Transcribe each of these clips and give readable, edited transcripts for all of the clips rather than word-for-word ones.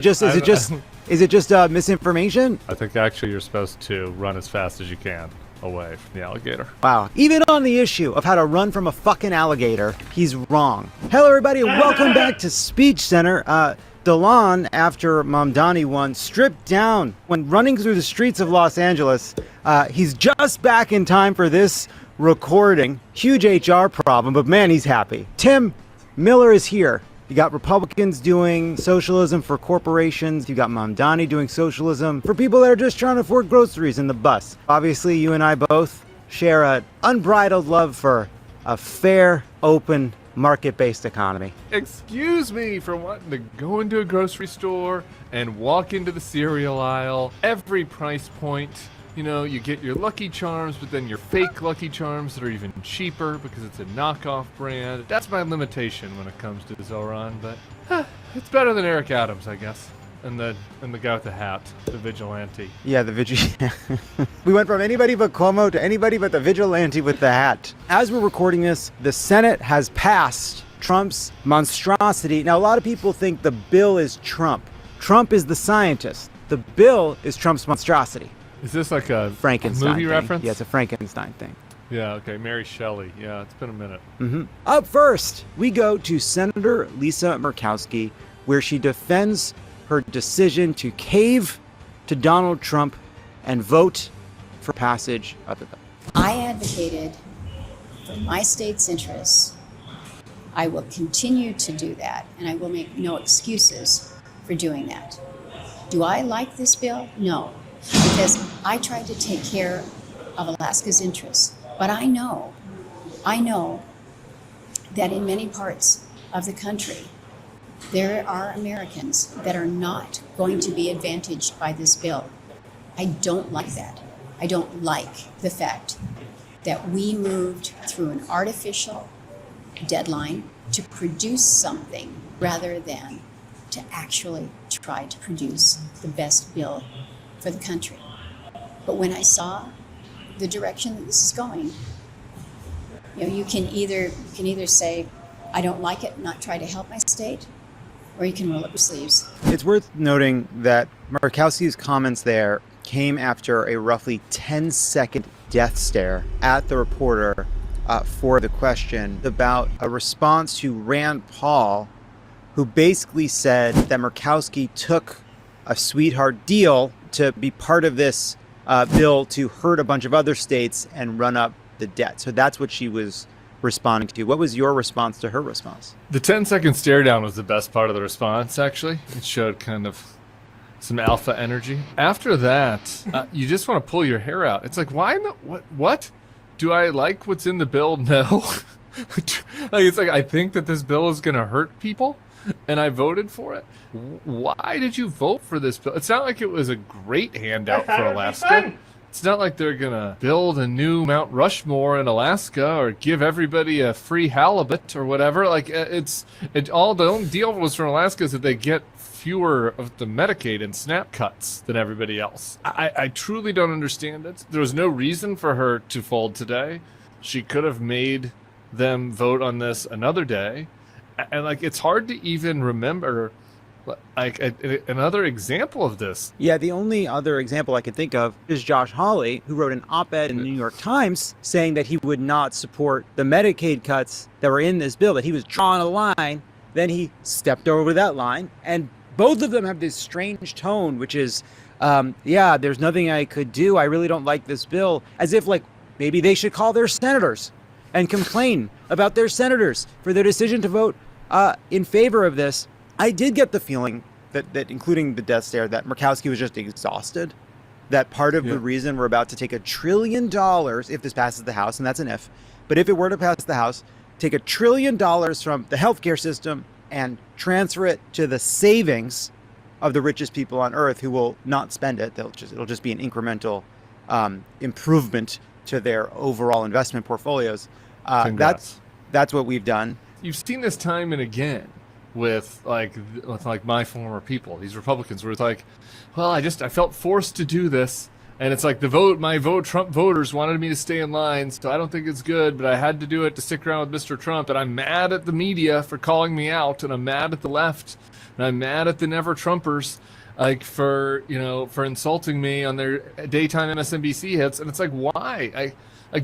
Is it just misinformation? I think actually you're supposed to run as fast as you can away from the alligator. Wow. Even on the issue of how to run from a fucking alligator, he's wrong. Hello, everybody, and welcome back to Speech Center. Delon, after Mamdani won, stripped down when running through the streets of Los Angeles. He's just back in time for this recording. Huge HR problem, but man, he's happy. Tim Miller is here. You got Republicans doing socialism for corporations. You got Mamdani doing socialism for people that are just trying to afford groceries in the bus. Obviously, you and I both share an unbridled love for a fair, open, market-based economy. Excuse me for wanting to go into a grocery store and walk into the cereal aisle. Every price point. You know, you get your Lucky Charms, but then your fake Lucky Charms that are even cheaper because it's a knockoff brand. That's my limitation when it comes to Zoran, but it's better than Eric Adams, I guess. And the guy with the hat, the vigilante. Yeah, the vigilante. We went from anybody but Cuomo to anybody but the vigilante with the hat. As we're recording this, the Senate has passed Trump's monstrosity. Now, a lot of people think the bill is Trump. Trump is the scientist. The bill is Trump's monstrosity. Is this like a Frankenstein movie thing. reference? Yeah, it's a Frankenstein thing. Yeah, okay, Mary Shelley. Yeah, it's been a minute. Up first, we go to Senator Lisa Murkowski, where she defends her decision to cave to Donald Trump and vote for passage of the bill. I advocated for my state's interests. I will continue to do that, and I will make no excuses for doing that. Do I like this bill? No. Because I tried to take care of Alaska's interests. But I know that in many parts of the country, there are Americans that are not going to be advantaged by this bill. I don't like that. I don't like the fact that we moved through an artificial deadline to produce something rather than to actually try to produce the best bill for the country. But when I saw the direction that this is going, you know, you can either say, I don't like it, not try to help my state, or you can roll up your sleeves. It's worth noting that Murkowski's comments there came after a roughly 10-second death stare at the reporter for the question about a response to Rand Paul, who basically said that Murkowski took a sweetheart deal to be part of this bill to hurt a bunch of other states and run up the debt. So that's what she was responding to. What was your response to her response? The 10-second stare down was the best part of the response, actually. It showed kind of some alpha energy. After that, you just want to pull your hair out. It's like, why not? What? Do I like what's in the bill? No. It's like, I think that this bill is going to hurt people, and I voted for it. Why did you vote for this bill? It's not like it was a great handout for Alaska. It's not like they're going to build a new Mount Rushmore in Alaska or give everybody a free halibut or whatever. Like, the only deal was from Alaska is that they get fewer of the Medicaid and SNAP cuts than everybody else. I truly don't understand it. There was no reason for her to fold today. She could have made them vote on this another day. And like, it's hard to even remember like another example of this. Yeah, the only other example I can think of is Josh Hawley, who wrote an op-ed in the New York Times saying that he would not support the Medicaid cuts that were in this bill, that he was drawing a line. Then he stepped over that line, and both of them have this strange tone, which is, yeah, there's nothing I could do. I really don't like this bill. As if like maybe they should call their senators and complain about their senators for their decision to vote in favor of this. I did get the feeling that including the death stare, that Murkowski was just exhausted. That part of the reason we're about to take $1 trillion, if this passes the House, and that's an if, but if it were to pass the House, take $1 trillion from the healthcare system and transfer it to the savings of the richest people on earth who will not spend it. It'll just be an incremental improvement to their overall investment portfolies. That's what we've done. You've seen this time and again with my former people, these Republicans, were like, well, I felt forced to do this. And it's like Trump voters wanted me to stay in line, so I don't think it's good, but I had to do it to stick around with Mr. Trump. And I'm mad at the media for calling me out, and I'm mad at the left, and I'm mad at the Never Trumpers, like for insulting me on their daytime MSNBC hits. And it's like, why?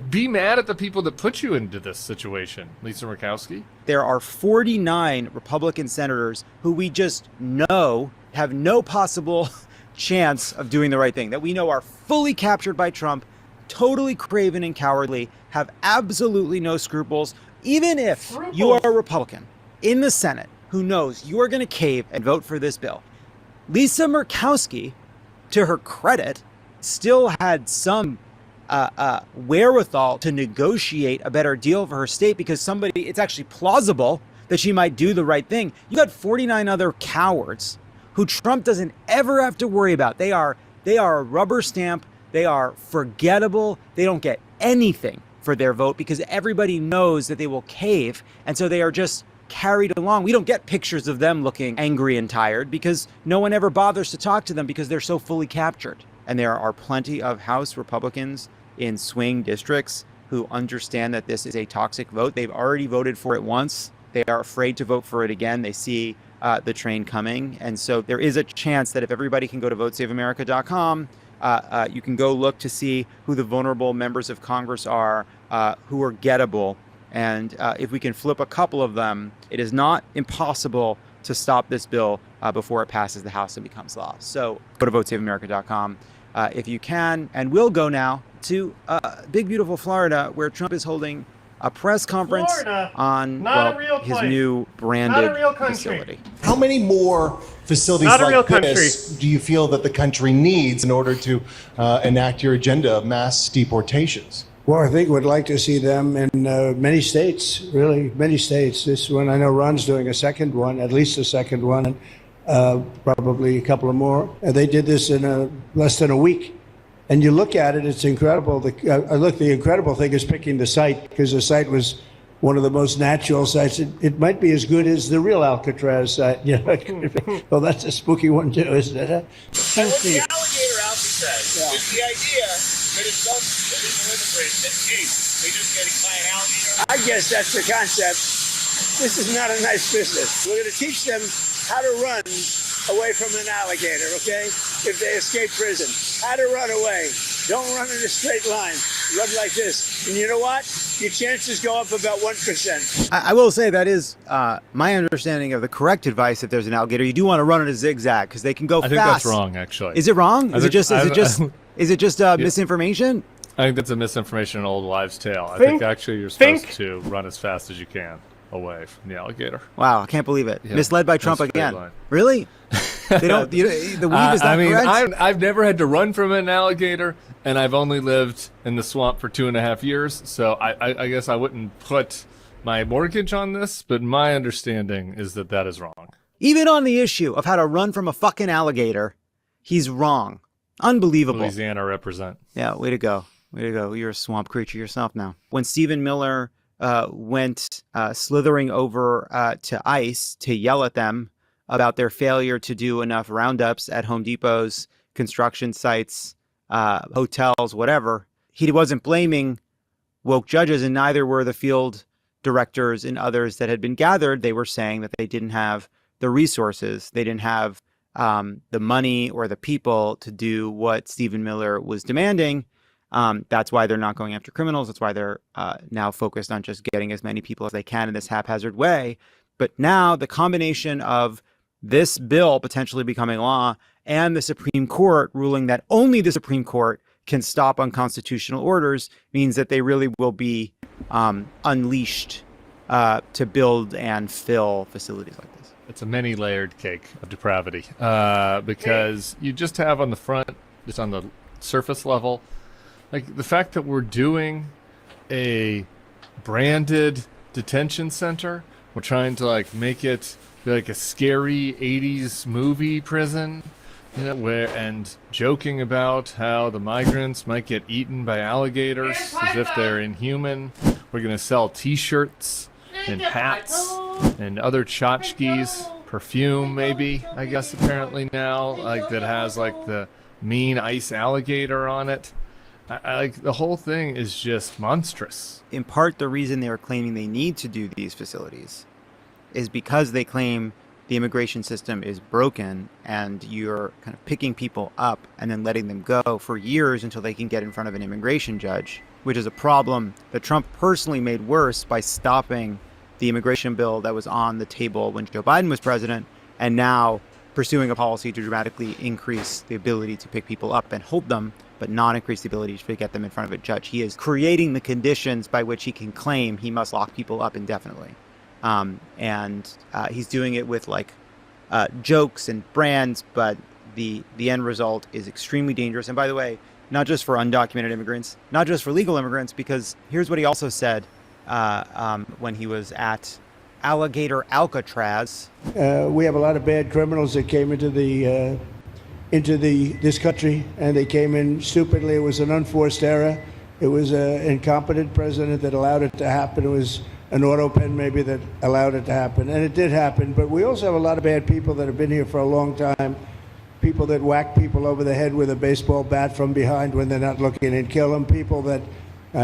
Be mad at the people that put you into this situation, Lisa Murkowski. There are 49 Republican senators who we just know have no possible chance of doing the right thing, that we know are fully captured by Trump, totally craven and cowardly, have absolutely no scruples. Even if you are a Republican in the Senate who knows you are going to cave and vote for this bill, Lisa Murkowski, to her credit, still had some wherewithal to negotiate a better deal for her state, because it's actually plausible that she might do the right thing. You got 49 other cowards who Trump doesn't ever have to worry about. They are a rubber stamp. They are forgettable. They don't get anything for their vote because everybody knows that they will cave. And so they are just carried along. We don't get pictures of them looking angry and tired because no one ever bothers to talk to them because they're so fully captured. And there are plenty of House Republicans in swing districts who understand that this is a toxic vote. They've already voted for it once. They are afraid to vote for it again. They see the train coming. And so there is a chance that if everybody can go to votesaveamerica.com, you can go look to see who the vulnerable members of Congress are, who are gettable. And if we can flip a couple of them, it is not impossible to stop this bill before it passes the House and becomes law. So go to votesaveamerica.com if you can. And we'll go now to big, beautiful Florida, where Trump is holding a press conference on his new branded facility. How many more facilities like this do you feel that the country needs in order to enact your agenda of mass deportations? Well, I think we'd like to see them in many states, really many states. This one, I know Ron's doing a second one, at least a second one, probably a couple of more. They did this in less than a week. And you look at it, it's incredible. The incredible thing is picking the site, because the site was one of the most natural sites. It might be as good as the real Alcatraz site. Well, that's a spooky one too, isn't it? And what the alligator Alcatraz is the idea that it's some illegal immigrants that they just get by an alligator. I guess that's the concept. This is not a nice business. We're going to teach them how to run away from an alligator, okay? If they escape prison, how to run away. Don't run in a straight line. Run like this. And you know what? Your chances go up about 1%. I will say that is my understanding of the correct advice. If there's an alligator, you do want to run in a zigzag because they can go fast. I think that's wrong, actually. Is it wrong? Is it just misinformation? I think that's a misinformation, an old wives' tale. I think actually you're supposed to run as fast as you can away from the alligator. Wow, I can't believe it. Yeah, misled by Trump again. Line. Really? They don't. The weave is that correct? I've never had to run from an alligator, and I've only lived in the swamp for 2.5 years. So I guess I wouldn't put my mortgage on this, but my understanding is that is wrong. Even on the issue of how to run from a fucking alligator, he's wrong. Unbelievable. Louisiana represent. Yeah, way to go. Way to go. You're a swamp creature yourself now. When Stephen Miller went slithering over to ICE to yell at them about their failure to do enough roundups at Home Depot's construction sites, hotels, whatever. He wasn't blaming woke judges, and neither were the field directors and others that had been gathered. They were saying that they didn't have the resources. They didn't have the money or the people to do what Stephen Miller was demanding. That's why they're not going after criminals. That's why they're now focused on just getting as many people as they can in this haphazard way. But now the combination of this bill potentially becoming law and the Supreme Court ruling that only the Supreme Court can stop unconstitutional orders means that they really will be unleashed to build and fill facilities like this. It's a many-layered cake of depravity because you just have on the front, just on the surface level, like the fact that we're doing a branded detention center, we're trying to like make it be like a scary 80s movie prison, you know, and joking about how the migrants might get eaten by alligators as if they're inhuman. We're going to sell t-shirts and hats and other tchotchkes, perfume maybe, I guess apparently now, like that has like the mean ice alligator on it. Like the whole thing is just monstrous. In part, the reason they are claiming they need to do these facilities is because they claim the immigration system is broken and you're kind of picking people up and then letting them go for years until they can get in front of an immigration judge, which is a problem that Trump personally made worse by stopping the immigration bill that was on the table when Joe Biden was president, and now pursuing a policy to dramatically increase the ability to pick people up and hold them, but not increase the ability to get them in front of a judge. He is creating the conditions by which he can claim he must lock people up indefinitely. And he's doing it with jokes and brands, but the end result is extremely dangerous. And by the way, not just for undocumented immigrants, not just for legal immigrants, because here's what he also said when he was at Alligator Alcatraz. We have a lot of bad criminals that came into this country, and they came in stupidly. It was an unforced error. It was an incompetent president that allowed it to happen. It was an auto pen maybe that allowed it to happen, and it did happen. But we also have a lot of bad people that have been here for a long time, people that whack people over the head with a baseball bat from behind when they're not looking and kill them, people that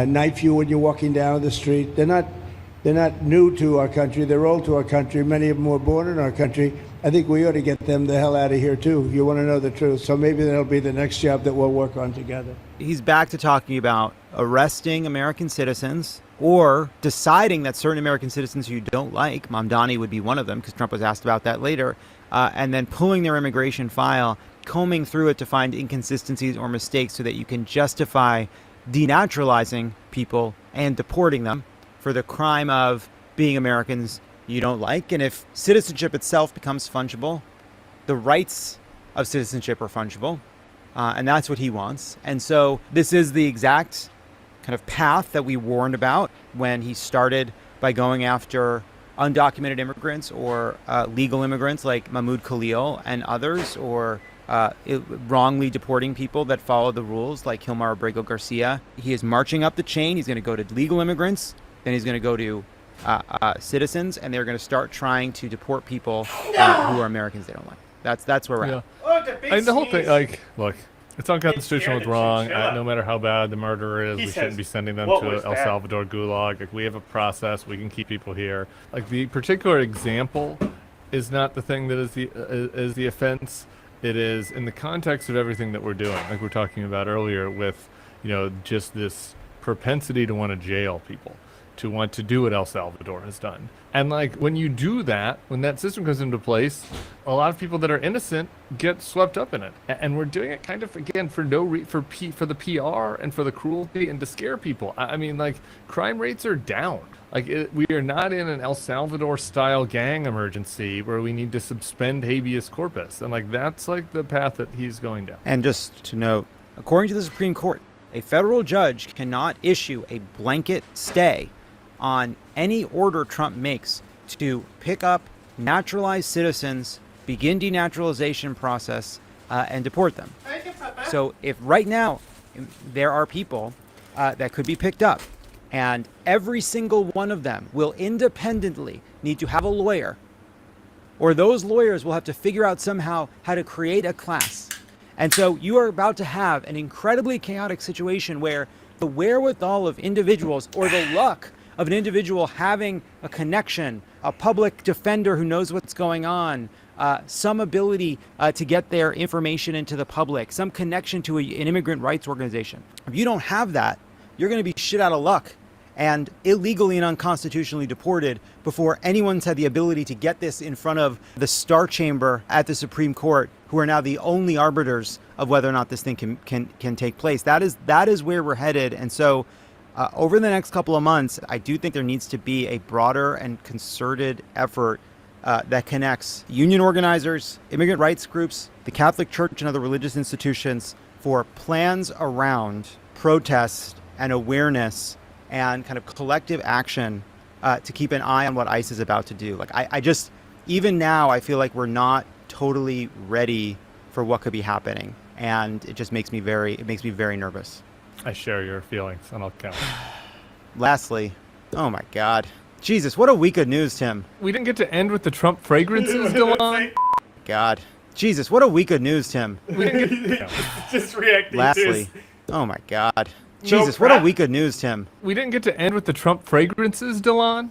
knife you when you're walking down the street. They're not new to our country. They're old to our country. Many of them were born in our country. I think we ought to get them the hell out of here, too. You want to know the truth. So maybe that'll be the next job that we'll work on together. He's back to talking about arresting American citizens or deciding that certain American citizens who you don't like, Mamdani would be one of them because Trump was asked about that later, and then pulling their immigration file, combing through it to find inconsistencies or mistakes so that you can justify denaturalizing people and deporting them for the crime of being Americans you don't like. And if citizenship itself becomes fungible, the rights of citizenship are fungible, and that's what he wants. And so this is the exact kind of path that we warned about when he started by going after undocumented immigrants or legal immigrants like Mahmoud Khalil and others, or wrongly deporting people that follow the rules like Hilmar Abrego Garcia. He is marching up the chain. He's going to go to legal immigrants, then he's going to go to citizens, and they're going to start trying to deport people who are Americans they don't like. That's where we're at. I mean, the whole thing, look, it's unconstitutional, it's wrong. No matter how bad the murderer is, we shouldn't be sending them to El Salvador gulag. Like, we have a process, we can keep people here. Like, the particular example is not the thing that is the offense. It is in the context of everything that we're doing, like we're talking about earlier, with just this propensity to want to jail people, to want to do what El Salvador has done. And like, when you do that, when that system comes into place, a lot of people that are innocent get swept up in it. And we're doing it kind of, again, for for the PR and for the cruelty and to scare people. I mean, like, crime rates are down. Like, we are not in an El Salvador style gang emergency where we need to suspend habeas corpus. And like, that's like the path that he's going down. And just to note, according to the Supreme Court, a federal judge cannot issue a blanket stay on any order Trump makes to pick up naturalized citizens, begin denaturalization process, and deport them. So if right now there are people that could be picked up, and every single one of them will independently need to have a lawyer, or those lawyers will have to figure out somehow how to create a class. And so you are about to have an incredibly chaotic situation where the wherewithal of individuals, or the luck of an individual having a connection, a public defender who knows what's going on, some ability to get their information into the public, some connection to an immigrant rights organization. If you don't have that, you're going to be shit out of luck and illegally and unconstitutionally deported before anyone's had the ability to get this in front of the Star Chamber at the Supreme Court, who are now the only arbiters of whether or not this thing can take place. That is where we're headed. And so over the next couple of months, I do think there needs to be a broader and concerted effort that connects union organizers, immigrant rights groups, the Catholic Church, and other religious institutions for plans around protest and awareness and kind of collective action to keep an eye on what ICE is about to do. Like, I just, even now, I feel like we're not totally ready for what could be happening. And it just makes me very nervous. I share your feelings, and I'll count. Lastly, oh my God. Jesus, what a week of news, Tim. We didn't get to end with the Trump fragrances go on. God. Jesus, what a week of news, Tim. Just reacting Lastly, oh my God. Jesus, what a week of news, Tim. We didn't get to end with the Trump fragrances, Delon.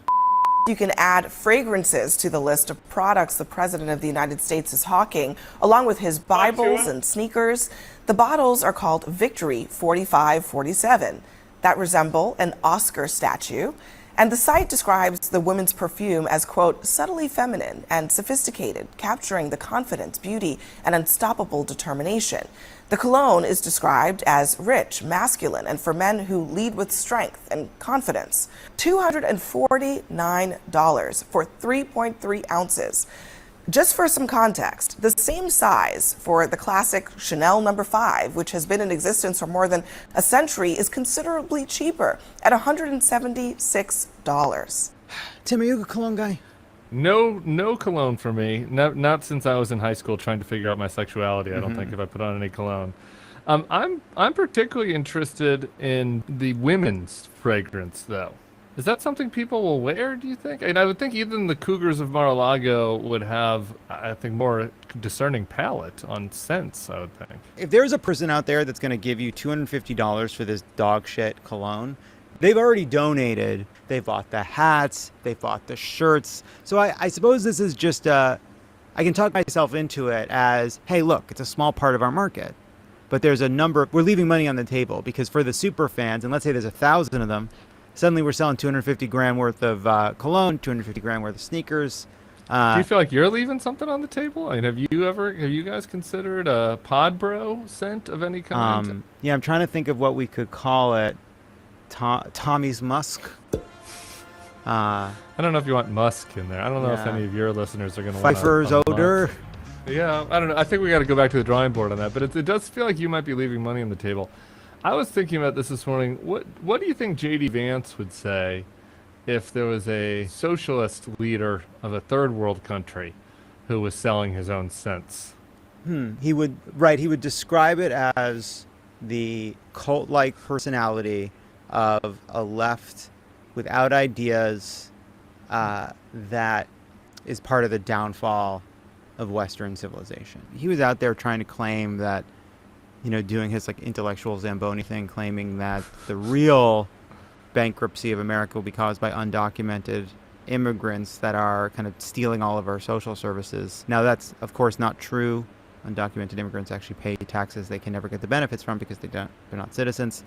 You can add fragrances to the list of products the President of the United States is hawking, along with his Bibles and sneakers. The bottles are called Victory 4547 that resemble an Oscar statue. And the site describes the women's perfume as, quote, subtly feminine and sophisticated, capturing the confidence, beauty, and unstoppable determination. The cologne is described as rich, masculine, and for men who lead with strength and confidence. $249 for 3.3 ounces. Just for some context, the same size for the classic Chanel No. 5, which has been in existence for more than a century, is considerably cheaper at $176. Tim, are you a cologne guy? No cologne for me. Not since I was in high school trying to figure out my sexuality. I don't think if I put on any cologne. I'm particularly interested in the women's fragrance, though. Is that something people will wear, do you think? I would think even the Cougars of Mar-a-Lago would have, I think, more discerning palate on scents, I would think. If there's a person out there that's going to give you $250 for this dog shit cologne, they've already donated. They bought the hats. They bought the shirts. So I suppose this is just, I can talk myself into it as, hey, look, it's a small part of our market. But there's a number, we're leaving money on the table because for the super fans, and let's say there's 1,000 of them, suddenly we're selling 250 grand worth of cologne, 250 grand worth of sneakers. Do you feel like you're leaving something on the table? I mean, have you guys considered a Pod Bro scent of any kind? Yeah, I'm trying to think of what we could call it. Tommy's Musk. I don't know if you want musk in there. I don't know if any of your listeners are going to want Pfeiffer's odor. Yeah, I don't know. I think we got to go back to the drawing board on that. But it does feel like you might be leaving money on the table. I was thinking about this morning. What do you think J.D. Vance would say if there was a socialist leader of a third world country who was selling his own scents? He would describe it as the cult-like personality of a left without ideas that is part of the downfall of Western civilization. He was out there trying to claim that, doing his intellectual Zamboni thing, claiming that the real bankruptcy of America will be caused by undocumented immigrants that are kind of stealing all of our social services. Now, that's, of course, not true. Undocumented immigrants actually pay taxes they can never get the benefits from because they're not citizens.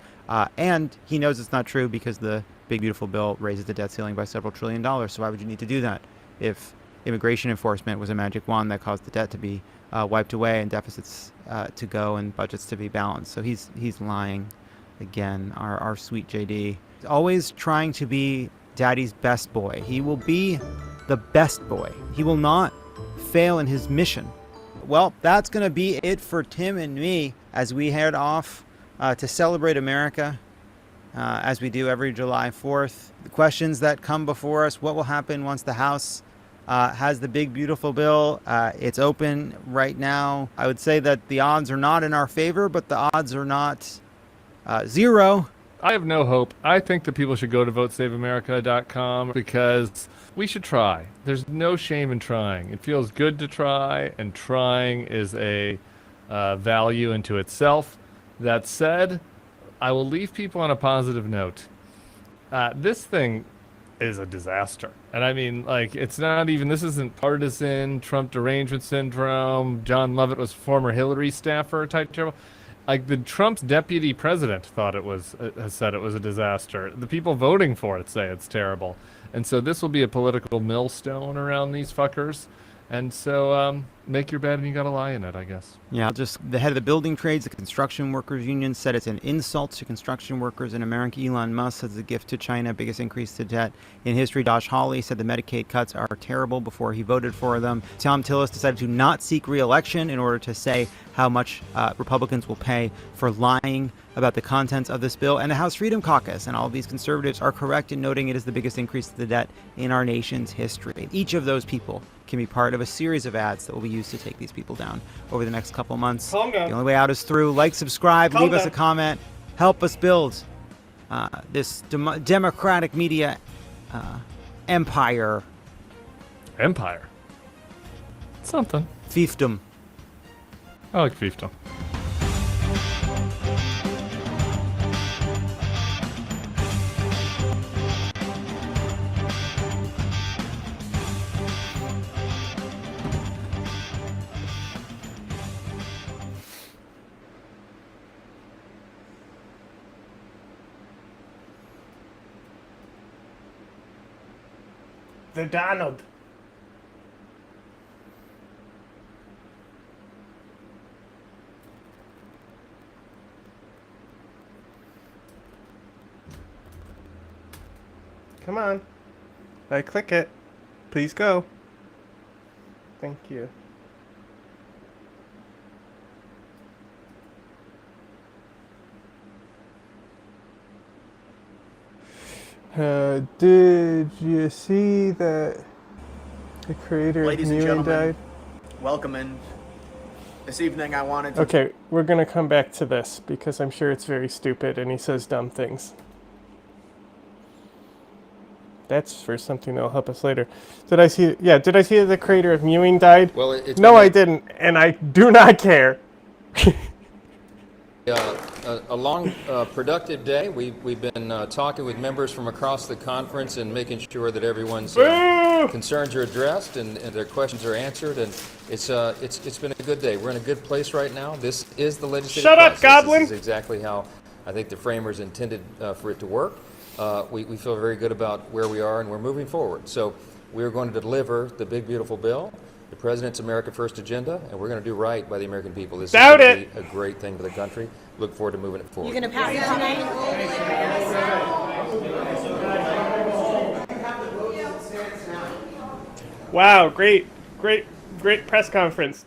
And he knows it's not true because the big, beautiful bill raises the debt ceiling by several $1 trillion. So why would you need to do that if immigration enforcement was a magic wand that caused the debt to be wiped away and deficits to go and budgets to be balanced? So he's lying again, our sweet JD. He's always trying to be daddy's best boy. He will be the best boy. He will not fail in his mission. Well, that's going to be it for Tim and me as we head off to celebrate America as we do every July 4th. The questions that come before us: what will happen once the House has the big, beautiful bill? It's open right now. I would say that the odds are not in our favor, but the odds are not zero. I have no hope. I think that people should go to votesaveamerica.com because we should try. There's no shame in trying. It feels good to try, and trying is a value into itself. That said, I will leave people on a positive note. This thing is a disaster. And I mean, it's not even, this isn't partisan, Trump derangement syndrome, John Lovett was former Hillary staffer type trouble. The Trump's deputy president has said it was a disaster. The people voting for it say it's terrible. And so this will be a political millstone around these fuckers. And so make your bed and you gotta lie in it, I guess. Yeah, the head of the building trades, the construction workers union, said it's an insult to construction workers in America. Elon Musk says the gift to China, biggest increase to debt in history. Josh Hawley said the Medicaid cuts are terrible before he voted for them. Tom Tillis decided to not seek re-election in order to say how much Republicans will pay for lying about the contents of this bill. And the House Freedom Caucus and all of these conservatives are correct in noting it is the biggest increase to the debt in our nation's history. Each of those people can be part of a series of ads that will be used to take these people down over the next couple months. Calm down. The only way out is through. Like, subscribe, leave us a comment, help us build this democratic media empire. Empire? Something. Fiefdom. I like fiefdom. The Donald. Come on. I click it. Please go. Thank you. Did you see that the creator Ladies of and Mewing gentlemen, died? welcome in. This evening I wanted to... Okay, we're gonna come back to this because I'm sure it's very stupid and he says dumb things. That's for something that'll help us later. Did I see that the creator of Mewing died? Well, it's no, I didn't, and I do not care. a long, productive day. We've been talking with members from across the conference and making sure that everyone's concerns are addressed and their questions are answered. And it's been a good day. We're in a good place right now. This is the legislative Shut up, process. Goblin! This is exactly how I think the framers intended for it to work. We feel very good about where we are, and we're moving forward. So we're going to deliver the big, beautiful bill, the President's America First agenda, and we're going to do right by the American people. This is going to be a great thing for the country. Look forward to moving it forward. You're going to pass it tonight? Wow, great press conference.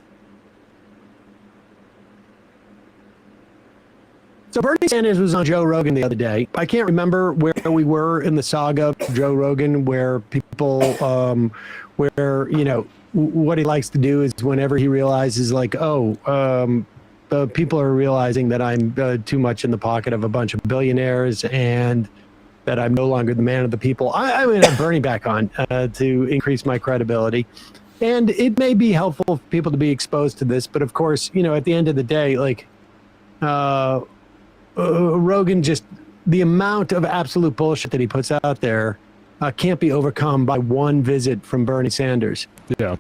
So Bernie Sanders was on Joe Rogan the other day. I can't remember where we were in the saga of Joe Rogan, where people, where, you know, what he likes to do is whenever he realizes like, people are realizing that I'm too much in the pocket of a bunch of billionaires and that I'm no longer the man of the people. I'm going to have Bernie back on to increase my credibility. And it may be helpful for people to be exposed to this, but of course, you know, at the end of the day, like, Rogan, just the amount of absolute bullshit that he puts out there can't be overcome by one visit from Bernie Sanders. Yeah.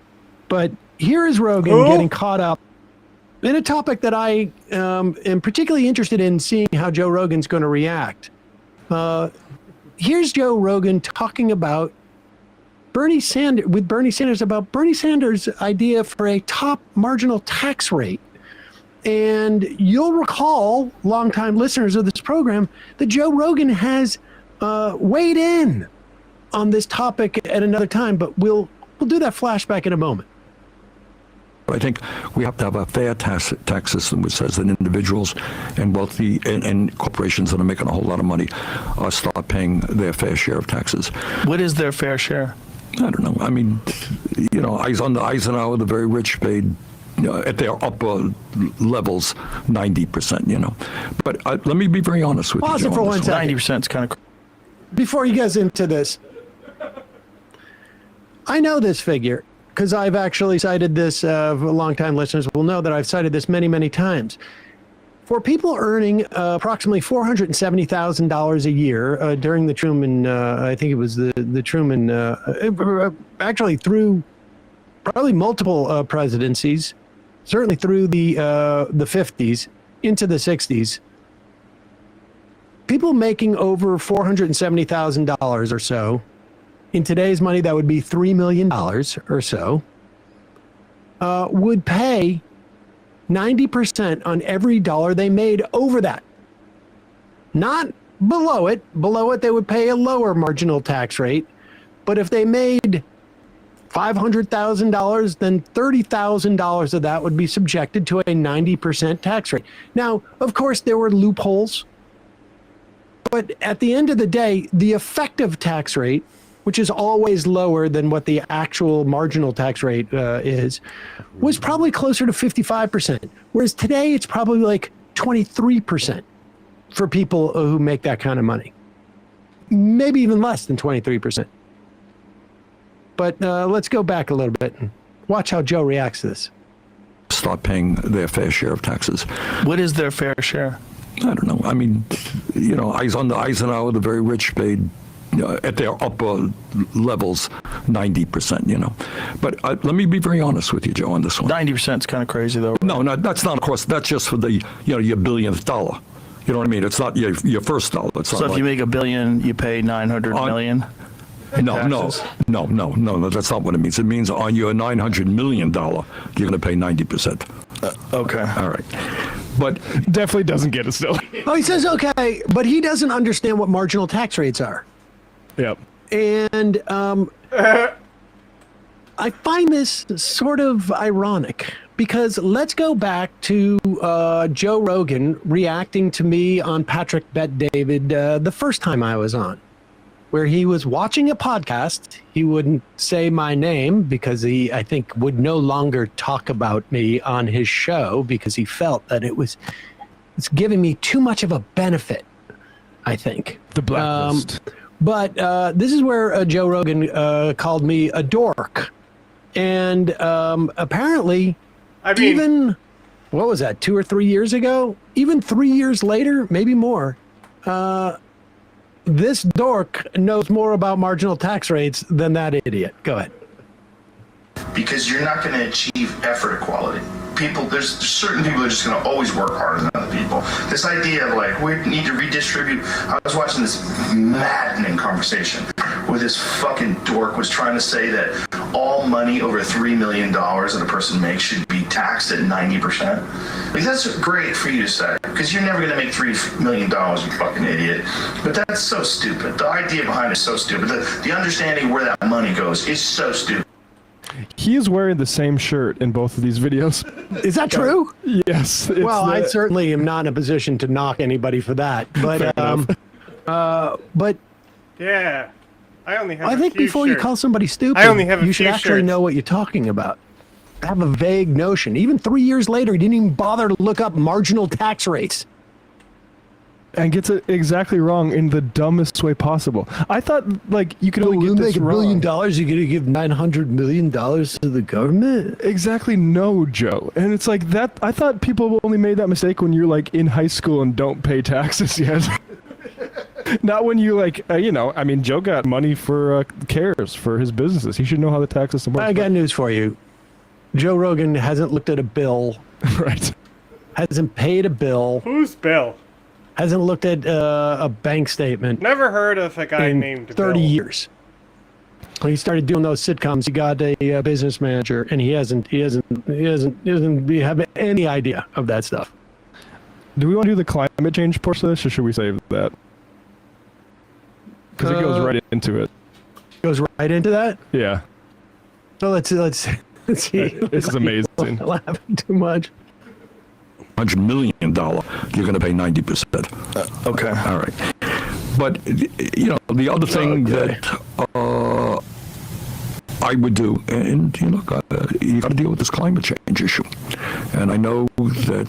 But here is Rogan getting caught up in a topic that I am particularly interested in seeing how Joe Rogan's going to react. Here's Joe Rogan talking about Bernie Sanders about Bernie Sanders' idea for a top marginal tax rate. And you'll recall, longtime listeners of this program, that Joe Rogan has weighed in on this topic at another time, but we'll do that flashback in a moment. I think we have to have a fair tax system which says that individuals and wealthy and corporations that are making a whole lot of money start paying their fair share of taxes. What is their fair share? I don't know. I mean, you know, under Eisenhower, the very rich paid at their upper levels, 90%, you know. But let me be very honest with you. Pause it for 1 second. 90% is kind of... Before you guys into this, I know this figure because I've actually cited this. Longtime listeners will know that I've cited this many, many times. For people earning approximately $470,000 a year during the Truman, I think it was the Truman, actually through probably multiple presidencies, certainly through the 50s into the 60s, people making over $470,000 or so, in today's money that would be $3 million or so, would pay 90% on every dollar they made over that. Not below it. Below it, they would pay a lower marginal tax rate. But if they made $500,000, then $30,000 of that would be subjected to a 90% tax rate. Now, of course, there were loopholes. But at the end of the day, the effective tax rate, which is always lower than what the actual marginal tax rate is, was probably closer to 55%. Whereas today, it's probably like 23% for people who make that kind of money. Maybe even less than 23%. But let's go back a little bit and watch how Joe reacts to this. start paying their fair share of taxes. What is their fair share? I don't know. I mean, under Eisenhower, the very rich paid at their upper levels 90%. But let me be very honest with you, Joe, on this one. 90% is kind of crazy, though. No, that's not. Of course, that's just for the your billionth dollar. You know what I mean? It's not your first dollar. It's not so if you make $1 billion, you pay $900 million. No, that's not what it means. It means on your $900 million, you're going to pay 90%. Okay. All right. But definitely doesn't get it still. Oh, he says okay, but he doesn't understand what marginal tax rates are. Yep. And I find this sort of ironic because let's go back to Joe Rogan reacting to me on Patrick Bet-David the first time I was on, where he was watching a podcast. He wouldn't say my name because he, I think, would no longer talk about me on his show because he felt that it's giving me too much of a benefit, I think. The blacklist. But this is where Joe Rogan called me a dork. And apparently, even, what was that, 2 or 3 years ago? Even 3 years later, maybe more, this dork knows more about marginal tax rates than that idiot. Go ahead. Because you're not going to achieve effort equality. There's certain people that are just going to always work harder than other people. This idea of like, we need to redistribute. I was watching this maddening conversation where this fucking dork was trying to say that all money over $3 million that a person makes should be taxed at 90%. Like, that's great for you to say, because you're never going to make $3 million, you fucking idiot. But that's so stupid. The idea behind it is so stupid. The understanding where that money goes is so stupid. He is wearing the same shirt in both of these videos. Is that true? Yes. Well, I certainly am not in a position to knock anybody for that. But, but yeah, I think before you call somebody stupid, you should actually know what you're talking about. Have a vague notion. Even 3 years later, he didn't even bother to look up marginal tax rates. And gets it exactly wrong in the dumbest way possible. I thought, like, you could only get this make $1 wrong. billion, you're going to give $900 million to the government? Exactly, no, Joe. And it's like that. I thought people only made that mistake when you're like in high school and don't pay taxes yet. Not when you like, I mean, Joe got money for CARES for his businesses. He should know how the tax system works. I got news for you. Joe Rogan hasn't looked at a bill. Right. Hasn't paid a bill. Whose bill? Hasn't looked at a bank statement. Never heard of a guy in named 30 Bill. years. When he started doing those sitcoms, he got a business manager, and he doesn't have any idea of that stuff. Do we want to do the climate change portion of this, or should we save that? Because it goes right into it. Goes right into that? Yeah. So let's see. This is amazing. Laughing too much. $100 million, you're going to pay 90%. Okay. All right. But, the other thing that I would do, and, you got to deal with this climate change issue. And I know that,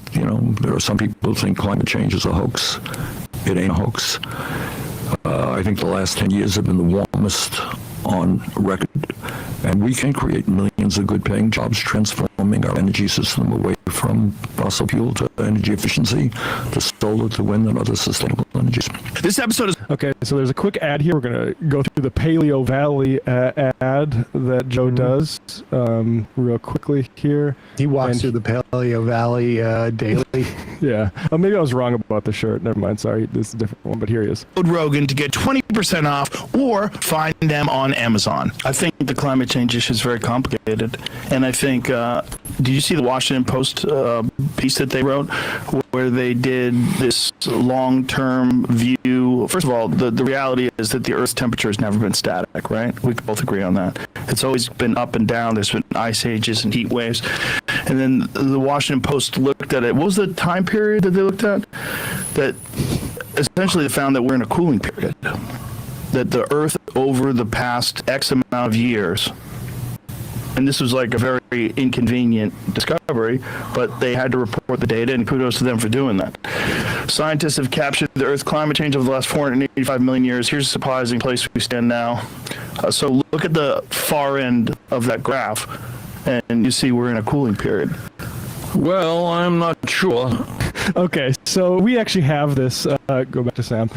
there are some people who think climate change is a hoax. It ain't a hoax. I think the last 10 years have been the warmest on record, and we can create millions of good-paying jobs transforming our energy system away from fossil fuel to energy efficiency, to solar, to wind, and other sustainable energies. This episode is... Okay, so there's a quick ad here. We're going to go through the Paleo Valley ad that Joe does real quickly here. He walks through the Paleo Valley daily. Yeah. Oh, maybe I was wrong about the shirt. Never mind. Sorry. This is a different one, but here he is. Code Rogan to get 20% off or find them on Amazon. I think the climate change issue is very complicated. And I think, did you see the Washington Post piece that they wrote where they did this long-term view? First of all, the reality is that the Earth's temperature has never been static, right? We can both agree on that. It's always been up and down. There's been ice ages and heat waves. And then the Washington Post looked at it. What was the time period that they looked at? That essentially they found that we're in a cooling period. That the Earth over the past X amount of years, and this was like a very inconvenient discovery, but they had to report the data, and kudos to them for doing that. Scientists have captured the Earth's climate change over the last 485 million years. Here's a surprising place we stand now. So look at the far end of that graph, and you see we're in a cooling period. Well, I'm not sure. Okay, so we actually have this. Go back to Sam.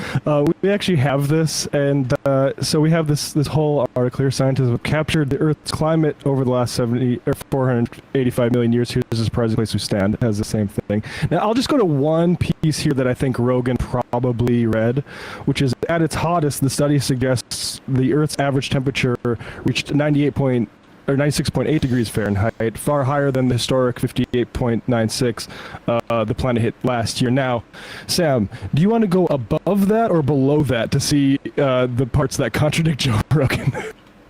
We actually have this, and so we have this whole article here. Scientists have captured the Earth's climate over the last 485 million years. Here's the present place we stand. It has the same thing. Now, I'll just go to one piece here that I think Rogan probably read, which is at its hottest, the study suggests the Earth's average temperature reached 96.8 degrees Fahrenheit, far higher than the historic 58.96 the planet hit last year. Now, Sam, do you want to go above that or below that to see the parts that contradict Joe Rogan?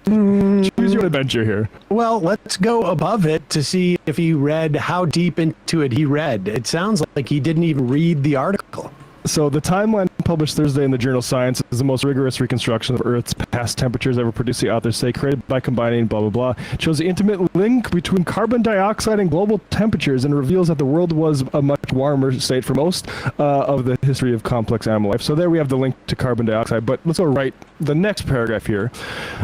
Choose your adventure here. Well, let's go above it to see if he read how deep into it he read. It sounds like he didn't even read the article. So the timeline published Thursday in the journal Science is the most rigorous reconstruction of Earth's past temperatures ever produced, the authors say, created by combining blah, blah, blah. It shows the intimate link between carbon dioxide and global temperatures and reveals that the world was a much warmer state for most of the history of complex animal life. So there we have the link to carbon dioxide. But let's go right the next paragraph here.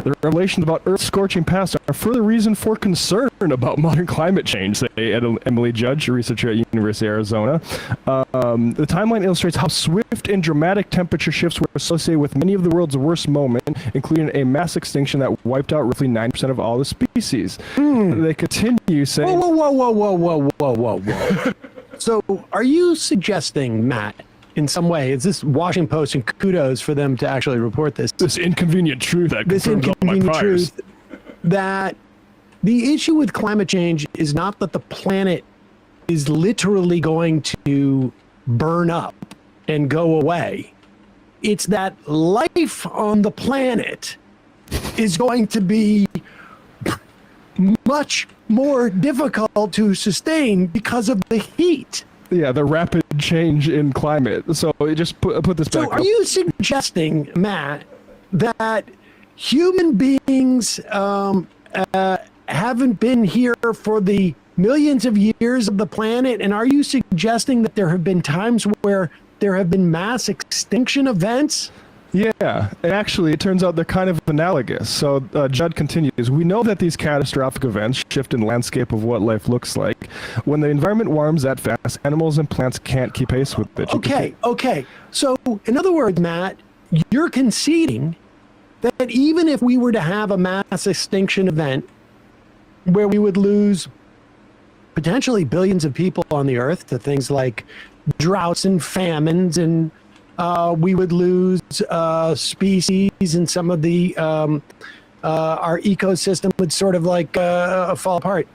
The revelations about Earth's scorching past are further reason for concern about modern climate change, say Emily Judge, a researcher at University of Arizona. The timeline illustrates how swift and dramatic temperature shifts were associated with many of the world's worst moments, including a mass extinction that wiped out roughly 9% of all the species. They continue saying... Whoa. So are you suggesting, Matt, in some way, is this Washington Post, and kudos for them to actually report this? This inconvenient truth that confirms all my priors. That the issue with climate change is not that the planet is literally going to burn up and go away. It's that life on the planet is going to be much more difficult to sustain because of the heat. Yeah, the rapid change in climate. So just put this back up. So are you suggesting, Matt, that human beings haven't been here for the millions of years of the planet? And are you suggesting that there have been times where there have been mass extinction events? Yeah, and actually, it turns out they're kind of analogous. So Judd continues, we know that these catastrophic events shift in the landscape of what life looks like. When the environment warms that fast, animals and plants can't keep pace with it. Okay. So, in other words, Matt, you're conceding that even if we were to have a mass extinction event where we would lose potentially billions of people on the Earth to things like droughts and famines, and we would lose species, and some of the our ecosystem would sort of like fall apart.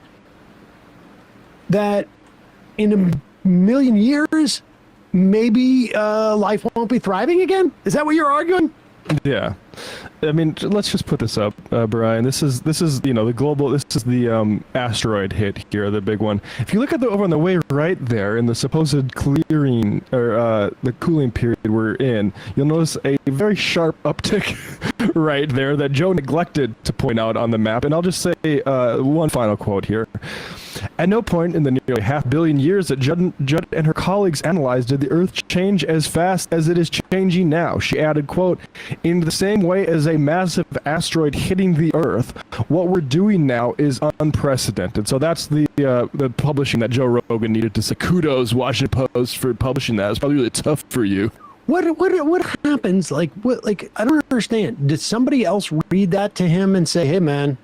That in a million years, maybe life won't be thriving again? Is that what you're arguing? Yeah, I mean, let's just put this up, Brian. This is the global. This is the asteroid hit here, the big one. If you look at over on the way right there in the supposed clearing or the cooling period we're in, you'll notice a very sharp uptick right there that Joe neglected to point out on the map. And I'll just say one final quote here. At no point in the nearly 500 million years that Judd and her colleagues analyzed did the Earth change as fast as it is changing now. She added, quote, in the same way as a massive asteroid hitting the Earth, what we're doing now is unprecedented. So that's the publishing that Joe Rogan needed to say. Kudos, Washington Post, for publishing that. It's probably really tough for you. What happens? Like I don't understand. Did somebody else read that to him and say, hey, man,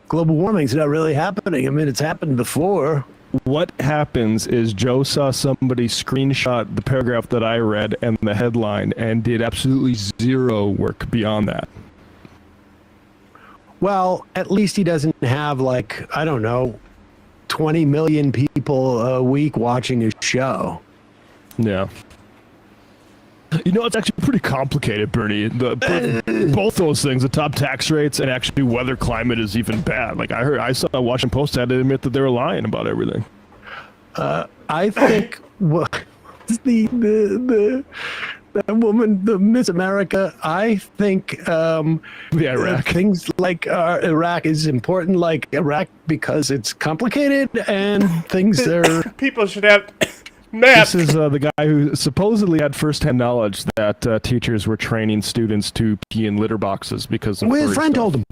global warming's not really happening? I mean, it's happened before. What happens is Joe saw somebody screenshot the paragraph that I read and the headline and did absolutely zero work beyond that. Well, at least he doesn't have, like, I don't know, 20 million people a week watching his show. Yeah. You know, it's actually pretty complicated, Bernie. Both those things, the top tax rates and actually weather climate, is even bad. Like I saw Washington Post had to admit that they were lying about everything. I think that woman, the Miss America, I think the Iraq things like Iraq is important, like Iraq, because it's complicated and things are. People should have. Math. This is the guy who supposedly had first-hand knowledge that teachers were training students to pee in litter boxes because of his friend told him.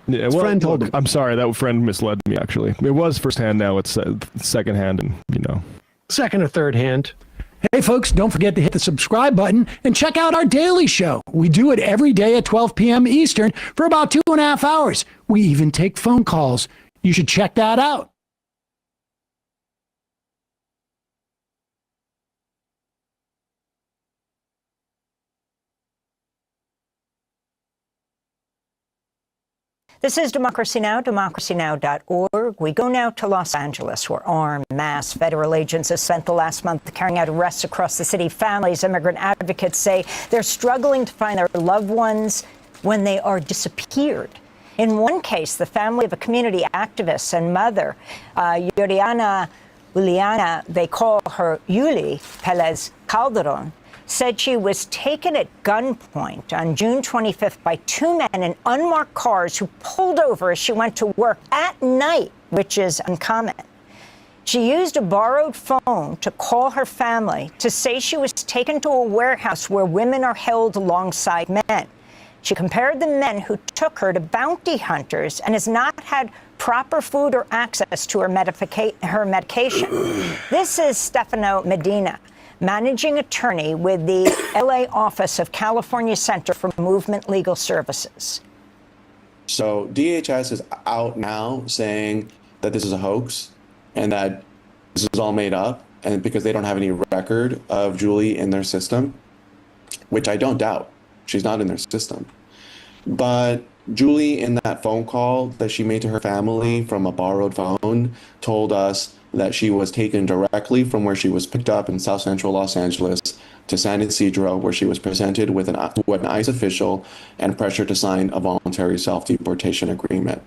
Yeah, His friend told him. I'm sorry, that friend misled me, actually. It was firsthand, now it's secondhand, and, Second or third hand. Hey, folks, don't forget to hit the subscribe button and check out our daily show. We do it every day at 12 p.m. Eastern for about 2.5 hours. We even take phone calls. You should check that out. This is Democracy Now!, democracynow.org. We go now to Los Angeles, where armed mass federal agents have spent the last month carrying out arrests across the city. Families, immigrant advocates say they're struggling to find their loved ones when they are disappeared. In one case, the family of a community activist and mother, Yuriana Uliana, they call her Yuli Pelez Calderon, said she was taken at gunpoint on June 25th by two men in unmarked cars who pulled over as she went to work at night, which is uncommon. She used a borrowed phone to call her family to say she was taken to a warehouse where women are held alongside men. She compared the men who took her to bounty hunters and has not had proper food or access to her medication. This is Stefano Medina, managing attorney with the LA office of California Center for Movement Legal Services. So DHS is out now saying that this is a hoax and that this is all made up, and because they don't have any record of Julie in their system, which I don't doubt. She's not in their system. But Julie, in that phone call that she made to her family from a borrowed phone, told us that she was taken directly from where she was picked up in South Central Los Angeles to San Isidro, where she was presented with an ICE official and pressured to sign a voluntary self-deportation agreement.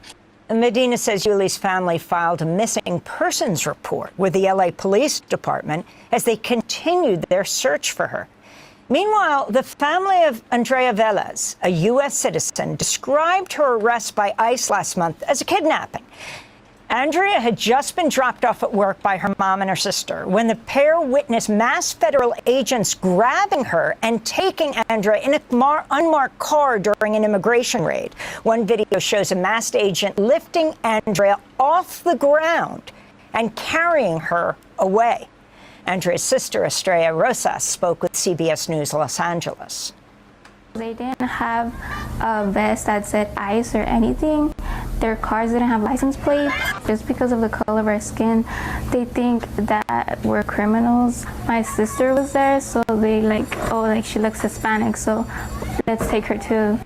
Medina says Yuli's family filed a missing persons report with the LA Police Department as they continued their search for her. Meanwhile, the family of Andrea Velez, a U.S. citizen, described her arrest by ICE last month as a kidnapping. Andrea had just been dropped off at work by her mom and her sister when the pair witnessed mass federal agents grabbing her and taking Andrea in an unmarked car during an immigration raid. One video shows a masked agent lifting Andrea off the ground and carrying her away. Andrea's sister, Estrella Rosas, spoke with CBS News Los Angeles. They didn't have a vest that said ICE or anything. Their cars didn't have license plates. Just because of the color of our skin, they think that we're criminals. My sister was there, so they she looks Hispanic, so let's take her too.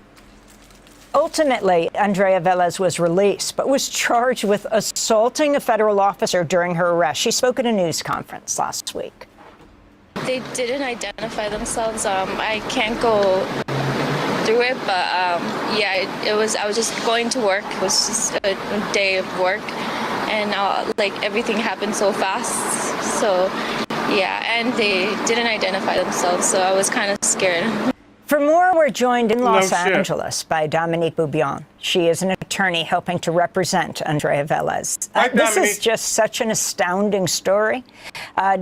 Ultimately, Andrea Velez was released, but was charged with assaulting a federal officer during her arrest. She spoke at a news conference last week. They didn't identify themselves. I can't go through it, but I was just going to work. It was just a day of work, and everything happened so fast. So and they didn't identify themselves, so I was kind of scared. For more, we're joined in Los Angeles by Dominique Boubion. She is an attorney helping to represent Andrea Velez. This is just such an astounding story.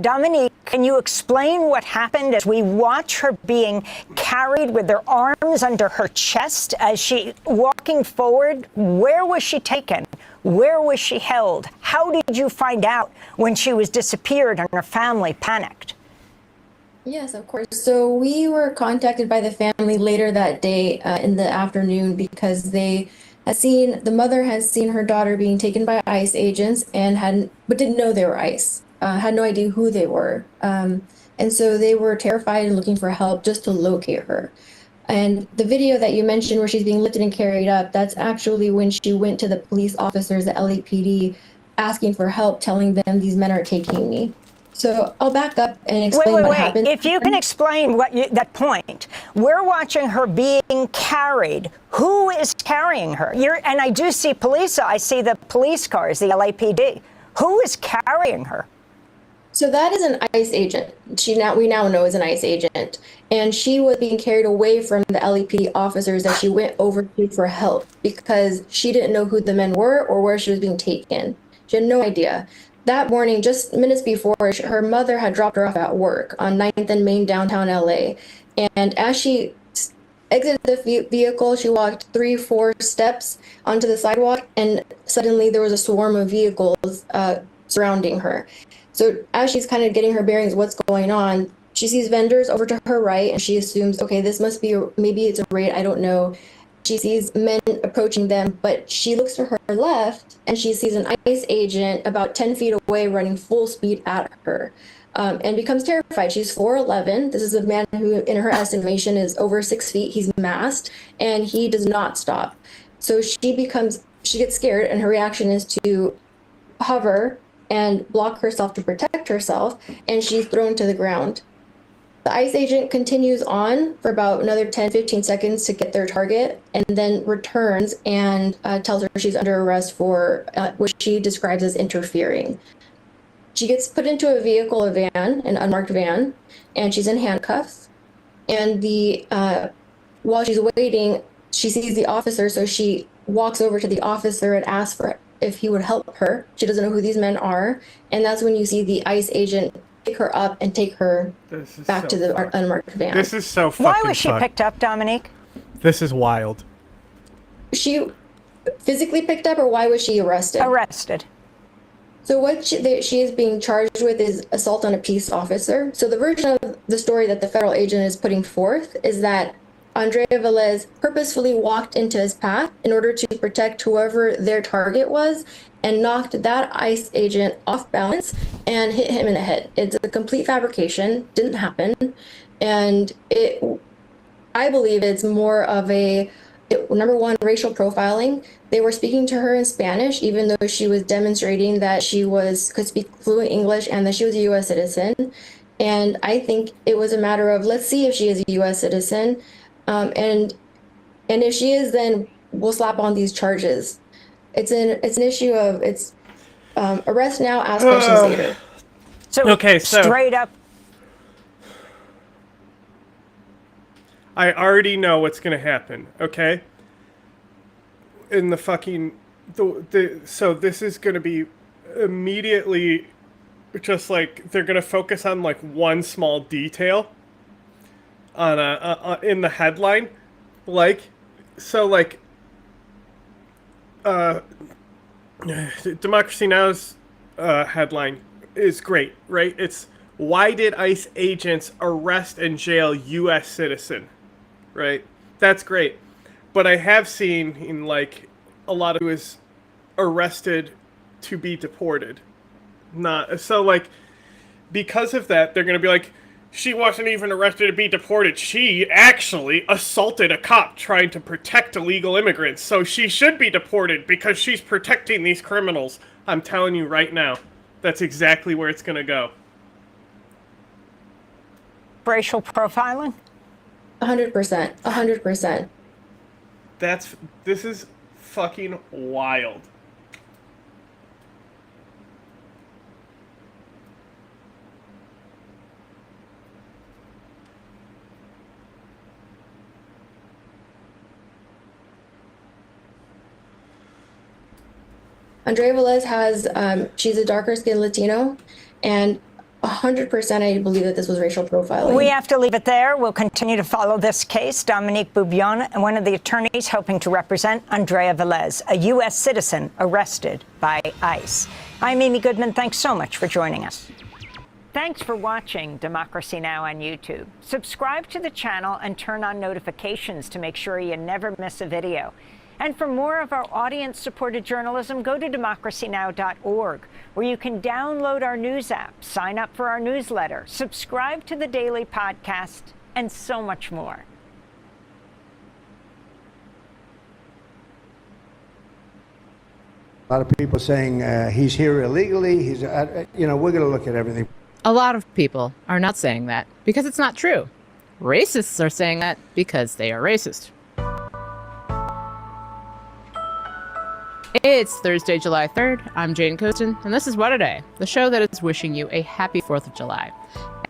Dominique, can you explain what happened as we watch her being carried with her arms under her chest as she walking forward? Where was she taken? Where was she held? How did you find out when she was disappeared and her family panicked? Yes, of course. So we were contacted by the family later that day in the afternoon because the mother has seen her daughter being taken by ICE agents but didn't know they were ICE, had no idea who they were. And so they were terrified and looking for help just to locate her. And the video that you mentioned where she's being lifted and carried up, that's actually when she went to the police officers at LAPD asking for help, telling them these men are taking me. So I'll back up and explain what happened. If you can explain that point, we're watching her being carried. Who is carrying her? And I do see police. I see the police cars, the LAPD. Who is carrying her? So that is an ICE agent. We now know is an ICE agent. And she was being carried away from the LAPD officers that she went over to for help because she didn't know who the men were or where she was being taken. She had no idea. That morning, just minutes before, her mother had dropped her off at work on 9th and Main, downtown LA. And as she exited the vehicle. She walked 3-4 steps onto the sidewalk, and suddenly there was a swarm of vehicles surrounding her. So as she's kind of getting her bearings, what's going on, she sees vendors over to her right, and she assumes, okay, this must be, maybe it's a raid, I don't know. She sees men approaching them, but she looks to her left, and she sees an ICE agent about 10 feet away running full speed at her. And becomes terrified. She's 4'11". This is a man who, in her estimation, is over 6 feet. He's masked, and he does not stop. So she gets scared, and her reaction is to hover and block herself to protect herself, and she's thrown to the ground. The ICE agent continues on for about another 10-15 seconds to get their target, and then returns and tells her she's under arrest for what she describes as interfering. She gets put into a vehicle, a van, an unmarked van, and she's in handcuffs. And while she's waiting, she sees the officer, so she walks over to the officer and asks for if he would help her. She doesn't know who these men are, and that's when you see the ICE agent pick her up and take her back to the unmarked van. This is so fucking Why was she fucked. picked up, Dominique? This is wild. She physically picked up, or why was she arrested? Arrested. So what she is being charged with is assault on a peace officer. So the version of the story that the federal agent is putting forth is that Andrea Velez purposefully walked into his path in order to protect whoever their target was, and knocked that ICE agent off balance and hit him in the head. It's a complete fabrication, didn't happen. And I believe it's more of number one, racial profiling. They were speaking to her in Spanish, even though she was demonstrating that she could speak fluent English and that she was a U.S. citizen. And I think it was a matter of, let's see if she is a U.S. citizen. And if she is, then we'll slap on these charges. It's an issue of arrest now, ask questions later. So so straight up. I already know what's gonna happen. Okay. In the fucking so this is gonna be immediately just like they're gonna focus on like one small detail on in the headline, Democracy Now's headline is great, right? It's why did ICE agents arrest and jail U.S. citizen, right? That's great, but I have seen in like a lot of who is arrested to be deported, not so like because of that they're gonna be like, she wasn't even arrested to be deported. She actually assaulted a cop trying to protect illegal immigrants. So she should be deported because she's protecting these criminals. I'm telling you right now, that's exactly where it's going to go. Racial profiling? 100%. 100%. This is fucking wild. Andrea Velez she's a darker skinned Latino, and 100% I believe that this was racial profiling. We have to leave it there. We'll continue to follow this case. Dominique Boubion, one of the attorneys helping to represent Andrea Velez, a U.S. citizen arrested by ICE. I'm Amy Goodman. Thanks so much for joining us. Thanks for watching Democracy Now! On YouTube. Subscribe to the channel and turn on notifications to make sure you never miss a video. And for more of our audience-supported journalism, go to democracynow.org, where you can download our news app, sign up for our newsletter, subscribe to the daily podcast, and so much more. A lot of people saying he's here illegally. We're going to look at everything. A lot of people are not saying that because it's not true. Racists are saying that because they are racist. It's Thursday, July 3rd. I'm Jane Coaston, and this is What a Day, the show that is wishing you a happy 4th of July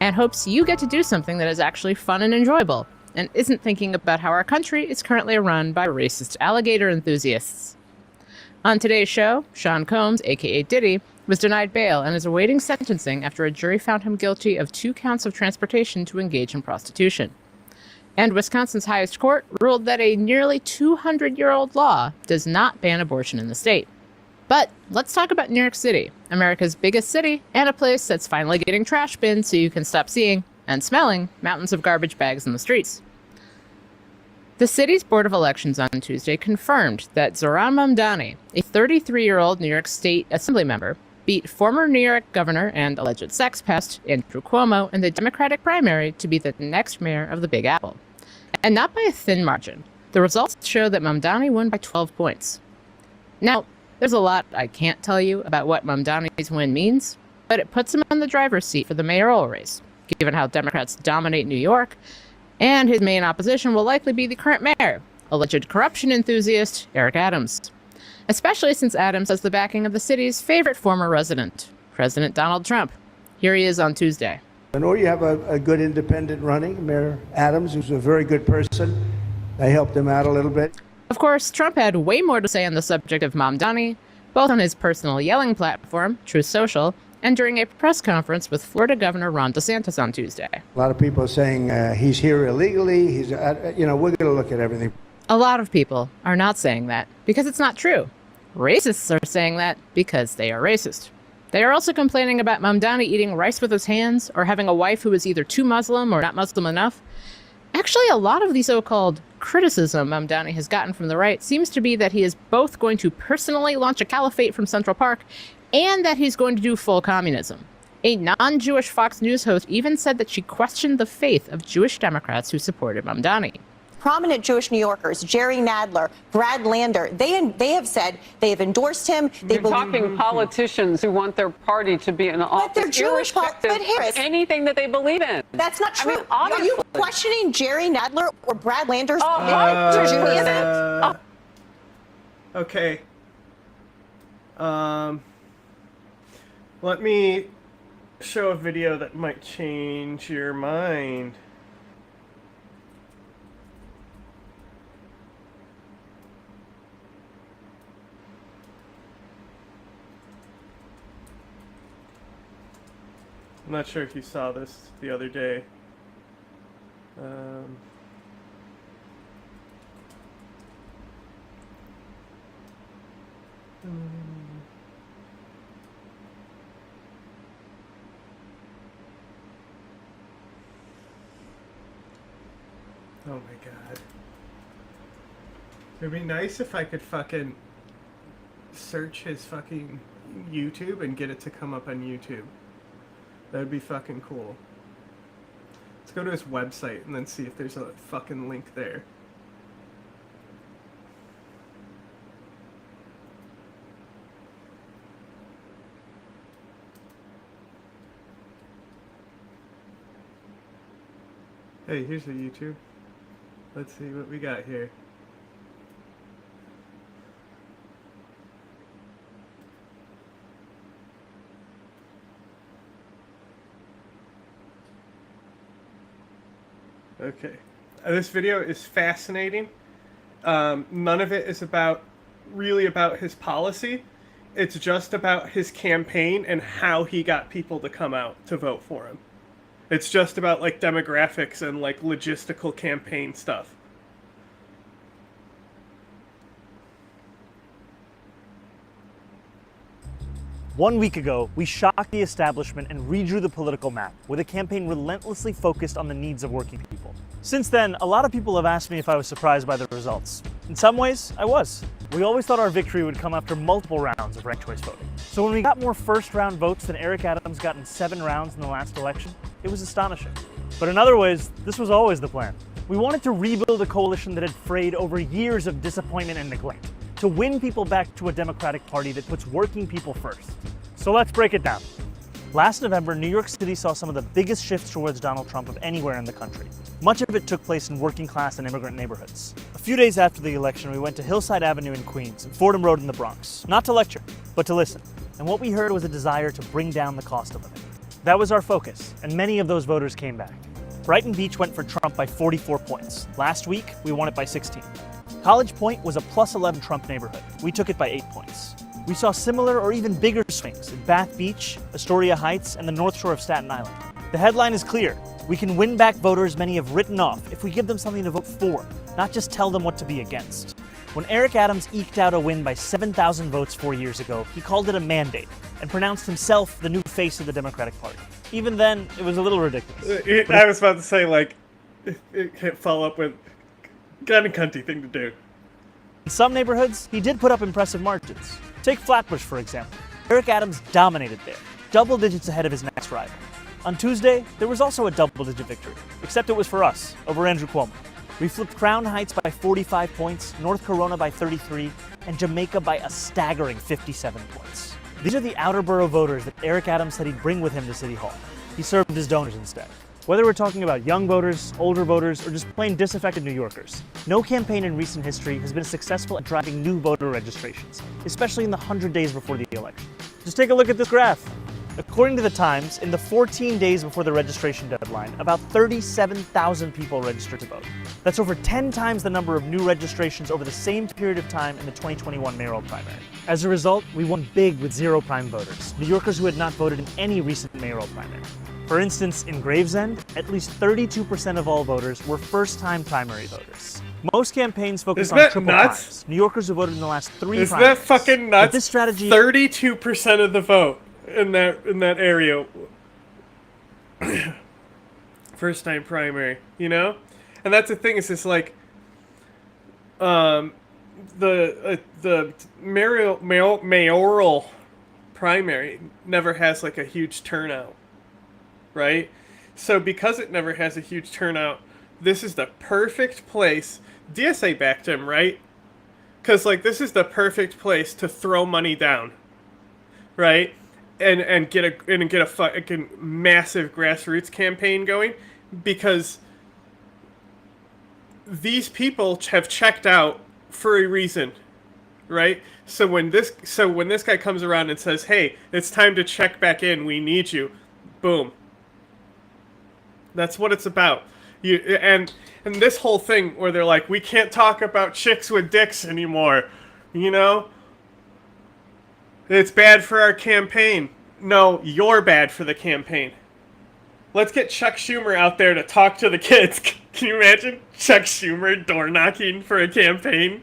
and hopes you get to do something that is actually fun and enjoyable and isn't thinking about how our country is currently run by racist alligator enthusiasts. On today's show, Sean Combs, a.k.a. Diddy, was denied bail and is awaiting sentencing after a jury found him guilty of 2 counts of transportation to engage in prostitution. And Wisconsin's highest court ruled that a nearly 200-year-old law does not ban abortion in the state. But let's talk about New York City, America's biggest city, and a place that's finally getting trash bins so you can stop seeing and smelling mountains of garbage bags in the streets. The city's Board of Elections on Tuesday confirmed that Zohran Mamdani, a 33-year-old New York State Assembly member, beat former New York governor and alleged sex pest Andrew Cuomo in the Democratic primary to be the next mayor of the Big Apple. And not by a thin margin. The results show that Mamdani won by 12 points. Now, there's a lot I can't tell you about what Mamdani's win means, but it puts him in the driver's seat for the mayoral race, given how Democrats dominate New York, and his main opposition will likely be the current mayor, alleged corruption enthusiast Eric Adams. Especially since Adams has the backing of the city's favorite former resident, President Donald Trump. Here he is on Tuesday. I know you have a good independent running, Mayor Adams, who's a very good person. I helped him out a little bit. Of course, Trump had way more to say on the subject of Mamdani, both on his personal yelling platform, Truth Social, and during a press conference with Florida Governor Ron DeSantis on Tuesday. A lot of people are saying he's here illegally. We're going to look at everything. A lot of people are not saying that because it's not true. Racists are saying that because they are racist. They are also complaining about Mamdani eating rice with his hands or having a wife who is either too Muslim or not Muslim enough. Actually, a lot of the so-called criticism Mamdani has gotten from the right seems to be that he is both going to personally launch a caliphate from Central Park and that he's going to do full communism. A non-Jewish Fox News host even said that she questioned the faith of Jewish Democrats who supported Mamdani. Prominent Jewish New Yorkers, Jerry Nadler, Brad Lander, they have said they have endorsed him. You're talking politicians who want their party to be in office. But they're Jewish, but Harris, anything that they believe in. That's not true. I mean, are you questioning Jerry Nadler or Brad Lander's Judaism? Okay. Let me show a video that might change your mind. I'm not sure if you saw this the other day. Oh my god. It'd be nice if I could fucking search his fucking YouTube and get it to come up on YouTube. That'd be fucking cool. Let's go to his website and then see if there's a fucking link there. Hey, here's the YouTube. Let's see what we got here. Okay. This video is fascinating. None of it is really about his policy. It's just about his campaign and how he got people to come out to vote for him. It's just about like demographics and like logistical campaign stuff. One week ago, we shocked the establishment and redrew the political map with a campaign relentlessly focused on the needs of working people. Since then, a lot of people have asked me if I was surprised by the results. In some ways, I was. We always thought our victory would come after multiple rounds of ranked choice voting. So when we got more first-round votes than Eric Adams got in 7 rounds in the last election, it was astonishing. But in other ways, this was always the plan. We wanted to rebuild a coalition that had frayed over years of disappointment and neglect, to win people back to a Democratic Party that puts working people first. So let's break it down. Last November, New York City saw some of the biggest shifts towards Donald Trump of anywhere in the country. Much of it took place in working class and immigrant neighborhoods. A few days after the election, we went to Hillside Avenue in Queens and Fordham Road in the Bronx, not to lecture, but to listen. And what we heard was a desire to bring down the cost of living. That was our focus, and many of those voters came back. Brighton Beach went for Trump by 44 points. Last week, we won it by 16. College Point was a plus 11 Trump neighborhood. We took it by 8 points. We saw similar or even bigger swings in Bath Beach, Astoria Heights, and the North Shore of Staten Island. The headline is clear. We can win back voters many have written off if we give them something to vote for, not just tell them what to be against. When Eric Adams eked out a win by 7,000 votes 4 years ago, he called it a mandate and pronounced himself the new face of the Democratic Party. Even then, it was a little ridiculous. I was about to say, like, it can't follow up with kind of cunty thing to do. In some neighborhoods, he did put up impressive margins. Take Flatbush, for example. Eric Adams dominated there, double digits ahead of his next rival. On Tuesday, there was also a double-digit victory, except it was for us, over Andrew Cuomo. We flipped Crown Heights by 45 points, North Corona by 33, and Jamaica by a staggering 57 points. These are the outer borough voters that Eric Adams said he'd bring with him to City Hall. He served his donors instead. Whether we're talking about young voters, older voters, or just plain disaffected New Yorkers, no campaign in recent history has been successful at driving new voter registrations, especially in the 100 days before the election. Just take a look at this graph. According to the Times, in the 14 days before the registration deadline, about 37,000 people registered to vote. That's over 10 times the number of new registrations over the same period of time in the 2021 mayoral primary. As a result, we won big with zero prime voters, New Yorkers who had not voted in any recent mayoral primary. For instance, in Gravesend, at least 32% of all voters were first-time primary voters. Most campaigns focus on triple primes, New Yorkers who voted in the last 3 Isn't primaries. that fucking nuts? But this strategy, 32% of the vote in that area. First time primary, you know? And that's the thing, is it's like the mayoral primary never has like a huge turnout, right? So because it never has a huge turnout, this is the perfect place. DSA backed him, right? Because like this is the perfect place to throw money down, right? And get a fucking massive grassroots campaign going, because these people have checked out for a reason, right? So when this guy comes around and says, "Hey, it's time to check back in. We need you," boom. That's what it's about. And this whole thing where they're like, "We can't talk about chicks with dicks anymore," you know? It's bad for our campaign. No, you're bad for the campaign. Let's get Chuck Schumer out there to talk to the kids. Can you imagine Chuck Schumer door knocking for a campaign?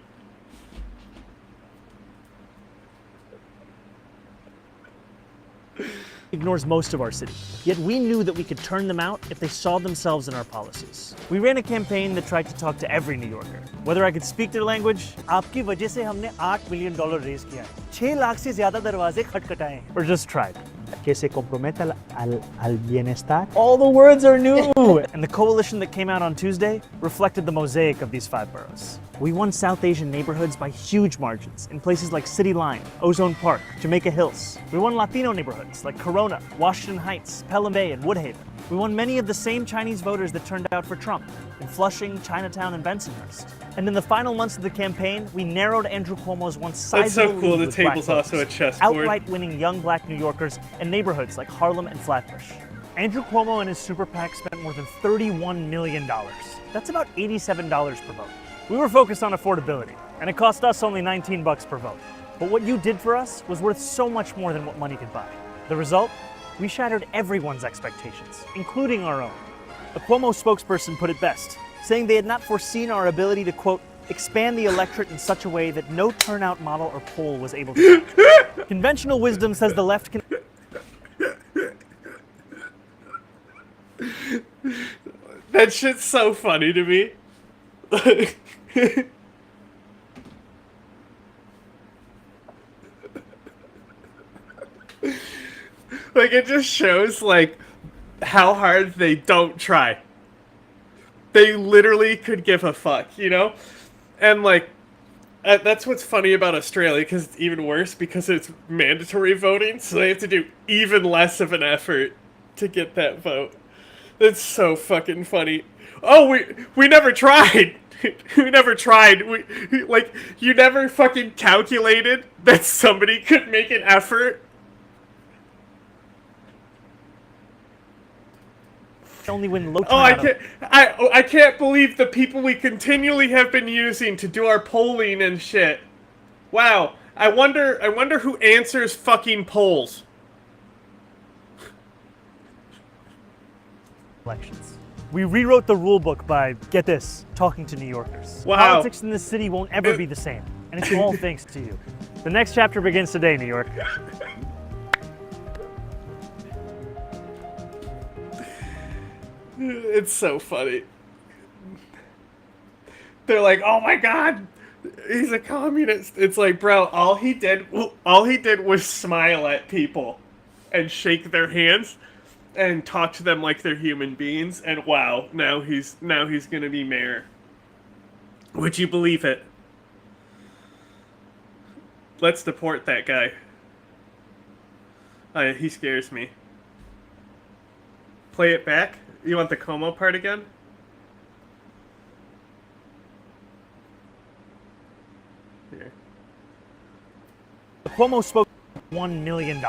Ignores most of our city. Yet we knew that we could turn them out if they saw themselves in our policies. We ran a campaign that tried to talk to every New Yorker. Whether I could speak their language, आपकी वजह से हमने $8 million raise किया है, 6 लाख से ज़्यादा दरवाजे खटखटाए हैं, or just tried. Que se comprometa al bienestar. All the words are new! And the coalition that came out on Tuesday reflected the mosaic of these 5 boroughs. We won South Asian neighborhoods by huge margins in places like City Line, Ozone Park, Jamaica Hills. We won Latino neighborhoods like Corona, Washington Heights, Pelham Bay, and Woodhaven. We won many of the same Chinese voters that turned out for Trump in Flushing, Chinatown, and Bensonhurst. And in the final months of the campaign, we narrowed Andrew Cuomo's once sizable That's so cool. lead The with table's black also a voters, chessboard. outright winning young black New Yorkers in neighborhoods like Harlem and Flatbush. Andrew Cuomo and his super PAC spent more than $31 million. That's about $87 per vote. We were focused on affordability, and it cost us only $19 per vote. But what you did for us was worth so much more than what money could buy. The result? We shattered everyone's expectations, including our own. A Cuomo spokesperson put it best, saying they had not foreseen our ability to, quote, expand the electorate in such a way that no turnout model or poll was able to. Conventional wisdom says the left can... That shit's so funny to me. Like, it just shows, like, how hard they don't try. They literally could give a fuck, you know? And, like, that's what's funny about Australia, because it's even worse, because it's mandatory voting, so they have to do even less of an effort to get that vote. That's so fucking funny. Oh, we never tried! We never tried. Like, you never fucking calculated that somebody could make an effort? Only win low I can't believe the people we continually have been using to do our polling and shit. Wow. I wonder who answers fucking polls. elections. We rewrote the rule book by, get this, talking to New Yorkers. Wow. Politics in this city won't ever be the same, and it's all thanks to you. The next chapter begins today, New York. It's so funny. They're like, "Oh my God, he's a communist." It's like, bro, all he did was smile at people and shake their hands and talk to them like they're human beings. And wow, now he's gonna be mayor. Would you believe it? Let's deport that guy. He scares me. Play it back. You want the Como part again? Here. The Cuomo spoke $1 million.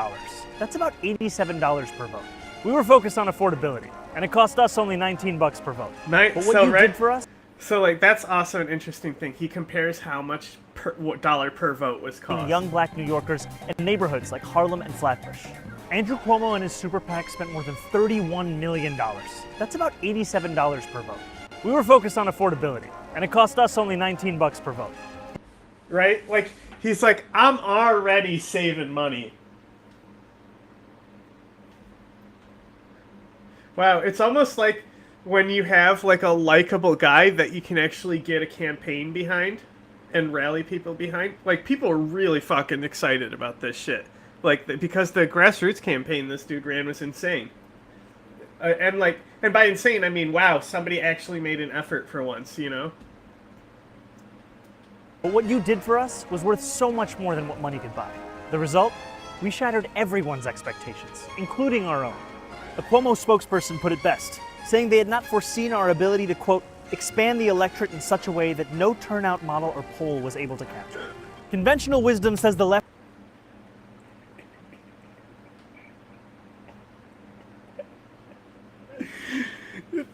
That's about $87 per vote. We were focused on affordability, and it cost us only $19 per vote. But what you did for us? So, like, that's also an interesting thing. He compares how much dollar per vote was cost. Young black New Yorkers in neighborhoods like Harlem and Flatbush. Andrew Cuomo and his super PAC spent more than $31 million. That's about $87 per vote. We were focused on affordability, and it cost us only $19 per vote. Right? Like, he's like, I'm already saving money. Wow, it's almost like when you have like a likable guy that you can actually get a campaign behind and rally people behind. Like, people are really fucking excited about this shit. Like, because the grassroots campaign this dude ran was insane. And by insane, I mean, wow, somebody actually made an effort for once, you know? But what you did for us was worth so much more than what money could buy. The result? We shattered everyone's expectations, including our own. A Cuomo spokesperson put it best, saying they had not foreseen our ability to, quote, expand the electorate in such a way that no turnout model or poll was able to capture. Conventional wisdom says the left.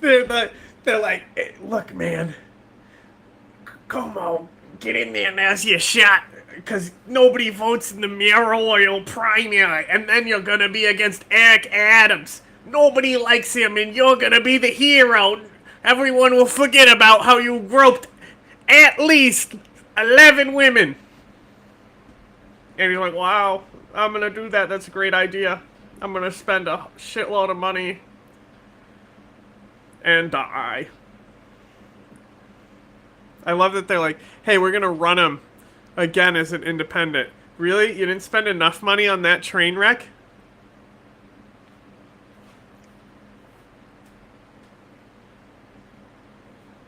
They're like, hey, look, man, come on, get in there and ask your shot, because nobody votes in the mayoral primary, and then you're going to be against Eric Adams. Nobody likes him, and you're going to be the hero. Everyone will forget about how you groped at least 11 women. And you're like, wow, I'm going to do that. That's a great idea. I'm going to spend a shitload of money and die. I love that they're like, hey, we're going to run him again as an independent. Really? You didn't spend enough money on that train wreck?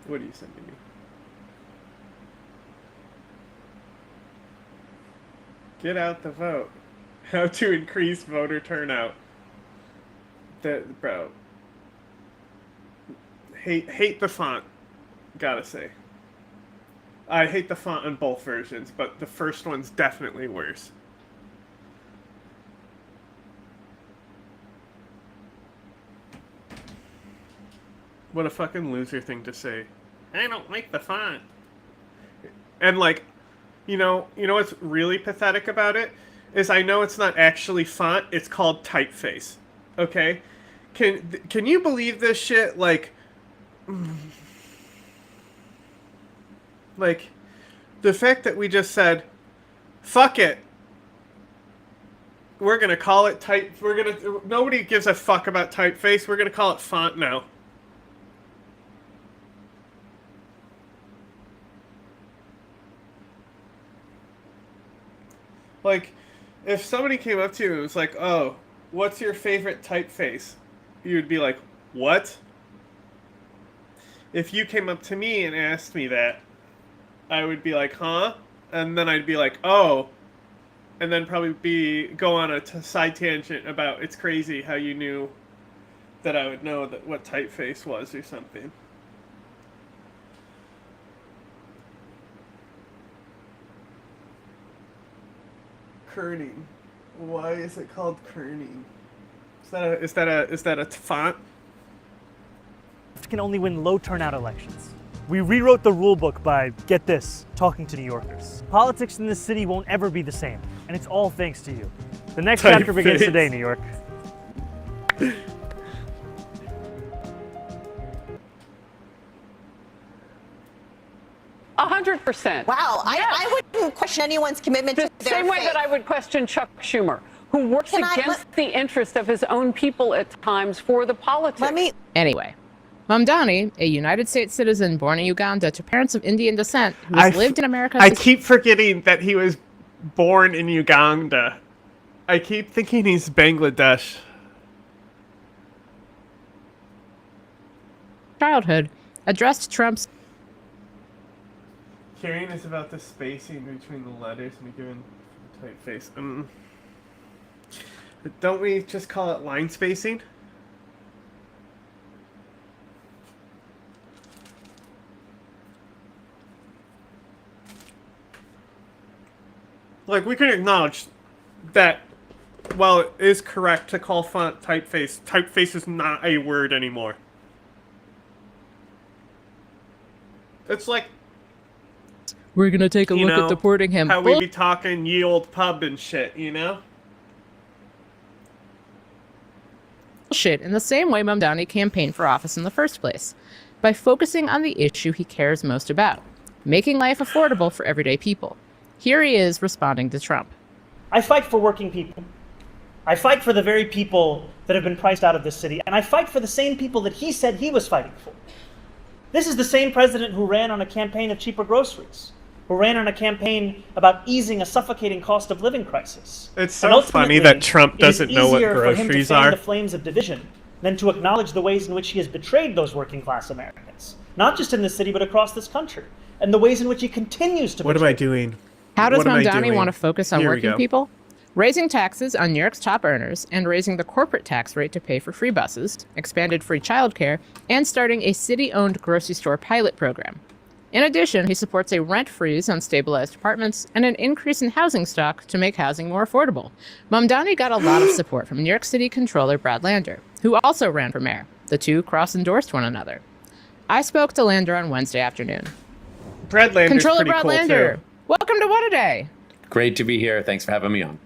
What are you sending me? Get out the vote. How to increase voter turnout. Bro. Hate the font. Gotta say. I hate the font on both versions, but the first one's definitely worse. What a fucking loser thing to say. I don't like the font. And like, you know what's really pathetic about it? Is I know it's not actually font, it's called typeface. Okay? Can you believe this shit? Like, the fact that we just said, fuck it. We're gonna call it nobody gives a fuck about typeface, we're gonna call it font now. Like, if somebody came up to you and was like, oh, what's your favorite typeface? You'd be like, what? If you came up to me and asked me that, I would be like, huh? And then I'd be like, oh. And then probably go on a side tangent about it's crazy how you knew that I would know what typeface was or something. Kerning. Why is it called kerning? Is that a font? Can only win low turnout elections. We rewrote the rule book by, get this, talking to New Yorkers. Politics in this city won't ever be the same, and it's all thanks to you. The next chapter begins today, New York. 100%. Wow, I wouldn't question anyone's commitment The to their same way faith. that I would question Chuck Schumer, who works against the interest of his own people at times for the politics. Anyway, Mamdani, a United States citizen born in Uganda to parents of Indian descent who has lived in America. I keep forgetting that he was born in Uganda. I keep thinking he's Bangladesh. Childhood, addressed Trump's. Hearing is about the spacing between the letters and given typeface. Don't we just call it line spacing? Like, we can acknowledge that while it is correct to call font typeface, typeface is not a word anymore. It's like, We're gonna take a you look know, at deporting him. how we be talking ye old pub and shit, you know? Bullshit in the same way Mamdani campaigned for office in the first place, by focusing on the issue he cares most about, making life affordable for everyday people. Here he is responding to Trump. I fight for working people. I fight for the very people that have been priced out of this city, and I fight for the same people that he said he was fighting for. This is the same president who ran on a campaign of cheaper groceries, who ran on a campaign about easing a suffocating cost of living crisis. It's And so ultimately, funny that Trump it is doesn't know what easier for him to groceries fan are. the flames of division than to acknowledge the ways in which he has betrayed those working class Americans, not just in this city but across this country, and the ways in which he continues to What am betray I doing? How does What am I Mamdani doing? want to focus on Here we working go. people? Raising taxes on New York's top earners and raising the corporate tax rate to pay for free buses, expanded free childcare, and starting a city-owned grocery store pilot program. In addition, he supports a rent freeze on stabilized apartments and an increase in housing stock to make housing more affordable. Mamdani got a lot of support from New York City Controller Brad Lander, who also ran for mayor. The two cross-endorsed one another. I spoke to Lander on Wednesday afternoon. Brad Lander's Controller pretty Brad cool Lander, too. welcome to What a Day. Great to be here. Thanks for having me on.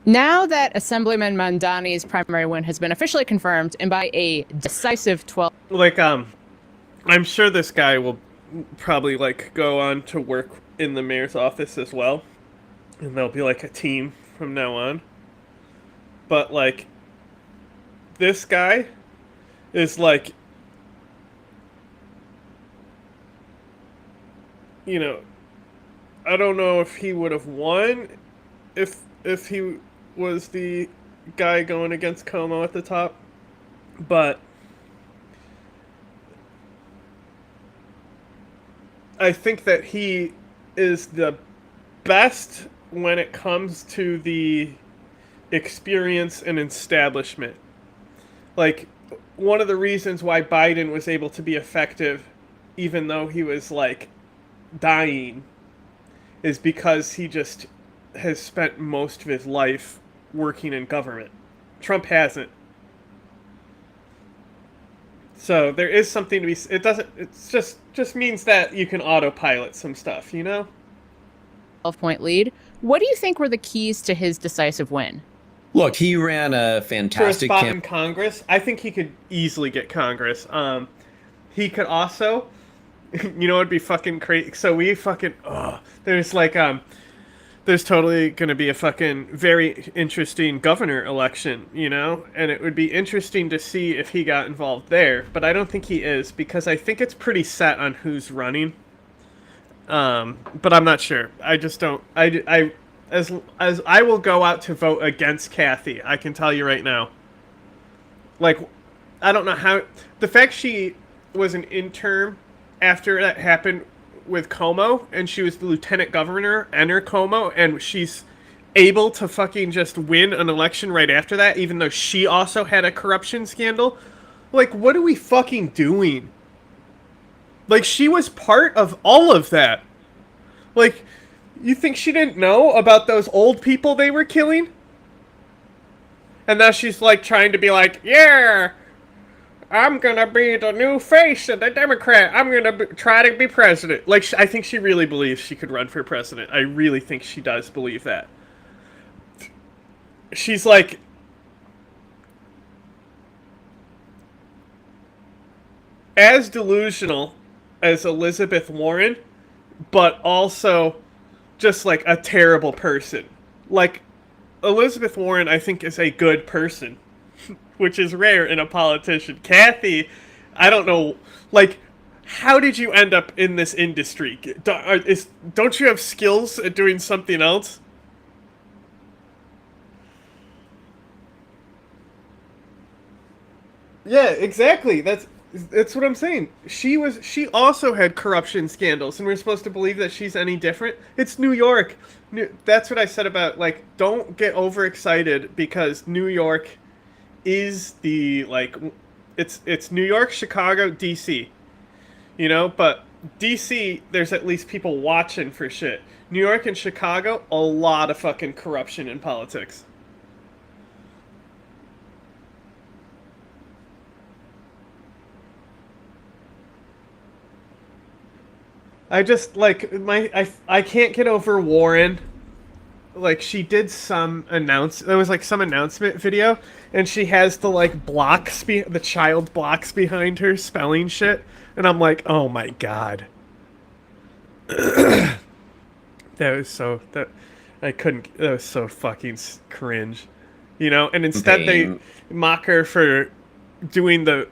Now that Assemblyman Mamdani's primary win has been officially confirmed, and by a decisive 12... Like, I'm sure this guy will probably, like, go on to work in the mayor's office as well. And they'll be, like, a team from now on. But, like, this guy is, like, you know, I don't know if he would have won if he was the guy going against Como at the top, but I think that he is the best when it comes to the experience and establishment. Like, one of the reasons why Biden was able to be effective, even though he was, like, dying, is because he just has spent most of his life working in government. Trump hasn't. So there is something to be. It doesn't. It's just means that you can autopilot some stuff, you know. 12-point lead. What do you think were the keys to his decisive win? Look, he ran a For a fantastic spot in campaign. Congress, I think he could easily get Congress. He could also, you know, it'd be fucking crazy. So we fucking. There's like there's totally going to be a fucking very interesting governor election, you know? And it would be interesting to see if he got involved there, but I don't think he is, because I think it's pretty set on who's running. But I'm not sure. I just don't... As I will go out to vote against Kathy, I can tell you right now. Like, I don't know how... The fact she was an intern after that happened with Como, and she was the lieutenant governor under Como, and she's able to fucking just win an election right after that, even though she also had a corruption scandal. Like, what are we fucking doing? Like, she was part of all of that. Like, you think she didn't know about those old people they were killing? And now she's, like, trying to be like, yeah, I'm gonna be the new face of the Democrat. I'm gonna try to be president. Like, I think she really believes she could run for president. I really think she does believe that. She's like... as delusional as Elizabeth Warren, but also just like a terrible person. Like, Elizabeth Warren, I think, is a good person, which is rare in a politician. Kathy, I don't know, like, how did you end up in this industry? Don't you have skills at doing something else? Yeah, exactly. That's what I'm saying. She also had corruption scandals, and we're supposed to believe that she's any different. It's New York. That's what I said about, like, don't get overexcited because New York is the, like, it's New York, Chicago, DC. You know, but DC, there's at least people watching for shit. New York and Chicago, a lot of fucking corruption in politics. I just, like, I can't get over Warren. Like, she did some there was, like, some announcement video, and she has the, like, the child blocks behind her spelling shit, and I'm like, oh my god. That was so fucking cringe. You know, and instead they mock her for doing the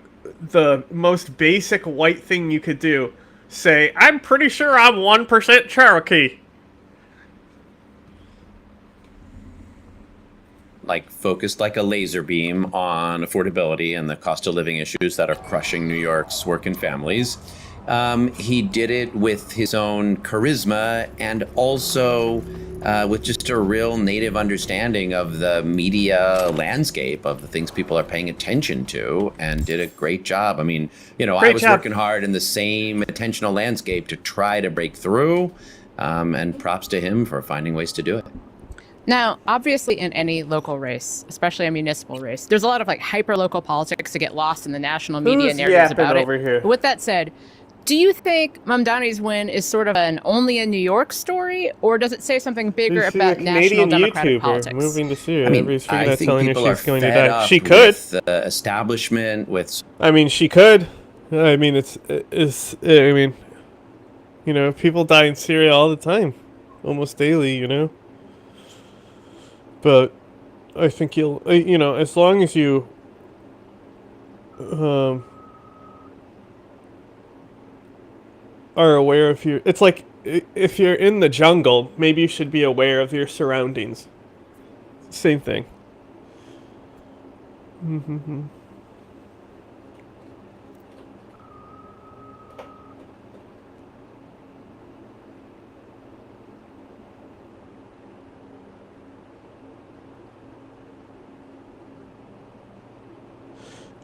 most basic white thing you could do. Say, I'm pretty sure I'm 1% Cherokee. Like, focused like a laser beam on affordability and the cost of living issues that are crushing New York's working families. He did it with his own charisma and also with just a real native understanding of the media landscape, of the things people are paying attention to, and did a great job. I mean, you know, I was working hard in the same attentional landscape to try to break through, and props to him for finding ways to do it. Now, obviously, in any local race, especially a municipal race, there's a lot of like hyper-local politics to get lost in the national media narratives about it. Here? With that said, do you think Mamdani's win is sort of an only in New York story, or does it say something bigger about national Democratic politics? Moving to Syria. I mean, I think people are fed up She could. with the establishment, with... I mean, she could. I mean, I mean, you know, people die in Syria all the time. Almost daily, you know? But I think you know, as long as you are aware of it's like, if you're in the jungle, maybe you should be aware of your surroundings. Same thing. Mm-hmm.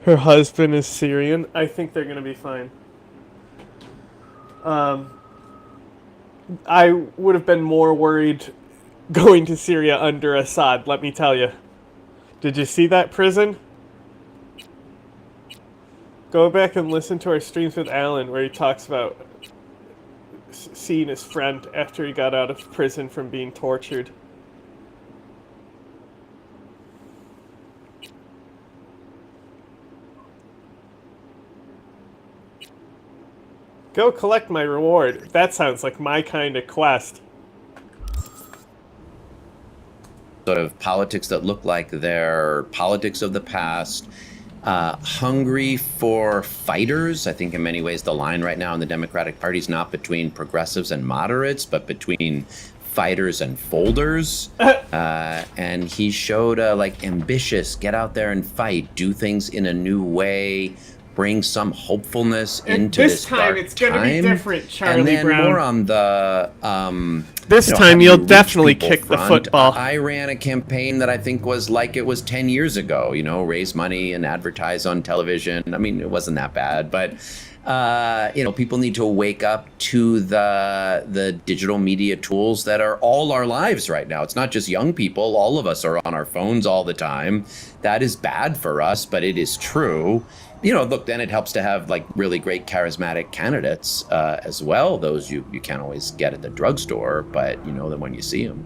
Her husband is Syrian. I think they're going to be fine. I would have been more worried going to Syria under Assad, let me tell you. Did you see that prison? Go back and listen to our streams with Alan where he talks about seeing his friend after he got out of prison from being tortured. Go collect my reward. That sounds like my kind of quest. Sort of politics that look like they're politics of the past, hungry for fighters. I think in many ways the line right now in the Democratic Party is not between progressives and moderates, but between fighters and folders. And he showed like ambitious, get out there and fight, do things in a new way, bring some hopefulness into this time. It's going to be different, Charlie and then Brown. More on the this time you'll definitely kick the football. I ran a campaign that I think was like it was 10 years ago, you know, raise money and advertise on television. I mean, it wasn't that bad, but you know, people need to wake up to the digital media tools that are all our lives right now. It's not just young people. All of us are on our phones all the time. That is bad for us, but it is true. You know, look, then it helps to have like really great charismatic candidates as well. Those you can't always get at the drugstore, but you know them when you see them.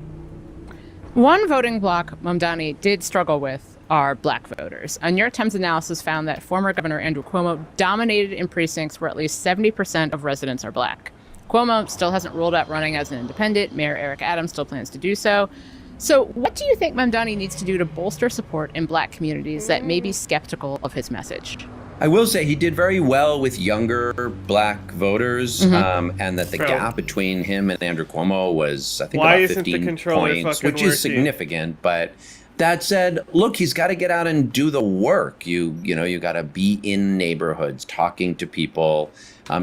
One voting bloc Mamdani did struggle with are black voters. A New York Times analysis found that former Governor Andrew Cuomo dominated in precincts where at least 70% of residents are black. Cuomo still hasn't ruled out running as an independent. Mayor Eric Adams still plans to do so. So what do you think Mamdani needs to do to bolster support in Black communities that may be skeptical of his message? I will say he did very well with younger Black voters, and that the gap between him and Andrew Cuomo was, I think, Why about isn't the 15 controller points, fucking which is working? significant. But that said, look, he's got to get out and do the work. You got to be in neighborhoods, talking to people,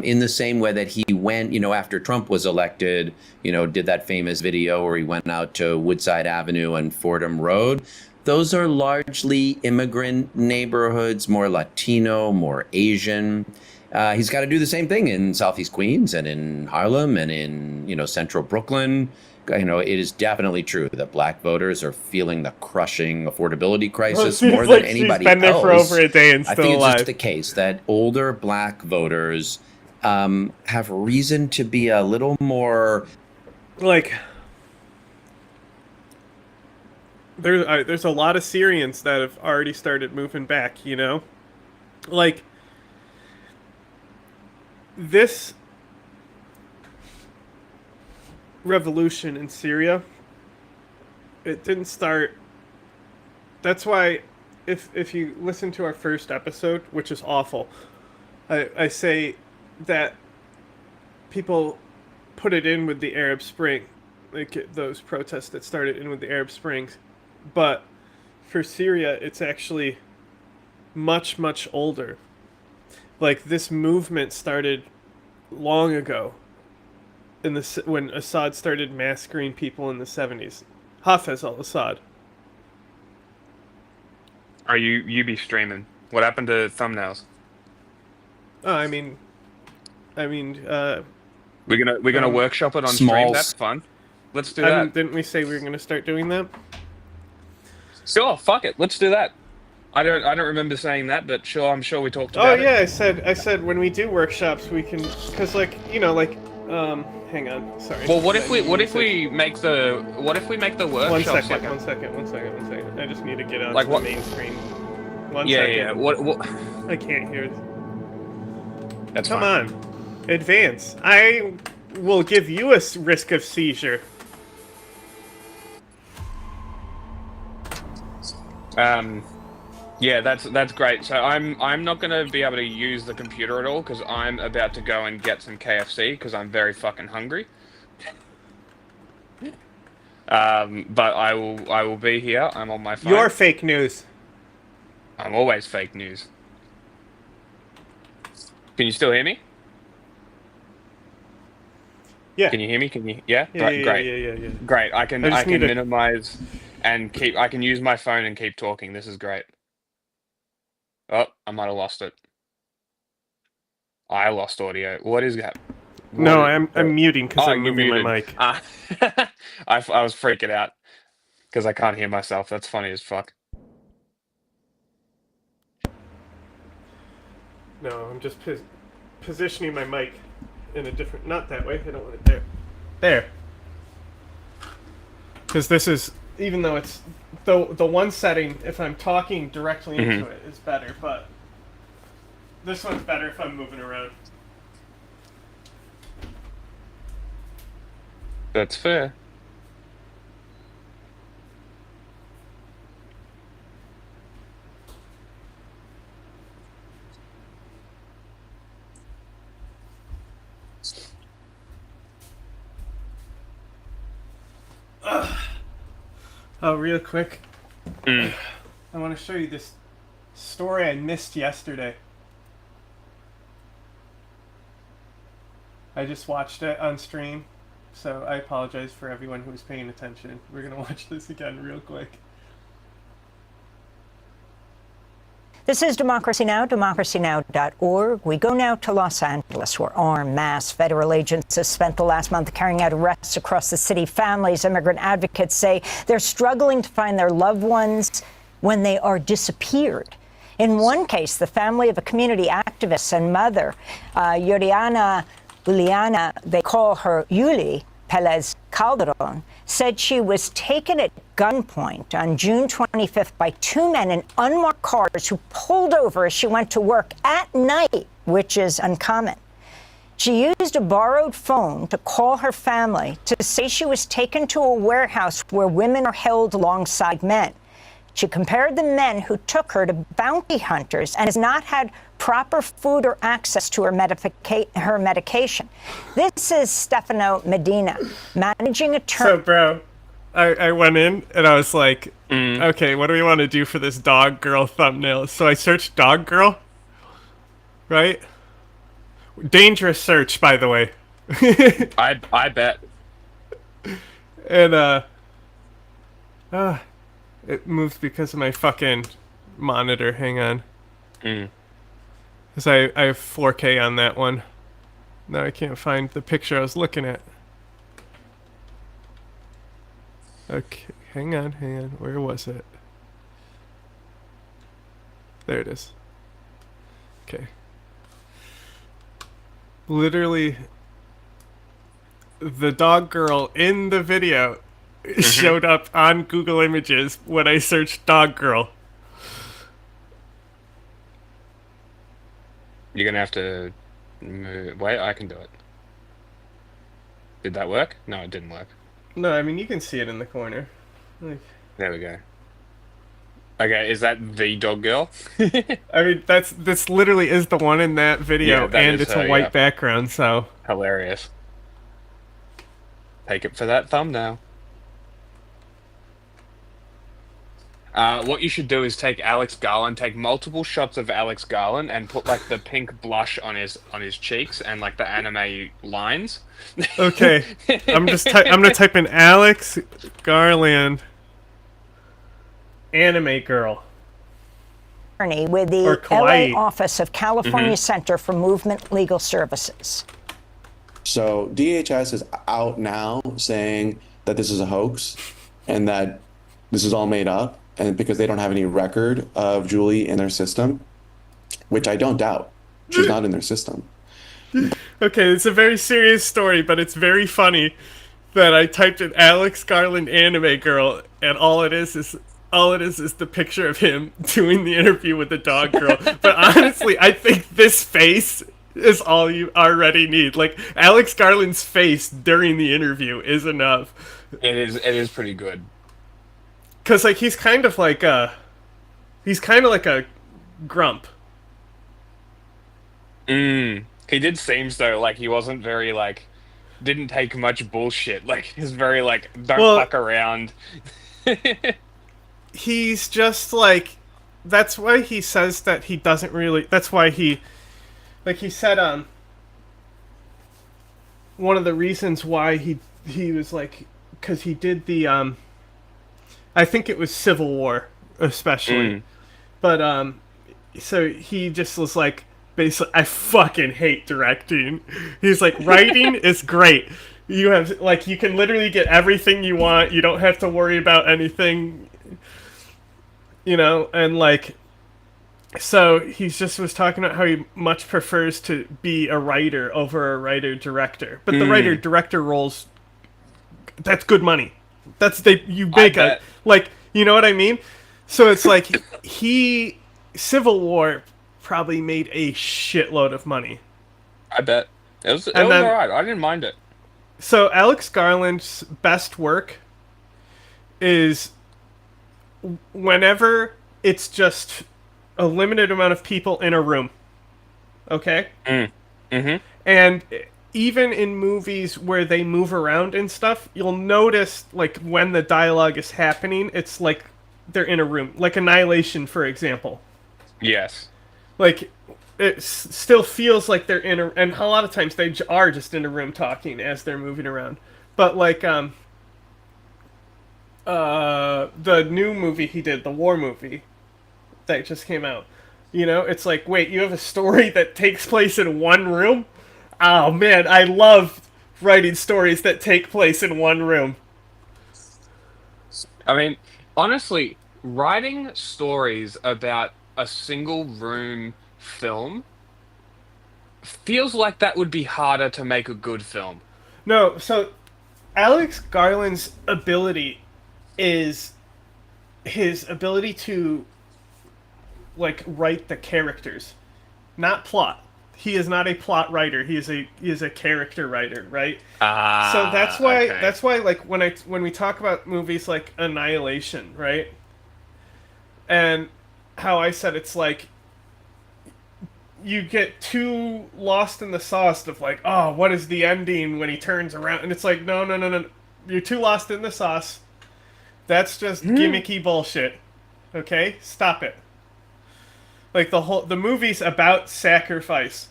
in the same way that he went, after Trump was elected, did that famous video where he went out to Woodside Avenue and Fordham Road. Those are largely immigrant neighborhoods, more Latino, more Asian. He's got to do the same thing in Southeast Queens and in Harlem and in, central Brooklyn. It is definitely true that Black voters are feeling the crushing affordability crisis more than anybody else. She's been there for over a day and I still think alive. it's just the case that older Black voters have reason to be a little more there's a lot of Syrians that have already started moving back, this revolution in Syria, it didn't start. That's why if you listen to our first episode, which is awful, I say that people put it in with the Arab Spring, like those protests that started in with the Arab Springs. But for Syria, it's actually much, much older. Like, this movement started long ago, when Assad started massacring people in the 70s. Hafez al-Assad. Are you be streaming? What happened to thumbnails? Oh, we're gonna workshop it on stream. That's fun. Let's do that. Didn't we say we were gonna start doing that? Sure, fuck it. Let's do that. I don't remember saying that, but sure, I'm sure we talked about it. Oh yeah, I said when we do workshops we can, cause hang on, sorry. Well, what if we make the workshops? One second. I just need to get on like to what? The main screen. One Yeah, second. yeah. What? I can't hear. That's Come fine. on, advance. I will give you a risk of seizure. Yeah, that's great. So I'm not gonna be able to use the computer at all because I'm about to go and get some KFC because I'm very fucking hungry. But I will be here. I'm on my phone. You're fake news. I'm always fake news. Can you still hear me? Yeah. Can you hear me? Can you? Yeah. Yeah, Great. yeah. Great. I can just need to- minimize and keep. I can use my phone and keep talking. This is great. Oh, I might have lost it. I lost audio. What is that? No, I'm muting because I'm moving muted. my mic. I was freaking out because I can't hear myself. That's funny as fuck. No, I'm just positioning my mic in a different. Not that way. I don't want it there. There. Because this is, even though it's the one setting, if I'm talking directly into it, is better. But this one's better if I'm moving around. That's fair. Oh, real quick. I want to show you this story I missed yesterday. I just watched it on stream, so I apologize for everyone who was paying attention. We're going to watch this again real quick. This is Democracy Now!, democracynow.org. We go now to Los Angeles, where armed mass federal agents have spent the last month carrying out arrests across the city. Families, immigrant advocates say they're struggling to find their loved ones when they are disappeared. In one case, the family of a community activist and mother, Yuriana Uliana, they call her Yuli Pelez Calderon, said she was taken at gunpoint on June 25th by two men in unmarked cars who pulled over as she went to work at night, which is uncommon. She used a borrowed phone to call her family to say she was taken to a warehouse where women are held alongside men. She compared the men who took her to bounty hunters and has not had proper food or access to her medication. This is Stefano Medina, managing attorney. So, bro, I went in and I was like, okay, what do we want to do for this dog girl thumbnail? So I searched dog girl, right? Dangerous search, by the way. I bet. And, it moved because of my fucking monitor. Hang on. Because I have 4K on that one. Now I can't find the picture I was looking at. Okay, hang on. Where was it? There it is. Okay. Literally, the dog girl in the video showed up on Google Images when I searched dog girl. You're gonna have to move. Wait, I can do it. Did that work? No, it didn't work. No, I mean, you can see it in the corner. Like, there we go. Okay, is that the dog girl? I mean, this literally is the one in that video, Yeah, and it's a white background, so... Hilarious. Take it for that thumbnail. What you should do is take Alex Garland, take multiple shots of Alex Garland, and put like the pink blush on his cheeks and like the anime lines. Okay, I'm gonna type in Alex Garland anime girl. With the LA office of California Center for Movement Legal Services. So DHS is out now saying that this is a hoax and that this is all made up, and because they don't have any record of Julie in their system, which I don't doubt. She's not in their system. Okay, it's a very serious story, but it's very funny that I typed in Alex Garland anime girl, and all it is the picture of him doing the interview with the dog girl. But honestly, I think this face is all you already need. Like, Alex Garland's face during the interview is enough. It is pretty good. Cause like he's kind of like a grump. He did seems though like he wasn't very like didn't take much bullshit. Like he's very like don't fuck around. He's just like, that's why he says that he doesn't really, that's why he said one of the reasons why he was like, because he did the I think it was Civil War especially, but so he just was like, basically, I fucking hate directing. He's like, writing is great. You have like, you can literally get everything you want. You don't have to worry about anything. You know, and like, so he just was talking about how he much prefers to be a writer over a writer-director. But the writer-director roles, that's good money. You make a, like, you know what I mean? So it's like, Civil War probably made a shitload of money. I bet. It was alright. I didn't mind it. So Alex Garland's best work is whenever it's just a limited amount of people in a room. Okay? And even in movies where they move around and stuff, you'll notice, like, when the dialogue is happening, it's like they're in a room. Like Annihilation, for example. Yes. Like, it still feels like they're in a... And a lot of times they are just in a room talking as they're moving around. But, like, the new movie he did, the war movie that just came out, you know, it's like, wait, you have a story that takes place in one room? Oh man, I love writing stories that take place in one room. I mean, honestly, writing stories about a single room film feels like that would be harder to make a good film. No, so Alex Garland's ability is his ability to, like, write the characters, not plot. He is not a plot writer. He is a character writer, right? Ah, So okay. that's why like when we talk about movies like Annihilation, right? And how I said it's like you get too lost in the sauce of like, oh, what is the ending when he turns around? And it's like, no, no, no, no. You're too lost in the sauce. That's just gimmicky bullshit. Okay? Stop it. Like the movie's about sacrifice.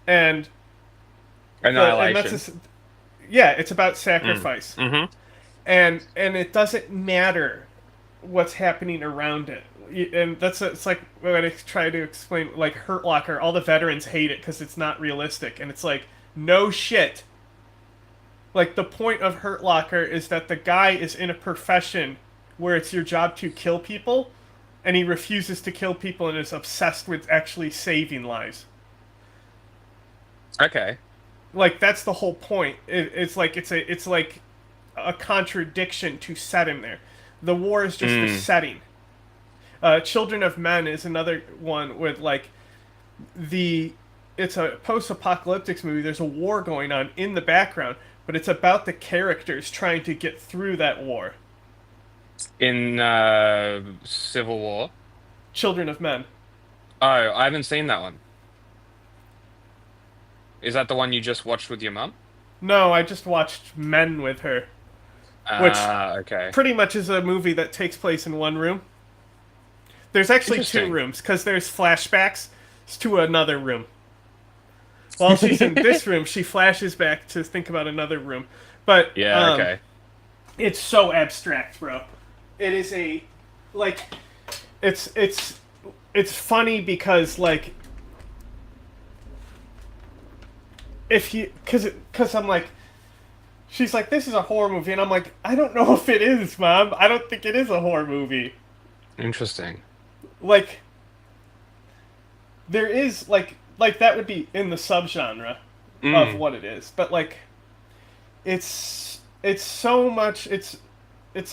And Annihilation. Yeah, it's about sacrifice. Mm-hmm. And it doesn't matter what's happening around it. And it's like when I try to explain, like Hurt Locker, all the veterans hate it because it's not realistic, and it's like, no shit. Like the point of Hurt Locker is that the guy is in a profession where it's your job to kill people, and he refuses to kill people and is obsessed with actually saving lives. Okay. Like that's the whole point. It's like a contradiction to set him there. The war is just the setting. Children of Men is another one with like it's a post-apocalyptic movie. There's a war going on in the background, but it's about the characters trying to get through that war. In Civil War? Children of Men. Oh, I haven't seen that one. Is that the one you just watched with your mum? No, I just watched Men with her. Which okay. pretty much is a movie that takes place in one room. There's actually two rooms, because there's flashbacks to another room. While she's in this room, she flashes back to think about another room. But yeah, okay. It's so abstract, bro. It is it's funny because like because I'm like, she's like, this is a horror movie, and I'm like, I don't know if it is, Mom. I don't think it is a horror movie. Interesting. Like, there is like that would be in the subgenre of what it is, but like, it's so much. It's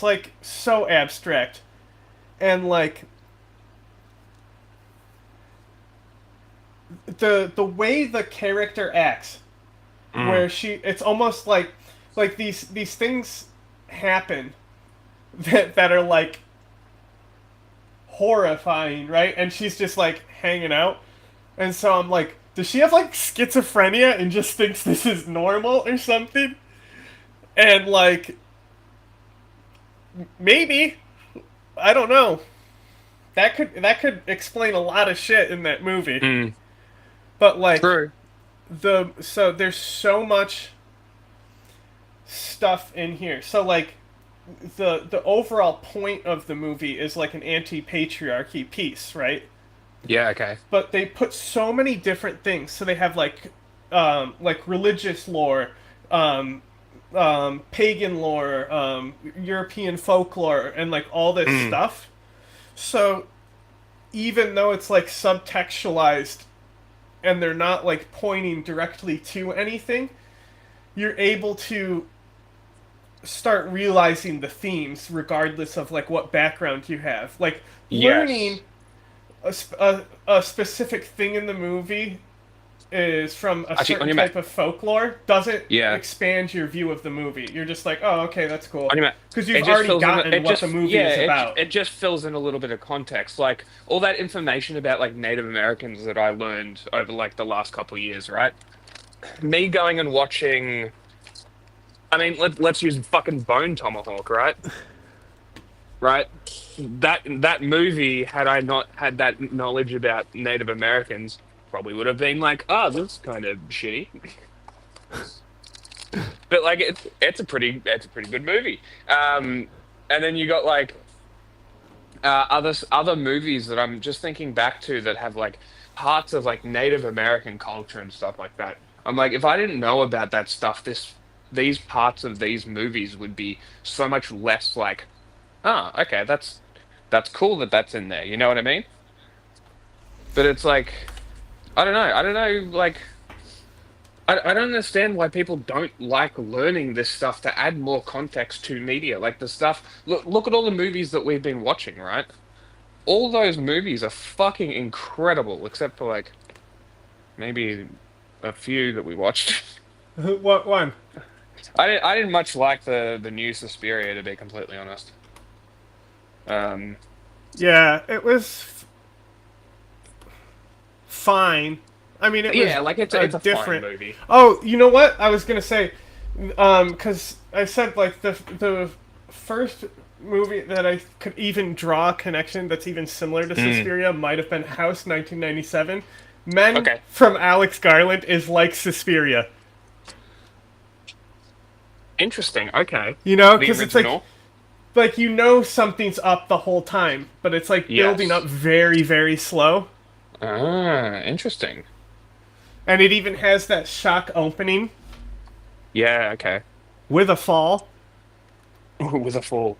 like so abstract, and like the way the character acts, where it's almost like these things happen that are like horrifying, right? And she's just like hanging out, and so I'm like, does she have like schizophrenia and just thinks this is normal or something? And like, maybe, I don't know. That could explain a lot of shit in that movie. But like, so there's so much stuff in here. So like, the overall point of the movie is like an anti-patriarchy piece, right? Yeah, okay. But they put so many different things. So they have like religious lore, pagan lore, European folklore, and like all this stuff. So even though it's like subtextualized and they're not like pointing directly to anything, you're able to start realizing the themes regardless of like what background you have. Like learning a specific thing in the movie is from a certain type of folklore doesn't expand your view of the movie. You're just like, oh, okay, that's cool. Because you've already gotten what the movie is about. It just fills in a little bit of context. Like, all that information about, like, Native Americans that I learned over, like, the last couple of years, right? Me going and watching... I mean, let's use fucking Bone Tomahawk, right? Right? That movie, had I not had that knowledge about Native Americans, probably would have been like, oh, this is kind of shitty. But like, it's a pretty good movie. And then you got like other movies that I'm just thinking back to that have like parts of like Native American culture and stuff like that. I'm like, if I didn't know about that stuff, these parts of these movies would be so much less like, okay, that's cool that's in there. You know what I mean? But it's like, I don't know, like, I don't understand why people don't like learning this stuff to add more context to media. Like the stuff, look at all the movies that we've been watching, right? all those movies are fucking incredible, except for like maybe a few that we watched. What one? I didn't much like the new Suspiria, to be completely honest. Yeah, it was fine. I mean, it was Yeah, like it's a fine different. movie. Oh, you know what? I was gonna say, because I said like the first movie that I could even draw a connection that's even similar to Suspiria might have been House 1997. Men from Alex Garland is like Suspiria. Interesting. Okay. You know, The because it's original. like you know something's up the whole time, but it's like building up very, very slow. Ah, interesting. And it even has that shock opening Yeah. Okay. with a fall. With a fall.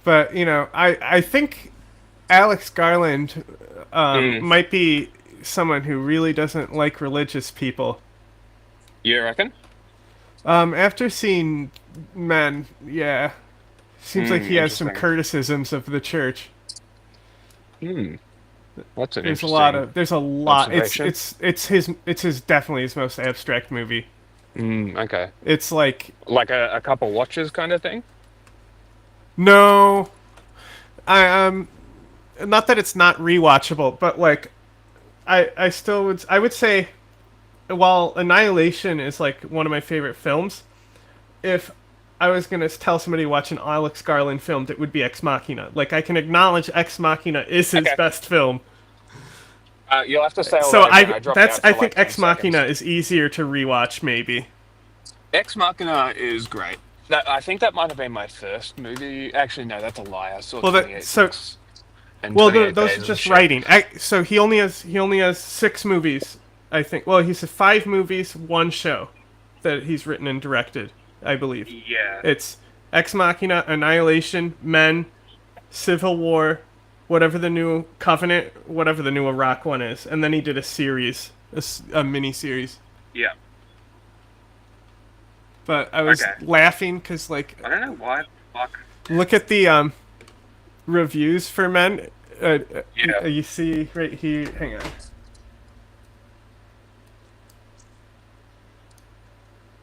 But you know, I think Alex Garland might be someone who really doesn't like religious people. You reckon? After seeing Men, yeah, seems like he has some Interesting. criticisms of the church. That's an There's a interesting. lot of there's a lot. observation. It's his definitely his most abstract movie. Okay. It's like a couple watches kind of thing. no, I not that it's not rewatchable, but like I still would say while Annihilation is like one of my favorite films, if I was gonna tell somebody to watch an Alex Garland film, it would be Ex Machina. Like I can acknowledge Ex Machina is his best film. You'll have to say. All So that again. dropped out I for think like Ex 10 Machina seconds. is easier to rewatch maybe. Ex Machina is great. I think that might have been my first movie. Actually, no, that's a lie. I saw Well, 28 so Weeks and well, 28 those Days are of just Shit. writing. So he only has 6 movies, I think. Well, he's 5 movies, 1 show that he's written and directed, I believe. Yeah. It's Ex Machina, Annihilation, Men, Civil War, whatever the new Covenant, whatever the new Iraq one is, and then he did a series, a mini series. Yeah. But I was Okay. laughing because like I don't know why. Fuck. look at the reviews for Men. Yeah. You see right here. Hang on.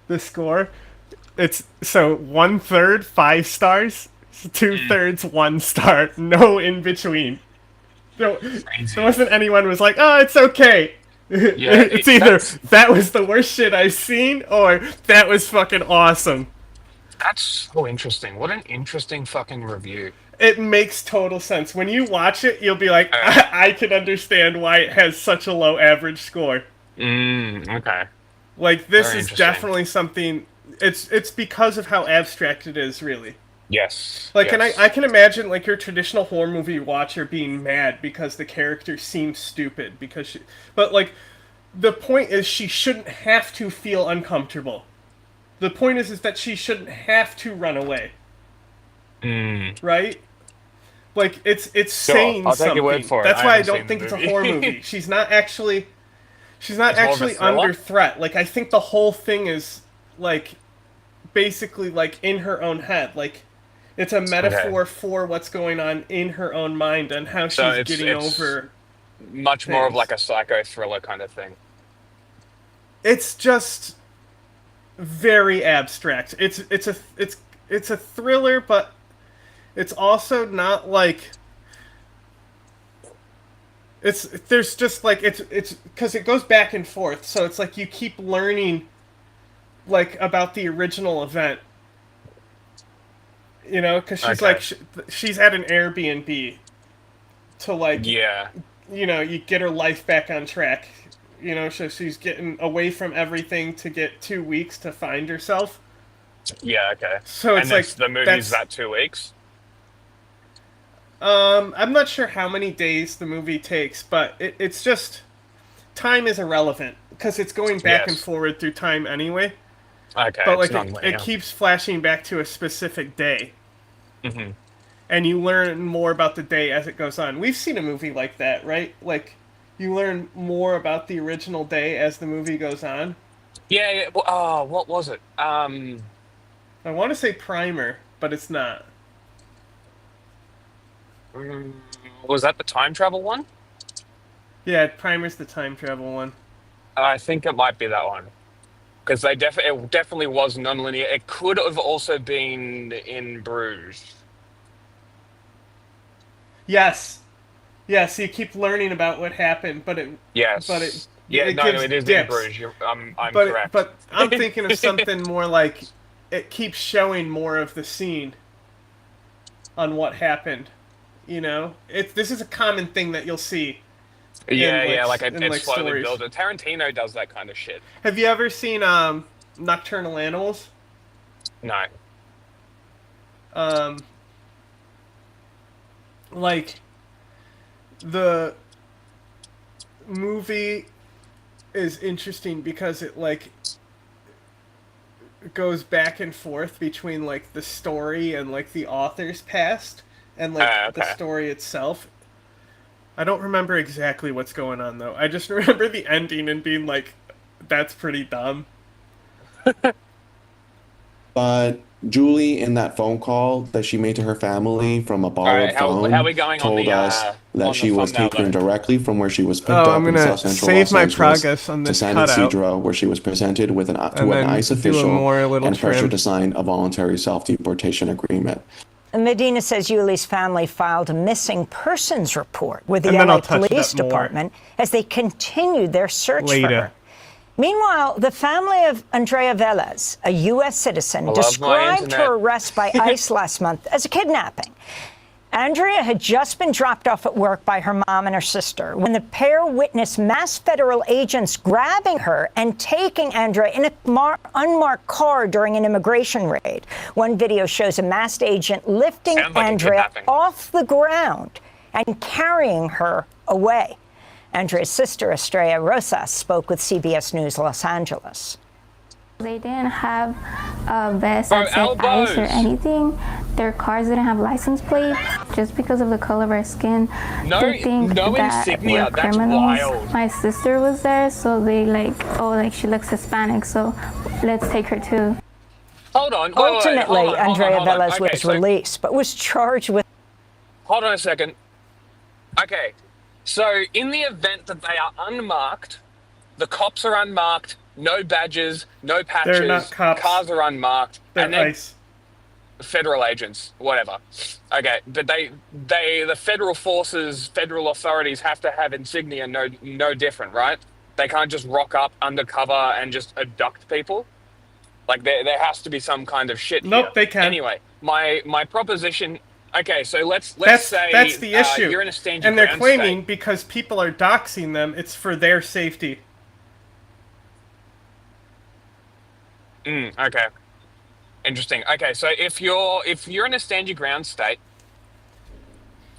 The score. It's so 1/3 5 stars, 2/3 1 star, no in between. There wasn't anyone was like, oh, it's okay. Yeah, It's either that's- that was the worst shit I've seen, or that was fucking awesome. That's so interesting. What an interesting fucking review. It makes total sense. When you watch it, you'll be like, I can understand why it has such a low average score. Okay. Like this Very is interesting. definitely something. It's because of how abstract it is, really. Yes. Like, yes. and I can imagine like your traditional horror movie watcher being mad because the character seems stupid but like, the point is she shouldn't have to feel uncomfortable. The point is that she shouldn't have to run away. Right? Like it's Sure, saying I'll take something. your word for it. That's I why I haven't don't seen think the it's a movie. horror movie. She's not actually It's more of a thriller? under threat. Like I think the whole thing is like basically like in her own head. Like it's a metaphor for what's going on in her own mind and how she's So it's- getting it's over. Much more of things. like a psycho thriller kind of thing. It's just very abstract. It's a thriller, but it's also not like there's just like it's because it goes back and forth. So it's like you keep learning like about the original event. You know, because she's Okay. like she's at an Airbnb to like Yeah. you know, you get her life back on track. You know, so she's getting away from everything to get 2 weeks to find herself. Yeah, okay. So it's and like the movie's that's- that 2 weeks? I'm not sure how many days the movie takes, but it's just time is irrelevant because it's going back and Yes. forward through time anyway. Okay, But it's like non-linear. it keeps flashing back to a specific day, Mm-hmm. and you learn more about the day as it goes on. We've seen a movie like that, right? Like you learn more about the original day as the movie goes on. Yeah, yeah. Well, oh, what was it? I want to say Primer, but it's not. Was that the time travel one? Yeah, Primer's the time travel one. I think it might be that one. Because it definitely was non-linear. It could have also been in Bruges. Yes. Yes, you keep learning about what happened, but it Yes. it No, gives it is in dips. Bruges. I'm but correct. But I'm thinking of something more like it keeps showing more of the scene on what happened. You know, this is a common thing that you'll see. Yeah, like in, it like, slowly stories. builds. Tarantino does that kind of shit. Have you ever seen Nocturnal Animals? No. Like the movie is interesting because it like goes back and forth between like the story and like the author's past and like the story itself. I don't remember exactly what's going on though. I just remember the ending and being like, that's pretty dumb. But Julie, in that phone call that she made to her family from a borrowed phone, how are we going told us that she was taken directly from where she was picked up I'm in gonna South Central save Los my Angeles progress on to this San cutout. Isidro, where she was presented with an then ICE do a official more little and pressured trim. to sign a voluntary self-deportation agreement. Medina says Yuli's family filed a missing persons report with the And then LA I'll touch it Police up more. Department as they continued their search for Later. her. Meanwhile, the family of Andrea Velez, a U.S. citizen, I love my described internet. her arrest by ICE last month as a kidnapping. Andrea had just been dropped off at work by her mom and her sister when the pair witnessed masked federal agents grabbing her and taking Andrea in an unmarked car during an immigration raid. One video shows a masked agent lifting Sounds like a Andrea kidnapping. off the ground and carrying her away. Andrea's sister, Estrella Rosas, spoke with CBS News Los Angeles. They didn't have a vest that said ICE or anything. Their cars didn't have license plates just because of the color of our skin. They think no that insignia, we're that's criminals. wild. My sister was there, so they she looks Hispanic, so let's take her too. Hold on. Ultimately, Andrea Velez Okay, was released, but was charged with. Hold on a second. Okay, so in the event that they are unmarked, the cops are unmarked, no badges, no patches, They're not cops. cars are unmarked, They're and then ICE. federal agents, whatever. Okay, but the federal forces, federal authorities have to have insignia, no different, right? They can't just rock up undercover and just abduct people. Like there has to be some kind of shit. Nope, here. they can. Anyway, my proposition. Okay, so let's say that's the issue. you're in a stand and they're ground claiming state. because people are doxing them, it's for their safety. Okay. Interesting. Okay, so if you're in a stand your ground state,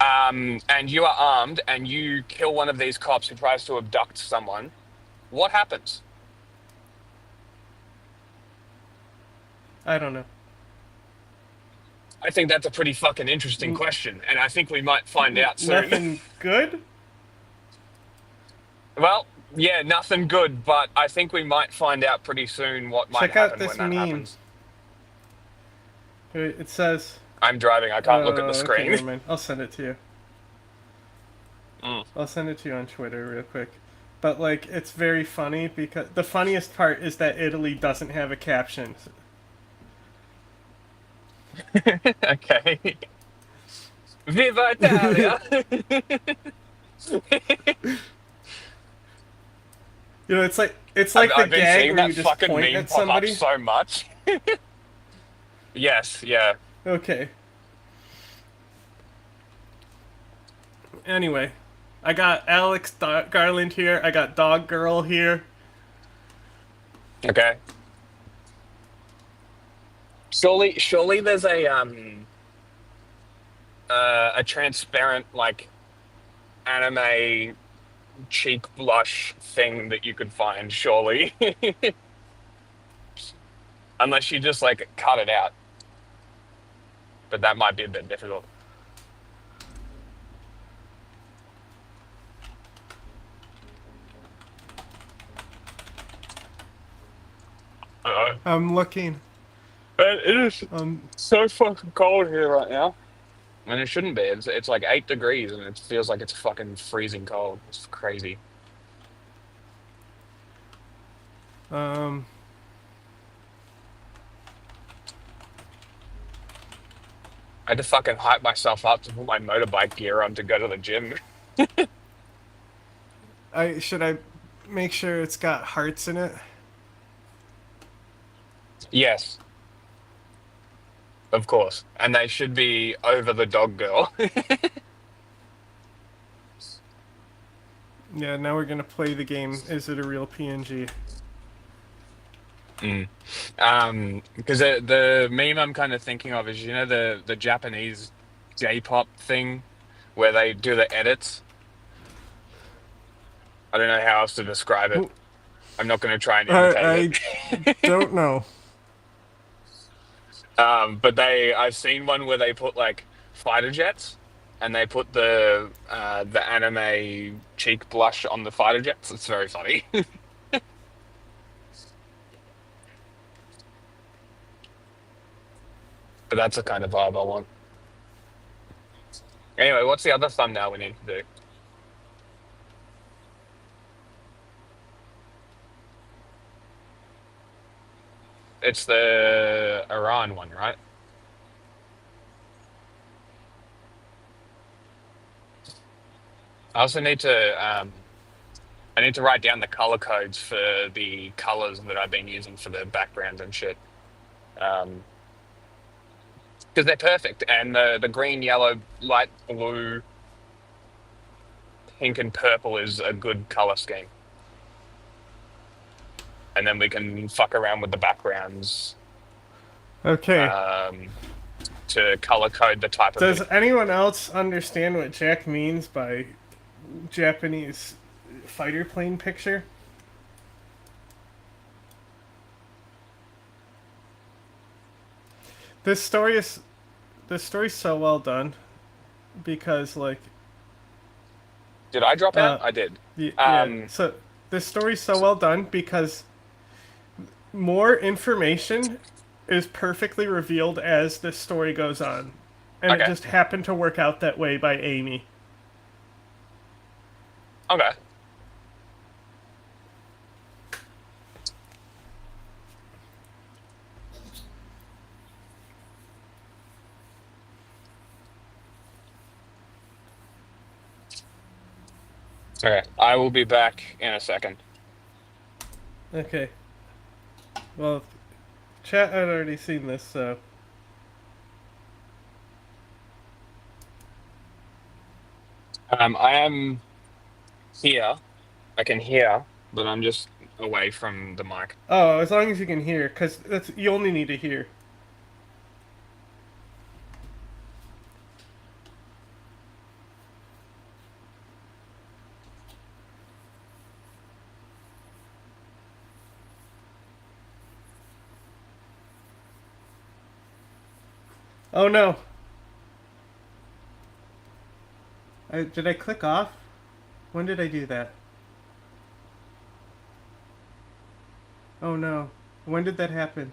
and you are armed and you kill one of these cops who tries to abduct someone, what happens? I don't know. I think that's a pretty fucking interesting question, and I think we might find out soon. Nothing good? Well, yeah, nothing good, but I think we might find out pretty soon what might Check out happen this when that meme. happens. It says. I'm driving. I can't look at the Okay, screen. never mind. I'll send it to you. I'll send it to you on Twitter real quick. But like, it's very funny because the funniest part is that Italy doesn't have a caption. Okay. Viva Italia! You know, it's like the I've been gag seeing where that you just fucking point meme at pop up somebody. so much. Yes, yeah. Okay. Anyway, I got Alex Garland here. I got Dog Girl here. Okay. Surely there's a transparent like anime cheek blush thing that you could find, surely. Unless you just like cut it out. But that might be a bit difficult. Uh-oh. I'm looking. But it is so fucking cold here right now. And it shouldn't be. It's like 8 degrees and it feels like it's fucking freezing cold. It's crazy. Um, I had to fucking hype myself up to put my motorbike gear on to go to the gym. should I make sure it's got hearts in it? Yes, of course. And they should be over the dog girl. Yeah, now we're gonna play the game. Is it a real PNG? Because the meme I'm kind of thinking of is, the Japanese J-pop thing where they do the edits. I don't know how else to describe it. I'm not going to try and imitate I don't know. But I've seen one where they put like fighter jets, and they put the anime cheek blush on the fighter jets. It's very funny. But that's the kind of vibe I want. Anyway, what's the other thumbnail we need to do? It's the Iran one, right? I also need to I need to write down the color codes for the colors that I've been using for the background and shit. Because they're perfect. And the green, yellow, light blue, pink, and purple is a good color scheme. And then we can fuck around with the backgrounds. Okay. To color code the type of. Does anyone else understand what Jack means by Japanese fighter plane picture? This story's so well done because like. Did I drop out? I did. Yeah. So this story's so well done because more information is perfectly revealed as this story goes on, and it just happened to work out that way by Amy. Okay. Okay, I will be back in a second. Okay. Well, chat had already seen this, so. I am here. I can hear, but I'm just away from the mic. Oh, as long as you can hear, because you only need to hear. Oh no. Did I click off? When did I do that? Oh no. When did that happen?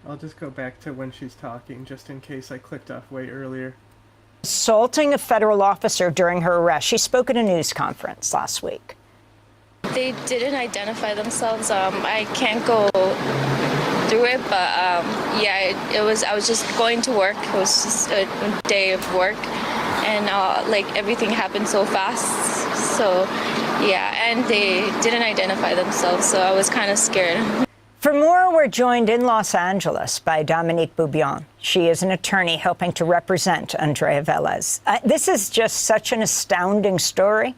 I'll just go back to when she's talking, just in case I clicked off way earlier. Assaulting a federal officer during her arrest. She spoke at a news conference last week. They didn't identify themselves. I can't go through it, but yeah, it was. I was just going to work. It was just a day of work, and like everything happened so fast. So yeah, and they didn't identify themselves, so I was kind of scared. For more, we're joined in Los Angeles by Dominique Boubion. She is an attorney helping to represent Andrea Velez. This is just such an astounding story.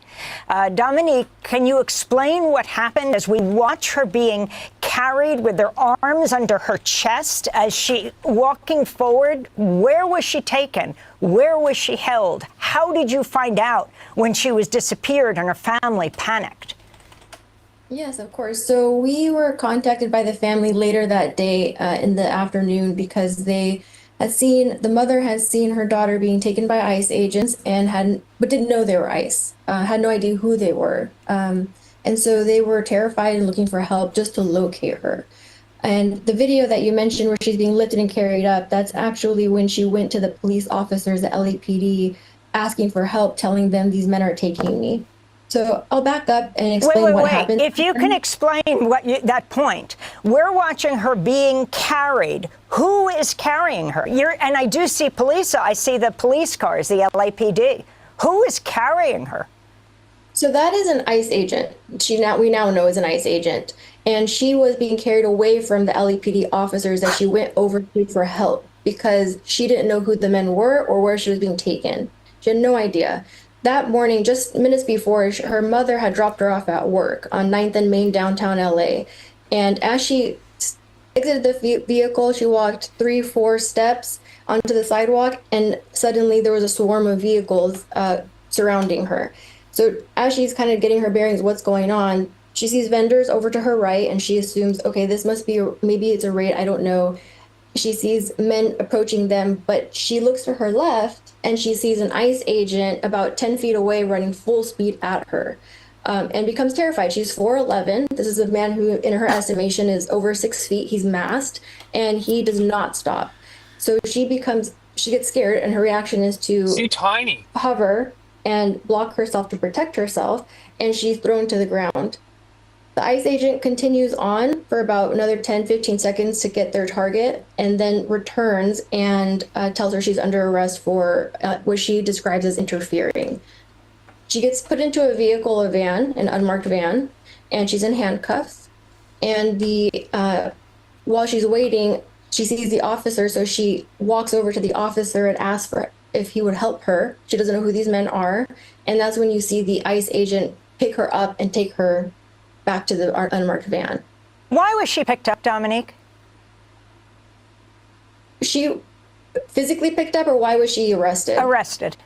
Dominique, can you explain what happened as we watch her being carried with her arms under her chest as she walking forward? Where was she taken? Where was she held? How did you find out when she was disappeared and her family panicked? Yes, of course. So we were contacted by the family later that day in the afternoon because the mother had seen her daughter being taken by ICE agents but didn't know they were ICE, had no idea who they were. And so they were terrified and looking for help just to locate her. And the video that you mentioned where she's being lifted and carried up, that's actually when she went to the police officers at LAPD asking for help, telling them these men are taking me. So I'll back up and explain what happened. If you can explain that point, we're watching her being carried. Who is carrying her? And I do see police. I see the police cars, the LAPD. Who is carrying her? So that is an ICE agent. We now know is an ICE agent. And she was being carried away from the LAPD officers that she went over to for help because she didn't know who the men were or where she was being taken. She had no idea. That morning, just minutes before, her mother had dropped her off at work on 9th and Main, downtown LA. And as she exited the vehicle, she walked 3-4 steps onto the sidewalk, and suddenly there was a swarm of vehicles surrounding her. So as she's kind of getting her bearings, what's going on, she sees vendors over to her right, and she assumes, okay, this must be, maybe it's a raid, I don't know. She sees men approaching them, but she looks to her left, and she sees an ICE agent about 10 feet away running full speed at her, and becomes terrified. She's 4'11". This is a man who, in her estimation, is over 6 feet. He's masked, and he does not stop. So she gets scared, and her reaction is to tiny hover and block herself to protect herself, and she's thrown to the ground. The ICE agent continues on for about another 10-15 seconds to get their target, and then returns and tells her she's under arrest for what she describes as interfering. She gets put into a vehicle, an unmarked van, and she's in handcuffs. And while she's waiting, she sees the officer, so she walks over to the officer and asks for if he would help her. She doesn't know who these men are, and that's when you see the ICE agent pick her up and take her back to the unmarked van. Why was she picked up, Dominique? She physically picked up, or why was she arrested? Arrested.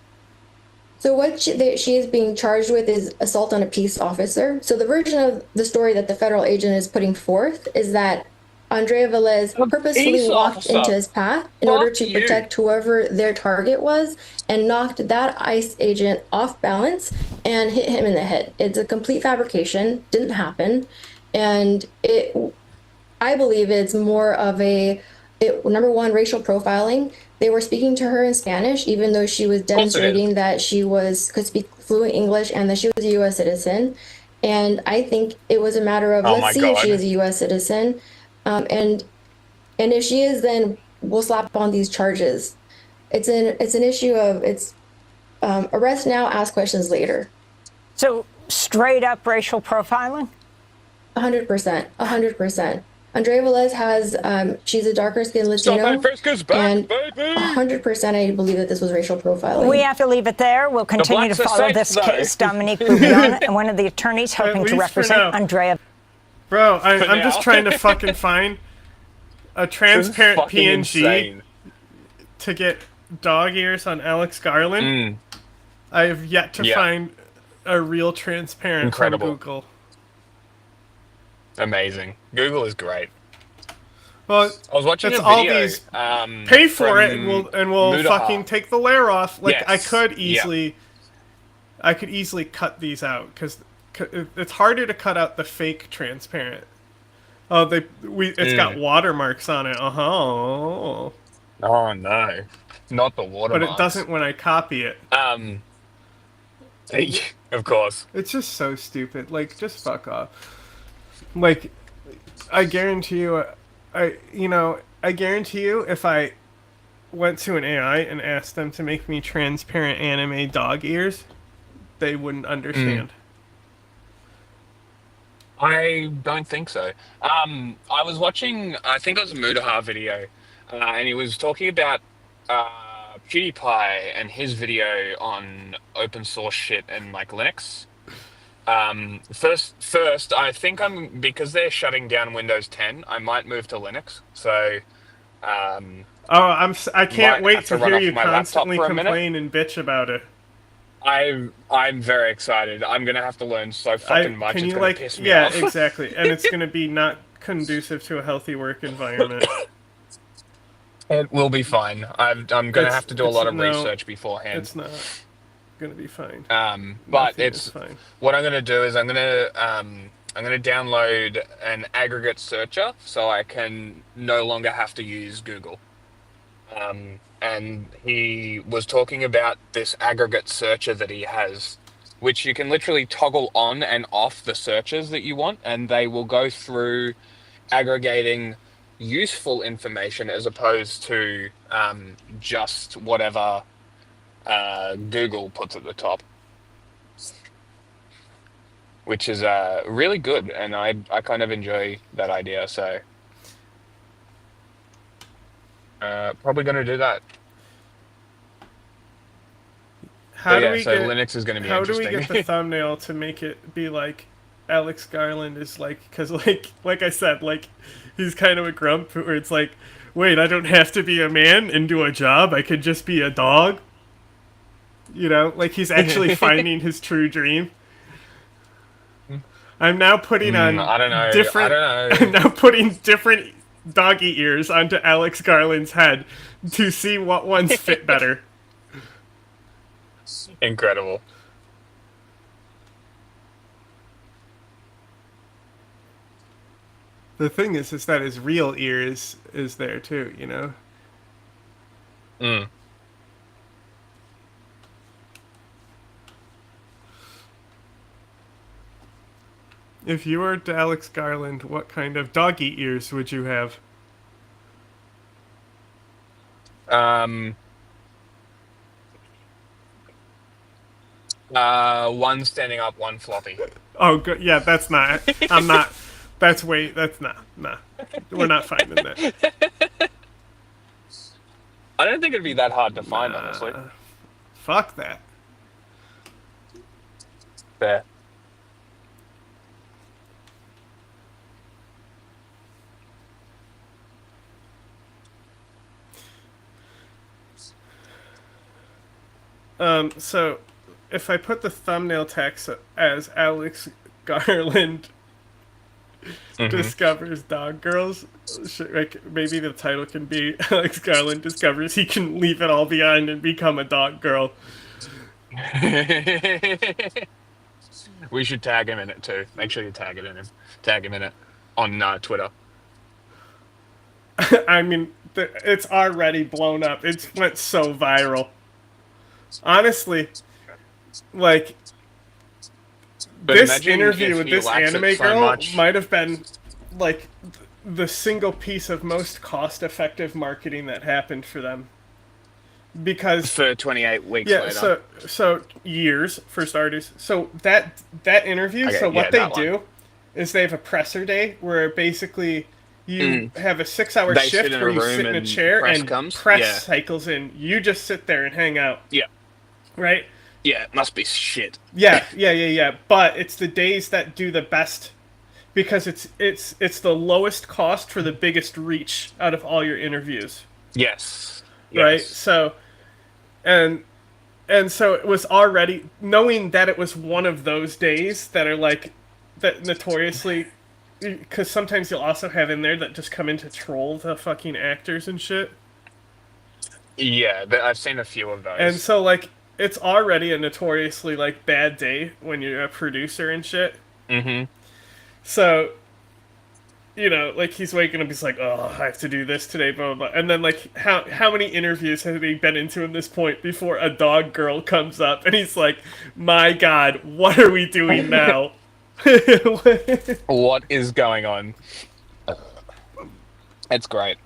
So what she is being charged with is assault on a peace officer. So the version of the story that the federal agent is putting forth is that Andrea Velez purposefully walked into his path in order to protect whoever their target was, and knocked that ICE agent off balance and hit him in the head. It's a complete fabrication, didn't happen. And I believe it's more of number one, racial profiling. They were speaking to her in Spanish, even though she was demonstrating that she could speak fluent English and that she was a U.S. citizen. And I think it was a matter of, let's see if she is a U.S. citizen. And if she is, then we'll slap on these charges. It's an issue of arrest now, ask questions later. So straight up racial profiling? 100%, 100%. Andrea Velez has, she's a darker skinned Latino, and 100% I believe that this was racial profiling. We have to leave it there. We'll continue to follow this case. Dominique Rubion, and one of the attorneys hoping to represent Andrea. Bro, I'm just trying to fucking find a transparent PNG insane. To get dog ears on Alex Garland. I have yet to find a real transparent from Google. Amazing. Google is great. Well, I was watching it's a video. All these pay for it, and we'll fucking take the layer off. Like, I could easily cut these out because it's harder to cut out the fake transparent. Oh, it's got watermarks on it. Oh no, not the watermarks. But it doesn't when I copy it. Of course. It's just so stupid. Like, just fuck off. Like, I guarantee you, I guarantee you, if I went to an AI and asked them to make me transparent anime dog ears, they wouldn't understand. I don't think so. I was watching, I think it was a Mudaha video, and he was talking about PewDiePie and his video on open source shit and like Linux. First, I think because they're shutting down Windows 10, I might move to Linux. So, I can't wait to hear you constantly complain and bitch about it. I'm very excited. I'm gonna have to learn so fucking much. It's gonna piss me off. Yeah, exactly, and it's gonna be not conducive to a healthy work environment. It will be fine. I'm gonna have to do a lot of research beforehand. It's not. gonna be fine. But Nothing is it's fine. what I'm gonna do is I'm gonna download an aggregate searcher so I can no longer have to use Google. And he was talking about this aggregate searcher that he has, which you can literally toggle on and off the searches that you want, and they will go through aggregating useful information as opposed to just whatever Google puts at the top, which is really good, and I kind of enjoy that idea. So probably going to do that. How do yeah, we so get Linux is going to be How do we interesting. get the thumbnail to make it be like Alex Garland is like, because like I said, like he's kind of a grump where it's like, wait, I don't have to be a man and do a job. I could just be a dog. You know, like he's actually finding his true dream. I'm now putting on I don't know. different. I don't I'm know. now putting different doggy ears onto Alex Garland's head to see what ones fit better. Incredible. The thing is that his real ear is there too, you know? Mm. If you were to Alex Garland, what kind of doggy ears would you have? One standing up, one floppy. Oh, good. Yeah, that's not. I'm not. That's not. Nah. We're not finding that. I don't think it'd be that hard to find, honestly. Fuck that. Fair. So if I put the thumbnail text as Alex Garland discovers dog girls, like maybe the title can be Alex Garland discovers he can leave it all behind and become a dog girl. We should tag him in it too. Make sure you tag him in it on Twitter. I mean, it's already blown up. It's went so viral. Honestly, like But this imagine interview if with he this likes it anime so girl much. might have been like the single piece of most cost-effective marketing that happened for them. Because For 28 weeks yeah, later. so years for starters. So that interview. Okay, So what yeah, they that one. do is they have a presser day where basically you have a 6-hour They shift sit in a where you room sit in a and chair press and comes? press Yeah. cycles in. You just sit there and hang out. Yeah. Right. Yeah, it must be shit. Yeah. But it's the days that do the best because it's the lowest cost for the biggest reach out of all your interviews. Yes. Right. So, and so it was already knowing that it was one of those days that are like that notoriously, because sometimes you'll also have in there that just come in to troll the fucking actors and shit. Yeah, I've seen a few of those. And so like it's already a notoriously like bad day when you're a producer and shit. Mm-hmm. So, you know, like he's waking up, he's like, "Oh, I have to do this today," blah blah blah. And then like, how many interviews has he been into at this point before a dog girl comes up and he's like, "My God, what are we doing now?" What is going on? It's great.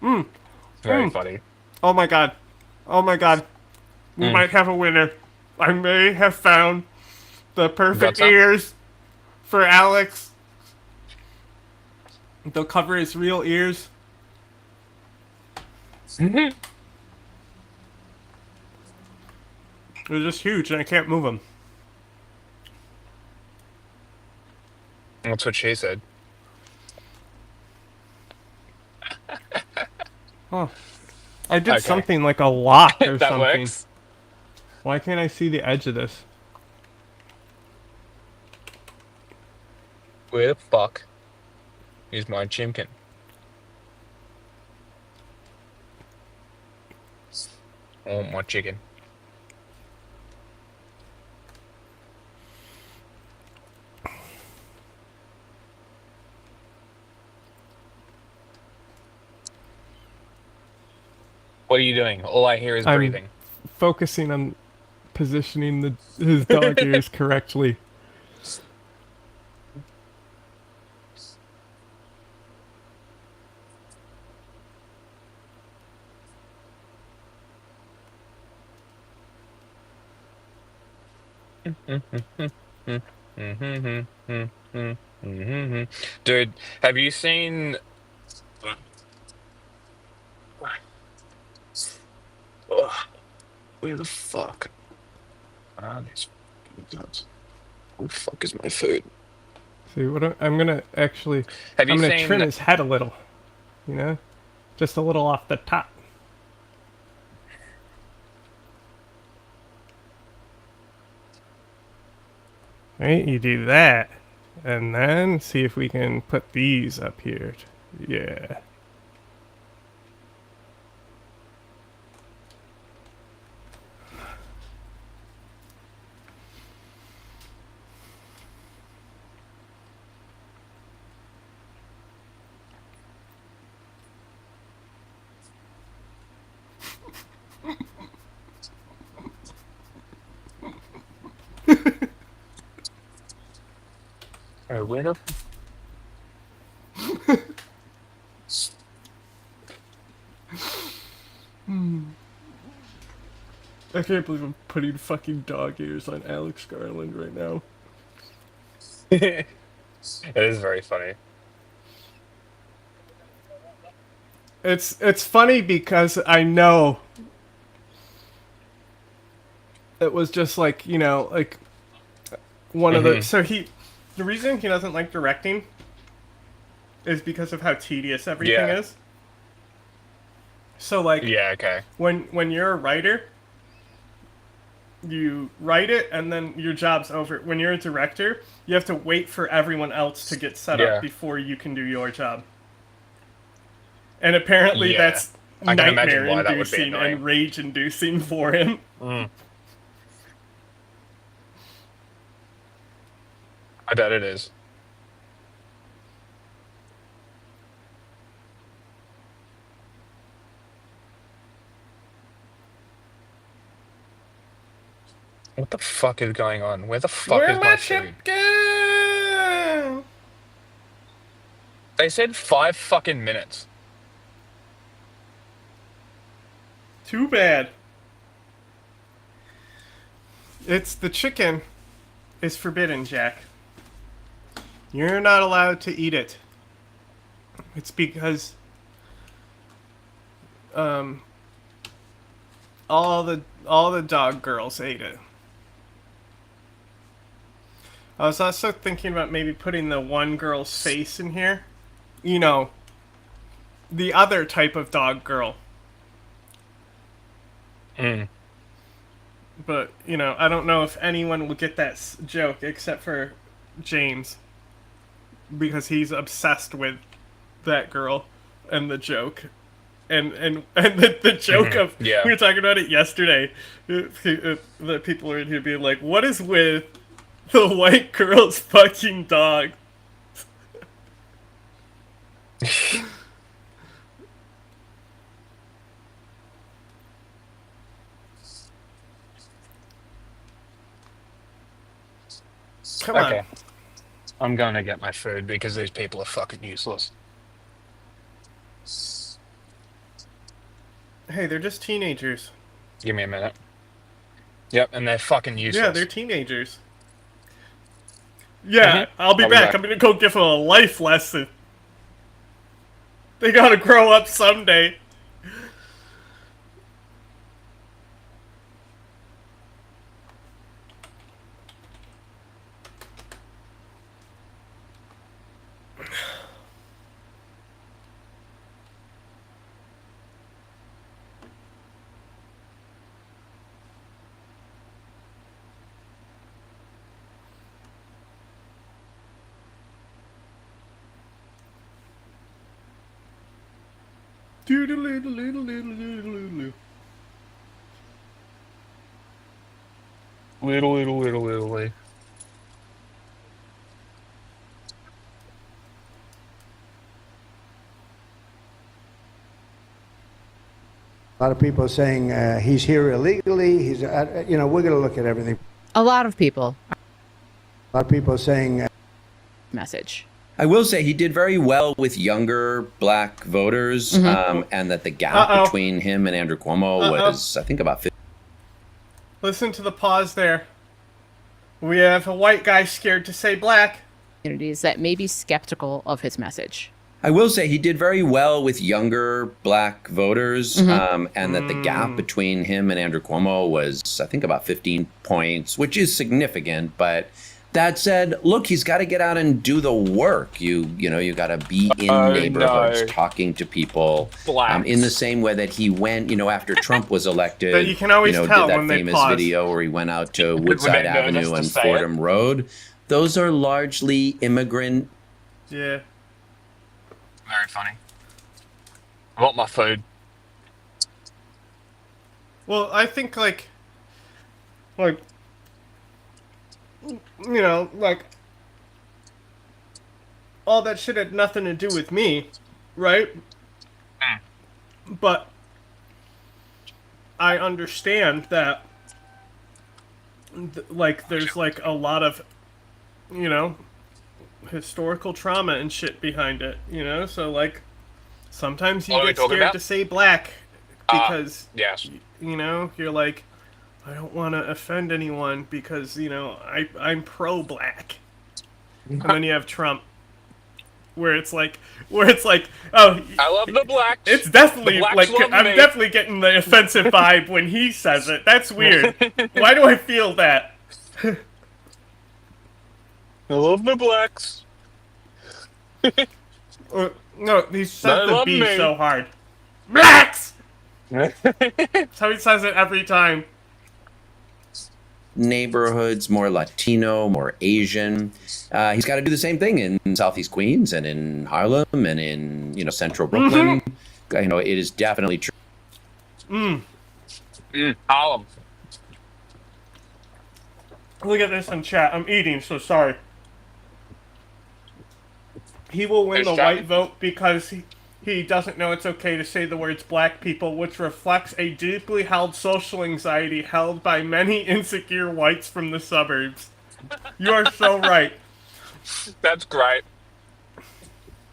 Very funny. Oh my God, we might have a winner. I may have found the perfect Got some? ears for Alex. They'll cover his real ears. They're just huge, and I can't move them. That's what she said. Huh. I did Okay. something like a lock or That something. works. Why can't I see the edge of this? Where the fuck is my chimkin? I want my chicken. What are you doing? All I hear is I'm breathing. focusing on positioning his dog ears correctly. Dude, have you seen? Ugh, where the fuck are these nuts? Where the fuck is my food? See what I'm gonna actually. Have you I'm gonna trim seen? his head a little. You know, just a little off the top. Right, you do that, and then see if we can put these up here. Yeah. Where the? I can't believe I'm putting fucking dog ears on Alex Garland right now. It is very funny. It's funny because I know it was just like, you know, like one of the the reason he doesn't like directing is because of how tedious everything Yeah. is. So like Yeah. Okay. when you're a writer, you write it and then your job's over. When you're a director, you have to wait for everyone else to get set Yeah. up before you can do your job. And apparently Yeah. that's I can imagine why that would be nightmare-inducing annoying. and rage-inducing for him. I bet it is. What the fuck is going on? Where the fuck Where'd is my my chip food? go? They said 5 fucking minutes. Too bad. It's the chicken is forbidden, Jack. You're not allowed to eat it. It's because all the dog girls ate it. I was also thinking about maybe putting the one girl's face in here. You know, the other type of dog girl. But, you know, I don't know if anyone will get that joke except for James. Because he's obsessed with that girl and the joke. And the joke of... Yeah. We were talking about it yesterday. The people are in here being like, what is with the white girl's fucking dog? Come on. Okay. I'm going to get my food because these people are fucking useless. Hey, they're just teenagers. Give me a minute. Yep, and they're fucking useless. Yeah, they're teenagers. Yeah, I'll be back. I'm gonna go give them a life lesson. They gotta grow up someday. Little. A lot of people are saying he's here illegally. He's, we're going to look at everything. A lot of people. A lot of people are saying. Message. I will say he did very well with younger black voters, and that the gap between him and Andrew Cuomo was, I think, about 50. Listen to the pause there. We have a white guy scared to say black. Communities that may be skeptical of his message. I will say he did very well with younger black voters, and that the gap between him and Andrew Cuomo was, I think, about 15 points, which is significant. But that said, look, he's got to get out and do the work. You got to be in neighborhoods, talking to people, in the same way that he went, after Trump was elected. But you can always tell did that when they famous pause. video where he went out to Woodside Avenue and Fordham Road. Those are largely immigrant. Yeah. Very funny. I want my food. Well, I think like all that shit had nothing to do with me, right? But I understand that there's like a lot of historical trauma and shit behind it, so like sometimes you get scared to say black because yes, you're like, I don't want to offend anyone because I'm pro-black, and then you have Trump where it's like oh, I love the blacks. it's definitely The blacks like love I'm me. definitely getting the offensive vibe when he says it. That's weird. Why do I feel that? I love the blacks. No, he says They the love B me. so hard. Blacks! That's how he says it every time. Neighborhoods, more Latino, more Asian. He's got to do the same thing in Southeast Queens and in Harlem and in Central Brooklyn. It is definitely true. Harlem. Look at this in chat. I'm eating, so sorry. He will win the white vote because he doesn't know it's okay to say the words black people, which reflects a deeply held social anxiety held by many insecure whites from the suburbs. You are so right. That's great.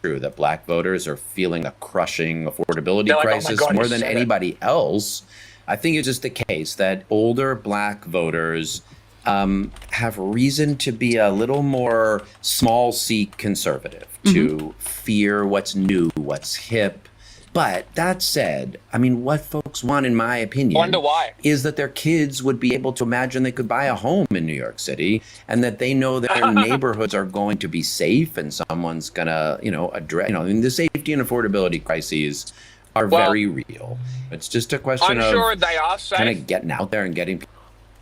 True that black voters are feeling a crushing affordability They're like, "Oh my crisis God, more you than said it." anybody else. I think it's just the case that older black voters have reason to be a little more small C conservative, to fear what's new, what's hip. But that said, I mean, what folks want, in my opinion, Wonder why. is that their kids would be able to imagine they could buy a home in New York City, and that they know that their neighborhoods are going to be safe, and someone's gonna, address. I mean, the safety and affordability crises are very real. It's just a question I'm sure they are safe. kind of getting out there and getting.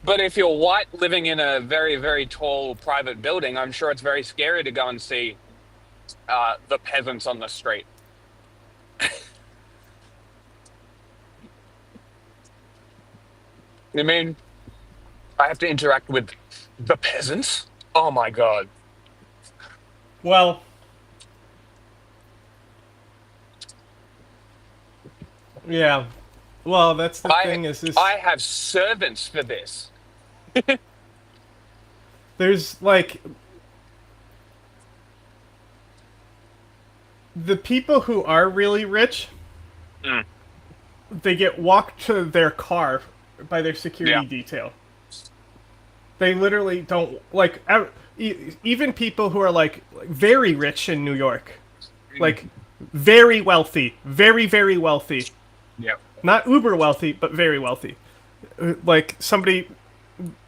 But if you're white living in a very, very tall private building, I'm sure it's very scary to go and see the peasants on the street. I mean, I have to interact with the peasants? Oh my god. Well, yeah. Well, that's the thing is this. I have servants for this. There's like the people who are really rich, they get walked to their car by their security detail. They literally don't like even people who are like very rich in New York, like very wealthy, very, very wealthy. Yeah. Not uber wealthy, but very wealthy. Like somebody,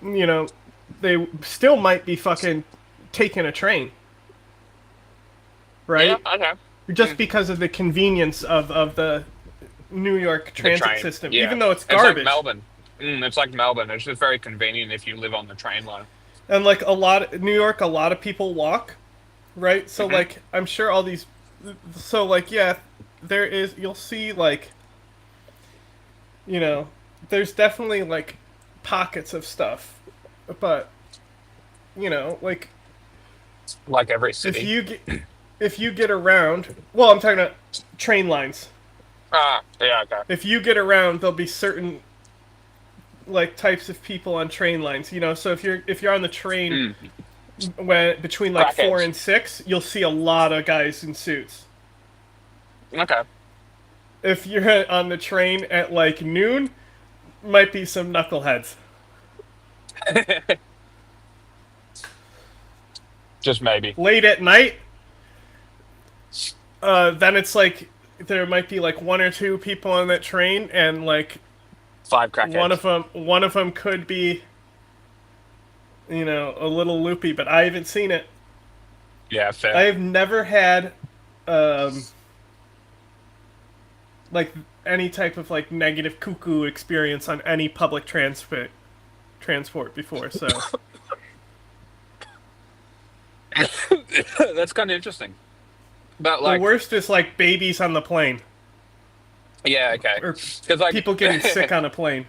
they still might be fucking taking a train. Right? Yeah, okay. Just because of the convenience of the New York transit train. system, Yeah. even though it's It's garbage. like Melbourne. It's like Melbourne. It's just very convenient if you live on the train line. And like New York, a lot of people walk, right? So like, I'm sure all these, so like, yeah, there is, you'll see like, there's definitely like pockets of stuff, but like every city. if you get around, well, I'm talking about train lines. Yeah, okay. If you get around, there'll be certain like types of people on train lines. You know, so if you're on the train when between like 4 Crackheads. and 6, you'll see a lot of guys in suits. Okay. If you're on the train at like noon, might be some knuckleheads. Just maybe. Late at night, then it's like there might be like 1 or 2 people on that train, and like 5 crackheads. one of them could be, you know, a little loopy, but I haven't seen it. Yeah, fair. I have never had like any type of like negative cuckoo experience on any public transport before, so That's kind of interesting. But like the worst is like babies on the plane. Yeah, okay. Or like people getting sick on a plane.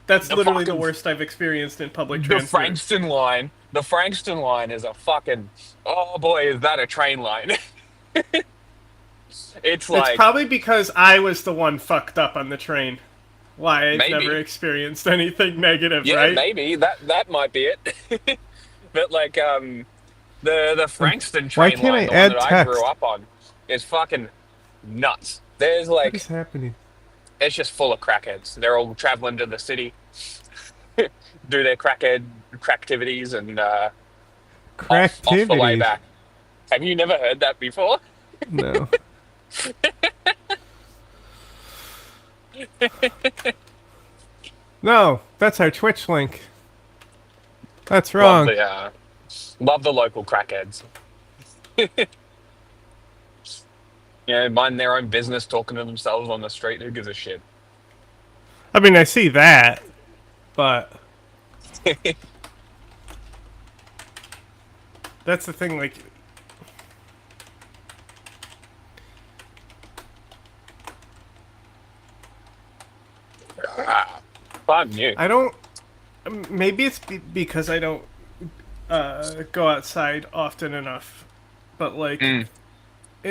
That's The literally the fucking- worst I've experienced in public the transport. Frankston line. The Frankston line is a fucking. Oh boy, is that a train line? It's like. It's probably because I was the one fucked up on the train. Why I've Maybe. never experienced anything negative, Yeah, right? maybe that might be it. But like the Frankston Why train can't line, I the add one that I grew text? up on, is fucking nuts. There's like What is happening? it's just full of crackheads. They're all traveling to the city, do their cracktivities, and off the way Cracktivities? back. Have you never heard that before? No. No, that's our Twitch link. That's wrong. Love the local crackheads. Yeah, mind their own business, talking to themselves on the street. Who gives a shit? I mean, I see that, but that's the thing. Like, Fun new. I don't. Maybe it's because I don't go outside often enough, but like in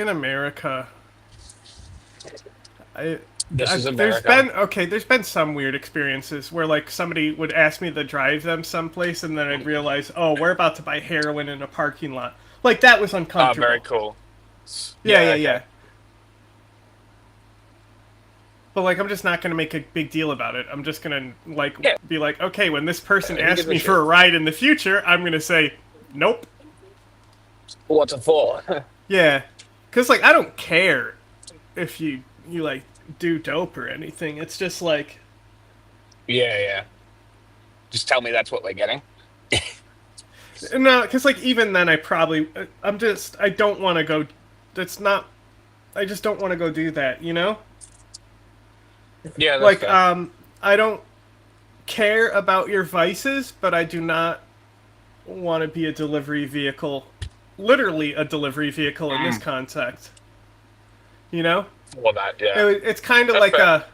America, This is there's America. there's been some weird experiences where like somebody would ask me to drive them someplace, and then I'd realize, oh, we're about to buy heroin in a parking lot. Like that was Oh, uncomfortable. very cool. Yeah. okay. But like, I'm just not gonna make a big deal about it. I'm just gonna like be like, okay, when this person Who asks gives a me shit? for a ride in the future, I'm gonna say, nope. What's it for? Yeah, because like I don't care if you like do dope or anything. It's just like Yeah. Just tell me that's what we're getting. no, because like even then I don't want to go. I just don't want to go do that. You know. Yeah, that's Like fair. I don't care about your vices, but I do not want to be a delivery vehicle. Literally a delivery vehicle in this context. You know? Well, that, yeah. It's kind of That's like fair.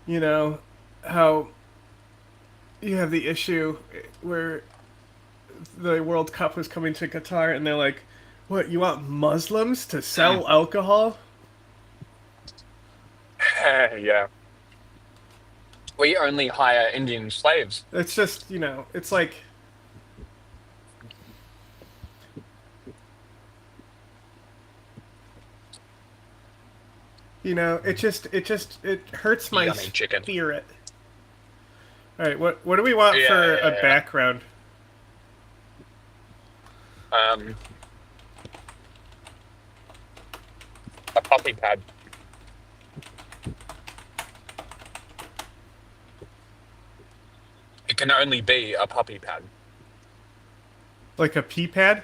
you know, how you have the issue where the World Cup was coming to Qatar and they're like, what, you want Muslims to sell alcohol? Yeah. We only hire Indian slaves. It's just, you know, it's like... You know, it hurts my Yummy chicken. spirit. All right, what do we want for a background? A poppy pad. It can only be a poppy pad. Like a pea pad?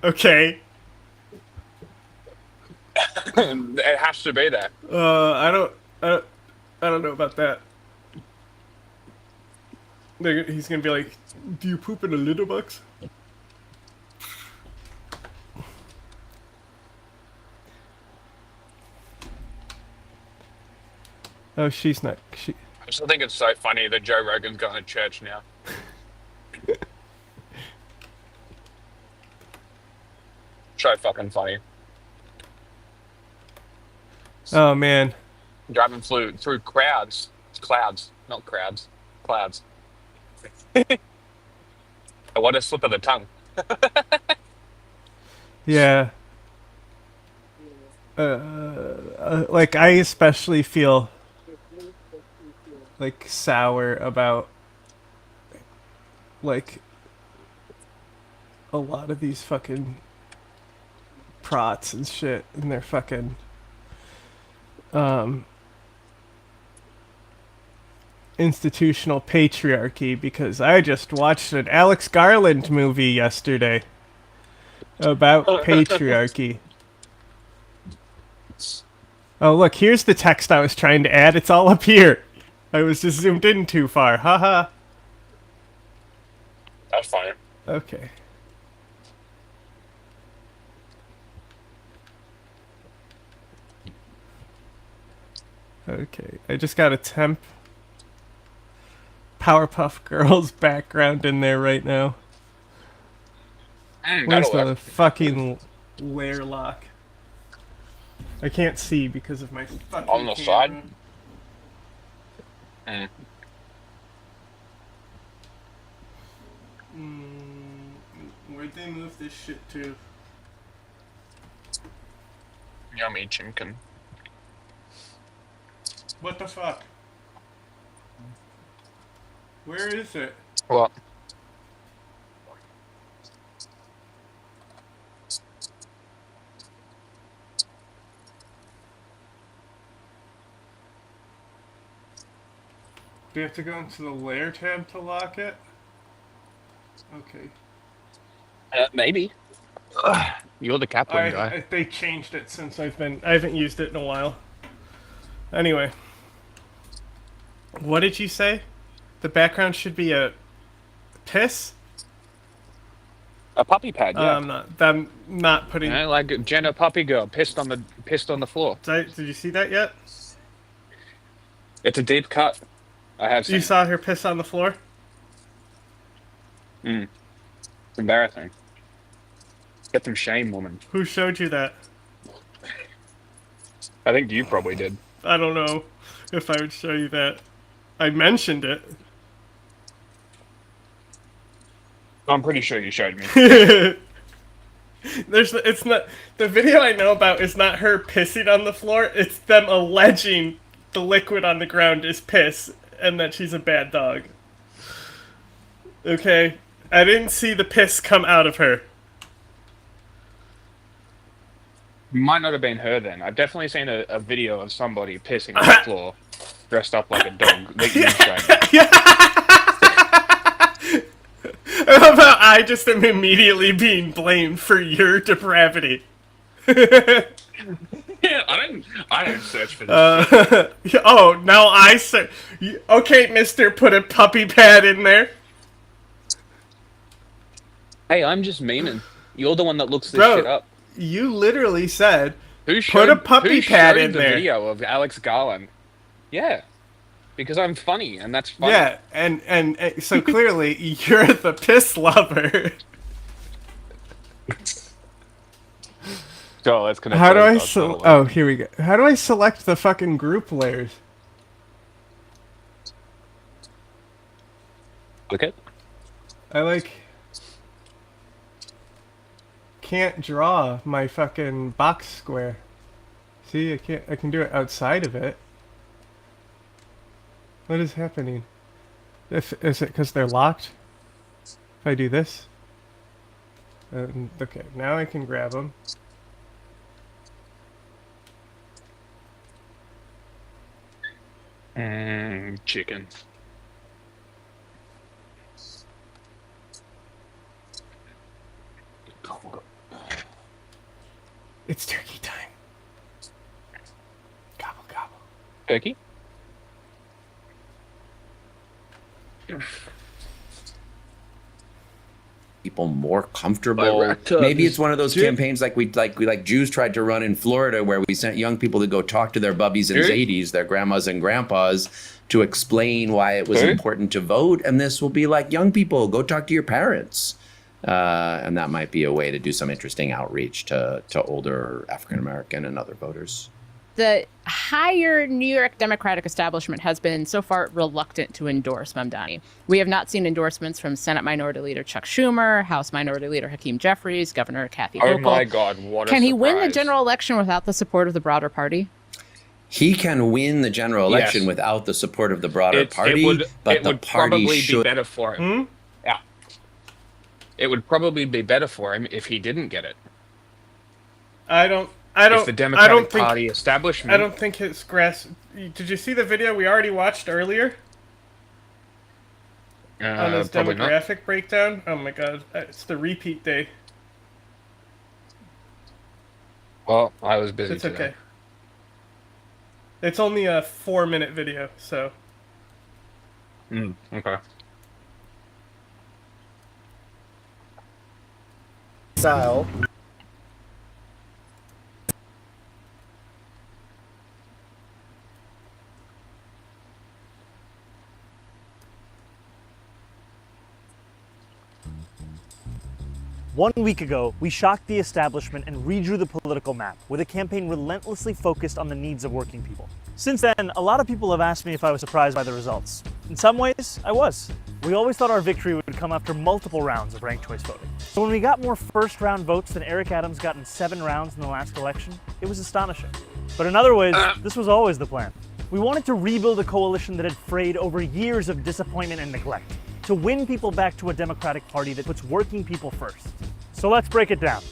Okay. It has to be there. I don't know about that. He's gonna be like, do you poop in a litter box? Oh, she's not. I still think it's so funny that Joe Rogan's going to church now. so fucking funny. Oh man. Driving through clouds, not crowds, clouds. What a slip of the tongue. Yeah. Like I especially feel like sour about like a lot of these fucking prots and shit and their fucking institutional patriarchy, because I just watched an Alex Garland movie yesterday about patriarchy. Oh look, here's the text I was trying to add. It's all up here. I was just zoomed in too far. Haha. That's fine. Okay. Okay, I just got a temp Powerpuff Girls background in there right now. Where's the fucking layer lock? I can't see because of my fucking on the camera. side. Where'd they move this shit to? Yummy chicken. What the fuck? Where is it? What? Do you have to go into the layer tab to lock it? Okay. Maybe. You're the Kaplan guy. They changed it since I haven't used it in a while. Anyway. What did you say? The background should be a piss? A puppy pad, yeah. I'm not putting. Yeah, like Jenna puppy girl pissed on the floor. Did you see that yet? It's a deep cut. I have seen. You saw her piss on the floor? It's embarrassing. Get some shame, woman. Who showed you that? I think you probably did. I don't know if I would show you that. I mentioned it. I'm pretty sure you showed me. It's not the video I know about is not her pissing on the floor. It's them alleging the liquid on the ground is piss and that she's a bad dog. Okay, I didn't see the piss come out of her. Might not have been her then. I've definitely seen a video of somebody pissing on the floor, dressed up like a dog. I love how I just am immediately being blamed for your depravity. Yeah, I don't search for this shit. Oh, now I search. Okay, mister, put a puppy pad in there. Hey, I'm just memeing. You're the one that looks this Bro, shit up. You literally said, Who put a puppy pad in the there. video of Alex Garland? Yeah, because I'm funny, and that's funny. Yeah, and so clearly you're the piss lover. So let's connect. How do I oh, here we go. How do I select the fucking group layers? Click it. I can't draw my fucking box square. See, I can do it outside of it. What is happening? Is it because they're locked? If I do this? Okay, now I can grab them. Chicken. It's turkey time. Gobble gobble. Turkey? People more comfortable. Maybe it's one of those campaigns like Jews tried to run in Florida, where we sent young people to go talk to their bubbies and zadies, their grandmas and grandpas, to explain why it was important to vote. And this will be like, young people, go talk to your parents. And that might be a way to do some interesting outreach to older African American and other voters. The higher New York Democratic establishment has been so far reluctant to endorse Mamdani. We have not seen endorsements from Senate Minority Leader Chuck Schumer, House Minority Leader Hakeem Jeffries, Governor Kathy Hochul. Oh my God, what a Can he win the surprise. general election without the support of the broader party? He can win the general election Yes. without the support of the broader party, it the would party probably should. be better for him. Yeah. It would probably be better for him if he didn't get it. If the Democratic Party establishment. I don't think his grasp. Did you see the video we already watched earlier on his Probably not. demographic breakdown? Oh my God, it's the repeat day. Well, I was busy It's today. okay. It's only a 4-minute video, so. Okay. Style. One week ago, we shocked the establishment and redrew the political map with a campaign relentlessly focused on the needs of working people. Since then, a lot of people have asked me if I was surprised by the results. In some ways, I was. We always thought our victory would come after multiple rounds of ranked choice voting. So when we got more first-round votes than Eric Adams got in 7 rounds in the last election, it was astonishing. But in other ways, this was always the plan. We wanted to rebuild a coalition that had frayed over years of disappointment and neglect, to win people back to a Democratic Party that puts working people first. So let's break it down.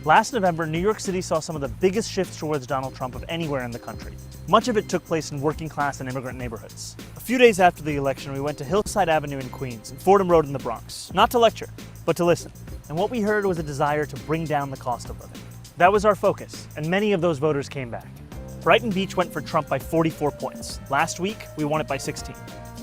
Last November, New York City saw some of the biggest shifts towards Donald Trump of anywhere in the country. Much of it took place in working class and immigrant neighborhoods. A few days after the election, we went to Hillside Avenue in Queens and Fordham Road in the Bronx, not to lecture, but to listen. And what we heard was a desire to bring down the cost of living. That was our focus, and many of those voters came back. Brighton Beach went for Trump by 44 points. Last week, we won it by 16.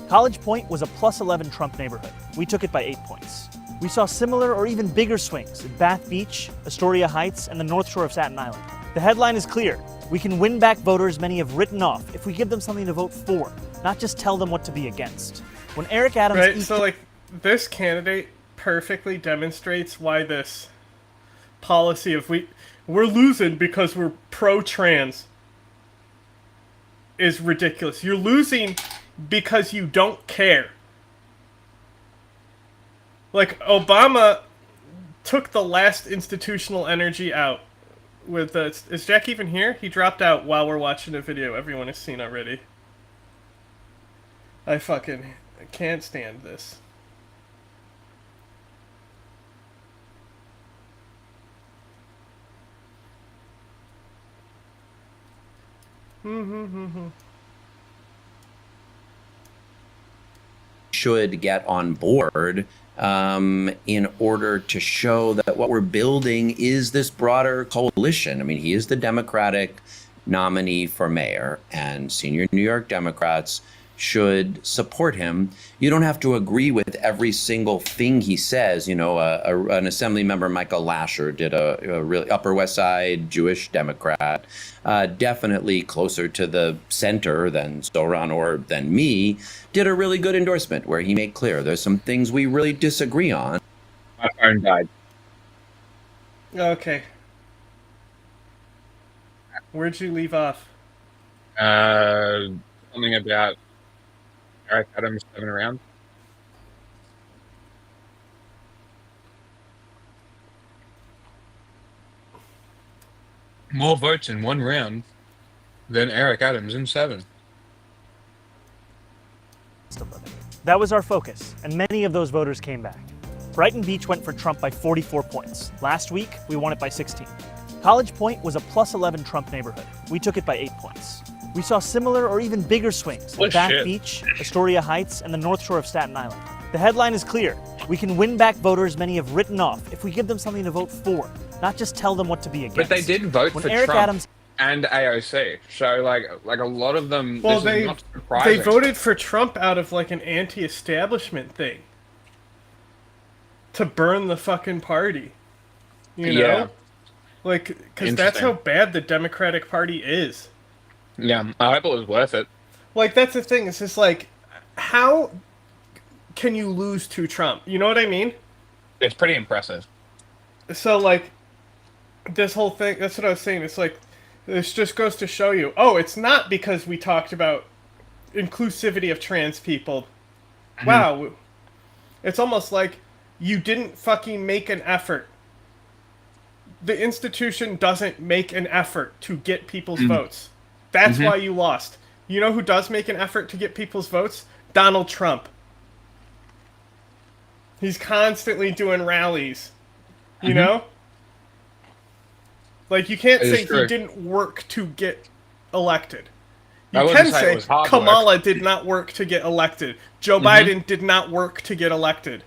College Point was a plus 11 Trump neighborhood. We took it by 8 points. We saw similar or even bigger swings at Bath Beach, Astoria Heights, and the North Shore of Staten Island. The headline is clear. We can win back voters many have written off if we give them something to vote for, not just tell them what to be against. When Eric Adams... Right, so like, this candidate perfectly demonstrates why this policy of we're losing because we're pro-trans is ridiculous. You're losing because you don't care. Like, Obama took the last institutional energy out with is Jack even here? He dropped out while we're watching a video everyone has seen already. I fucking can't stand this. Should get on board in order to show that what we're building is this broader coalition. I mean, he is the Democratic nominee for mayor, and senior New York Democrats should support him. You don't have to agree with every single thing he says. You know, an assembly member, Michael Lasher, did a really Upper West Side Jewish Democrat, definitely closer to the center than Zoran or than me, did a really good endorsement where he made clear there's some things we really disagree on. My phone died. Okay. Where'd you leave off? Something about Eric Adams 7 rounds. More votes in 1 round than Eric Adams in 7. That was our focus, and many of those voters came back. Brighton Beach went for Trump by 44 points. Last week, we won it by 16. College Point was a plus 11 Trump neighborhood. We took it by 8 points. We saw similar or even bigger swings at Bath Beach, Astoria Heights, and the North Shore of Staten Island. The headline is clear. We can win back voters many have written off if we give them something to vote for, not just tell them what to be against. But they did vote when for Eric Trump Adams and AOC. So like a lot of them. Well, this is they not surprising. voted for Trump out of like an anti-establishment thing to burn the fucking party. You know, Yeah. like because that's how Interesting. bad the Democratic Party is. Yeah, I hope it was worth it. Like that's the thing. It's just like, how can you lose to Trump? You know what I mean? It's pretty impressive. So, like, this whole thing, that's what I was saying. It's like, this just goes to show you, oh, it's not because we talked about inclusivity of trans people. Wow. It's almost like you didn't fucking make an effort. The institution doesn't make an effort to get people's votes. That's why you lost. You know who does make an effort to get people's votes? Donald Trump. He's constantly doing rallies. You know? Like, you can't say he didn't work to get elected. You can say Kamala did not work to get elected. Joe Biden did not work to get elected.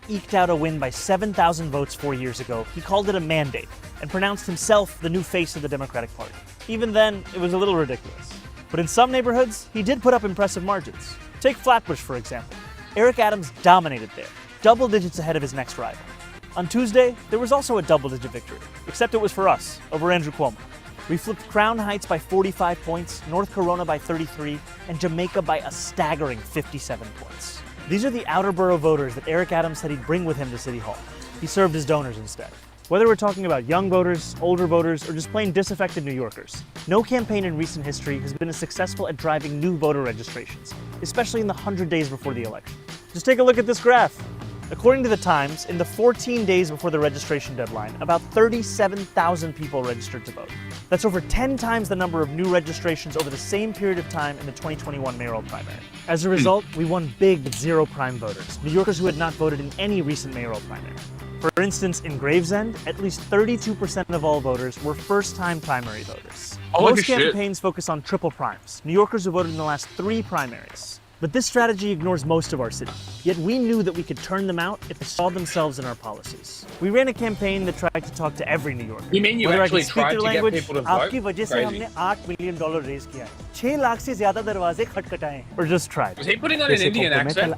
Eked out a win by 7,000 votes 4 years ago. He called it a mandate and pronounced himself the new face of the Democratic Party. Even then, it was a little ridiculous. But in some neighborhoods, he did put up impressive margins. Take Flatbush, for example. Eric Adams dominated there, double digits ahead of his next rival. On Tuesday, there was also a double-digit victory, except it was for us, over Andrew Cuomo. We flipped Crown Heights by 45 points, North Corona by 33, and Jamaica by a staggering 57 points. These are the outer borough voters that Eric Adams said he'd bring with him to City Hall. He served as donors instead. Whether we're talking about young voters, older voters, or just plain disaffected New Yorkers, no campaign in recent history has been as successful at driving new voter registrations, especially in the 100 days before the election. Just take a look at this graph. According to the Times, in the 14 days before the registration deadline, about 37,000 people registered to vote. That's over 10 times the number of new registrations over the same period of time in the 2021 mayoral primary. As a result, we won big with zero prime voters, New Yorkers who had not voted in any recent mayoral primary. For instance, in Gravesend, at least 32% of all voters were first-time primary voters. Most campaigns focus on triple primes, New Yorkers who voted in the last 3 primaries. But this strategy ignores most of our city, yet we knew that we could turn them out if they saw themselves in our policies. We ran a campaign that tried to talk to every New Yorker. You mean you actually tried to get people to vote? आपकी वजह से हमने $8 million raise किया है। 6 लाख से ज़्यादा दरवाजे खटखटाए हैं। Or just tried. Was he putting on an Indian accent?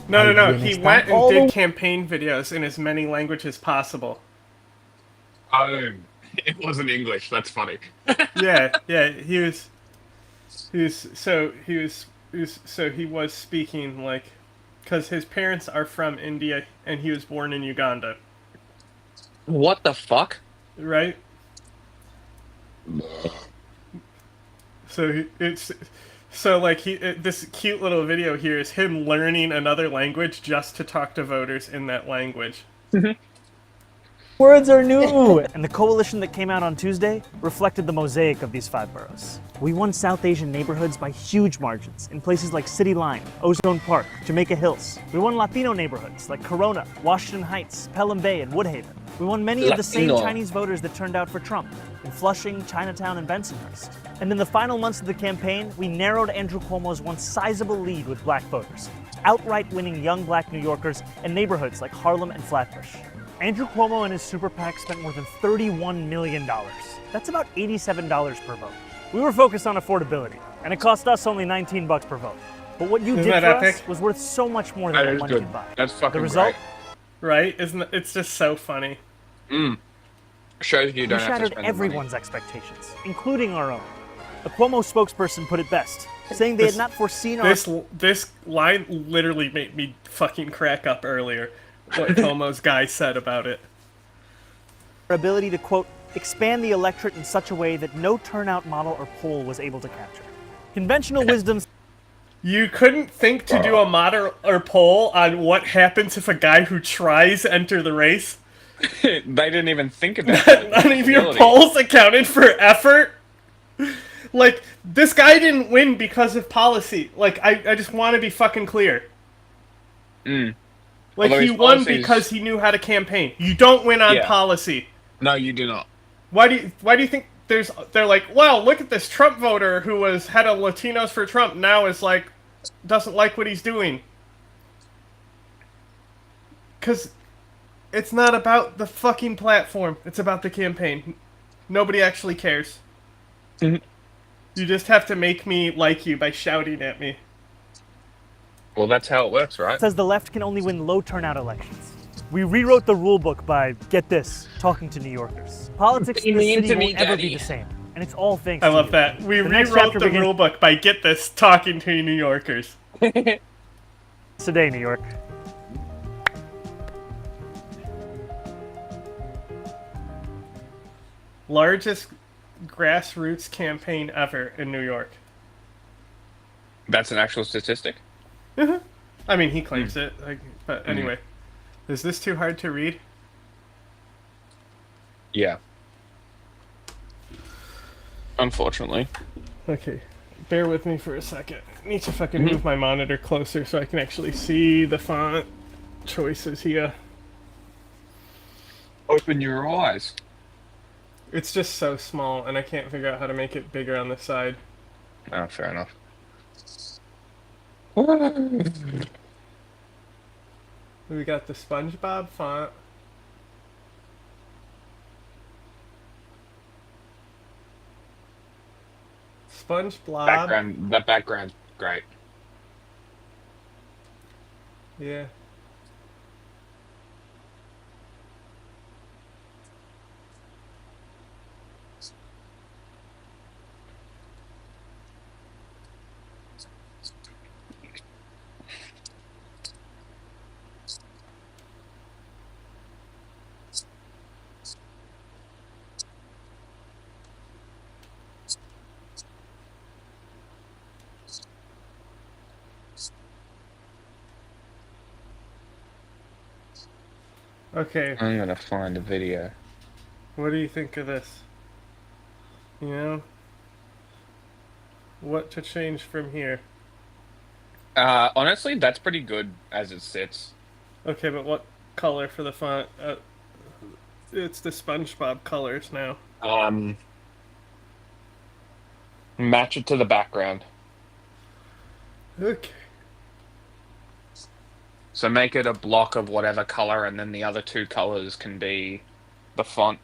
No. He went and did campaign videos in as many languages as possible. It wasn't English. That's funny. yeah. He was speaking like, because his parents are from India and he was born in Uganda. What the fuck? Right? This cute little video here is him learning another language just to talk to voters in that language. Words are new! And the coalition that came out on Tuesday reflected the mosaic of these 5 boroughs. We won South Asian neighborhoods by huge margins in places like City Line, Ozone Park, Jamaica Hills. We won Latino neighborhoods like Corona, Washington Heights, Pelham Bay, and Woodhaven. We won many of the same Chinese voters that turned out for Trump in Flushing, Chinatown, and Bensonhurst. And in the final months of the campaign, we narrowed Andrew Cuomo's once sizable lead with black voters, outright winning young black New Yorkers in neighborhoods like Harlem and Flatbush. Andrew Cuomo and his super PAC spent more than $31 million. That's about $87 per vote. We were focused on affordability, and it cost us only $19 per vote. But what you did for us was worth so much more than that money could buy. That's fucking the result, right? Isn't it? It's just so funny. Shows you don't have to shattered spend everyone's expectations, including our own. A Cuomo spokesperson put it best, saying they had not foreseen our... This line literally made me fucking crack up earlier. What Cuomo's guy said about it. Our ability to, quote, expand the electorate in such a way that no turnout model or poll was able to capture. Conventional wisdom... You couldn't think to do a model or poll on what happens if a guy who tries enter the race? They didn't even think about it. None of your polls accounted for effort? Like, this guy didn't win because of policy. Like, I just want to be fucking clear. Like, he won because he knew how to campaign. You don't win on policy. No, you do not. Why do you think they're like, wow, look at this Trump voter who was head of Latinos for Trump now is like, doesn't like what he's doing. Because it's not about the fucking platform. It's about the campaign. Nobody actually cares. You just have to make me like you by shouting at me. Well, that's how it works, right? Says the left can only win low turnout elections. We rewrote the rule book by, get this, talking to New Yorkers. Politics in the city won't ever be the same, and it's all thanks to I love you. that. We rewrote the rule book by, get this, talking to New Yorkers. Today, New York. Largest grassroots campaign ever in New York. That's an actual statistic? I mean, he claims it. But anyway. Is this too hard to read? Yeah. Unfortunately. Okay. Bear with me for a second. I need to fucking move my monitor closer so I can actually see the font choices here. Open your eyes. It's just so small, and I can't figure out how to make it bigger on the side. Oh, fair enough. We got the SpongeBob font. SpongeBob. That background's great. Yeah. Okay. I'm gonna find a video. What do you think of this? You know? What to change from here? Honestly, that's pretty good as it sits. Okay, but what color for the font? It's the SpongeBob colors now. Match it to the background. Okay. So make it a block of whatever color, and then the other two colors can be the font.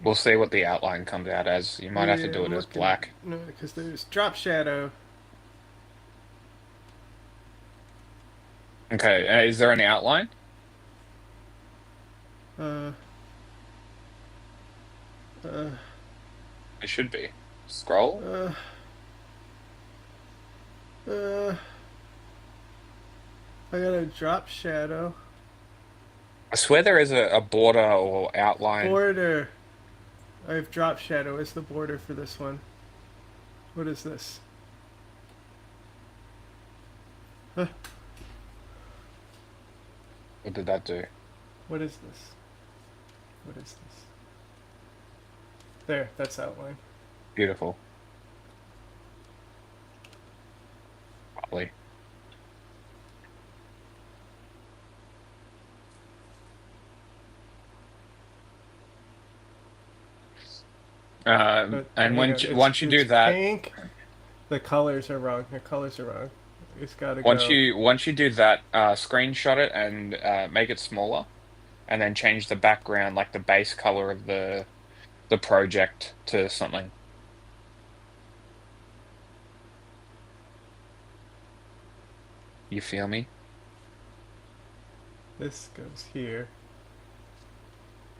We'll see what the outline comes out as. You might have to do it as black. No, because there's drop shadow. Okay, is there any outline? It should be. Scroll? I got a drop shadow. I swear there is a border or outline. Border. I have drop shadow as the border for this one. What is this? Huh. What did that do? What is this? What is this? There, that's outline. Beautiful. Probably. And once you do that, pink. The colors are wrong. The colors are wrong. It's got to go. once you do that, screenshot it and make it smaller, and then change the background, like the base color of the project, to something. You feel me? This goes here,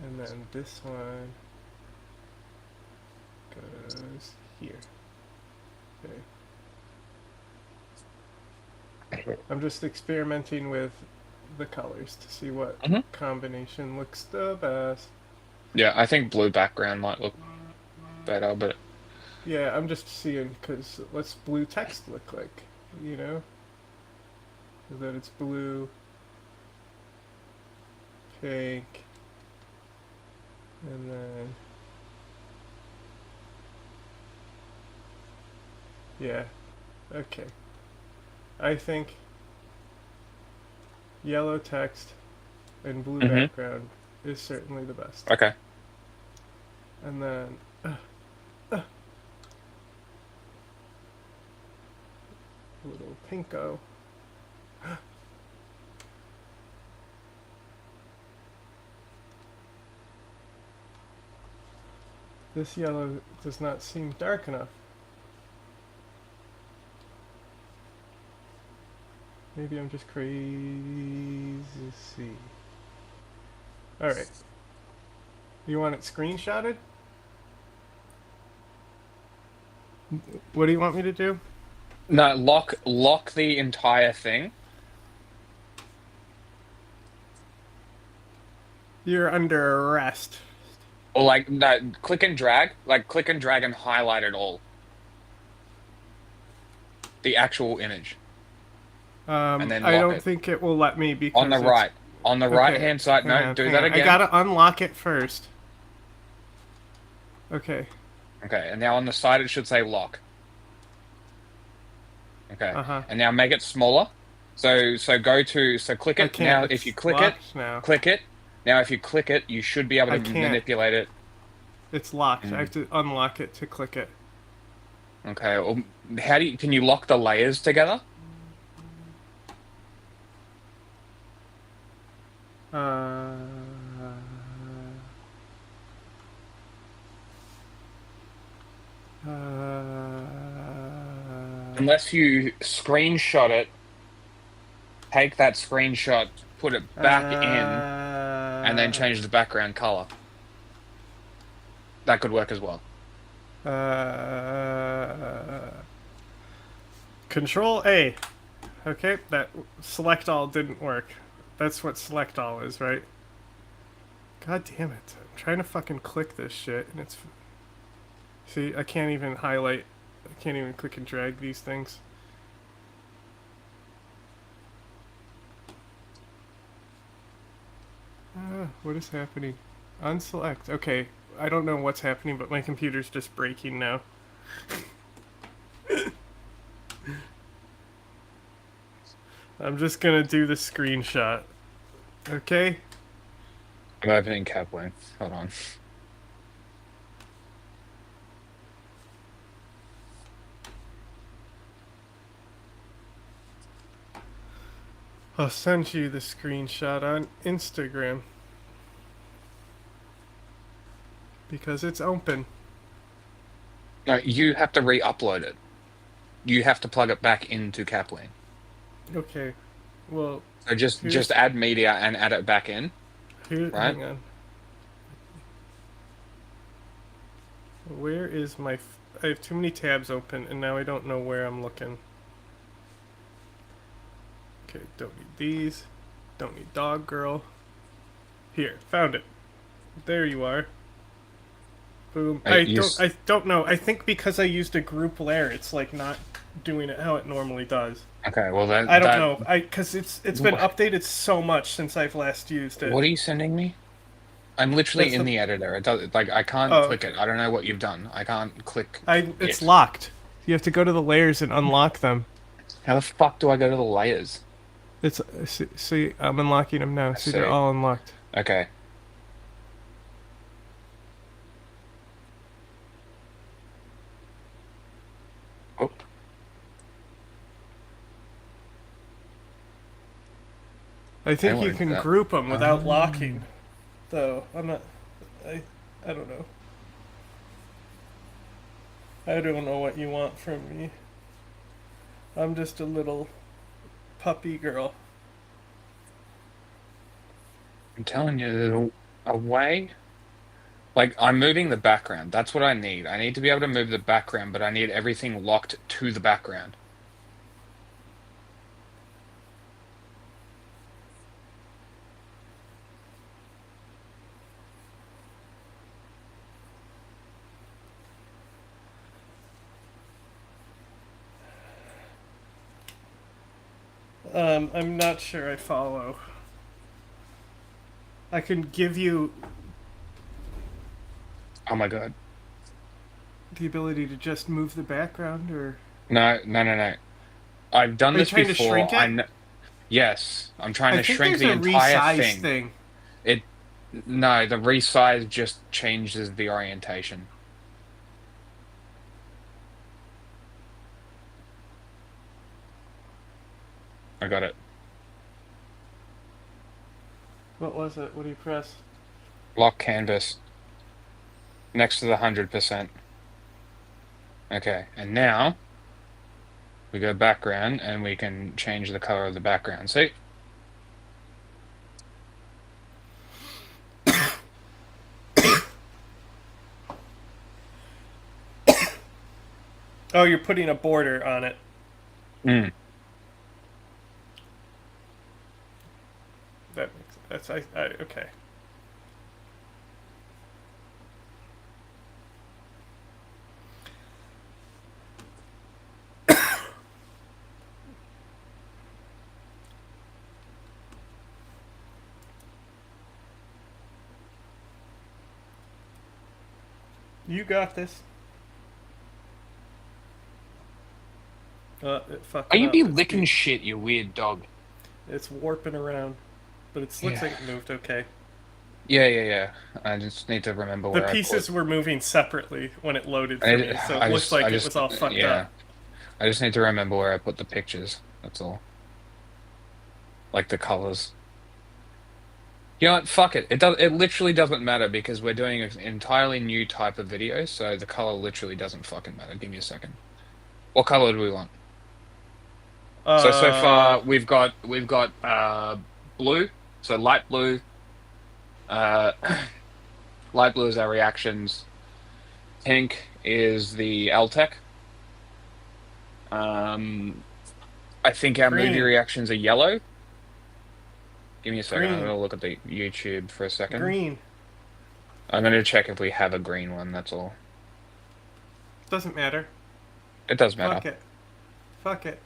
and then this one goes here. Okay. I'm just experimenting with the colors to see what combination looks the best. Yeah, I think blue background might look better, but... Yeah, I'm just seeing, because what's blue text look like, you know? That it's blue, pink, and then... Yeah, okay. I think yellow text and blue background is certainly the best. Okay. And then little pinko. This yellow does not seem dark enough. Maybe I'm just crazy. Alright. You want it screenshotted? What do you want me to do? No, lock the entire thing. You're under arrest. Or like no, click and drag. Like click and drag and highlight it all. The actual image. And then I lock don't it. think it will let me because On the it's... right. On the Okay, right hand side. hang No, on, do hang that on. again. I gotta unlock it first. Okay. Okay, and now on the side it should say lock. Okay. And now make it smaller. So click I it. can't. Now It's if you click it, locked now. click it. Now if you click it, you should be able I to can't. manipulate it. It's locked. I have to unlock it to click it. Okay. Well, can you lock the layers together? Unless you screenshot it, take that screenshot, put it back in, and then change the background color. That could work as well. Control A. Okay, that select all didn't work. That's what select all is, right? God damn it. I'm trying to fucking click this shit and it's... See, I can't even highlight. I can't even click and drag these things. What is happening? Unselect. Okay, I don't know what's happening, but my computer's just breaking now. I'm just gonna do the screenshot. Okay? I'm opening Kaplan. Hold on. I'll send you the screenshot on Instagram. Because it's open. No, you have to re-upload it. You have to plug it back into Kaplan. Okay. Well, so just add media and add it back in. Here, right? hang on. Where is my... I have too many tabs open and now I don't know where I'm looking. Okay, don't need these. Don't need dog girl. Here, found it. There you are. Boom. I don't know. I think because I used a group layer, it's like not doing it how it normally does. Okay, well then I don't know. Because it's been updated so much since I've last used it. What are you sending me? I'm literally That's in the editor. It does like I can't click it. I don't know what you've done. I can't click. It's locked. You have to go to the layers and unlock them. How the fuck do I go to the layers? It's see, I'm unlocking them now. See, they're all unlocked. Okay. Oh. I think you can group them without locking, though. I'm not. I don't know. I don't know what you want from me. I'm just a little puppy girl. I'm telling you, there's a way. Like, I'm moving the background. That's what I need. I need to be able to move the background, but I need everything locked to the background. I'm not sure I follow. I can give you... Oh my god. The ability to just move the background, or... No. I've done this before. Are you trying to shrink it? Yes, I'm trying to shrink the there's a entire resize thing. No, the resize just changes the orientation. I got it. What was it? What do you press? Lock canvas. Next to the 100%. Okay, and now we go background and we can change the color of the background. See? Oh, you're putting a border on it. Mm. That makes sense. Okay. You got this. It fucking Are you up. be It's licking shit, you weird dog? It's warping around, but it looks like it moved okay. Yeah. I just need to remember The where pieces were moving separately when it loaded for me, so it looks like it was all fucked up. I just need to remember where I put the pictures. That's all. Like the colors. You know what? Fuck it. It literally doesn't matter because we're doing an entirely new type of video, so the color literally doesn't fucking matter. Give me a second. What color do we want? So far we've got blue, so light blue. Light blue is our reactions. Pink is the LTEC. I think our movie reactions are yellow. Give me a second. I'm gonna look at the YouTube for a second. Green. I'm gonna check if we have a green one. That's all. Doesn't matter. It does matter. Fuck it.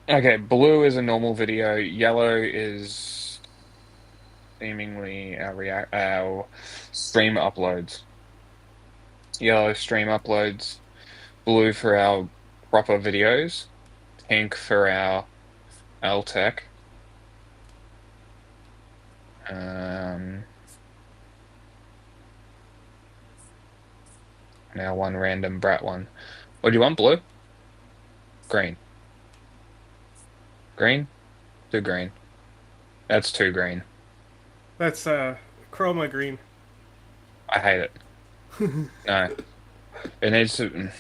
Okay, blue is a normal video. Yellow is seemingly our stream uploads. Yellow stream uploads. Blue for our proper videos. Pink for our LTEC. Now one random brat one. What do you want? Blue? Green. Green? Too green. That's too green. That's chroma green. I hate it. No. It needs to...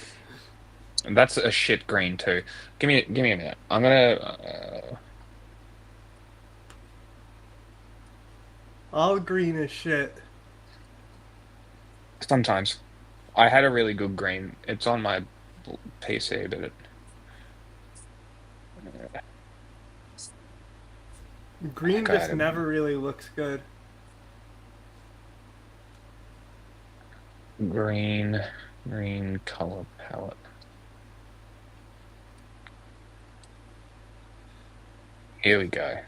That's a shit green too. Give me a minute. I'm gonna... All green is shit. Sometimes. I had a really good green. It's on my PC, but it... Green just never really looks good. Green color palette. Here we go.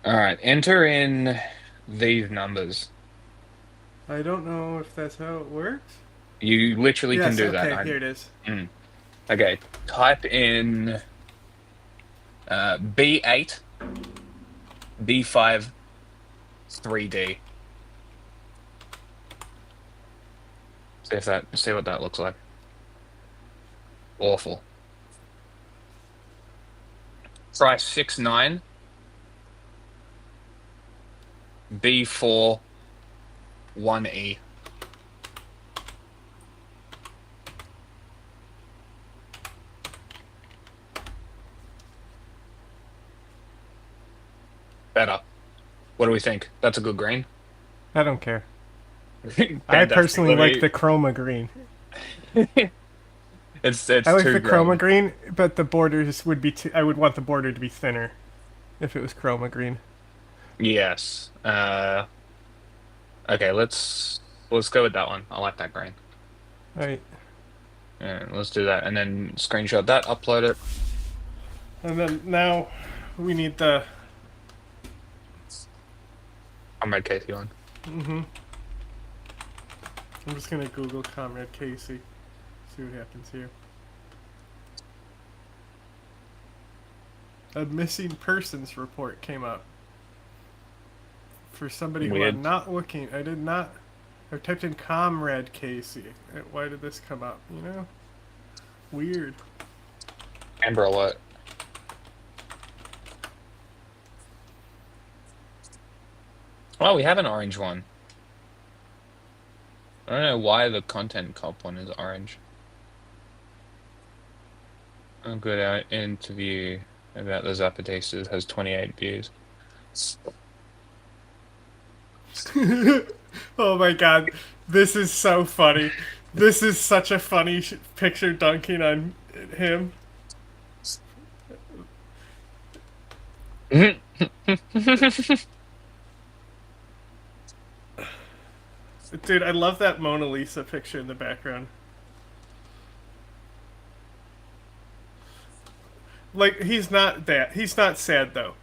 Alright, enter in these numbers. I don't know if that's how it works. You literally can do that. Okay, here it is. Okay, type in B8, B5, 3D. See what that looks like. Awful. Try 6.9, B4, 1E. Better. What do we think? That's a good green? I don't care. I personally like the chroma green. It's I like too the chroma green, but the borders would be I would want the border to be thinner if it was chroma green. Yes. Okay, let's go with that one. I like that green. Alright. Yeah, let's do that, and then screenshot that, upload it. And then now we need the... Comrade Casey one. I'm just gonna Google Comrade Casey. See what happens here. A missing persons report came up. For somebody who I'm not looking. I did not... I typed in Comrade Casey. Why did this come up, you know? Weird. Amber Alert. Oh, we have an orange one. I don't know why the content cop one is orange. Oh, good. Our interview about the Zapatistas has 28 views. Oh my god, this is so funny. This is such a funny picture dunking on him. Dude, I love that Mona Lisa picture in the background. Like, he's not sad, though.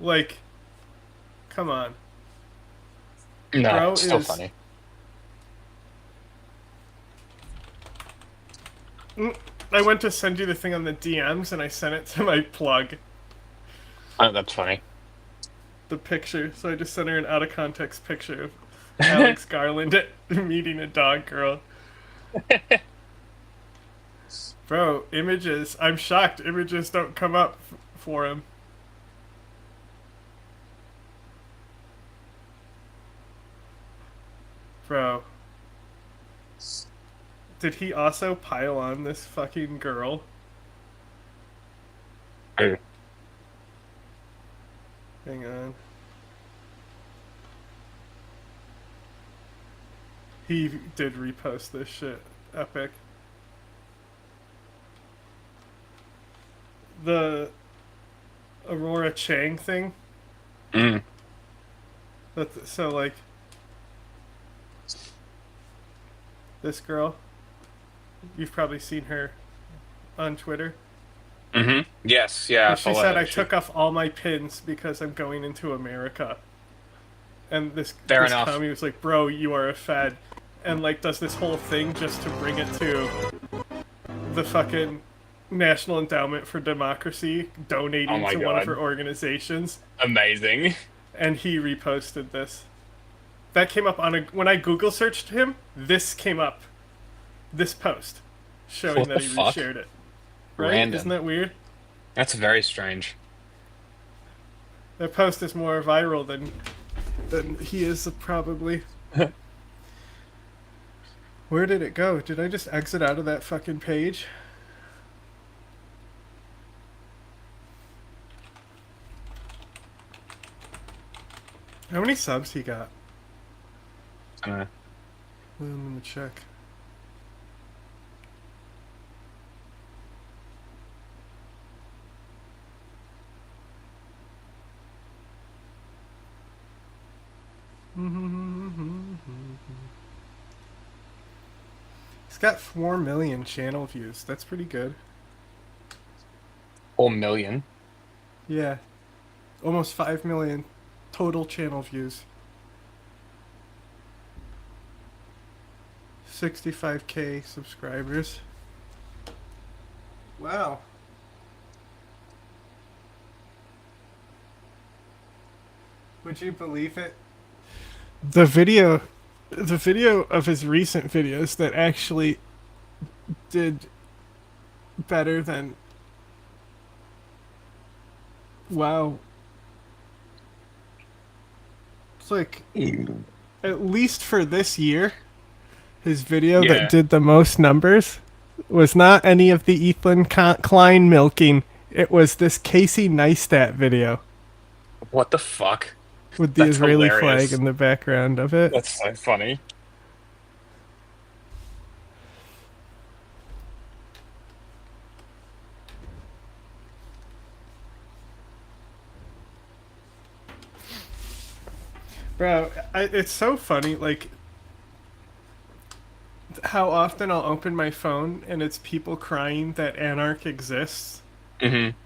Like, come on. No, Bro it's still is- funny. I went to send you the thing on the DMs, and I sent it to my plug. Oh, that's funny. The picture, so I just sent her an out-of-context picture of Alex Garland meeting a dog girl. Bro, images. I'm shocked images don't come up for him. Bro. Did he also pile on this fucking girl? Hey. Hang on. He did repost this shit. Epic. The Aurora Chang thing. So, like, this girl, you've probably seen her on Twitter. Yes, yeah. She said, I took off all my pins because I'm going into America. And this enough. commie was like, bro, you are a fed. And, like, does this whole thing just to bring it to the fucking National Endowment for Democracy donating Oh my to one of God. her organizations. Amazing. And he reposted this. That came up on when I Google searched him, this came up. This post. Showing What that the he fuck? reshared it. Right? Random. Isn't that weird? That's very strange. That post is more viral than he is probably. Where did it go? Did I just exit out of that fucking page? How many subs he got? I'm gonna check. He's got 4 million channel views. That's pretty good. 4 million. Yeah. Almost 5 million total channel views. 65K subscribers. Wow. Would you believe it? The video of his recent videos that actually did better than wow. It's like at least for this year, his video Yeah. that did the most numbers was not any of the Ethan Klein milking. It was this Casey Neistat video What the fuck? with the That's Israeli hilarious. flag in the background of it. That's so funny. Bro, it's so funny, like, how often I'll open my phone and it's people crying that Anarch exists. Mm-hmm.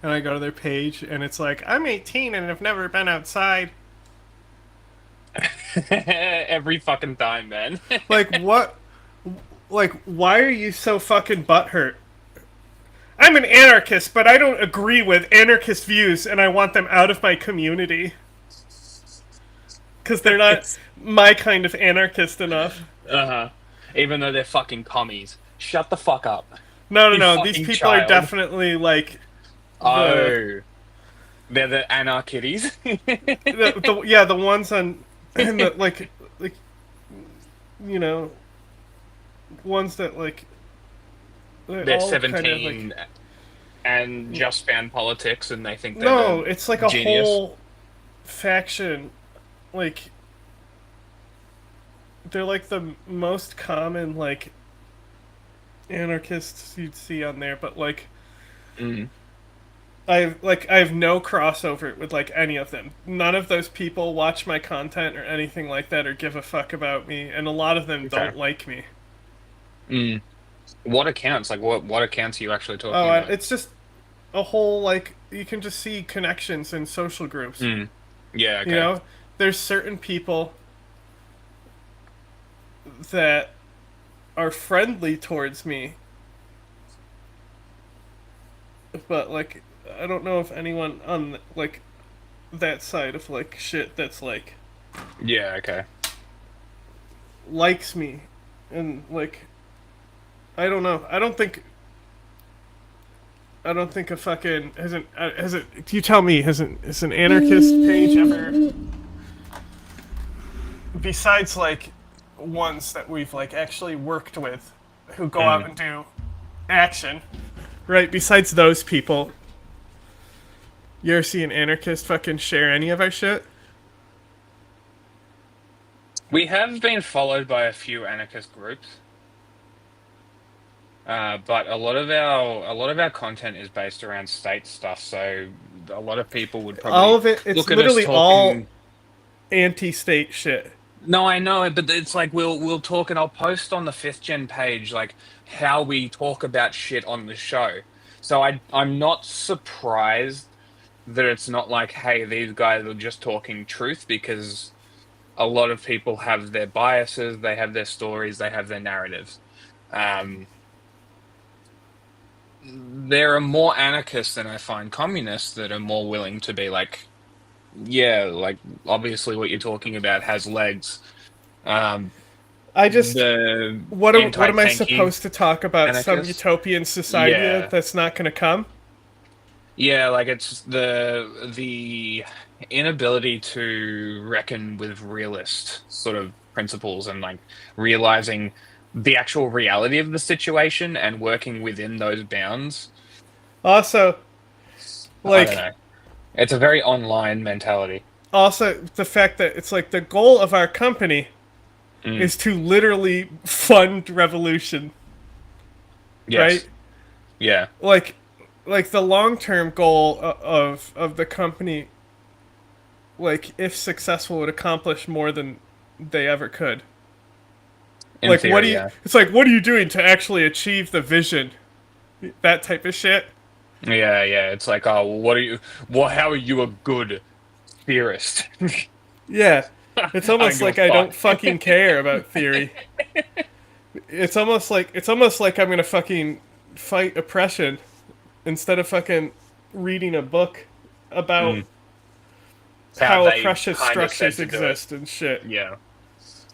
And I go to their page and it's like, I'm 18 and have never been outside. Every fucking time, man. Like, what? Like, why are you so fucking butthurt? I'm an anarchist, but I don't agree with anarchist views and I want them out of my community. Because they're not my kind of anarchist enough. Uh-huh. Even though they're fucking commies. Shut the fuck up. No, You no, these fucking people are child. definitely like. Oh. They're the anarchitties? The ones on. And the, like, you know. Ones that, like. They're all 17 kind of, like, and just ban politics and they think they're no, the it's like a genius. whole faction. Like. they're like the most common like anarchists you'd see on there, but like I have no crossover with like any of them. None of those people watch my content or anything like that or give a fuck about me, and a lot of them don't like me. What accounts? Like what accounts are you actually talking about? It's just a whole like you can just see connections in social groups. Yeah, okay. You know, there's certain people that are friendly towards me, but like I don't know if anyone on like that side of like shit that's like Yeah, okay. likes me, and like I don't know. I don't think a fucking has it. You tell me. Has an anarchist page ever, besides like ones that we've like actually worked with, who go out and do action, right? Besides those people, you ever see an anarchist fucking share any of our shit? We have been followed by a few anarchist groups. But a lot of our content is based around state stuff, so a lot of people would probably All of it. It's look at us literally all talking. anti-state shit. No, I know it, but it's like we'll talk, and I'll post on the 5th Gen page like how we talk about shit on the show. So I'm not surprised that it's not like, hey, these guys are just talking truth, because a lot of people have their biases, they have their stories, they have their narratives. There are more anarchists than I find communists that are more willing to be like, yeah, like obviously what you're talking about has legs. I just what am I supposed to talk about? Some utopian society that's not going to come? Yeah, like it's the inability to reckon with realist sort of principles, and like realizing the actual reality of the situation and working within those bounds. Also, like, I don't know. It's a very online mentality. Also, the fact that it's like the goal of our company is to literally fund revolution. Yes. Right? Yeah. Like the long-term goal of the company, like if successful, would accomplish more than they ever could. In like theory, what do you? yeah. It's like, what are you doing to actually achieve the vision? That type of shit. Yeah, yeah. It's like, oh, what are you? Well, how are you a good theorist? Yeah, it's almost like I don't fucking care about theory. It's almost like I'm gonna fucking fight oppression instead of fucking reading a book about how oppressive structures exist and shit. Yeah.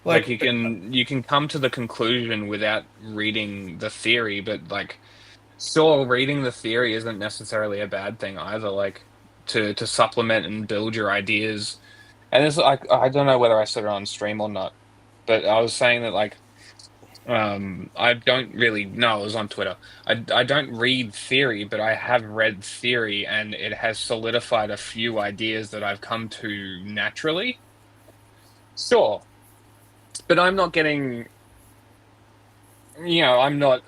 Like you can come to the conclusion without reading the theory, but like, sure, reading the theory isn't necessarily a bad thing either. Like to supplement and build your ideas. And it's like, I don't know whether I said it on stream or not, but I was saying that like, I don't really know. It was on Twitter. I don't read theory, but I have read theory, and it has solidified a few ideas that I've come to naturally. Sure. But I'm not getting, I'm not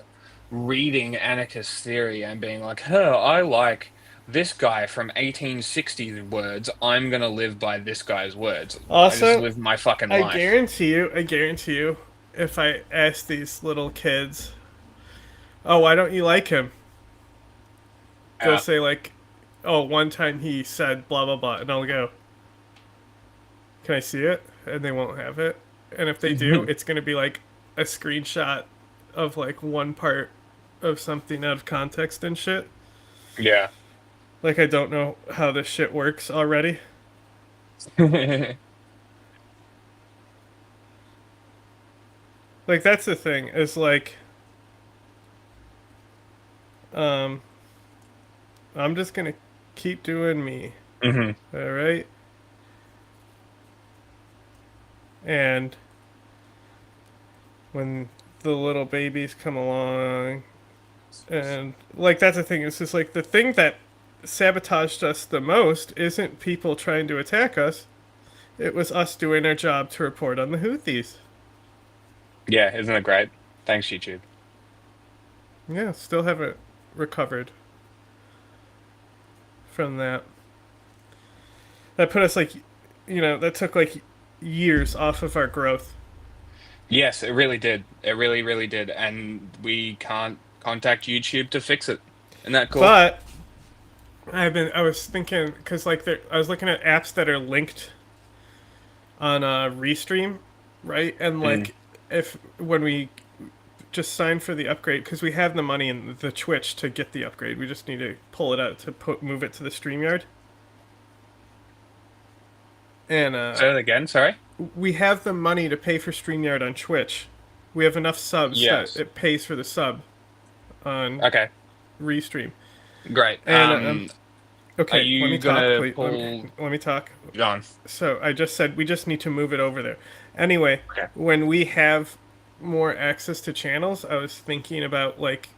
reading anarchist theory and being like, I like this guy from 1860s words. I'm going to live by this guy's words. Also, I just live my fucking life. I guarantee you, if I ask these little kids, oh, why don't you like him? They'll say like, oh, one time he said blah, blah, blah. And I'll go, can I see it? And they won't have it. And if they do, it's going to be like a screenshot of like one part of something out of context and shit. Yeah. Like, I don't know how this shit works already. Like, that's the thing, is like, I'm just gonna keep doing me. Alright? And when the little babies come along, and like, that's the thing, it's just like the thing that sabotaged us the most isn't people trying to attack us, it was us doing our job to report on the Houthis. Yeah, isn't it great? Thanks, YouTube. Yeah, still haven't recovered from that. That put us like, that took like years off of our growth. Yes, it really did. It really, really did. And we can't contact YouTube to fix it. Isn't that cool? But I was thinking, because like I was looking at apps that are linked on Restream, right? And like when we just sign for the upgrade, because we have the money in the Twitch to get the upgrade, we just need to pull it out to move it to the StreamYard. And say that again, sorry? We have the money to pay for StreamYard on Twitch. We have enough subs that it pays for the sub on Restream. Great. And okay, are you let me talk. gonna Wait, pull... let me talk. John. So I just said we just need to move it over there. Anyway, when we have more access to channels, I was thinking about like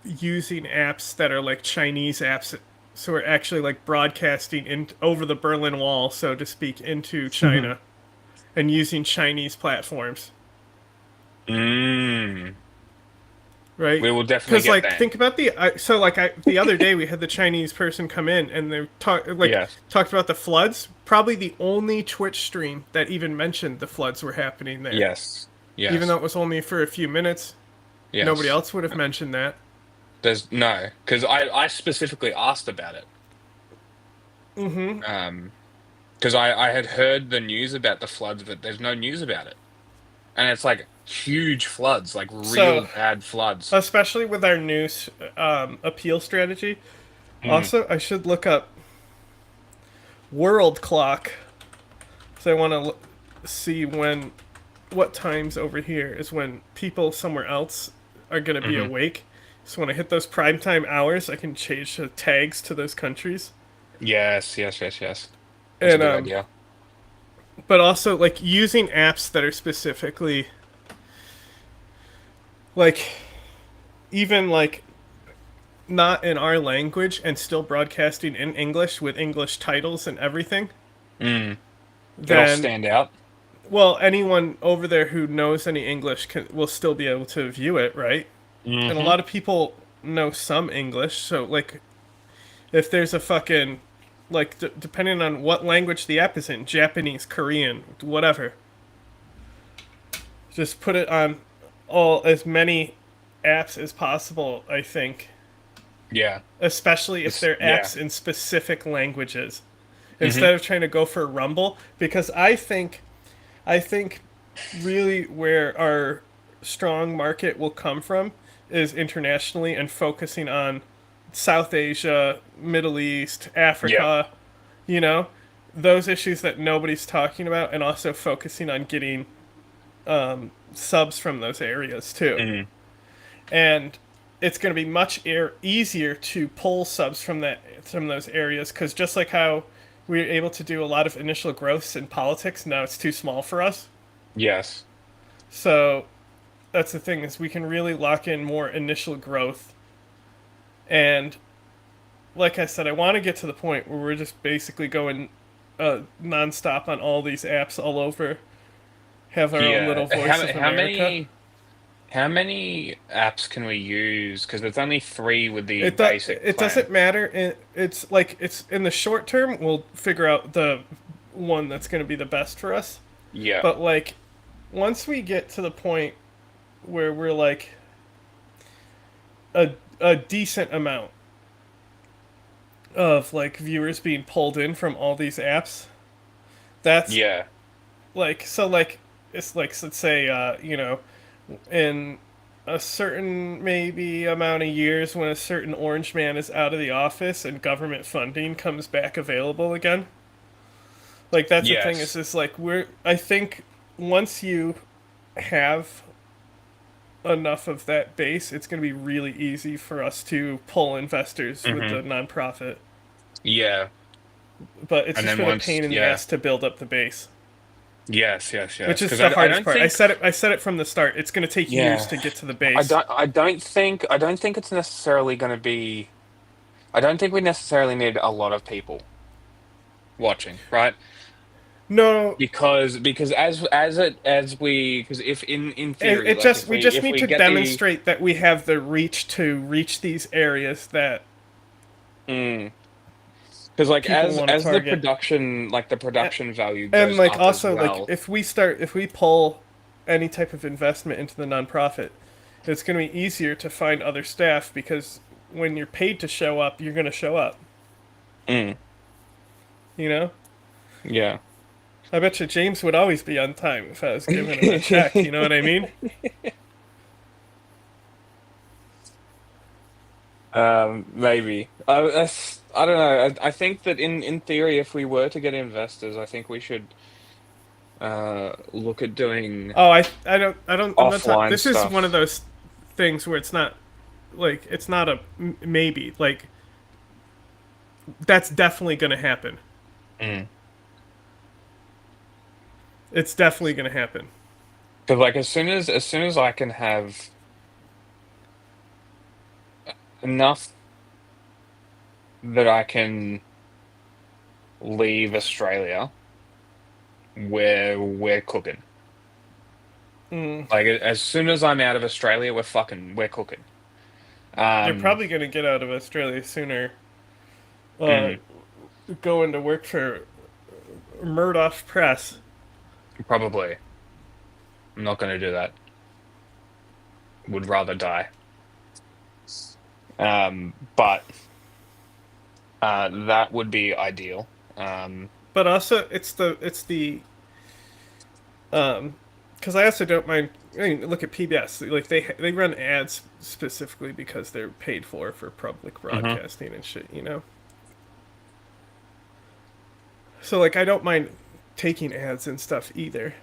using apps that are like Chinese apps, so we're actually like broadcasting over the Berlin Wall, so to speak, into China, and using Chinese platforms. Right? We will definitely get like that. think about the other day we had the Chinese person come in and they talked about the floods. Probably the only Twitch stream that even mentioned the floods were happening there. Yes. Even though it was only for a few minutes. Yes. Nobody else would have mentioned that. No, because I specifically asked about it. Mm-hmm. Because I had heard the news about the floods, but there's no news about it. And it's like huge floods, like real bad floods. Especially with our new appeal strategy. Also, I should look up world clock. So I want to see what times over here is when people somewhere else are going to be awake. So when I hit those prime time hours, I can change the tags to those countries. Yes. That's a good idea. But also, like, using apps that are specifically, like, even, like, not in our language and still broadcasting in English with English titles and everything. It'll Then stand out. Well, anyone over there who knows any English will still be able to view it, right? And a lot of people know some English, so, like, if there's a fucking, like, depending on what language the app is in, Japanese, Korean, whatever, just put it on as many apps as possible, I think. Yeah. Especially if they're apps in specific languages. Instead of trying to go for Rumble, because I think really where our strong market will come from is internationally and focusing on South Asia, Middle East, Africa, those issues that nobody's talking about, and also focusing on getting subs from those areas too. And it's going to be much easier to pull subs from those areas, because just like how we were able to do a lot of initial growths in politics, now it's too small for us. Yes. So that's the thing, is we can really lock in more initial growth. And like I said, I want to get to the point where we're just basically going nonstop on all these apps all over. Have our own little Voice of America. How many apps can we use? Because there's only 3 with the basic plan. It doesn't matter. It's like, it's in the short term, we'll figure out the one that's going to be the best for us. Yeah. But like, once we get to the point where we're like a decent amount of like viewers being pulled in from all these apps, that's like, so like, it's like, let's say in a certain maybe amount of years, when a certain orange man is out of the office and government funding comes back available again, like, that's the thing, is just like, I think once you have enough of that base, it's going to be really easy for us to pull investors with the nonprofit. Yeah. But it's just been a pain in the ass to build up the base. Yes. Which is the hardest part. I said it from the start. It's going to take years to get to the base. I don't think it's necessarily going to be. I don't think we necessarily need a lot of people watching, right? No, because if in theory, it like just if we we just if need we to get demonstrate that we have the reach to reach these areas that because like people want to as the target. production value And goes like up as also like well. if we pull any type of investment into the nonprofit, it's going to be easier to find other staff because when you're paid to show up, you're going to show up. Mm. You know? Yeah. I bet you James would always be on time if I was giving him a check. You know what I mean? Maybe. I don't know. I think that in theory, if we were to get investors, I think we should look at doing Oh, I'm not talking. offline This is one of stuff. those things where it's not like it's not a maybe. Like that's definitely going to happen. Mm. It's definitely going to happen. Because like as soon as I can have enough that I can leave Australia, we're cooking. Like as soon as I'm out of Australia, we're cooking. You're probably going to get out of Australia sooner. Going to work for Murdoch Press. Probably. I'm not going to do that. Would rather die. But that would be ideal. But also, it's the because I also don't mind. I mean, look at PBS. Like they run ads specifically because they're paid for public broadcasting and shit. You know. So like, I don't mind taking ads and stuff either.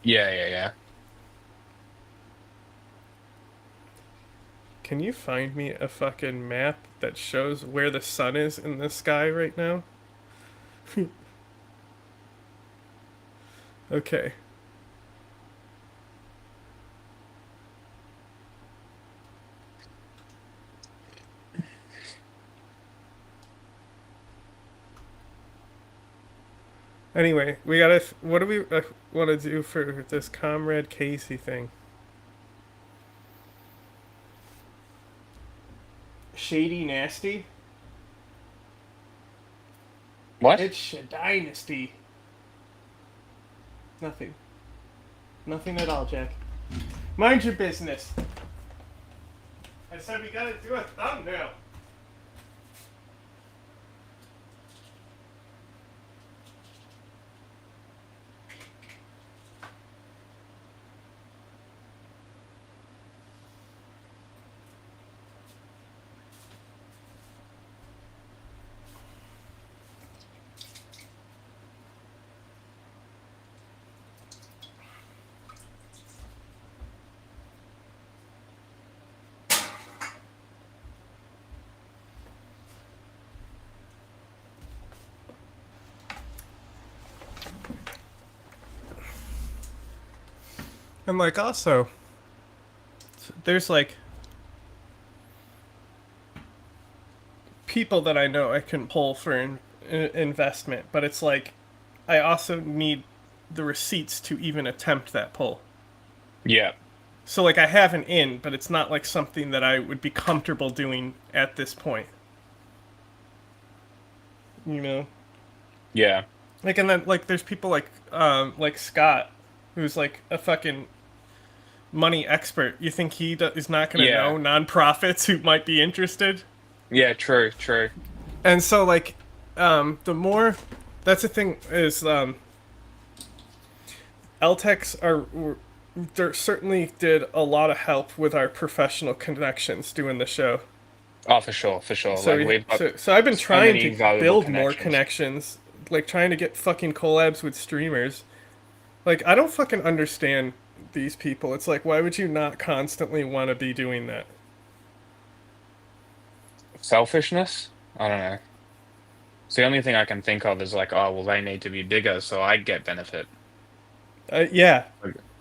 Yeah. Can you find me a fucking map that shows where the sun is in the sky right now? Okay. Anyway, we gotta. What do we want to do for this Comrade Casey thing? Shady Nasty? What? It's a dynasty. Nothing. Nothing at all, Jack. Mind your business. I said we gotta do a thumbnail. And like also, there's like people that I know I can pull for investment, but it's like I also need the receipts to even attempt that pull. Yeah. So like I have an in, but it's not like something that I would be comfortable doing at this point. You know? Yeah. Like and then like there's people like Scott, who's like a fucking money expert. You think he is not going to know nonprofits who might be interested? Yeah, true. And so like the more that's the thing is LTECs there certainly did a lot of help with our professional connections doing the show. Oh, for sure. So, Like we've got so I've been trying many to valuable build more connections, like trying to get fucking collabs with streamers. Like I don't fucking understand these people. It's like, why would you not constantly want to be doing that? Selfishness? I don't know. It's the only thing I can think of is like, oh well, they need to be bigger, so I get benefit. Yeah.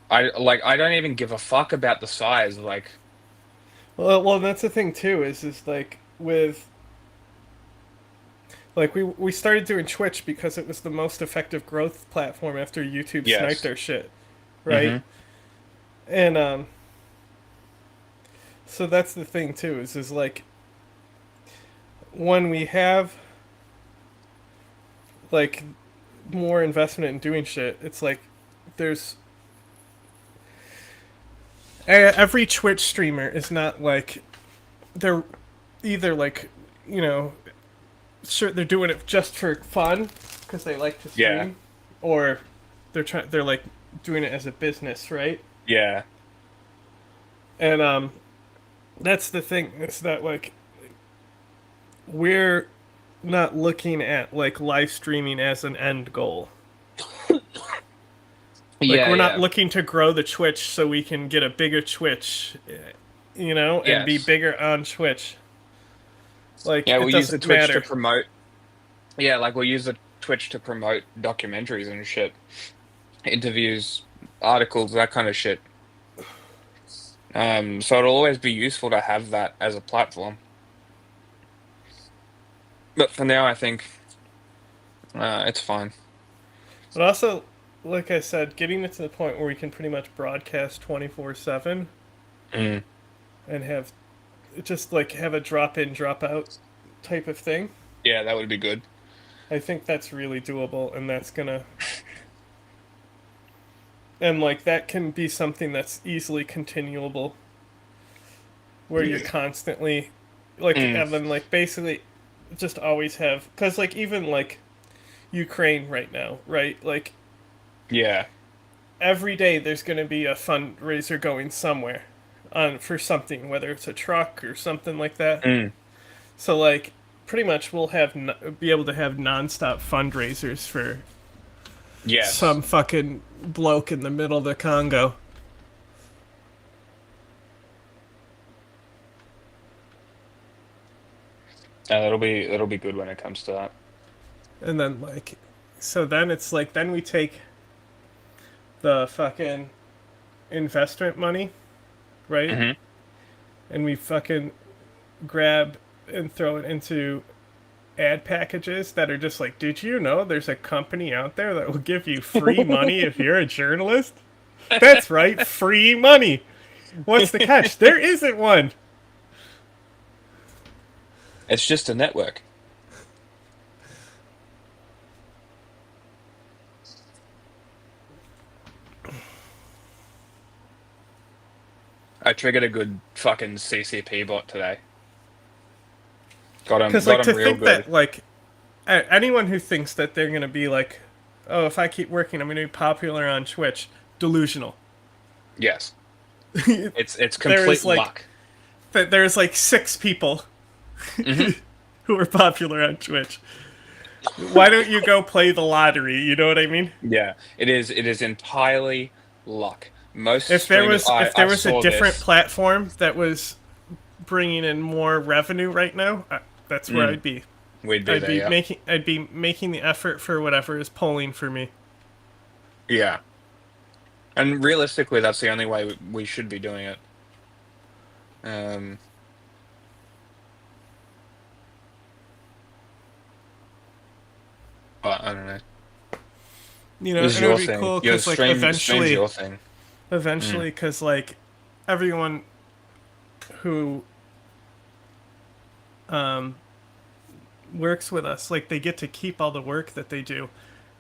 I don't even give a fuck about the size. Like, well, that's the thing too. Is like with Like we started doing Twitch because it was the most effective growth platform after YouTube sniped our shit, right? And so that's the thing too. Is like when we have like more investment in doing shit, it's like there's every Twitch streamer is not like they're either like, you know, sure they're doing it just for fun because they like to stream, or they're like doing it as a business, right? Yeah. And that's the thing. It's that like we're not looking at like live streaming as an end goal. Like we're not looking to grow the Twitch so we can get a bigger Twitch, you know, and be bigger on Twitch. Like we'll use the Twitch matter. to promote. Yeah, like we'll use the Twitch to promote documentaries and shit, interviews, articles, that kind of shit. So it'll always be useful to have that as a platform. But for now, I think it's fine. But also, like I said, getting it to the point where we can pretty much broadcast 24/7 and have just like have a drop in, drop out type of thing. Yeah, that would be good. I think that's really doable, and that's gonna and like that can be something that's easily continuable, where you're constantly like having like basically just always have, because like even like Ukraine right now, right? Like every day there's going to be a fundraiser going somewhere on for something, whether it's a truck or something like that. So like pretty much we'll have be able to have nonstop fundraisers for some fucking bloke in the middle of the Congo. That'll be good when it comes to that. And then like, so then it's like, then we take the fucking investment money, right? And we fucking grab and throw it into ad packages that are just like, did you know there's a company out there that will give you free money if you're a journalist? That's right, free money. What's the catch? There isn't one. It's just a network. I triggered a good fucking CCP bot today. Got him Because like to real think good. that like anyone who thinks that they're gonna be like, oh, if I keep working, I'm gonna be popular on Twitch, delusional. Yes. It's complete luck. There's like 6 people who are popular on Twitch. Why don't you go play the lottery? You know what I mean? Yeah, it is entirely luck. Most if there was a different this. platform that was bringing in more revenue right now, that's where I'd be. I'd be making the effort for whatever is polling for me. Yeah. And realistically, that's the only way we should be doing it. But I don't know. You know, it would be cool because like eventually, because like everyone who works with us, like they get to keep all the work that they do,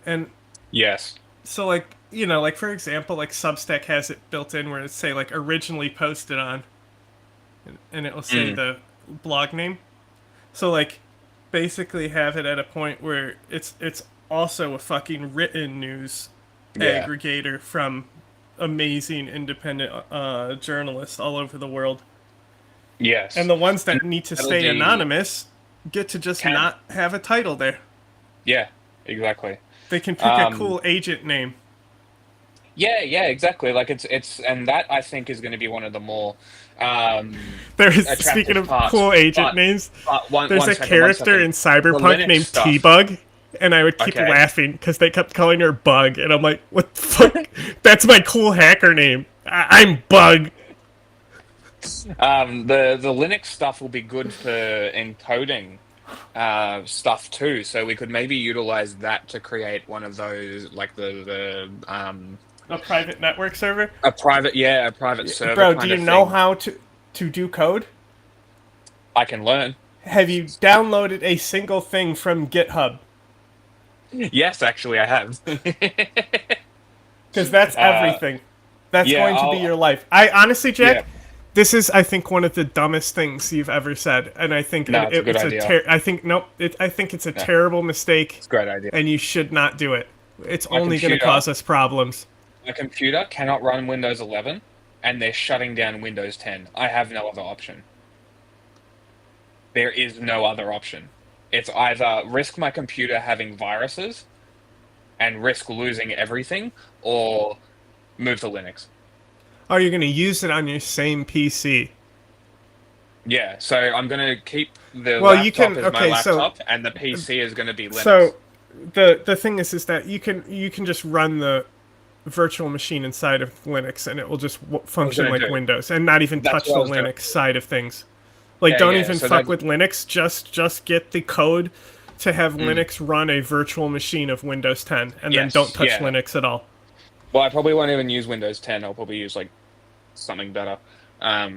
and so like, you know, like for example, like Substack has it built in where it's say like originally posted on, and it will say the blog name. So like basically have it at a point where it's also a fucking written news aggregator from amazing independent journalists all over the world. Yes. And the ones that need to stay anonymous get to just not have a title there. Yeah, exactly. They can pick a cool agent name. Yeah, exactly. Like it's and that I think is going to be one of the more speaking of cool agent names, there's a character in Cyberpunk named T-Bug, and I would keep laughing because they kept calling her Bug, and I'm like, what the fuck? That's my cool hacker name. I'm Bug. The Linux stuff will be good for encoding stuff too. So we could maybe utilize that to create one of those, like a private network server. A private server. Bro, kind do you of know thing. how to do code? I can learn. Have you downloaded a single thing from GitHub? Yes, actually, I have. Because that's everything. That's yeah, going to be your life. I honestly, Jack, Yeah. this is, I think, one of the dumbest things you've ever said, and I think No, it's a good idea. I think nope. I think it's a Yeah. terrible mistake. It's a great idea. And you should not do it. It's My only going to computer- cause us problems. My computer cannot run Windows 11, and they're shutting down Windows 10. I have no other option. There is no other option. It's either risk my computer having viruses and risk losing everything, or move to Linux. Oh, you're going to use it on your same PC. Yeah, so I'm going to keep the Well, laptop you can- as my okay, so- laptop, and the PC is going to be Linux. So, the thing is that you can just run the virtual machine inside of Linux, and it will just function gonna like do. Windows, and not even That's touch the what I was doing. Linux side of things. Like, Yeah, don't yeah, even so fuck that- with Linux. Just get the code to have Mm. Linux run a virtual machine of Windows 10, and then Yes, don't touch yeah. Linux at all. Well, I probably won't even use Windows 10. I'll probably use like something better. But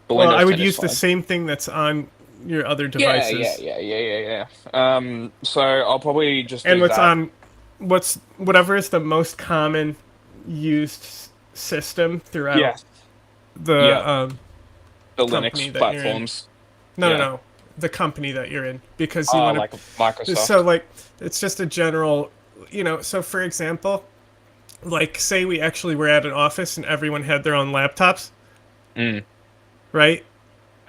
Well, Windows I would 10 is use the fine. same thing that's on your other Yeah, devices. yeah. So I'll probably just And do what's that. on whatever is the most common used system throughout Yes. the Yeah. The company Linux that you're in. platforms. No, Yeah. no, the company that you're in, because you Oh, want like Microsoft. So like it's just a general, So for example, like say we actually were at an office and everyone had their own laptops, right?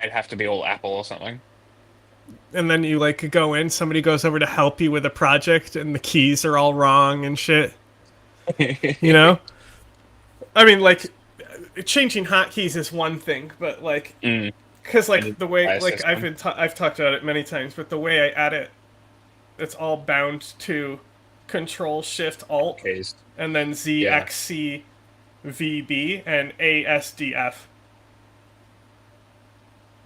It'd have to be all Apple or something. And then you like go in, somebody goes over to help you with a project, and the keys are all wrong and shit. I mean, like, changing hotkeys is one thing, but like, because like the way, like I've talked about it many times, but the way I edit, it's all bound to Control Shift Alt and then ZXC VB and ASDF.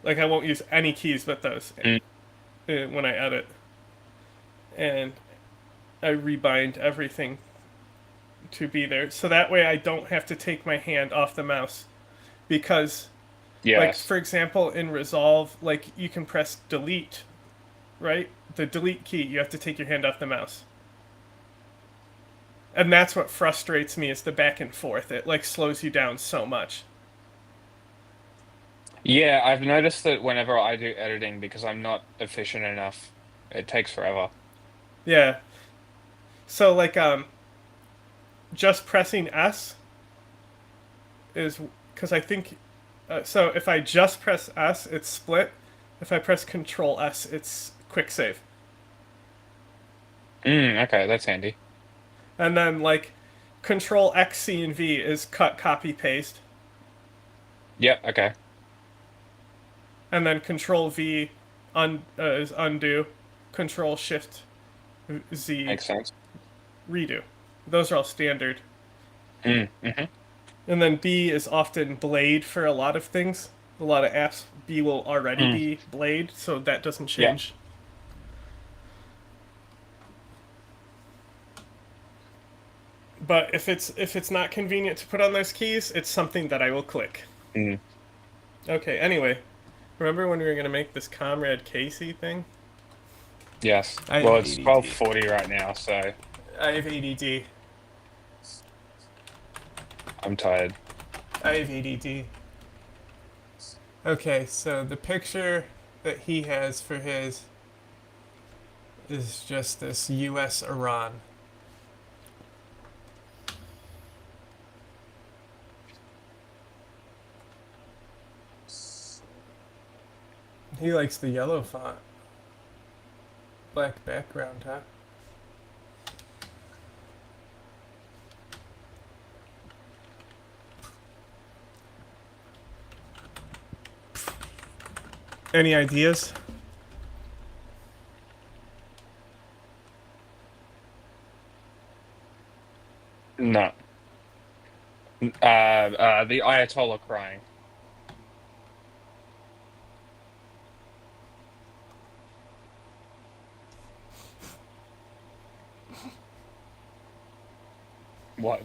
Like I won't use any keys but those when I edit, and I rebind everything to be there, so that way I don't have to take my hand off the mouse, because like for example in Resolve, like you can press delete, right? The delete key, you have to take your hand off the mouse, and that's what frustrates me, is the back and forth. It like slows you down so much. Yeah, I've noticed that whenever I do editing, because I'm not efficient enough, it takes forever. Yeah. So like just pressing S is, because I think so if I just press S, it's split. If I press Control S, it's quick save. Okay, that's handy. And then like Control X, C, and V is cut, copy, paste. Yep, okay. And then Control V is undo. Control Shift Z. Makes sense. Redo. Those are all standard. Mm-hmm. And then B is often blade for a lot of things. A lot of apps, B will already be blade, so that doesn't change. But if it's not convenient to put on those keys, it's something that I will click. Okay, anyway. Remember when we were going to make this Comrade Casey thing? Yes. I Well, have it's ADD. 12:40 right now, so I have ADD. I'm tired. I have ADD. Okay, so the picture that he has for his is just this U.S.-Iran. He likes the yellow font. Black background, huh? Any ideas? No. The Ayatollah crying. What?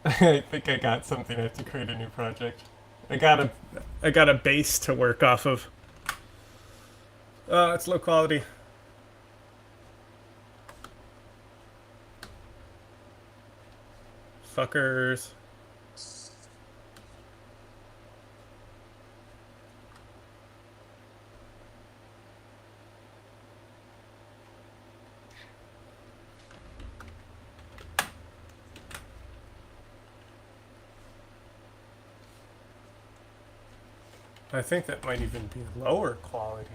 I think I got something. I have to create a new project. I got a base to work off of. It's low quality. Fuckers. I think that might even be lower quality.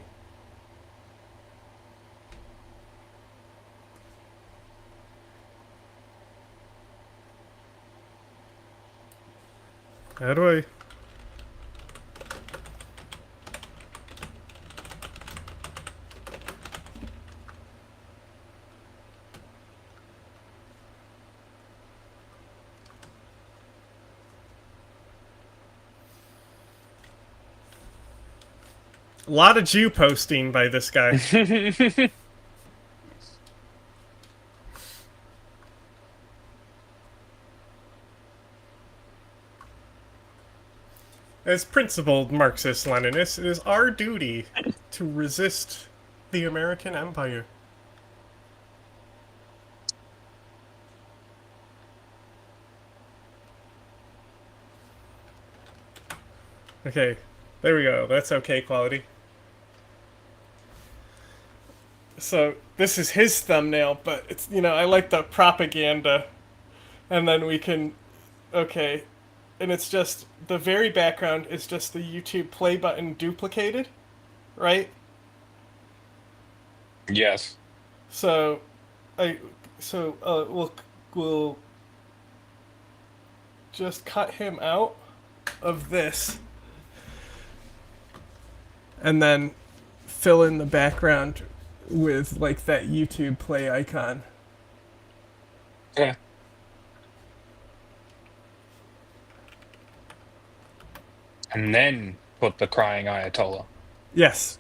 How do I... A lot of Jew posting by this guy. As principled Marxist-Leninists, it is our duty to resist the American Empire. Okay, there we go. That's okay quality. So this is his thumbnail, but it's, you know, I like the propaganda. And then we can, okay, and it's just, the very background is just the YouTube play button duplicated, right? Yes. So, we'll just cut him out of this. And then fill in the background with like that YouTube play icon. Yeah. And then put the crying Ayatollah. Yes.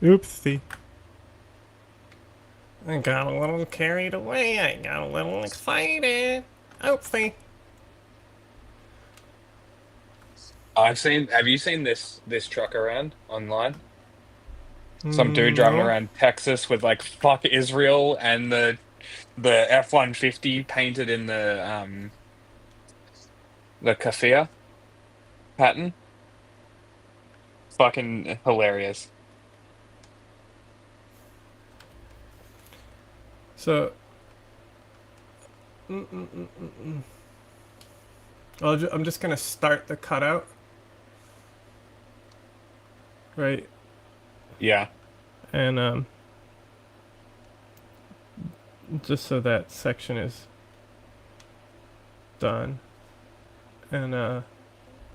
Oopsie. I got a little carried away. I got a little excited. Oopsie. Have you seen this truck around online? Some dude driving No. around Texas with like "fuck Israel" and the F-150 painted in the kafir pattern. Fucking hilarious. So, I'm just gonna start the cutout. Right. Yeah. And just so that section is done. And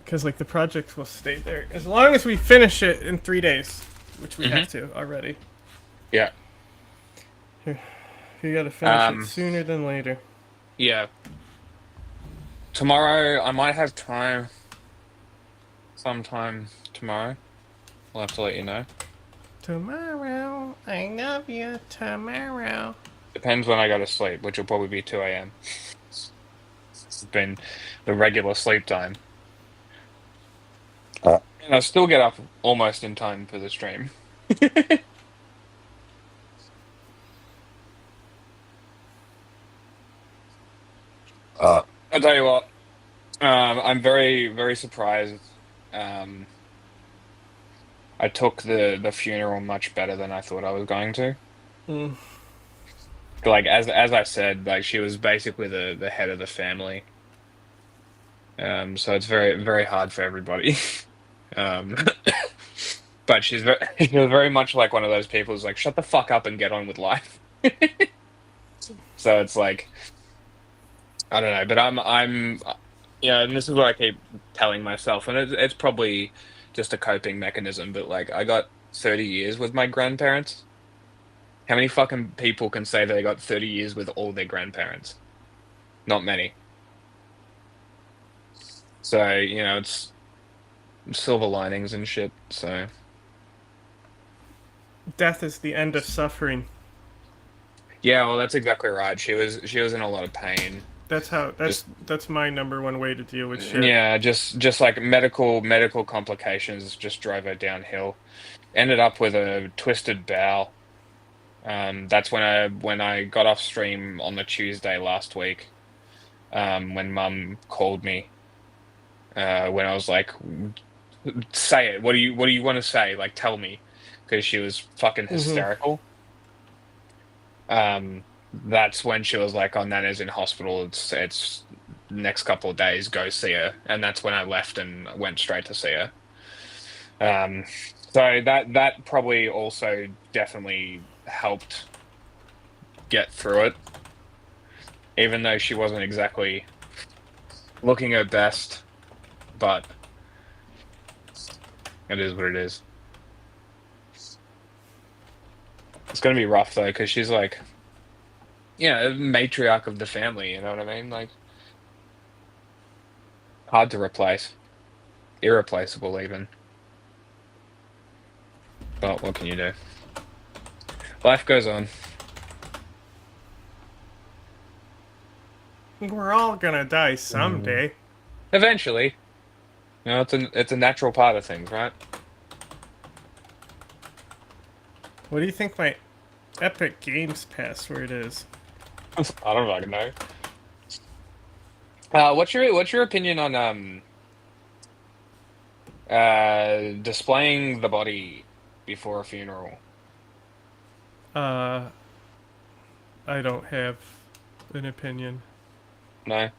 because like the project will stay there as long as we finish it in 3 days, which we have to already. Yeah. Here, you gotta finish it sooner than later. Yeah. Tomorrow, I might have time. Sometime tomorrow. I'll have to let you know. Tomorrow, I love you. Tomorrow. Depends when I go to sleep, which will probably be 2 a.m. It's been the regular sleep time. And I'll still get up almost in time for the stream. I'll tell you what. I'm very, very surprised. I took the funeral much better than I thought I was going to. Like as I said, like she was basically the head of the family. So it's very hard for everybody. Um, but she was very much like one of those people who's like, shut the fuck up and get on with life. So it's like, I don't know, but yeah, and this is what I keep telling myself, and it's probably just a coping mechanism, but like I got 30 years with my grandparents. How many fucking people can say they got 30 years with all their grandparents? Not many. So, it's silver linings and shit, so. Death is the end of suffering. Yeah, well, that's exactly right. She was in a lot of pain. That's my number one way to deal with shit. Yeah, just like medical complications just drove her downhill. Ended up with a twisted bowel. That's when I got off stream on the Tuesday last week. When Mum called me. When I was like, say it. What do you want to say? Like, tell me, because she was fucking hysterical. That's when she was like, "Oh, Nana's in hospital. It's next couple of days. Go see her." And that's when I left and went straight to see her. So that probably also definitely helped get through it, even though she wasn't exactly looking her best. But it is what it is. It's gonna be rough though, because she's like, matriarch of the family. You know what I mean? Like, hard to replace, irreplaceable even. But what can you do? Life goes on. We're all gonna die someday. Eventually. It's a natural part of things, right? What do you think my Epic Games password is? I don't fucking know. What's your opinion on displaying the body before a funeral? I don't have an opinion. No.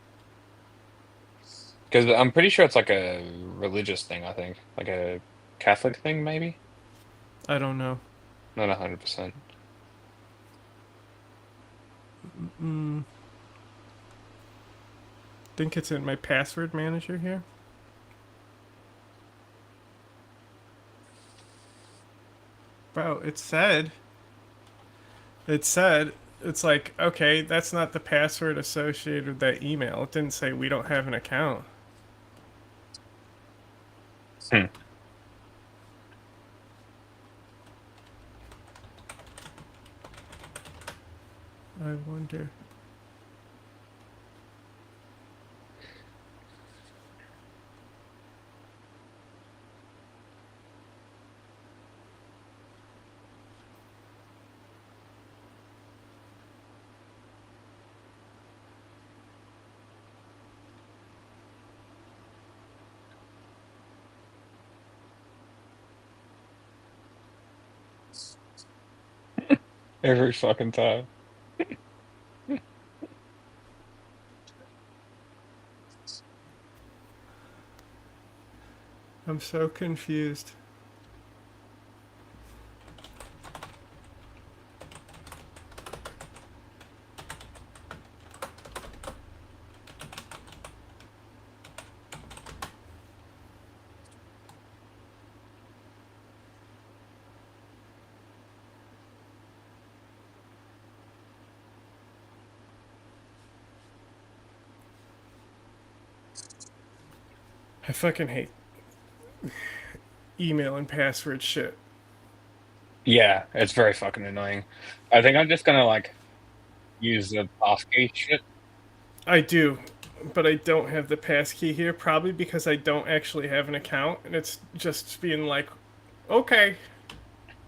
Because I'm pretty sure it's like a religious thing, I think. Like a Catholic thing, maybe? I don't know. Not 100%. Think it's in my password manager here. Bro, it said, it's like, okay, that's not the password associated with that email. It didn't say we don't have an account. Hmm. I wonder. Every fucking time. I'm so confused. I fucking hate email and password shit. Yeah, it's very fucking annoying. I think I'm just gonna like use the passkey shit. I do, but I don't have the passkey here, probably because I don't actually have an account, and it's just being like, okay.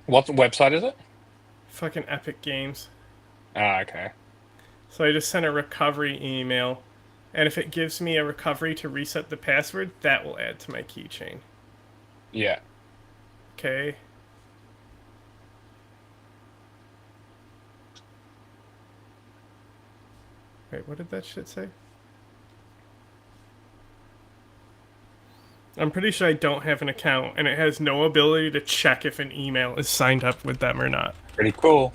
What website is it? Fucking Epic Games. Ah, okay. So I just sent a recovery email, and if it gives me a recovery to reset the password, that will add to my keychain. Yeah. Okay. Wait, what did that shit say? I'm pretty sure I don't have an account, and it has no ability to check if an email is signed up with them or not. Pretty cool.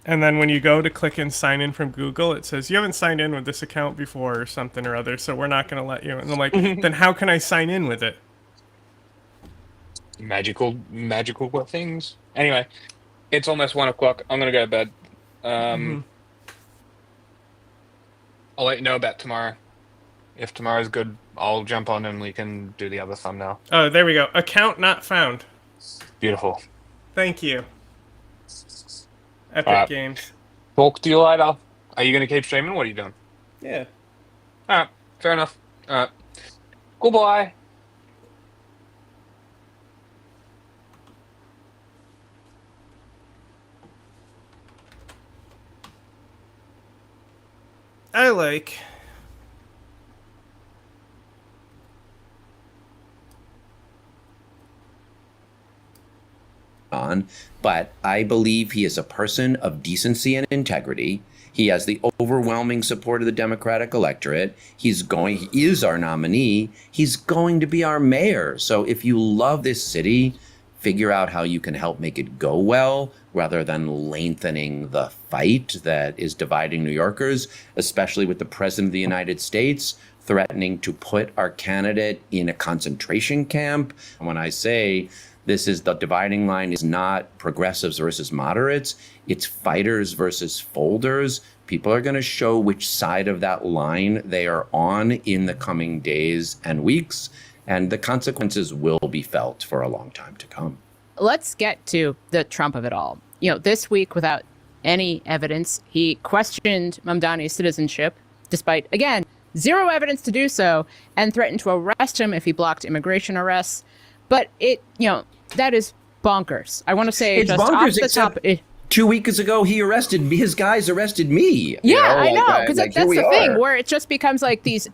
And then when you go to click and sign in from Google, it says, you haven't signed in with this account before or something or other, so we're not going to let you. And I'm like, then how can I sign in with it? Magical things. Anyway, it's almost 1 o'clock. I'm going to go to bed. I'll let you know about tomorrow. If tomorrow's good, I'll jump on and we can do the other thumbnail. Oh, there we go. Account not found. Beautiful. Thank you. Epic Games. Talk to you later. Are you going to keep streaming? What are you doing? Yeah. Alright, fair enough. Alright. Goodbye. I like... on, but I believe he is a person of decency and integrity. He has the overwhelming support of the Democratic electorate. He is our nominee. He's going to be our mayor. So if you love this city, figure out how you can help make it go well rather than lengthening the fight that is dividing New Yorkers, especially with the President of the United States threatening to put our candidate in a concentration camp. When I say this is the dividing line is not progressives versus moderates, it's fighters versus folders. People are going to show which side of that line they are on in the coming days and weeks, and the consequences will be felt for a long time to come. Let's get to the Trump of it all. This week, without any evidence, he questioned Mamdani's citizenship, despite, again, zero evidence to do so, and threatened to arrest him if he blocked immigration arrests. But that is bonkers. I want to say it's just bonkers, off the top. 2 weeks ago, he arrested me. His guys arrested me. I know, because that's the thing where it just becomes like these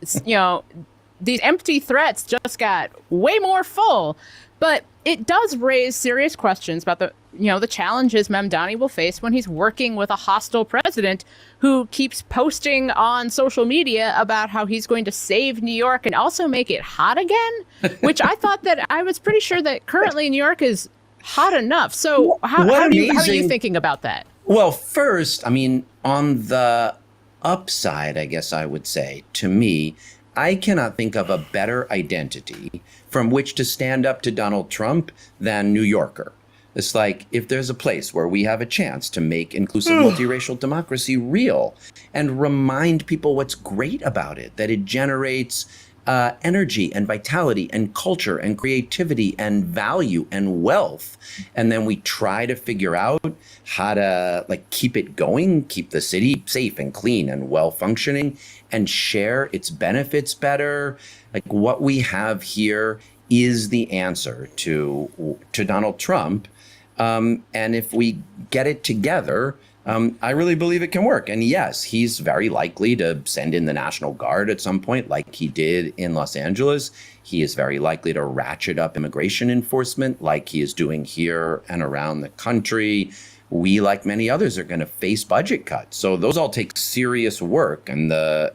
empty threats just got way more full. But it does raise serious questions about the challenges Mamdani will face when he's working with a hostile president who keeps posting on social media about how he's going to save New York and also make it hot again, which I thought that I was pretty sure that currently New York is hot enough. So how are you thinking about that? Well, first, on the upside, I guess I would say, to me, I cannot think of a better identity from which to stand up to Donald Trump than New Yorker. It's like, if there's a place where we have a chance to make inclusive multiracial democracy real and remind people what's great about it, that it generates energy and vitality and culture and creativity and value and wealth. And then we try to figure out how to keep it going, keep the city safe and clean and well functioning and share its benefits better. What we have here is the answer to Donald Trump. And if we get it together, I really believe it can work. And yes, he's very likely to send in the National Guard at some point, like he did in Los Angeles. He is very likely to ratchet up immigration enforcement like he is doing here and around the country. We, like many others, are going to face budget cuts. So those all take serious work. And the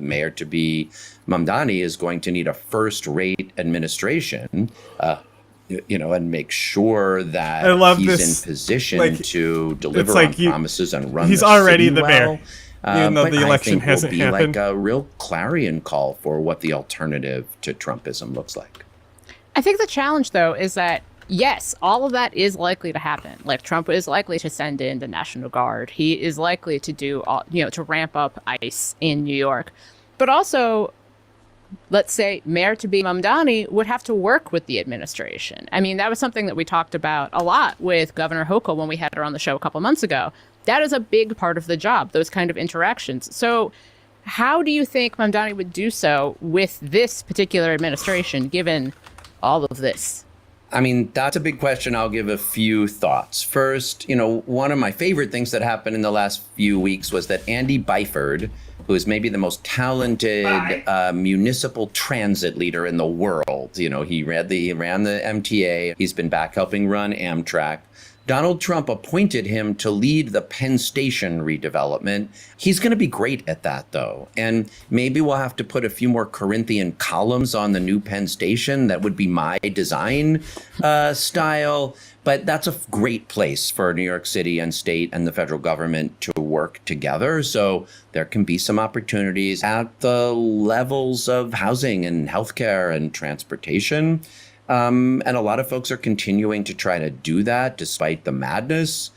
mayor-to-be Mamdani is going to need a first-rate administration, and make sure that he's in position to deliver on promises and run. He's the already city the well. mayor, even though the election hasn't happened. Will be happened. like a real clarion call for what the alternative to Trumpism looks like. I think the challenge, though, is that yes, all of that is likely to happen. Trump is likely to send in the National Guard. He is likely to to ramp up ICE in New York. But also, let's say Mayor-to-be Mamdani would have to work with the administration. That was something that we talked about a lot with Governor Hochul when we had her on the show a couple months ago. That is a big part of the job, those kind of interactions. So how do you think Mamdani would do so with this particular administration, given all of this? That's a big question. I'll give a few thoughts. First, one of my favorite things that happened in the last few weeks was that Andy Byford, who is maybe the most talented municipal transit leader in the world. You know, he ran the MTA. He's been back helping run Amtrak. Donald Trump appointed him to lead the Penn Station redevelopment. He's going to be great at that, though. And maybe we'll have to put a few more Corinthian columns on the new Penn Station. That would be my design style. But that's a great place for New York City and state and the federal government to work together. So there can be some opportunities at the levels of housing and healthcare and transportation. And a lot of folks are continuing to try to do that despite the madness.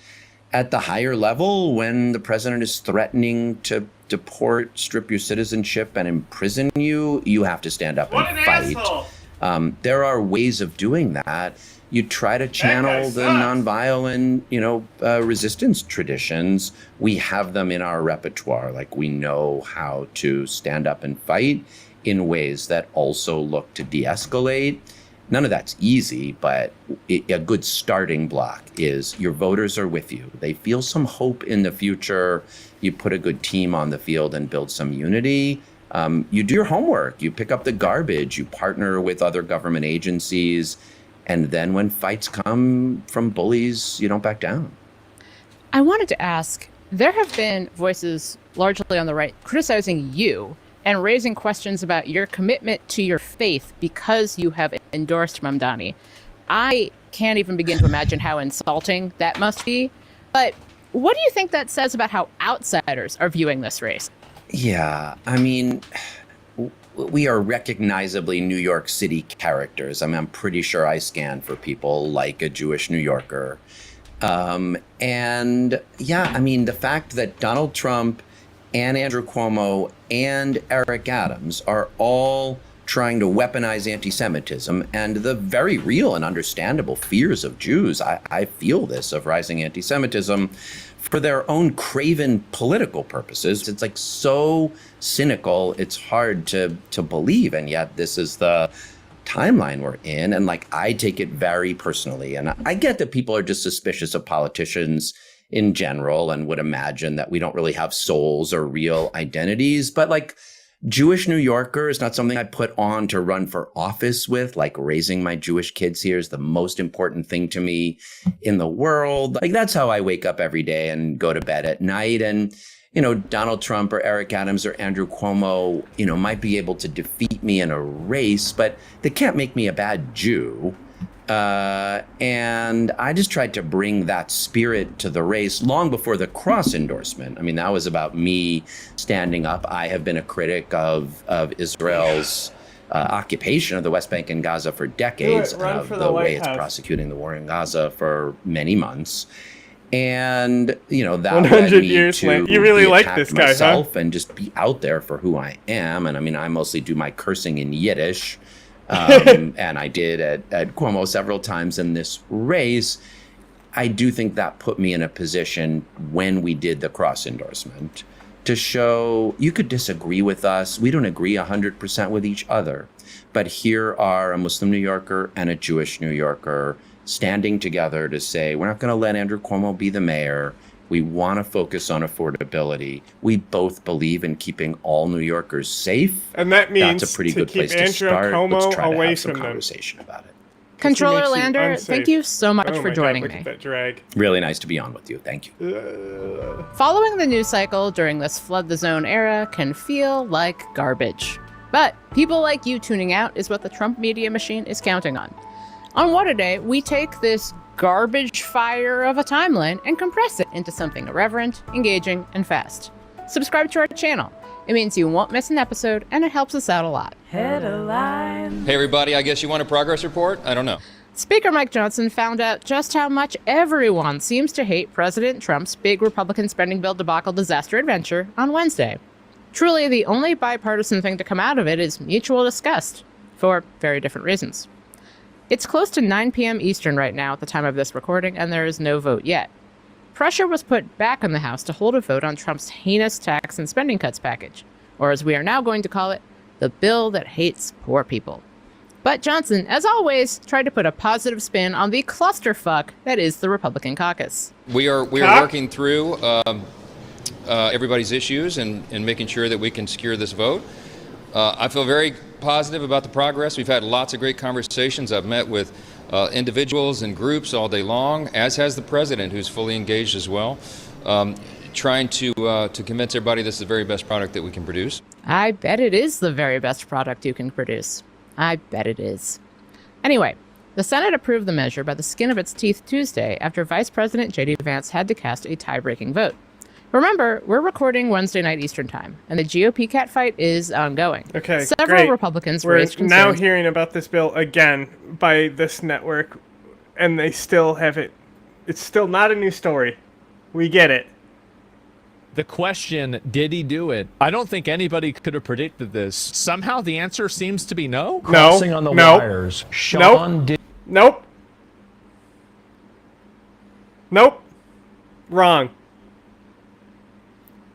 At the higher level, when the president is threatening to deport, strip your citizenship, and imprison you, you have to stand up and fight. There are ways of doing that. You try to channel the nonviolent, resistance traditions. We have them in our repertoire. Like, we know how to stand up and fight in ways that also look to de-escalate. None of that's easy, but a good starting block is your voters are with you. They feel some hope in the future. You put a good team on the field and build some unity. You do your homework. You pick up the garbage. You partner with other government agencies. And then when fights come from bullies, you don't back down. I wanted to ask, there have been voices largely on the right criticizing you and raising questions about your commitment to your faith because you have endorsed Mamdani. I can't even begin to imagine how insulting that must be. But what do you think that says about how outsiders are viewing this race? Yeah, I mean, we are recognizably New York City characters. I mean, I'm pretty sure I scan for people like a Jewish New Yorker. And yeah, I mean, the fact that Donald Trump and Andrew Cuomo and Eric Adams are all trying to weaponize anti-Semitism and the very real and understandable fears of Jews. I feel this, of rising anti-Semitism, for their own craven political purposes. It's like so cynical, it's hard to believe. And yet this is the timeline we're in. And like, I take it very personally. And I get that people are just suspicious of politicians in general and would imagine that we don't really have souls or real identities. But like, Jewish New Yorker is not something I put on to run for office with. Like, raising my Jewish kids here is the most important thing to me in the world. Like, that's how I wake up every day and go to bed at night. And, Donald Trump or Eric Adams or Andrew Cuomo, might be able to defeat me in a race, but they can't make me a bad Jew. And I just tried to bring that spirit to the race long before the cross endorsement. I mean, that was about me standing up. I have been a critic of Israel's occupation of the West Bank and Gaza for decades, the way it's prosecuting the war in Gaza for many months. And, that 100 led me years to later. You really like this guy, myself and just be out there for who I am. And I mean, I mostly do my cursing in Yiddish. And I did at Cuomo several times in this race. I do think that put me in a position when we did the cross endorsement to show you could disagree with us. We don't agree 100% with each other. But here are a Muslim New Yorker and a Jewish New Yorker standing together to say, we're not going to let Andrew Cuomo be the mayor. We want to focus on affordability. We both believe in keeping all New Yorkers safe. And that means that's a pretty to good keep place to Andrew start. Cuomo Let's try to away have some from them. conversation about it. Controller makes you Lander, unsafe. thank you so much Oh for my joining God, me. look at that drag. Really nice to be on with you. Thank you. Following the news cycle during this flood the zone era can feel like garbage. But people like you tuning out is what the Trump media machine is counting on. On What a Day, we take this garbage fire of a timeline and compress it into something irreverent, engaging, and fast. Subscribe to our channel. It means you won't miss an episode, and it helps us out a lot. Headline. Hey everybody, I guess you want a progress report? I don't know. Speaker Mike Johnson found out just how much everyone seems to hate President Trump's big Republican spending bill debacle disaster adventure on Wednesday. Truly, the only bipartisan thing to come out of it is mutual disgust, for very different reasons. It's close to 9 p.m. Eastern right now at the time of this recording, and there is no vote yet. Pressure was put back on the House to hold a vote on Trump's heinous tax and spending cuts package, or as we are now going to call it, the bill that hates poor people. But Johnson, as always, tried to put a positive spin on the clusterfuck that is the Republican caucus. We are working through everybody's issues and making sure that we can secure this vote. I feel very positive about the progress. We've had lots of great conversations. I've met with individuals and groups all day long, as has the president, who's fully engaged as well, trying to convince everybody this is the very best product that we can produce. I bet it is the very best product you can produce. I bet it is. Anyway, the Senate approved the measure by the skin of its teeth Tuesday after Vice President J.D. Vance had to cast a tie-breaking vote. Remember, we're recording Wednesday night Eastern time, and the GOP catfight is ongoing. Okay, Several great. Republicans We're raised concerns. now hearing about this bill again by this network, and they still haven't. It's still not a new story. We get it. The question, did he do it? I don't think anybody could have predicted this. Somehow the answer seems to be no. Crossing on the wires. Sean did. Nope. Nope. Wrong.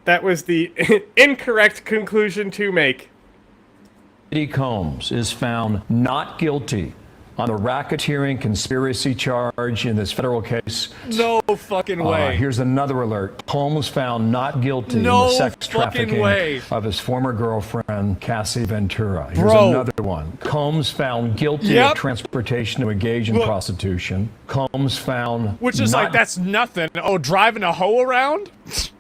That was the incorrect conclusion to make. Eddie Combs is found not guilty on the racketeering conspiracy charge in this federal case. No fucking way. Here's another alert. Combs found not guilty in No the sex fucking trafficking way. of his former girlfriend, Cassie Ventura. Here's Bro. another one. Combs found guilty Yep. of transportation to engage in Look. prostitution. Combs found Which is not like, that's nothing. Oh, driving a hoe around?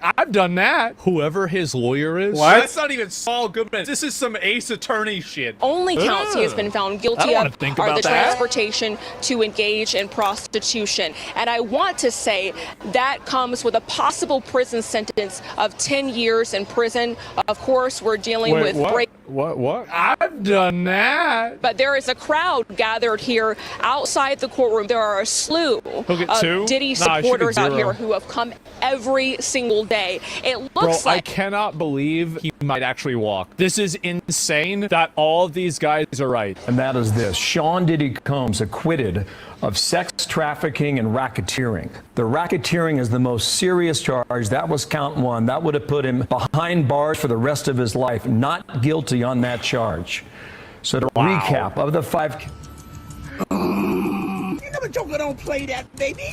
I've done that. Whoever his lawyer is. What? That's not even Saul Goodman. This is some Ace Attorney shit. Only counts he has been found I guilty don't wanna of think are about the that. transportation to engage in prostitution. And I want to say that comes with a possible prison sentence of 10 years in prison. Of course, we're dealing with What? I've done that. but there is a crowd gathered here outside the courtroom. There are a slew He'll get of two? Diddy Nah, I should get supporters out 0. here who have come every single day. It Bro, looks I like cannot believe he might actually walk. This is insane that all of these guys are right. And that is this. Sean Diddy Combs acquitted of sex trafficking and racketeering. The racketeering is the most serious charge. That was count one. That would have put him behind bars for the rest of his life. Not guilty on that charge. So to recap of the 5... You know the Joker don't play that, baby.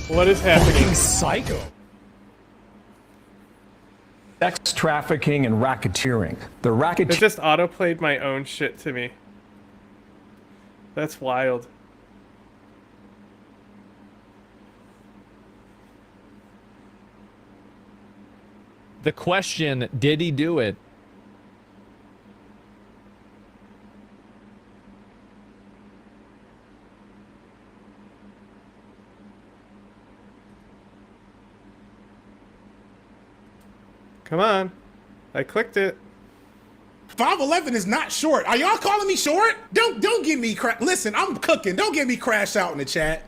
What is happening? Fucking psycho. Sex trafficking and racketeering. The It racketeering... just auto-played my own shit to me. That's wild. The question, did he do it? Come on. I clicked it. 5'11" is not short. Are y'all calling me short? Don't give me listen, I'm cooking. Don't get me crash out in the chat.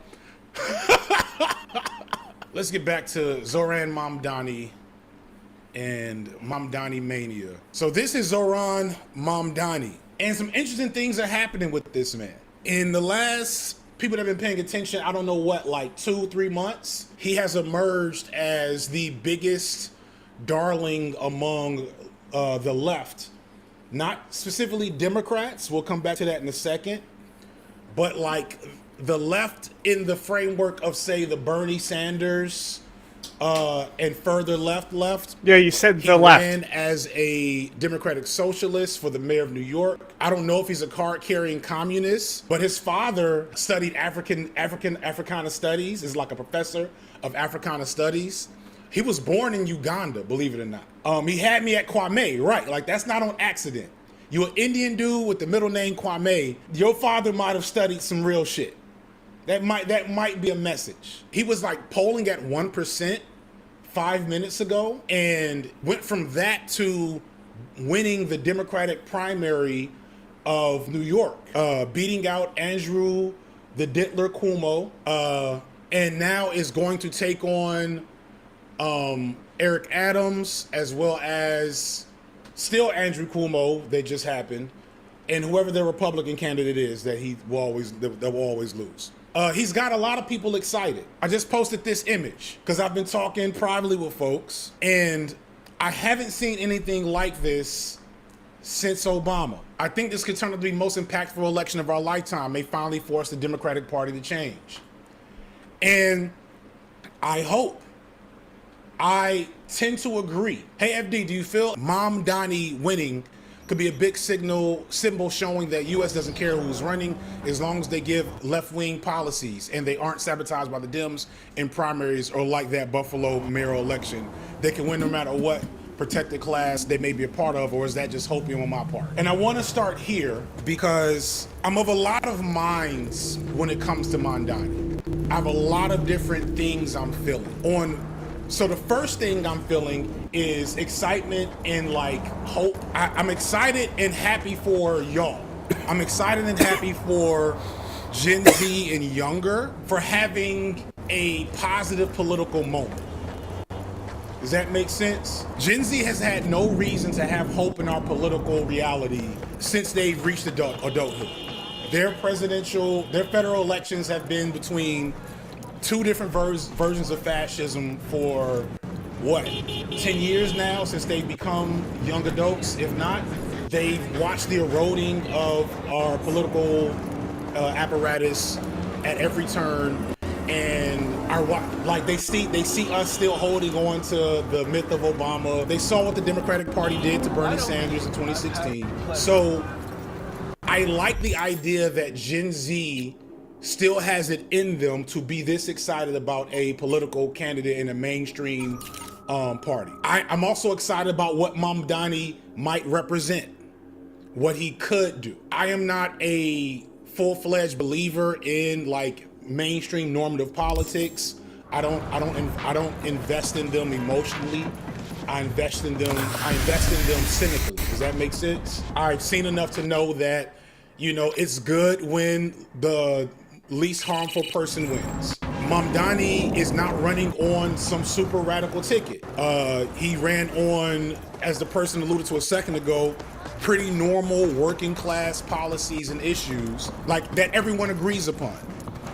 Let's get back to Zoran Mamdani and Mamdani Mania. So this is Zoran Mamdani. And some interesting things are happening with this man. In the last, people that have been paying attention, I don't know what, like 2-3 months, he has emerged as the biggest darling among the left. Not specifically Democrats, we'll come back to that in a second, but like the left in the framework of, say, the Bernie Sanders and further left. Yeah, you said the He left. ran as a Democratic Socialist for the mayor of New York. I don't know if he's a card-carrying communist, but his father studied Africana studies, is like a professor of Africana studies. He was born in Uganda, believe it or not. He had me at Kwame, right? Like, that's not on accident. You an Indian dude with the middle name Kwame. Your father might have studied some real shit. That might be a message. He was like polling at 1% 5 minutes ago and went from that to winning the Democratic primary of New York, beating out Andrew the Diddler Cuomo, and now is going to take on Eric Adams, as well as still Andrew Cuomo, that just happened, and whoever the Republican candidate is that will always lose. He's got a lot of people excited. I just posted this image because I've been talking privately with folks, and I haven't seen anything like this since Obama. I think this could turn out to be the most impactful election of our lifetime. May finally force the Democratic Party to change. And I hope I tend to agree. Hey, FD, do you feel Mom Donnie winning could be a big symbol showing that U.S. doesn't care who's running as long as they give left-wing policies and they aren't sabotaged by the Dems in primaries or like that Buffalo mayoral election? They can win no matter what protected class they may be a part of, or is that just hopium on my part? And I want to start here because I'm of a lot of minds when it comes to Mondani. I have a lot of different things I'm feeling. So the first thing I'm feeling is excitement and like hope. I'm excited and happy for y'all. I'm excited and happy for Gen Z and younger for having a positive political moment. Does that make sense? Gen Z has had no reason to have hope in our political reality since they've reached adulthood. Their federal elections have been between two different versions of fascism for what, 10 years now since they've become young adults, if not. They've watched the eroding of our political apparatus at every turn, and they see us still holding on to the myth of Obama. They saw what the Democratic Party did to Bernie Sanders in 2016. So I like the idea that Gen Z still has it in them to be this excited about a political candidate in a mainstream party. I'm also excited about what Mamdani might represent, what he could do. I am not a full-fledged believer in like mainstream normative politics. I don't invest in them emotionally. I invest in them cynically. Does that make sense? I've seen enough to know that, it's good when the least harmful person wins. Mamdani is not running on some super radical ticket. He ran on, as the person alluded to a second ago, pretty normal working class policies and issues like that everyone agrees upon.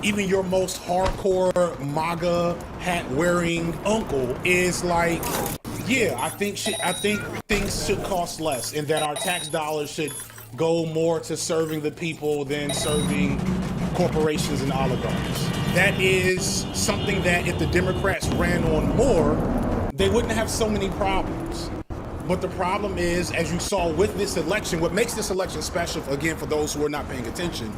Even your most hardcore MAGA hat wearing uncle is like, yeah, I think things should cost less and that our tax dollars should go more to serving the people than serving corporations and oligarchs. That is something that if the Democrats ran on more, they wouldn't have so many problems. But the problem is, as you saw with this election, what makes this election special, again, for those who are not paying attention,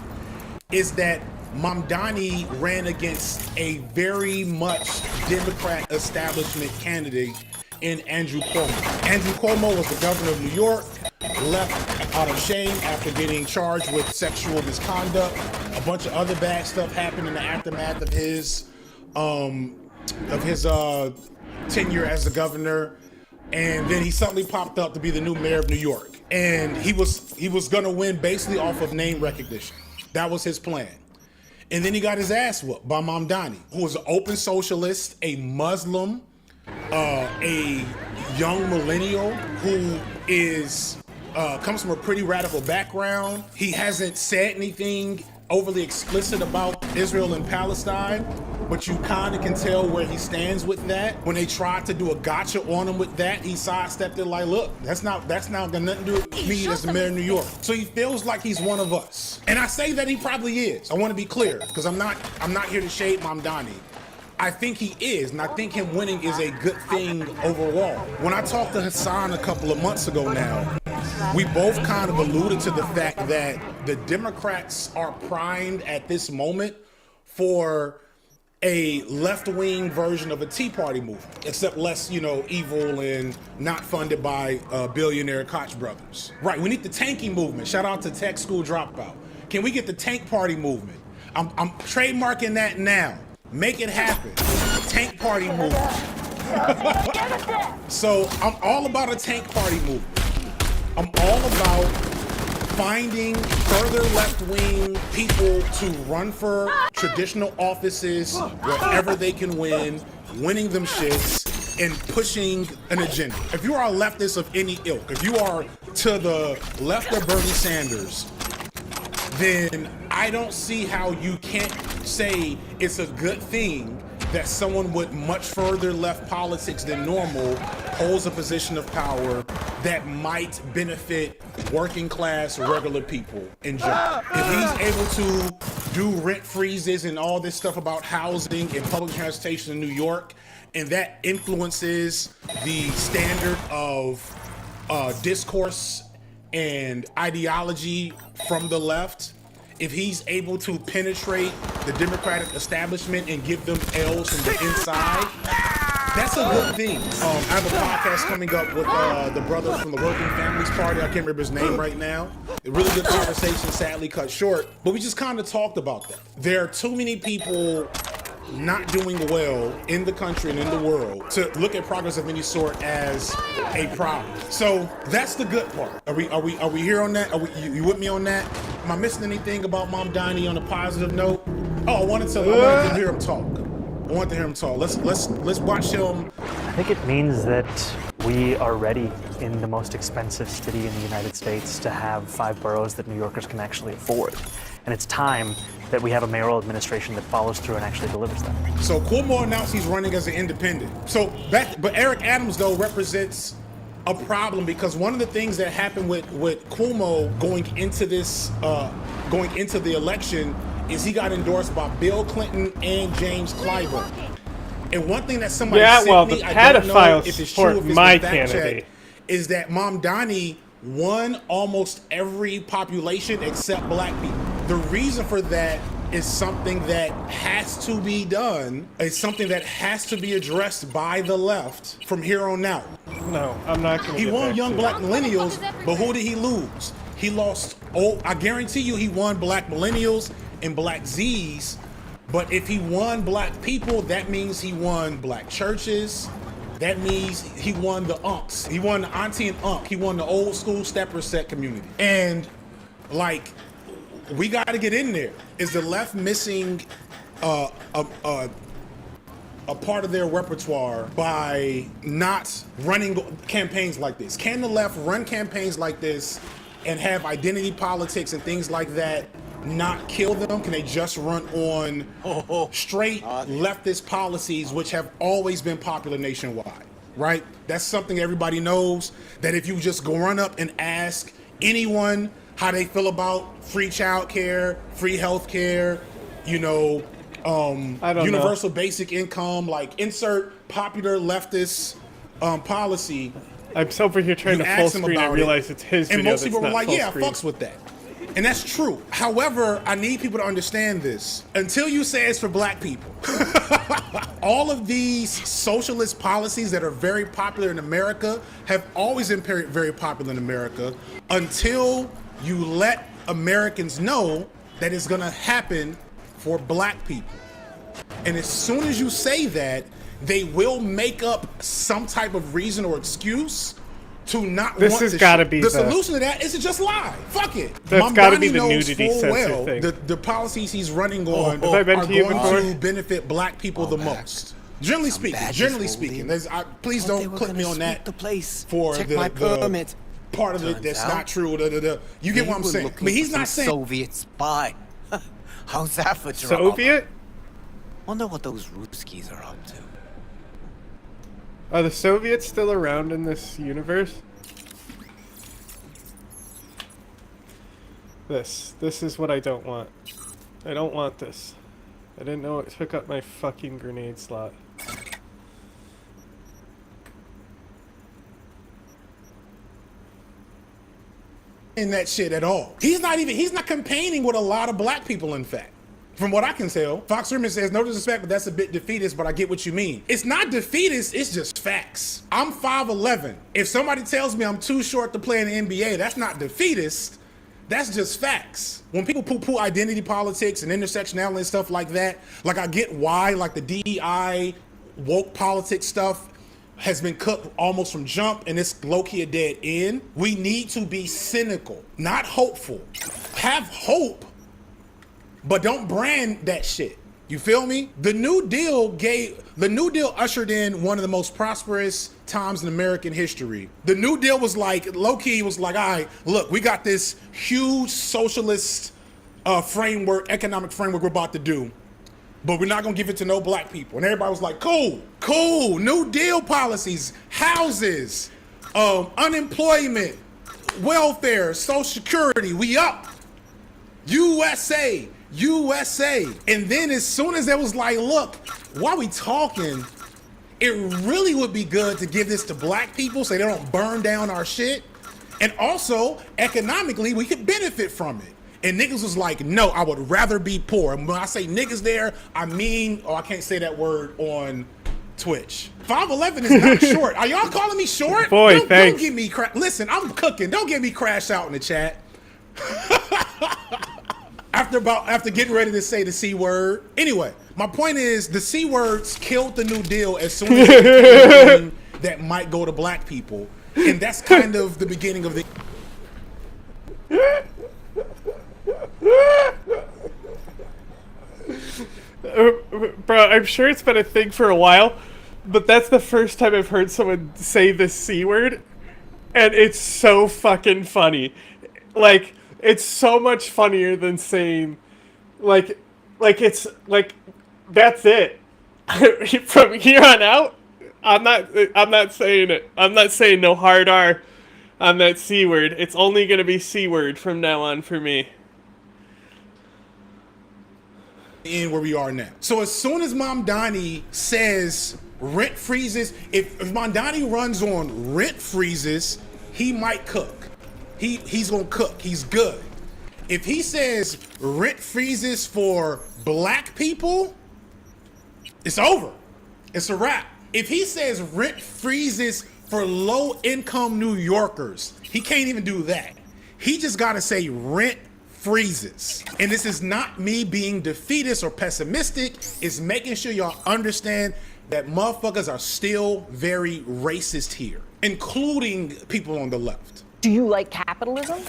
is that Mamdani ran against a very much Democrat establishment candidate in Andrew Cuomo. Andrew Cuomo was the governor of New York, left out of shame after getting charged with sexual misconduct. A bunch of other bad stuff happened in the aftermath of his tenure as the governor. And then he suddenly popped up to be the new mayor of New York. And he was gonna win basically off of name recognition. That was his plan. And then he got his ass whooped by Mamdani, who was an open socialist, a Muslim, a young millennial who comes from a pretty radical background. He hasn't said anything overly explicit about Israel and Palestine, but you kind of can tell where he stands with that. When they tried to do a gotcha on him with that, he sidestepped it like, look, that's not got nothing to do with me as the mayor of New York. So he feels like he's one of us. And I say that he probably is. I want to be clear, because I'm not here to shade Mamdani. I think he is, and I think him winning is a good thing overall. When I talked to Hassan a couple of months ago now, we both kind of alluded to the fact that the Democrats are primed at this moment for a left-wing version of a Tea Party movement, except less, evil and not funded by billionaire Koch brothers. Right, we need the tanky movement. Shout out to Tech School Dropout. Can we get the Tank Party movement? I'm trademarking that now. Make it happen. Tank Party movement. So I'm all about a Tank Party movement. I'm all about finding further left-wing people to run for traditional offices wherever they can win, winning them shits, and pushing an agenda. If you are a leftist of any ilk, if you are to the left of Bernie Sanders, then I don't see how you can't say it's a good thing that someone with much further left politics than normal holds a position of power that might benefit working class regular people in general. If he's able to do rent freezes and all this stuff about housing and public transportation in New York and that influences the standard of discourse and ideology from the left, if he's able to penetrate the Democratic establishment and give them L's from the inside, that's a good thing. I have a podcast coming up with the brother from the Working Families Party. I can't remember his name right now. A really good conversation, sadly cut short, but we just kind of talked about that. There are too many people not doing well in the country and in the world to look at progress of any sort as a problem. So that's the good part. Are we here on that? You with me on that? Am I missing anything about Mom Donnie on a positive note? Oh, I wanted to hear him talk. Let's watch him. I think it means that we are ready in the most expensive city in the United States to have 5 boroughs that New Yorkers can actually afford. And it's time that we have a mayoral administration that follows through and actually delivers that. So Cuomo announced he's running as an independent. But Eric Adams, though, represents a problem because one of the things that happened with Cuomo going into the election is he got endorsed by Bill Clinton and James Clyburn. And one thing that somebody sent me, I don't know if it's true, if it's my been fact candidate. checked, is that Mom Donnie won almost every population except black people. The reason for that is something that has to be done. It's something that has to be addressed by the left from here on out. No, I'm not going to. He won young black millennials, but who did he lose? He lost, I guarantee you he won black millennials and black Zs, but if he won black people, that means he won black churches. That means he won the unks. He won the auntie and unc. He won the old school stepper set community. And like, we got to get in there. Is the left missing a part of their repertoire by not running campaigns like this? Can the left run campaigns like this and have identity politics and things like that not kill them? Can they just run on straight leftist policies, which have always been popular nationwide, right? That's something everybody knows, that if you just go run up and ask anyone how they feel about free child care, free health care, universal basic income, like insert popular leftist policy. I'm over here trying to full screen. I realize it's his video. And most people that's were not like, yeah, full screen. fucks with that. And that's true. However, I need people to understand this. Until you say it's for black people, all of these socialist policies that are very popular in America have always been very popular in America until you let Americans know that it's gonna happen for black people. And as soon as you say that, they will make up some type of reason or excuse to not This want has this gotta shit. be the the- solution to that is to just lie. Fuck it. That's gotta be the knows nudity full censor well thing. the policies he's running on Have I been are to you going before? to benefit black people the most. Generally speaking. Please don't click me on that for the part of it that's not true. You get what I'm saying? But he's not saying Soviet spy. How's that for drama? Soviet? Wonder what those Ruskies are up to. Are the Soviets still around in this universe? This is what I don't want. I don't want this. I didn't know it took up my fucking grenade slot. in that shit at all. He's not campaigning with a lot of black people, in fact. From what I can tell, Fox Herman says, no disrespect, but that's a bit defeatist, but I get what you mean. It's not defeatist, it's just facts. I'm 5'11". If somebody tells me I'm too short to play in the NBA, that's not defeatist, that's just facts. When people poo-poo identity politics and intersectionality and stuff like that, like I get why, like the DEI, woke politics stuff has been cut almost from jump and it's low-key a dead end. We need to be cynical, not hopeful. Have hope, but don't brand that shit. You feel me? The New Deal ushered in one of the most prosperous times in American history. The New Deal was like, low-key was like, all right, look, we got this huge socialist economic framework we're about to do, but we're not gonna give it to no black people. And everybody was like, cool, New Deal policies, houses, unemployment, welfare, social security, we up. USA. And then as soon as they was like, look, while we talking, it really would be good to give this to black people so they don't burn down our shit. And also, economically, we could benefit from it. And niggas was like, no, I would rather be poor. And when I say niggas there, I mean, I can't say that word on Twitch. 5'11" is not short. Are y'all calling me short? Boy, don't give me listen, I'm cooking. Don't get me crash out in the chat. After getting ready to say the C word. Anyway, my point is the C words killed the New Deal as soon as it became that might go to black people. And that's kind of the beginning of the Bro, I'm sure it's been a thing for a while, but that's the first time I've heard someone say the C word, and it's so fucking funny. Like, it's so much funnier than saying, like it's, like, that's it. From here on out, I'm not saying it. I'm not saying no hard R on that C word. It's only gonna be C word from now on for me. in where we are now. So as soon as Mamdani says rent freezes, if Mamdani runs on rent freezes, he might cook. He's gonna cook. He's good. If he says rent freezes for black people, it's over. It's a wrap. If he says rent freezes for low-income New Yorkers, he can't even do that. He just gotta say rent freezes. And this is not me being defeatist or pessimistic. It's making sure y'all understand that motherfuckers are still very racist here, including people on the left. Do you like capitalism?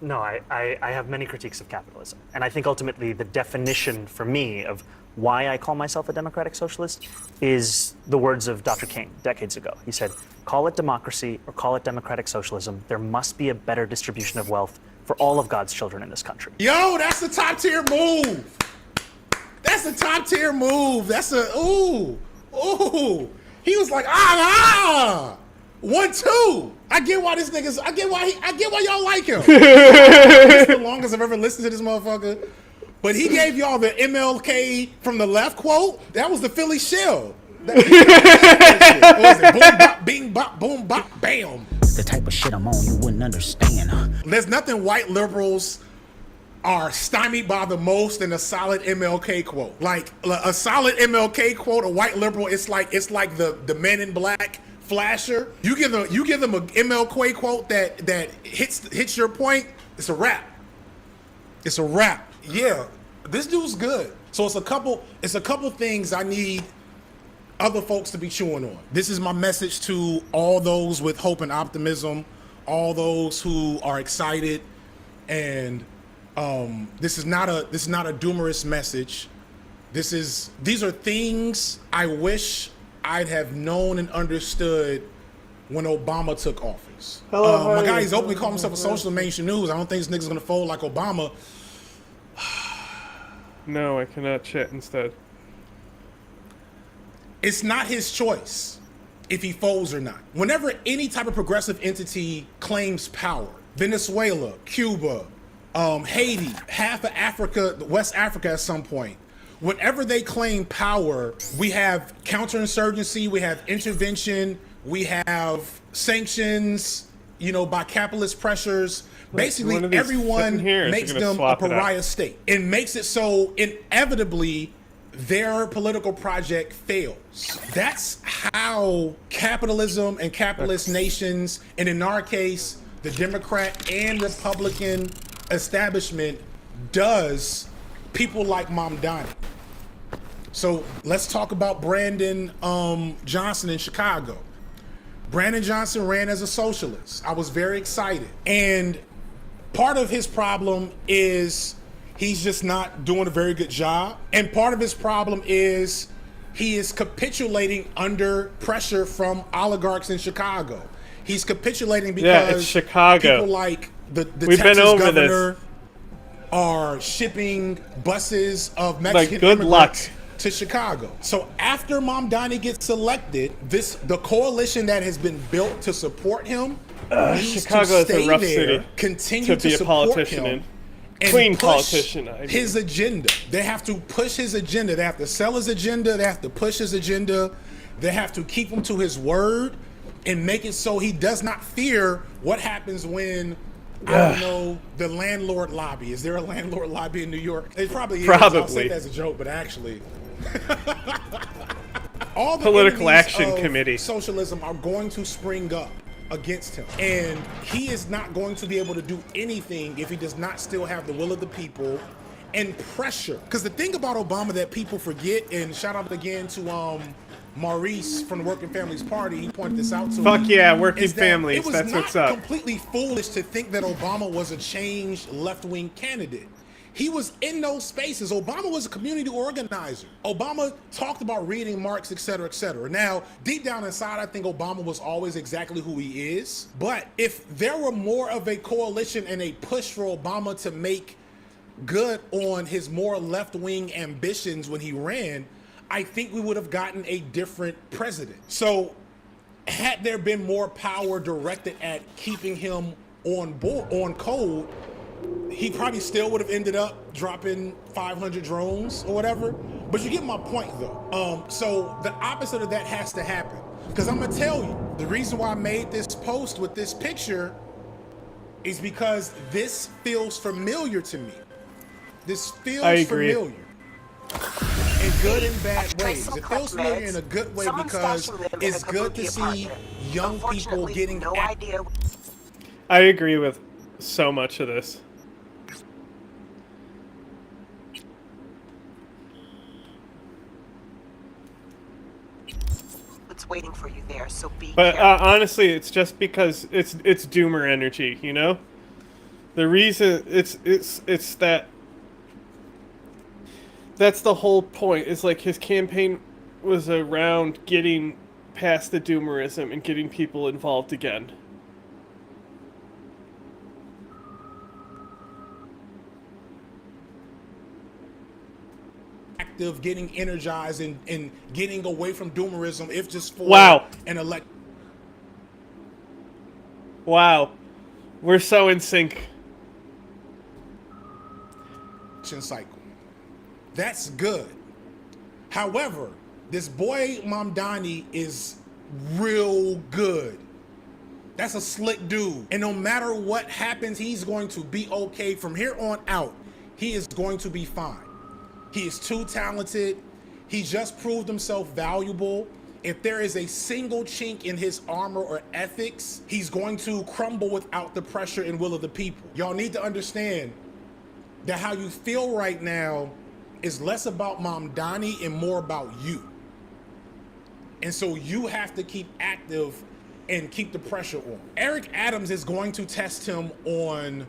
No, I have many critiques of capitalism. And I think ultimately the definition for me of why I call myself a democratic socialist is the words of Dr. King decades ago. He said, call it democracy or call it democratic socialism. There must be a better distribution of wealth for all of God's children in this country. Yo, that's the top tier move. That's the top tier move. That's a, ooh. He was like, 1-2. I get why this nigga's, I get why y'all like him. It's the longest I've ever listened to this motherfucker. But he gave y'all the MLK from the left quote. That was the Philly shell. What was it? Boom, bop, bing, bop, boom, bop, bam. The type of shit I'm on you wouldn't understand. There's nothing white liberals are stymied by the most than a solid MLK quote. Like a solid MLK quote, a white liberal, it's like the Men in Black flasher. You give them a MLK quote that hits your point, it's a wrap. It's a wrap. Yeah, this dude's good. So it's a couple things I need other folks to be chewing on. This is my message to all those with hope and optimism, all those who are excited, and this is not a doomerist message. These are things I wish I'd have known and understood when Obama took office. My guy, he's openly calling himself a socialist in mainstream news. I don't think this nigga's gonna fold like Obama. No, I cannot chat instead. It's not his choice if he folds or not. Whenever any type of progressive entity claims power, Venezuela, Cuba, Haiti, half of Africa, West Africa at some point, whenever they claim power, we have counterinsurgency, we have intervention, we have sanctions, by capitalist pressures. Basically, everyone makes them a pariah state. It makes it so inevitably their political project fails. That's how capitalism and capitalist nations, and in our case, the Democrat and Republican establishment, does people like Mamdani. So let's talk about Brandon Johnson in Chicago. Brandon Johnson ran as a socialist. I was very excited. And part of his problem is he's just not doing a very good job. And part of his problem is he is capitulating under pressure from oligarchs in Chicago. He's capitulating because it's Chicago. People like the We've Texas been over governor this. Are shipping buses of Mexican good immigrants luck. to Chicago. So after Mamdani gets elected, the coalition that has been built to support him needs Chicago to is stay a rough there, city continue to be a support politician him, in. and Clean push politician, I mean. his agenda. They have to push his agenda. They have to sell his agenda. They have to push his agenda. They have to keep him to his word and make it so he does not fear what happens when, I don't know, the landlord lobby. Is there a landlord lobby in New York? It probably is. I'll say that as a joke, but actually... all the Political enemies Action of Committee. Socialism are going to spring up against him. And he is not going to be able to do anything if he does not still have the will of the people and pressure. Because the thing about Obama that people forget, and shout out again to Maurice from the Working Families Party, he pointed this out to Fuck me, yeah, Working is that Families, it was that's not what's up. completely foolish to think that Obama was a changed left-wing candidate. He was in those spaces. Obama was a community organizer. Obama talked about reading Marx, et cetera, et cetera. Now, deep down inside, I think Obama was always exactly who he is. But if there were more of a coalition and a push for Obama to make good on his more left-wing ambitions when he ran, I think we would have gotten a different president. So had there been more power directed at keeping him on board, on code, he probably still would have ended up dropping 500 drones or whatever. But you get my point, though. So the opposite of that has to happen. Because I'm going to tell you, the reason why I made this post with this picture is because this feels familiar to me. This feels familiar. In good and bad ways. It feels familiar in a good way because it's good to see young people getting active. I agree with so much of this. It's waiting for you there, so be But careful. honestly, it's just because it's doomer energy, you know? The reason it's that that's the whole point. Is like his campaign was around getting past the doomerism and getting people involved again. Active, getting energized, and getting away from doomerism, if just for an election. Wow. We're so in sync. Cycle. That's good. However, this boy Mamdani is real good. That's a slick dude. And no matter what happens, he's going to be okay. From here on out, he is going to be fine. He is too talented. He just proved himself valuable. If there is a single chink in his armor or ethics, he's going to crumble without the pressure and will of the people. Y'all need to understand that how you feel right now is less about Mamdani and more about you. And so you have to keep active and keep the pressure on. Eric Adams is going to test him on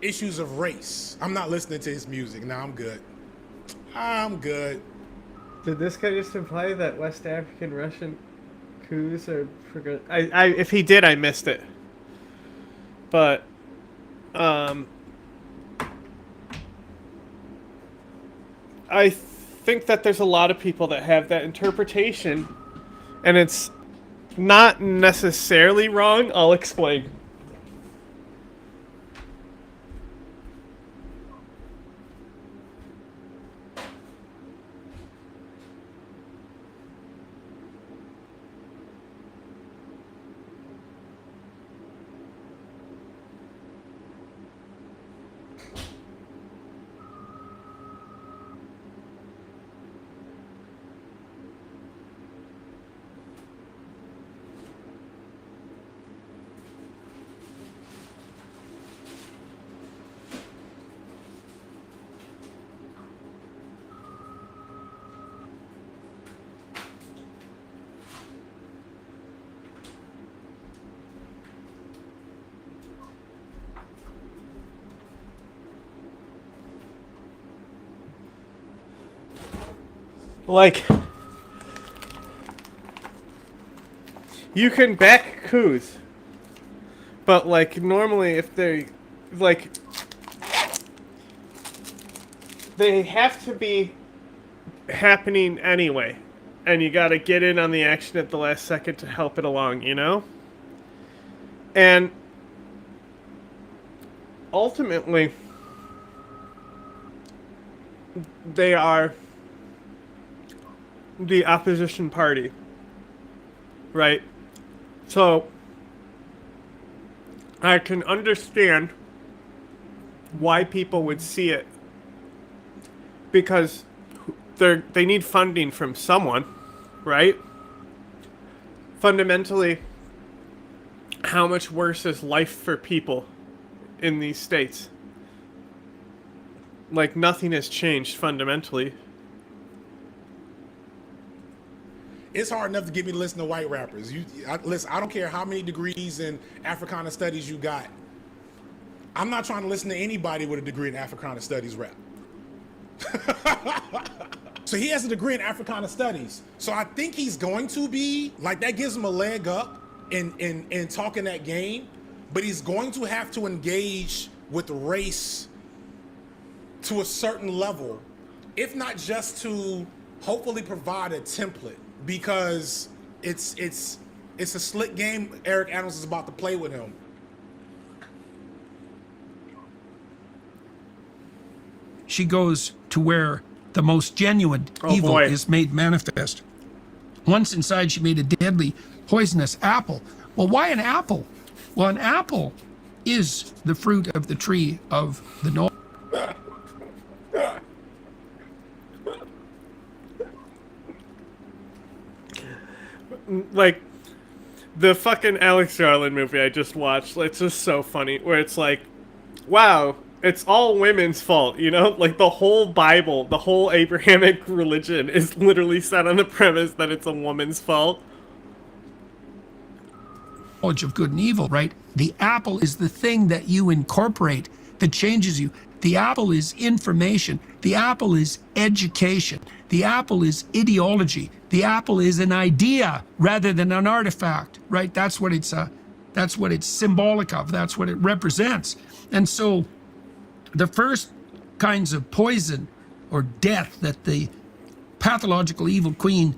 issues of race. I'm not listening to his music. No, I'm good. I'm good. Did this guy just imply that West African Russian coups are progressive? If he did, I missed it. But, I think that there's a lot of people that have that interpretation, and it's not necessarily wrong. I'll explain. Like, you can back coups, but like normally if they, like, they have to be happening anyway, and you gotta get in on the action at the last second to help it along, you know? And ultimately, the opposition party, right? So I can understand why people would see it, because they need funding from someone, right? Fundamentally, how much worse is life for people in these states? Like, nothing has changed fundamentally. It's hard enough to get me to listen to white rappers. Listen, I don't care how many degrees in Africana studies you got. I'm not trying to listen to anybody with a degree in Africana studies rap. So he has a degree in Africana studies. So I think he's going to be, like, that gives him a leg up in talking that game, but he's going to have to engage with race to a certain level, if not just to hopefully provide a template, because it's a slick game Eric Adams is about to play with him. She goes to where the most genuine evil is made manifest. Once inside, she made a deadly, poisonous apple. Well, why an apple? Well, an apple is the fruit of the tree of the knowledge. Like, the fucking Alex Garland movie I just watched, it's just so funny, where it's like, wow, it's all women's fault, you know? Like, the whole Bible, the whole Abrahamic religion is literally set on the premise that it's a woman's fault. Knowledge of good and evil, right? The apple is the thing that you incorporate that changes you. The apple is information. The apple is education. The apple is ideology. The apple is an idea rather than an artifact, right? That's what it's symbolic of. That's what it represents. And so the first kinds of poison or death that the pathological evil queen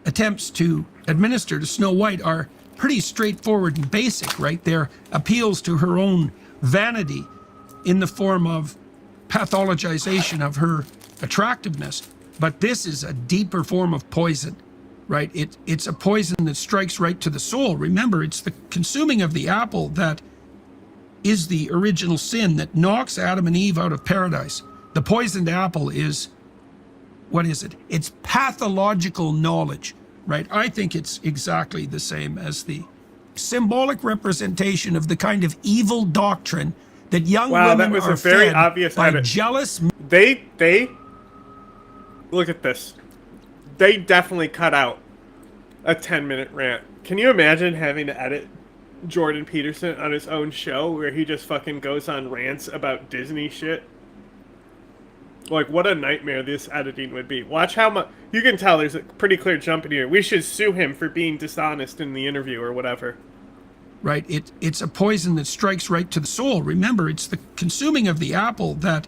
attempts to administer to Snow White are pretty straightforward and basic, right? They're appeals to her own vanity in the form of pathologization of her attractiveness. But this is a deeper form of poison, right? It's a poison that strikes right to the soul. Remember, it's the consuming of the apple that is the original sin that knocks Adam and Eve out of paradise. The poisoned apple is, what is it? It's pathological knowledge, right? I think it's exactly the same as the symbolic representation of the kind of evil doctrine that young women are fed by jealous. They look at this. They definitely cut out a 10-minute rant. Can you imagine having to edit Jordan Peterson on his own show where he just fucking goes on rants about Disney shit? Like, what a nightmare this editing would be. Watch how much... You can tell there's a pretty clear jump in here. We should sue him for being dishonest in the interview or whatever. Right? It's a poison that strikes right to the soul. Remember, it's the consuming of the apple that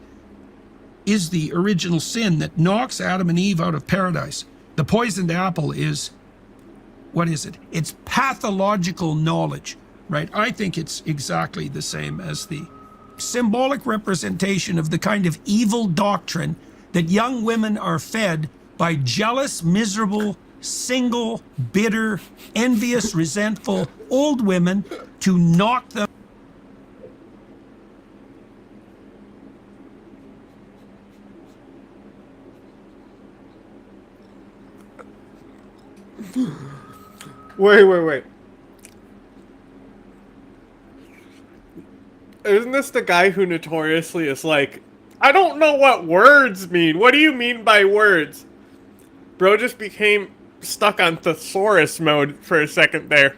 is the original sin that knocks Adam and Eve out of paradise. The poisoned apple is, what is it? It's pathological knowledge, right? I think it's exactly the same as the symbolic representation of the kind of evil doctrine that young women are fed by jealous, miserable, single, bitter, envious, resentful old women to knock them. Wait. Isn't this the guy who notoriously is like, I don't know what words mean. What do you mean by words? Bro just became stuck on thesaurus mode for a second there.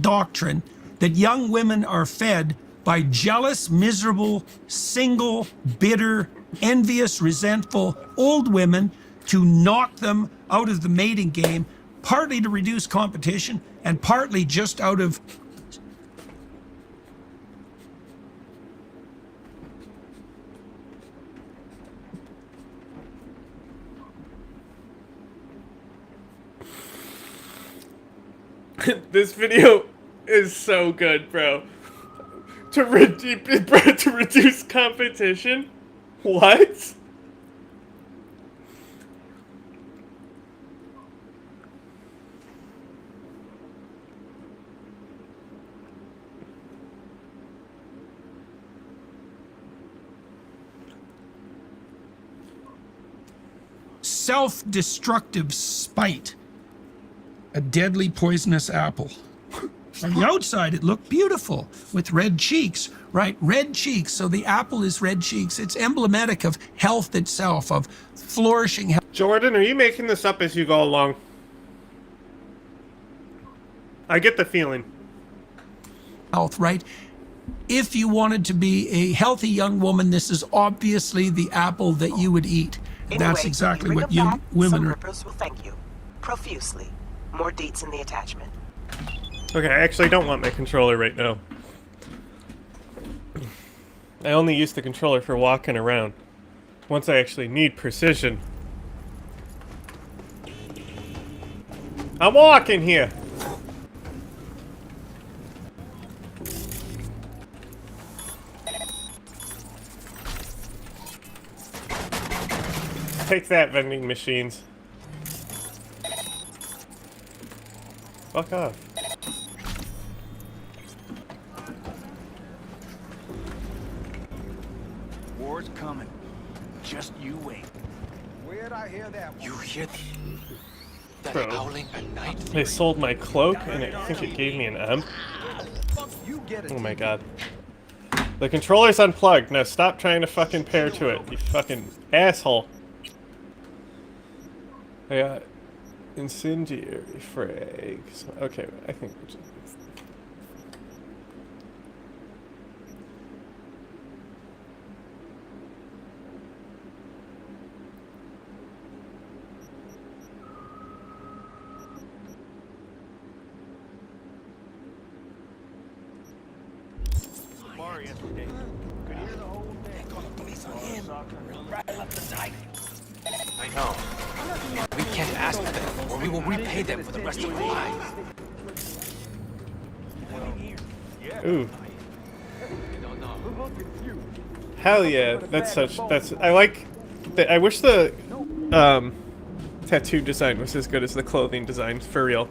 Doctrine that young women are fed by jealous, miserable, single, bitter, envious, resentful old women to knock them out of the mating game, partly to reduce competition and partly just out of This video is so good, bro. To reduce competition? What? self-destructive spite. A deadly poisonous apple. On the outside, it looked beautiful with red cheeks, right? Red cheeks. So the apple is red cheeks. It's emblematic of health itself, of flourishing health. Jordan, are you making this up as you go along? I get the feeling. Health, right? If you wanted to be a healthy young woman, this is obviously the apple that you would eat. Anyway, That's exactly when what bring you them back, women some are. rippers will thank you profusely. More dates in the attachment. Okay, I actually don't want my controller right now. I only use the controller for walking around. Once I actually need precision. I'm walking here! Take that, vending machines. Fuck off. War's coming. Just you wait. Where'd I hear that? You hear that Bro, howling at night? they sold my cloak and I think it gave me an M. Oh my god. The controller's unplugged. Now stop trying to fucking pair to it, you fucking asshole. I got incendiary frags. Okay, I think we're just... Yesterday. Could hear the whole thing. They call the police on him. Rattle up the night. I know. We can't ask them, or we will repay them for the rest of our lives. Ooh. Hell yeah, that's I like I wish the tattoo design was as good as the clothing design, for real.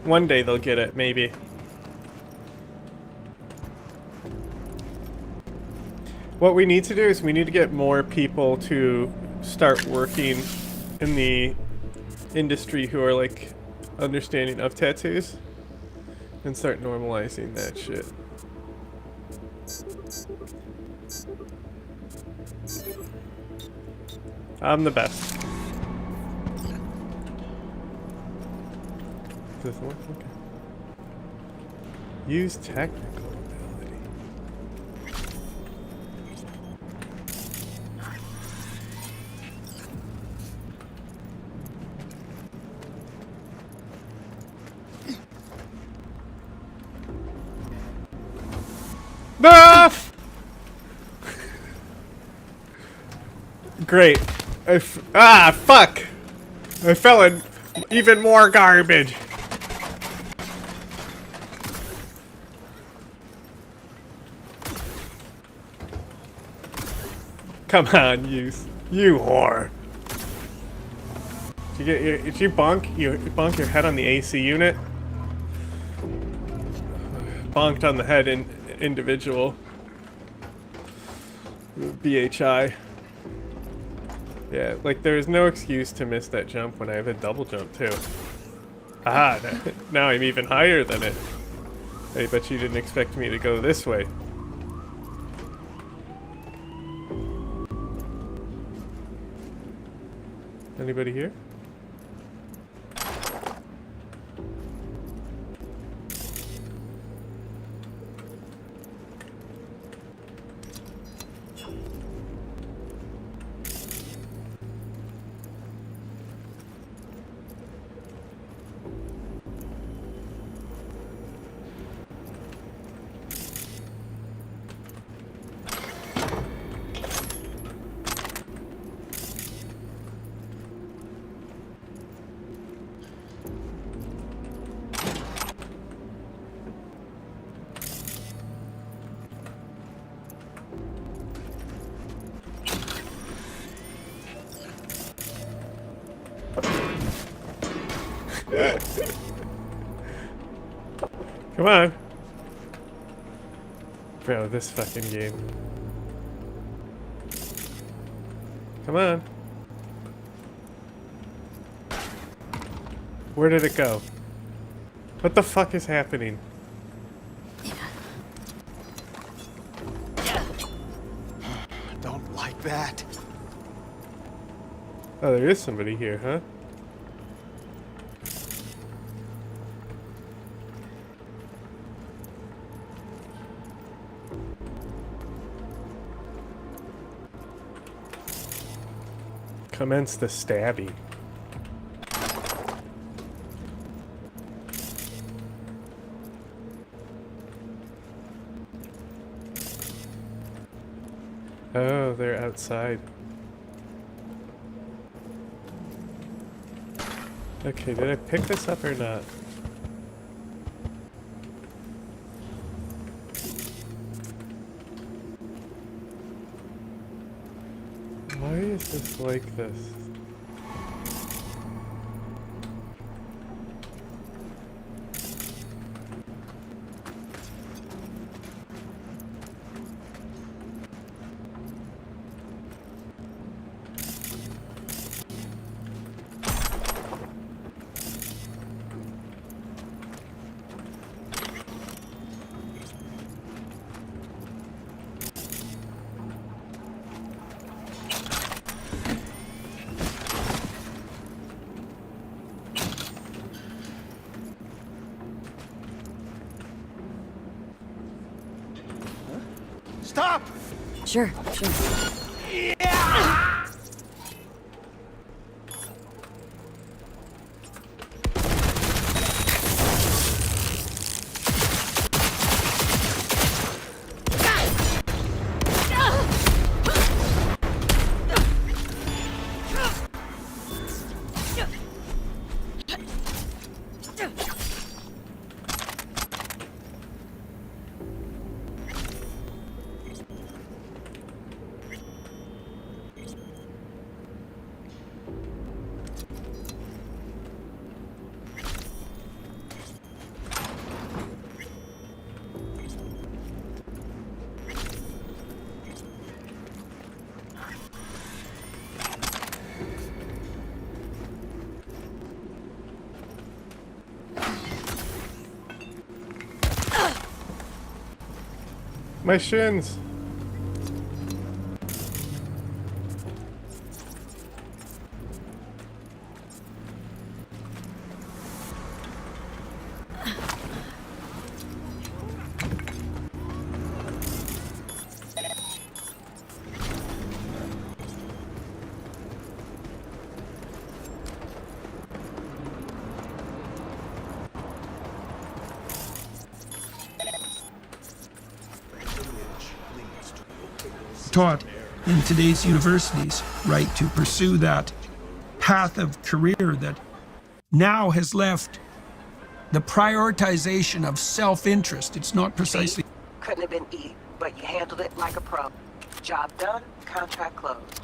One day they'll get it, maybe. What we need to do is we need to get more people to start working in the industry who are like understanding of tattoos and start normalizing that shit. I'm the best. Does this work? Okay. Use technical ability. Buff! Great. Fuck! I fell in even more garbage. Come on, you whore. Did you bonk your head on the AC unit? Bonked on the head in individual. BHI. Yeah, like there's no excuse to miss that jump when I have a double jump too. Aha, now I'm even higher than it. I bet you didn't expect me to go this way. Anybody here? Come on. Bro, this fucking game. Come on. Where did it go? What the fuck is happening? Don't like that. Oh, there is somebody here, huh? Commence the stabbing. Oh, they're outside. Okay, did I pick this up or not? Why is this like this? Stop! Sure. My shins! Taught in today's universities, right, to pursue that path of career that now has left the prioritization of self-interest. It's not precisely... Couldn't have been E, but you handled it like a pro. Job done, contract closed.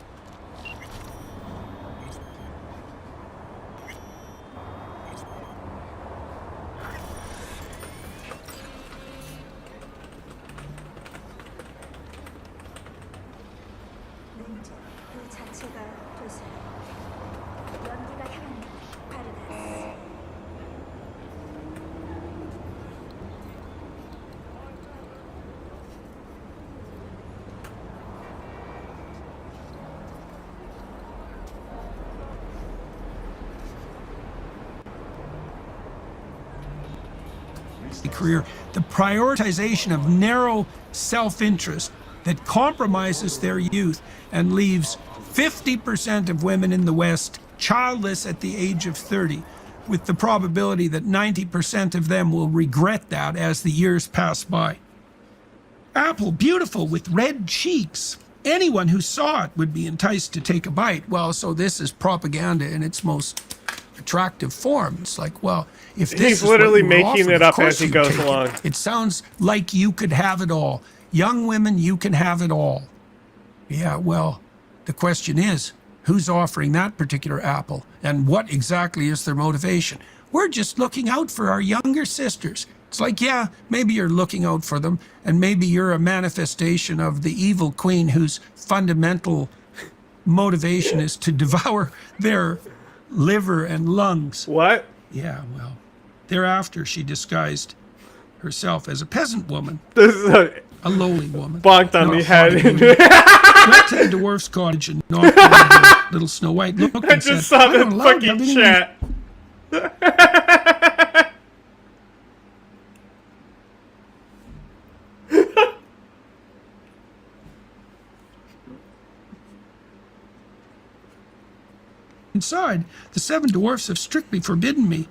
career, the prioritization of narrow self-interest that compromises their youth and leaves 50% of women in the West childless at the age of 30, with the probability that 90% of them will regret that as the years pass by. Apple, beautiful with red cheeks. Anyone who saw it would be enticed to take a bite. Well, so this is propaganda in its most attractive form. It's like, well, if this He's is literally what you were making offered, it of up course as he you'd goes take along. it. It sounds like you could have it all. Young women, you can have it all. Yeah, well, the question is, who's offering that particular apple? And what exactly is their motivation? We're just looking out for our younger sisters. It's like, yeah, maybe you're looking out for them, and maybe you're a manifestation of the evil queen whose fundamental motivation is to devour their liver and lungs. What? Yeah, well, thereafter she disguised herself as a peasant woman, This is a lowly woman, bonked on not the head. haughty woman. Went to the dwarf's cottage and knocked on the door. Little Snow White looked I and just said, saw "I'm the not allowed to have fucking anyone." chat. Inside, the 7 dwarfs have strictly forbidden me.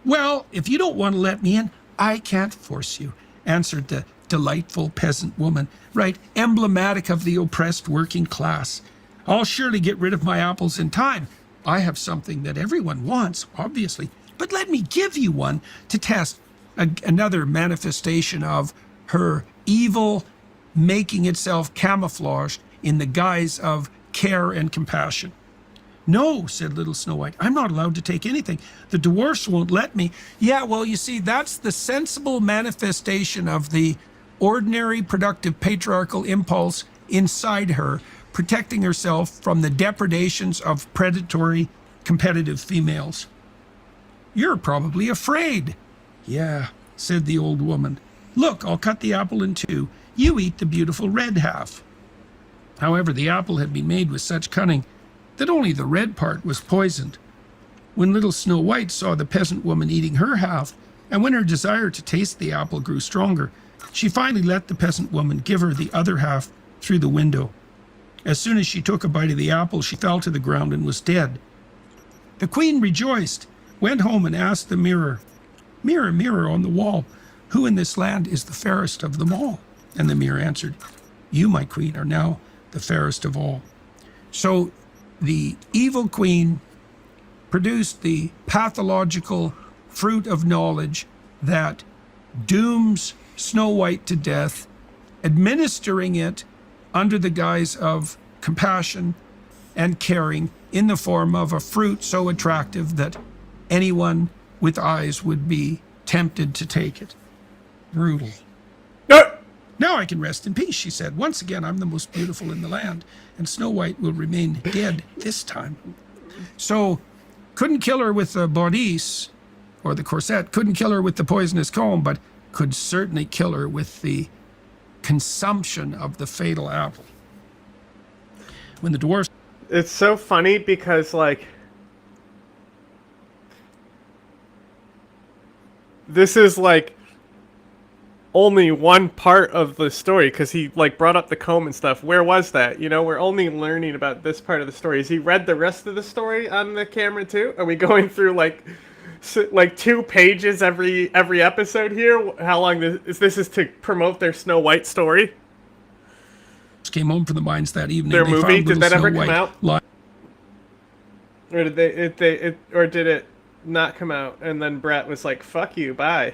Well, if you don't want to let me in, I can't force you, answered the delightful peasant woman, right, emblematic of the oppressed working class. I'll surely get rid of my apples in time. I have something that everyone wants, obviously, but let me give you one to test another manifestation of her evil making itself camouflaged in the guise of care and compassion. No, said little Snow White, I'm not allowed to take anything. The dwarfs won't let me. Yeah, well, you see, that's the sensible manifestation of the ordinary productive patriarchal impulse inside her, protecting herself from the depredations of predatory competitive females. You're probably afraid. Yeah, said the old woman. Look, I'll cut the apple in 2. You eat the beautiful red half. However, the apple had been made with such cunning that only the red part was poisoned. When little Snow White saw the peasant woman eating her half, and when her desire to taste the apple grew stronger, she finally let the peasant woman give her the other half through the window. As soon as she took a bite of the apple, she fell to the ground and was dead. The queen rejoiced, went home and asked the mirror, "Mirror, mirror on the wall, who in this land is the fairest of them all?" And the mirror answered, "You, my queen, are now the fairest of all." So the evil queen produced the pathological fruit of knowledge that dooms Snow White to death, administering it under the guise of compassion and caring in the form of a fruit so attractive that anyone with eyes would be tempted to take it. Brutal. Now I can rest in peace, she said. Once again, I'm the most beautiful in the land, and Snow White will remain dead this time. So, couldn't kill her with the bodice, or the corset, couldn't kill her with the poisonous comb, but could certainly kill her with the consumption of the fatal apple. When the dwarfs... It's so funny because, like, this is, like, only one part of the story, because he, like, brought up the comb and stuff. Where was that? You know, we're only learning about this part of the story. Has he read the rest of the story on the camera, too? Are we going through, like 2 pages every episode here? How long this is to promote their Snow White story? Came home from the mines that evening. Their They movie, found did that little ever Snow come White out? Or did did it not come out? And then Brett was like, "Fuck you, bye."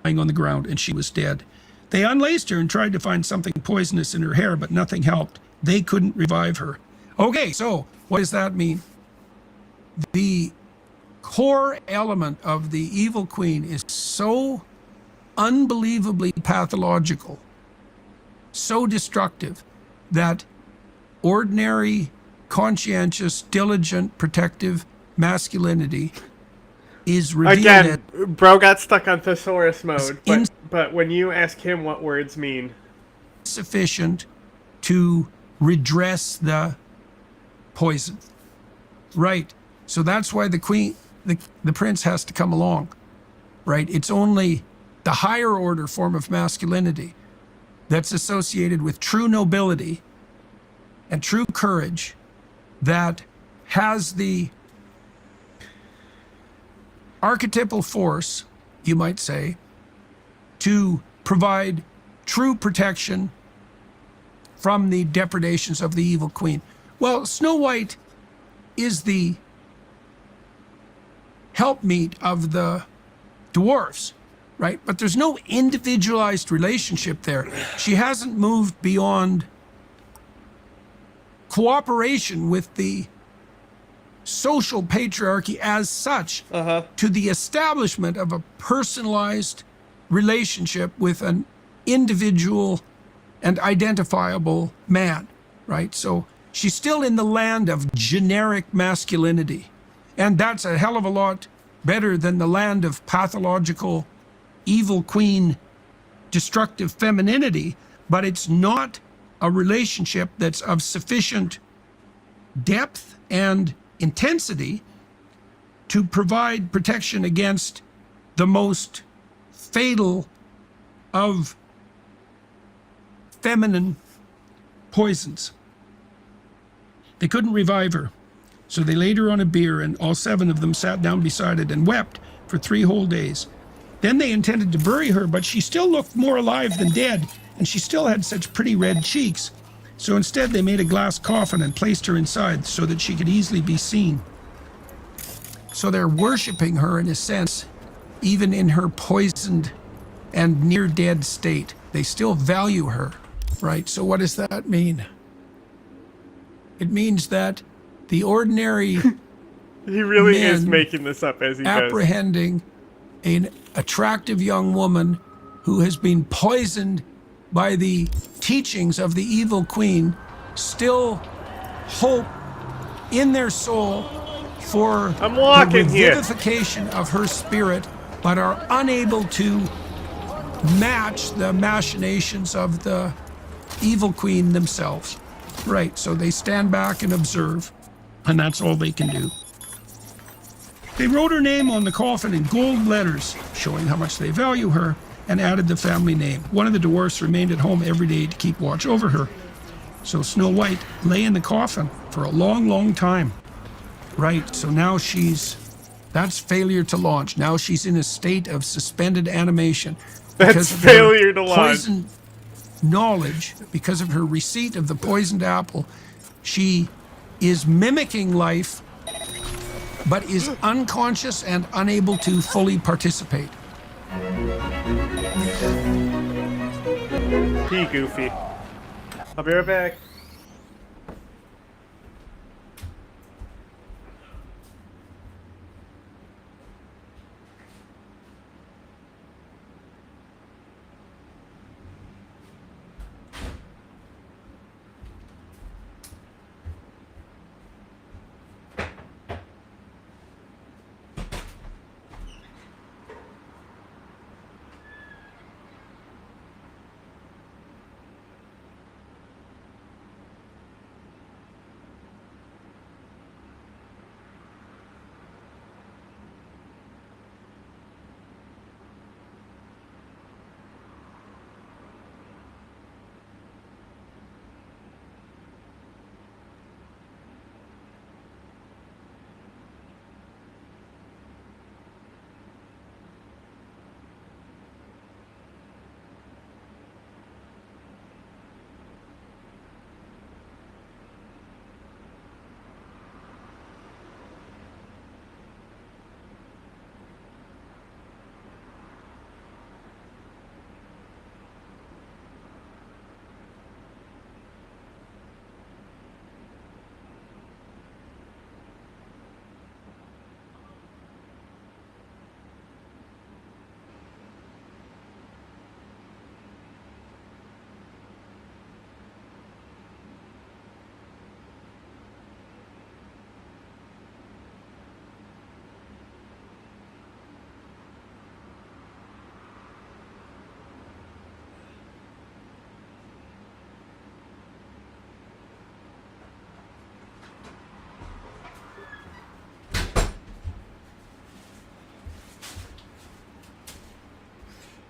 Lying on the ground, and she was dead. They unlaced her and tried to find something poisonous in her hair, but nothing helped. They couldn't revive her. Okay, so what does that mean? The core element of the evil queen is so unbelievably pathological, so destructive, that ordinary, conscientious, diligent, protective masculinity is revealed. Again, bro got stuck on thesaurus mode, but when you ask him what words mean, sufficient to redress the poison. Right. So that's why the queen, the prince has to come along. Right. It's only the higher order form of masculinity that's associated with true nobility and true courage that has the archetypal force, you might say, to provide true protection from the depredations of the evil queen. Well, Snow White is the helpmeet of the dwarfs, right? But there's no individualized relationship there. She hasn't moved beyond cooperation with the social patriarchy as such to the establishment of a personalized relationship with an individual and identifiable man, right? So she's still in the land of generic masculinity. And that's a hell of a lot better than the land of pathological, evil queen, destructive femininity, but it's not a relationship that's of sufficient depth and intensity to provide protection against the most fatal of feminine poisons. They couldn't revive her, so they laid her on a bier, and all 7 of them sat down beside it and wept for 3 whole days. Then they intended to bury her, but she still looked more alive than dead, and she still had such pretty red cheeks. So instead they made a glass coffin and placed her inside so that she could easily be seen. So they're worshiping her in a sense, even in her poisoned and near-dead state. They still value her, right? So what does that mean? It means that the ordinary he really is men making this up as he goes. Apprehending an attractive young woman who has been poisoned by the teachings of the evil queen still hope in their soul for the revivification of her spirit, but are unable to match the machinations of the evil queen themselves. Right, so they stand back and observe, and that's all they can do. They wrote her name on the coffin in gold letters, showing how much they value her, and added the family name. One of the dwarfs remained at home every day to keep watch over her. So Snow White lay in the coffin for a long, long time. Right, so now that's failure to launch. Now she's in a state of suspended animation. That's failure to launch. Poison knowledge, because of her receipt of the poisoned apple, she is mimicking life, but is unconscious and unable to fully participate. P Goofy. I'll be right back.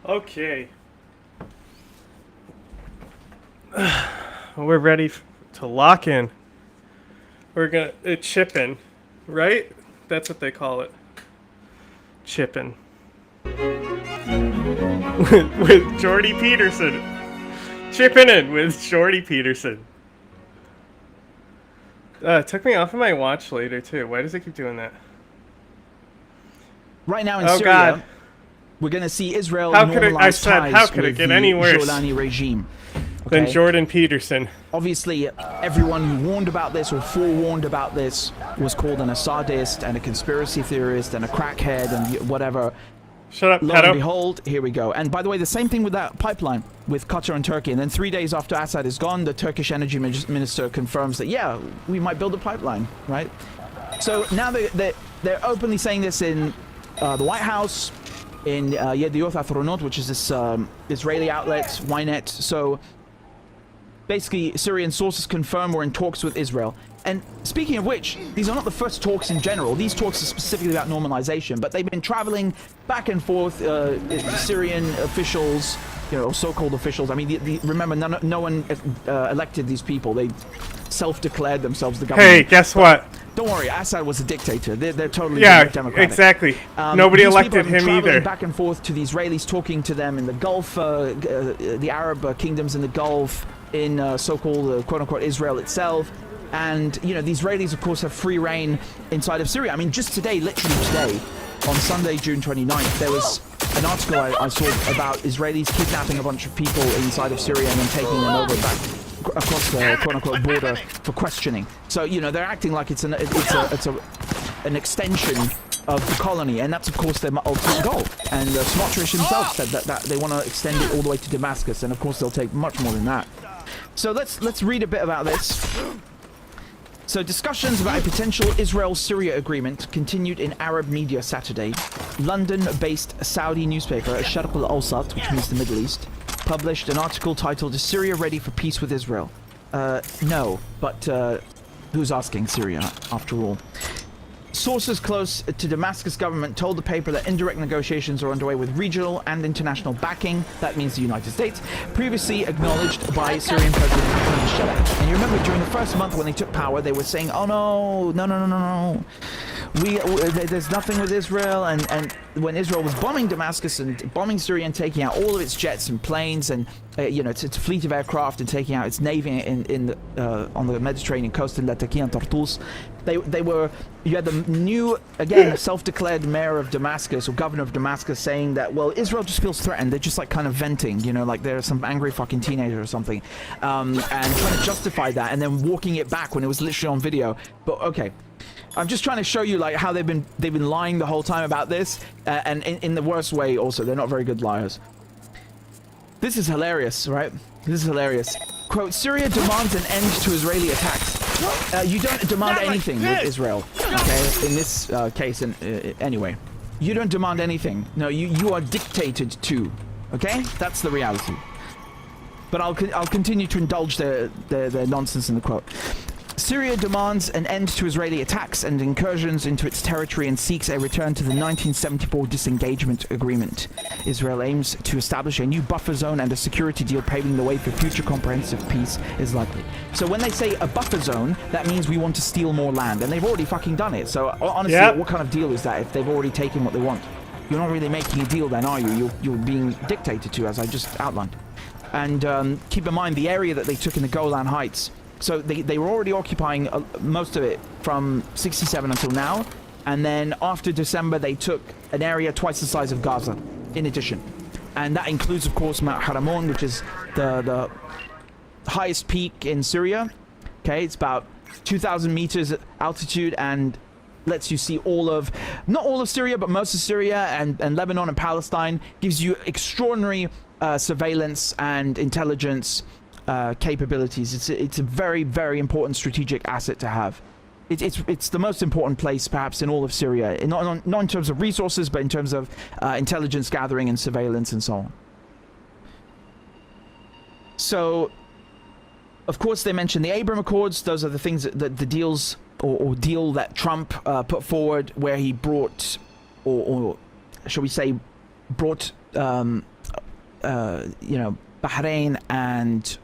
Okay. We're ready to lock in. We're gonna chipping, right? That's what they call it. Chipping. with Jordy Peterson. Chipping in with Jordy Peterson. It took me off of my watch later too. Why does it keep doing that? Right now in oh, Syria, God. We're going to see Israel how could normalize ties how could it with get the any worse Jordani regime. Than Jordan Peterson. Obviously, everyone who warned about this or forewarned about this was called an Assadist and a conspiracy theorist and a crackhead and whatever. Shut up, Lo pedo. and behold, here we go. And by the way, the same thing with that pipeline with Qatar and Turkey. And then 3 days after Assad is gone, the Turkish energy minister confirms that, yeah, we might build a pipeline, right? So now they're openly saying this in the White House, in Yedioth Ahronot, which is this Israeli outlet, Ynet. So basically, Syrian sources confirm we're in talks with Israel. And speaking of which, these are not the first talks in general. These talks are specifically about normalization, but they've been traveling back and forth. Syrian officials, or so-called officials. I mean, remember, no one elected these people. They self-declared themselves the government. Hey, guess what? Don't worry, Assad was a dictator. They're totally democratic. Exactly. Nobody elected him either. Back and forth to the Israelis, talking to them in the Gulf, the Arab kingdoms in the Gulf, in so-called quote-unquote Israel itself. And, the Israelis, of course, have free reign inside of Syria. I mean, just today, literally today, on Sunday, June 29th, there was an article I saw about Israelis kidnapping a bunch of people inside of Syria and then taking them over back across the quote-unquote border for questioning. So, they're acting like it's an extension of the colony, and that's, of course, their ultimate goal. And Smotrich himself said that they want to extend it all the way to Damascus, and, of course, they'll take much more than that. So let's read a bit about this. So discussions about a potential Israel-Syria agreement continued in Arab media Saturday. London-based Saudi newspaper, Sharq al-Awsat, which means the Middle East, published an article titled, "Is Syria ready for peace with Israel?" No, but who's asking Syria, after all? Sources close to Damascus government told the paper that indirect negotiations are underway with regional and international backing, that means the United States, previously acknowledged by Syrian President Ahmed al-Shara. And you remember during the first month when they took power, they were saying, oh no, there's nothing with Israel, and when Israel was bombing Damascus and bombing Syria and taking out all of its jets and planes and its fleet of aircraft and taking out its navy on the Mediterranean coast in Latakia and Tartus, you had the new, again, self-declared mayor of Damascus or governor of Damascus saying that, well, Israel just feels threatened. They're just like kind of venting, like they're some angry fucking teenager or something, and trying to justify that and then walking it back when it was literally on video. But okay. I'm just trying to show you like how they've been lying the whole time about this, and in the worst way also. They're not very good liars. This is hilarious, right? This is hilarious. Quote, Syria demands an end to Israeli attacks. You don't demand anything with Israel, okay? In this case, anyway. You don't demand anything. No, you are dictated to, okay? That's the reality. But I'll continue to indulge their nonsense in the quote. Syria demands an end to Israeli attacks and incursions into its territory and seeks a return to the 1974 disengagement agreement. Israel aims to establish a new buffer zone and a security deal paving the way for future comprehensive peace is likely. So when they say a buffer zone, that means we want to steal more land, and they've already fucking done it. So honestly, what kind of deal is that if they've already taken what they want? You're not really making a deal then, are you? You're being dictated to, as I just outlined. And keep in mind the area that they took in the Golan Heights. So they were already occupying most of it from 67 until now. And then after December, they took an area twice the size of Gaza, in addition. And that includes, of course, Mount Haramon, which is the highest peak in Syria. Okay, it's about 2,000 meters altitude and lets you see not all of Syria, but most of Syria and Lebanon and Palestine. Gives you extraordinary surveillance and intelligence capabilities. It's a very, very important strategic asset to have. It's the most important place perhaps in all of Syria, not in terms of resources, but in terms of intelligence gathering and surveillance and so on. So, of course, they mentioned the Abraham Accords. Those are the things that the deals or deal that Trump put forward, where he brought, or shall we say, brought, Bahrain and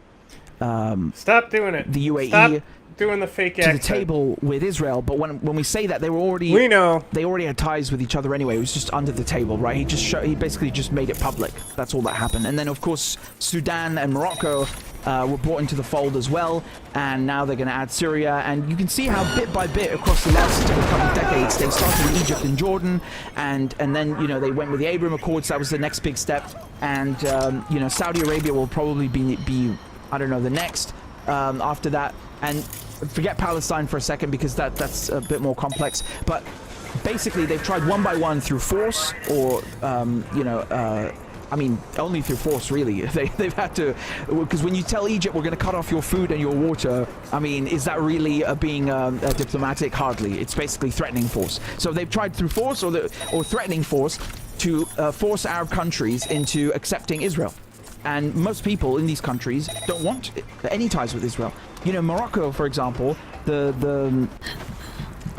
stop doing it. The UAE. Stop doing the fake accent. To the table with Israel, but when we say that, they already had ties with each other anyway. It was just under the table, right? He basically just made it public. That's all that happened. And then of course Sudan and Morocco were brought into the fold as well, and now they're going to add Syria. And you can see how bit by bit across the last couple of decades they started with Egypt and Jordan, and then they went with the Abraham Accords. That was the next big step, and Saudi Arabia will probably be I don't know, the next after that. And forget Palestine for a second, because that's a bit more complex. But basically, they've tried one by one through force or I mean, only through force, really. They've had to, because when you tell Egypt we're going to cut off your food and your water, I mean, is that really being diplomatic? Hardly. It's basically threatening force. So they've tried through force or threatening force to force Arab countries into accepting Israel. And most people in these countries don't want any ties with Israel. You know, Morocco, for example,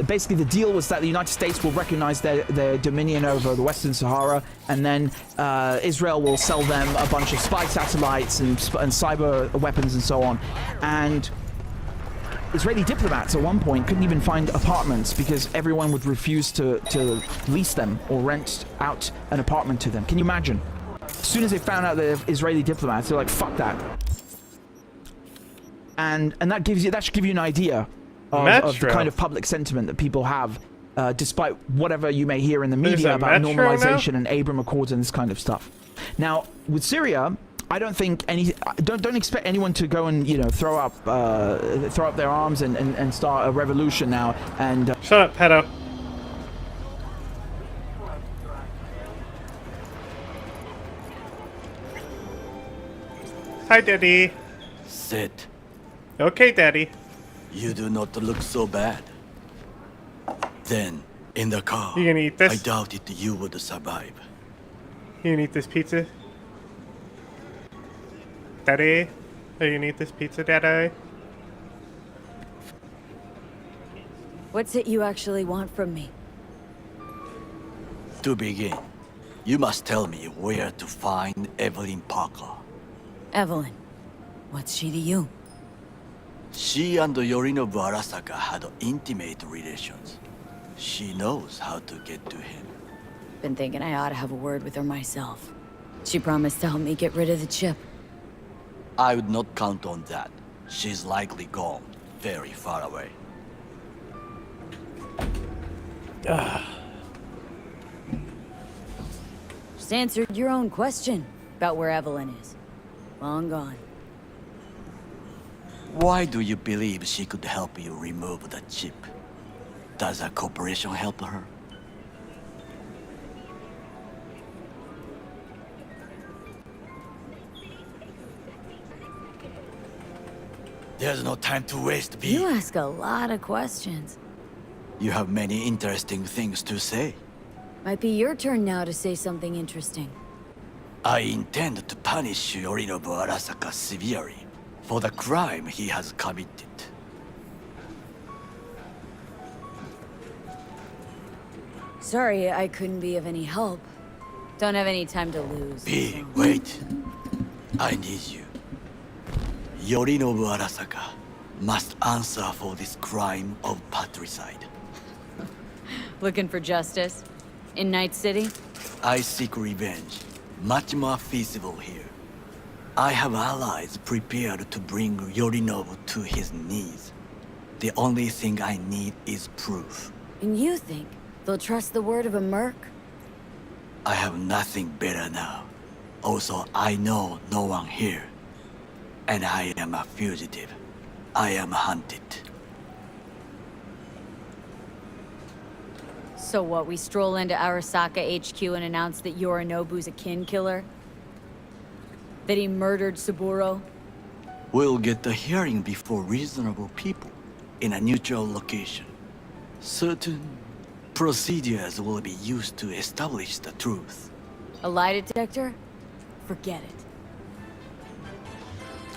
basically the deal was that the United States will recognize their dominion over the Western Sahara, and then Israel will sell them a bunch of spy satellites and cyber weapons and so on. And Israeli diplomats at one point couldn't even find apartments because everyone would refuse to lease them or rent out an apartment to them. Can you imagine? As soon as they found out they're Israeli diplomats, they're like, fuck that. And that should give you an idea of the kind of public sentiment that people have, despite whatever you may hear in the media about normalization and Abraham Accords and this kind of stuff. Now, with Syria, I don't think don't expect anyone to go and, you know, throw up their arms and start a revolution now. And shut up, pedo. Hi, Daddy. Sit. Okay, Daddy. You do not look so bad. Then, in the car, You gonna eat this? I doubted you would survive. You gonna eat this pizza? Daddy? Are you gonna eat this pizza, Daddy? What's it you actually want from me? To begin, you must tell me where to find Evelyn Parker. Evelyn. What's she to you? She and Yorinobu Arasaka had intimate relations. She knows how to get to him. Been thinking I ought to have a word with her myself. She promised to help me get rid of the chip. I would not count on that. She's likely gone, very far away. Just answered your own question about where Evelyn is. Long gone. Why do you believe she could help you remove the chip? Does a corporation help her? There's no time to waste, B. You ask a lot of questions. You have many interesting things to say. Might be your turn now to say something interesting. I intend to punish Yorinobu Arasaka severely for the crime he has committed. Sorry, I couldn't be of any help. Don't have any time to lose. B, wait. I need you. Yorinobu Arasaka must answer for this crime of patricide. Looking for justice? In Night City? I seek revenge. Much more feasible here. I have allies prepared to bring Yorinobu to his knees. The only thing I need is proof. And you think they'll trust the word of a merc? I have nothing better now. Also, I know no one here. And I am a fugitive. I am hunted. So what, we stroll into Arasaka HQ and announce that Yorinobu's a kin killer? That he murdered Saburo? We'll get the hearing before reasonable people in a neutral location. Certain procedures will be used to establish the truth. A lie detector? Forget it.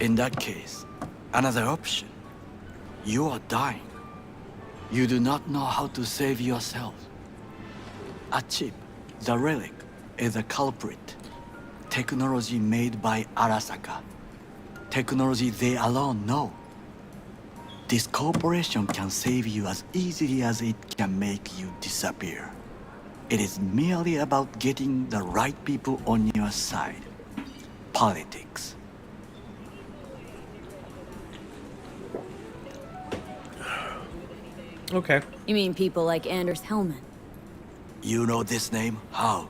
In that case, another option. You are dying. You do not know how to save yourself. A chip, the relic, is a culprit. Technology made by Arasaka. Technology they alone know. This corporation can save you as easily as it can make you disappear. It is merely about getting the right people on your side. Politics. Okay. You mean people like Anders Hellman? You know this name? How?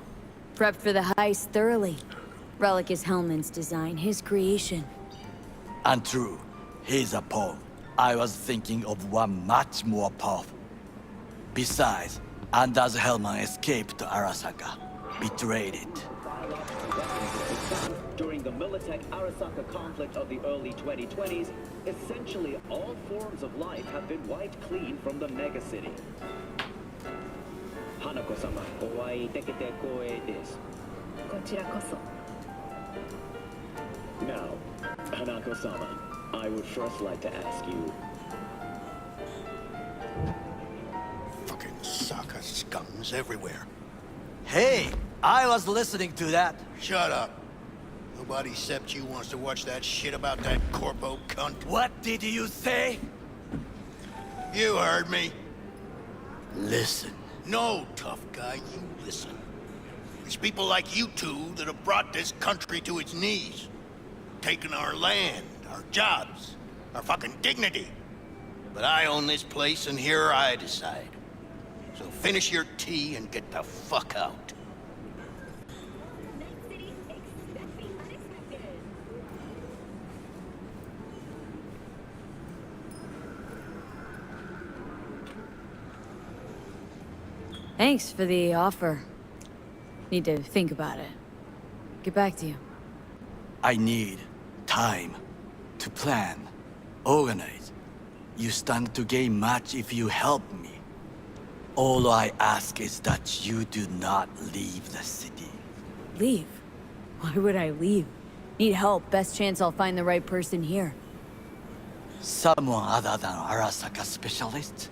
Prepped for the heist thoroughly. Relic is Hellman's design, his creation. Untrue. He's a pawn. I was thinking of one much more powerful. Besides, Anders Hellman escaped to Arasaka. Betrayed it. During the Militech-Arasaka conflict of the early 2020s, essentially all forms of life have been wiped clean from the megacity. Hanako-sama, oai dekete koe desu. Now, Hanako-sama, I would first like to ask you... Fucking Saka scums everywhere. Hey, I was listening to that. Shut up. Nobody except you wants to watch that shit about that corpo cunt. What did you say? You heard me. Listen. No, tough guy, you listen. It's people like you two that have brought this country to its knees. Taken our land, our jobs, our fucking dignity. But I own this place and here I decide. So finish your tea and get the fuck out. Thanks for the offer. Need to think about it. Get back to you. I need time to plan, organize. You stand to gain much if you help me. All I ask is that you do not leave the city. Leave? Why would I leave? Need help. Best chance I'll find the right person here. Someone other than Arasaka specialist?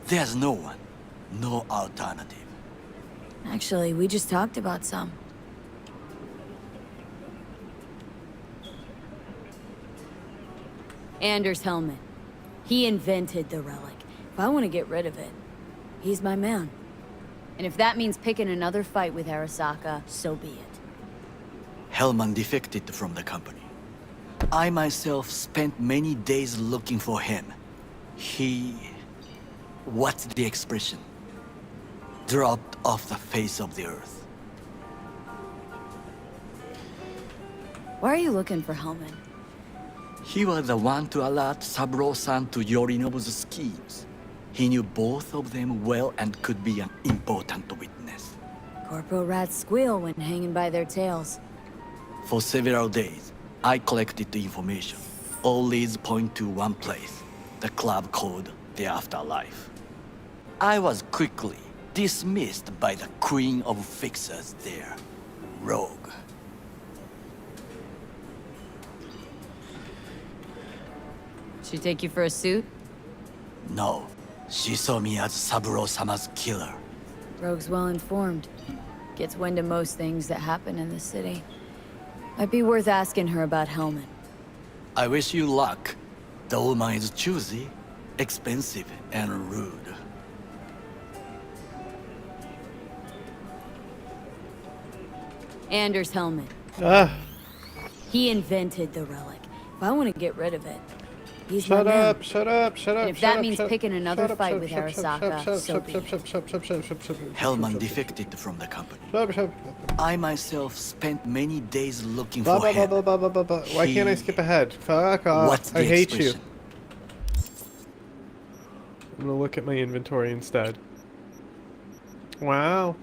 There's no one. No alternative. Actually, we just talked about some. Anders Hellman. He invented the relic. If I want to get rid of it, he's my man. And if that means picking another fight with Arasaka, so be it. Hellman defected from the company. I myself spent many days looking for him. He... what's the expression? Dropped off the face of the earth. Why are you looking for Hellman? He was the one to alert Saburo-san to Yorinobu's schemes. He knew both of them well and could be an important witness. Corporal rats squeal when hanging by their tails. For several days, I collected the information. All leads point to one place, the club called the Afterlife. I was quickly dismissed by the queen of fixers there, Rogue. She take you for a suit? No, she saw me as Saburo-sama's killer. Rogue's well informed. Gets wind of most things that happen in the city. Might be worth asking her about Hellman. I wish you luck. The woman is choosy, expensive, and rude. Anders Hellman. He invented the relic. If I want to get rid of it, he's my man. Shut up. And if that means picking another fight with Arasaka, so be it. Hellman defected from the company. I myself spent many days looking for him. Why can't I skip ahead? Fuck off. What's the I hate you. expression? I'm gonna look at my inventory instead. Wow.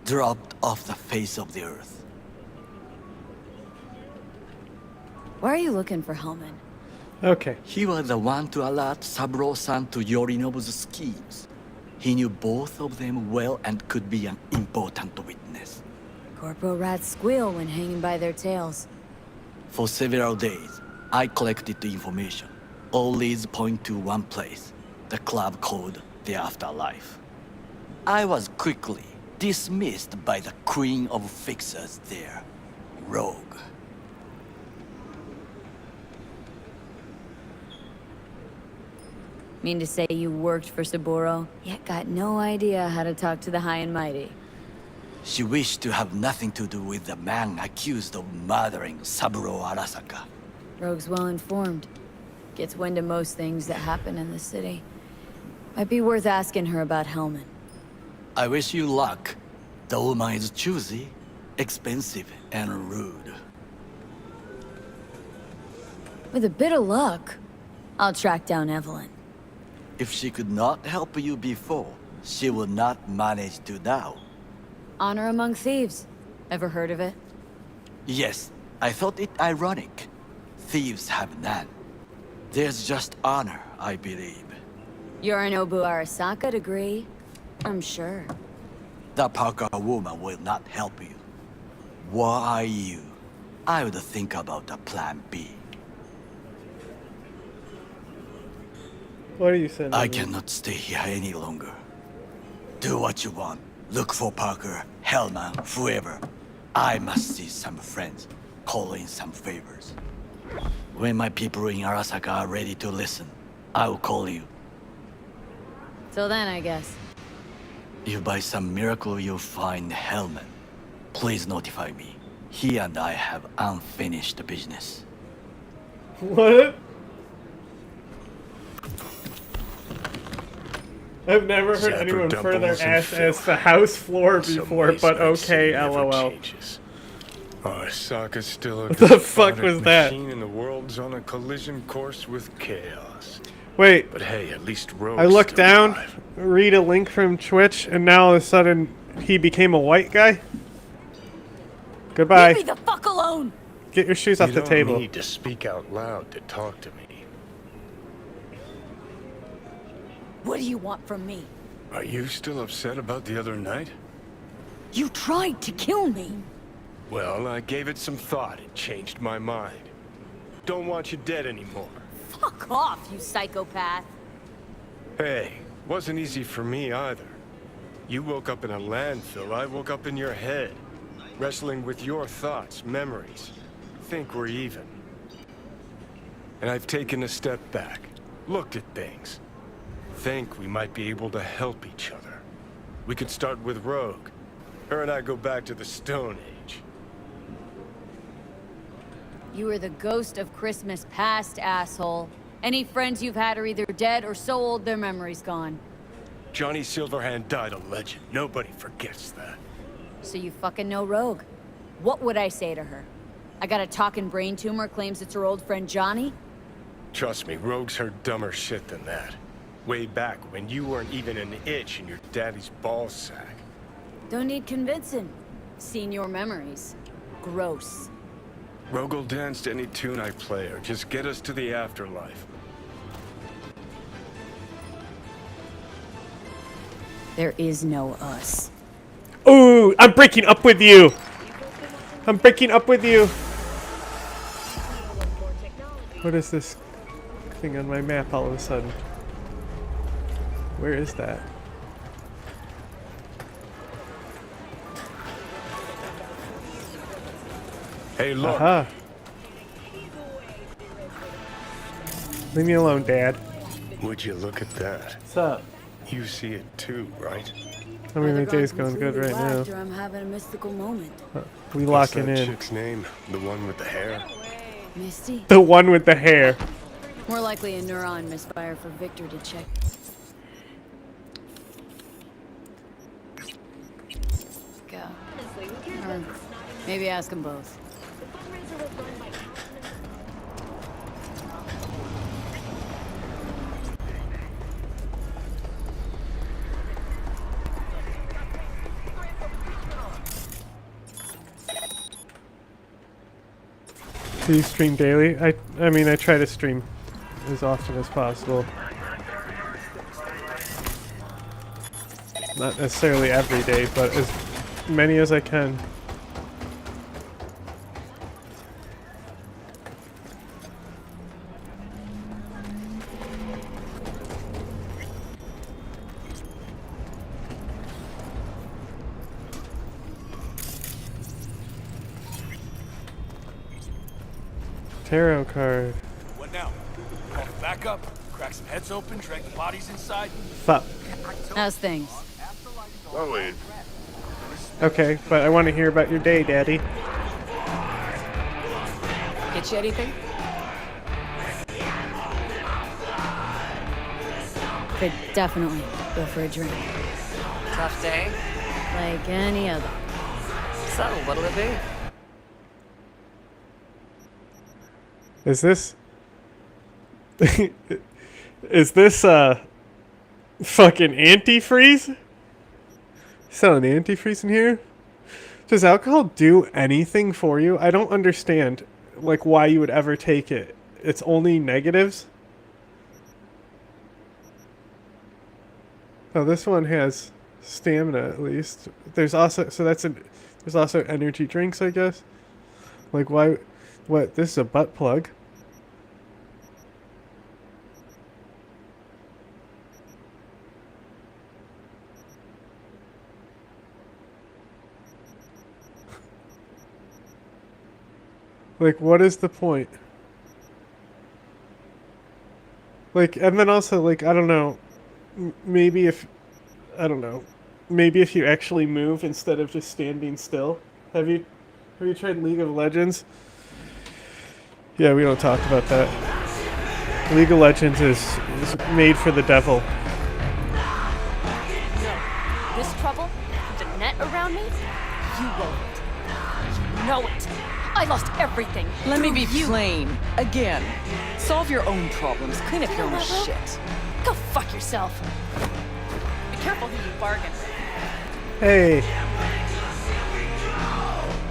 Dropped off the face of the earth. Why are you looking for Hellman? Okay. He was the one to alert Saburo-san to Yorinobu's schemes. He knew both of them well and could be an important witness. Corporal rats squeal when hanging by their tails. For several days, I collected the information. All leads point to one place, the club called the Afterlife. I was quickly dismissed by the queen of fixers there, Rogue. Mean to say you worked for Saburo, yet got no idea how to talk to the high and mighty. She wished to have nothing to do with the man accused of murdering Saburo Arasaka. Rogue's well informed. Gets wind of most things that happen in the city. Might be worth asking her about Hellman. I wish you luck. The woman is choosy, expensive, and rude. With a bit of luck, I'll track down Evelyn. If she could not help you before, she will not manage to now. Honor among thieves. Ever heard of it? Yes, I thought it ironic. Thieves have none. There's just honor, I believe. Yorinobu Arasaka degree, I'm sure. The Parker woman will not help you. Were I you, I would think about a plan B. What are you saying? I cannot stay here any longer. Do what you want. Look for Parker, Hellman, whoever. I must see some friends, call in some favors. When my people in Arasaka are ready to listen, I will call you. Till then, I guess. If by some miracle you find Hellman, please notify me. He and I have unfinished business. What? I've never heard anyone refer their ass as the house floor before, but okay, lol. Arasaka's still a What the fuck was that? machine, and the world's on a collision course with chaos. Wait. But hey, at least Rogue's I look still down, alive. read a link from Twitch, and now all of a sudden he became a white guy? Goodbye. Leave me the fuck alone! Get your shoes off the table. You don't need to speak out loud to talk to me. What do you want from me? Are you still upset about the other night? You tried to kill me. Well, I gave it some thought and changed my mind. Don't want you dead anymore. Fuck off, you psychopath. Hey, wasn't easy for me either. You woke up in a landfill, I woke up in your head. Wrestling with your thoughts, memories. Think we're even. And I've taken a step back, looked at things. Think we might be able to help each other. We could start with Rogue. Her and I go back to the Stone Age. You are the ghost of Christmas past, asshole. Any friends you've had are either dead or so old their memory's gone. Johnny Silverhand died a legend. Nobody forgets that. So you fucking know Rogue. What would I say to her? I got a talking brain tumor, claims it's her old friend Johnny? Trust me, Rogue's heard dumber shit than that. Way back when you weren't even an itch in your daddy's ball sack. Don't need convincing. Seen your memories. Gross. Rogue will dance to any tune I play or just get us to the afterlife. There is no us. Ooh, I'm breaking up with you. I'm breaking up with you. What is this thing on my map all of a sudden? Where is that? Hey, look. Aha. Leave me alone, Dad. Would you look at that? What's up? You see it too, right? I mean, my day's going good right now. Or I'm having a mystical moment. We What's locking that in. chick's name? The one with the hair? Misty? The one with the hair. More likely a neuron misfire for Victor to check. Go. Or maybe ask them both. Do you stream daily? I mean, I try to stream as often as possible. Not necessarily every day, but as many as I can. Tarot card. What now? Call backup? Crack some heads open, drag the bodies inside. Fuck. How's things? Okay, but I want to hear about your day, Daddy. Get you anything? Could definitely go for a drink. Tough day? Like any other. So, what'll it be? Is this... Is this, fucking antifreeze? Selling antifreeze in here? Does alcohol do anything for you? I don't understand, like, why you would ever take it. It's only negatives? Oh, this one has stamina, at least. There's also... So that's an... There's also energy drinks, I guess. Like, why... What? This is a butt plug. Like, what is the point? Like, and then also, like, I don't know. Maybe if... I don't know. Maybe if you actually move instead of just standing still. Have you tried League of Legends? Yeah, we don't talk about that. League of Legends is made for the devil. This trouble? The net around me? You won't. You know it. I lost everything. Let me be through you. plain. Again. Solve your own problems. Clean up your own shit. Go fuck yourself. Be careful who you bargain with. Hey.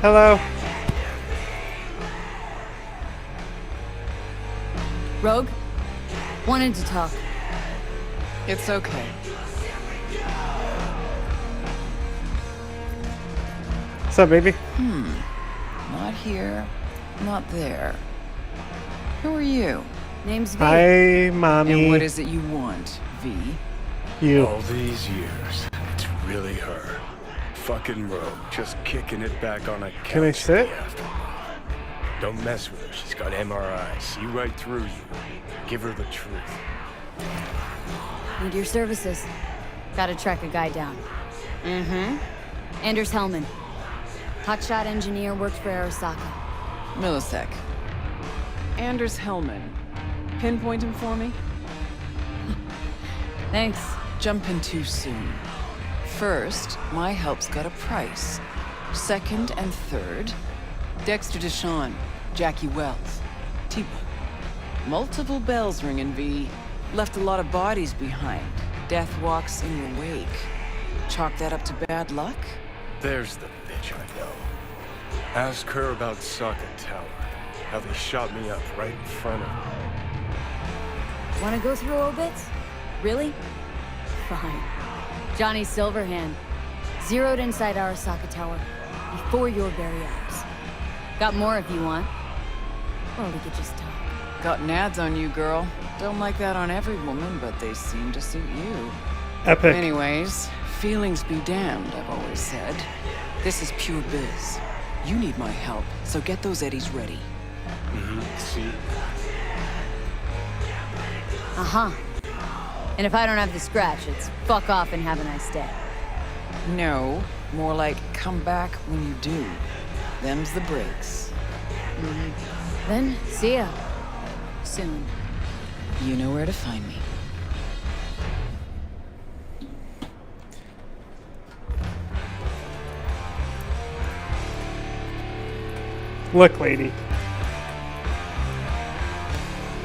Hello. Rogue? Wanted to talk. It's okay. What's up, baby? Not here, not there. Who are you? Name's V. Hi, mommy. And what is it you want, V? You. All these years, it's really her. Fucking Rogue, just kicking it back on a couch. Can I sit? Don't mess with her. She's got MRI. See right through you. Give her the truth. Need your services. Gotta track a guy down. Mm-hmm. Anders Hellman. Hotshot engineer, worked for Arasaka. Millisec. Anders Hellman. Pinpoint him for me? Thanks. Jumping too soon. First, my help's got a price. Second and third, Dexter Deshawn, Jackie Wells, T-Bug. Multiple bells ringing, V. Left a lot of bodies behind. Death walks in your wake. Chalk that up to bad luck? There's the bitch I know. Ask her about Sokka Tower. How they shot me up right in front of her. Wanna go through obits? Really? Fine. Johnny Silverhand. Zeroed inside Arasaka Tower. Before your very eyes. Got more if you want. Or we could just talk. Got nads on you, girl. Don't like that on every woman, but they seem to suit you. Epic. Anyways, feelings be damned, I've always said. This is pure biz. You need my help, so get those eddies ready. See? Uh-huh. And if I don't have the scratch, it's fuck off and have a nice day. No, more like come back when you do. Them's the breaks. Then, see ya. Soon. You know where to find me. Look, lady.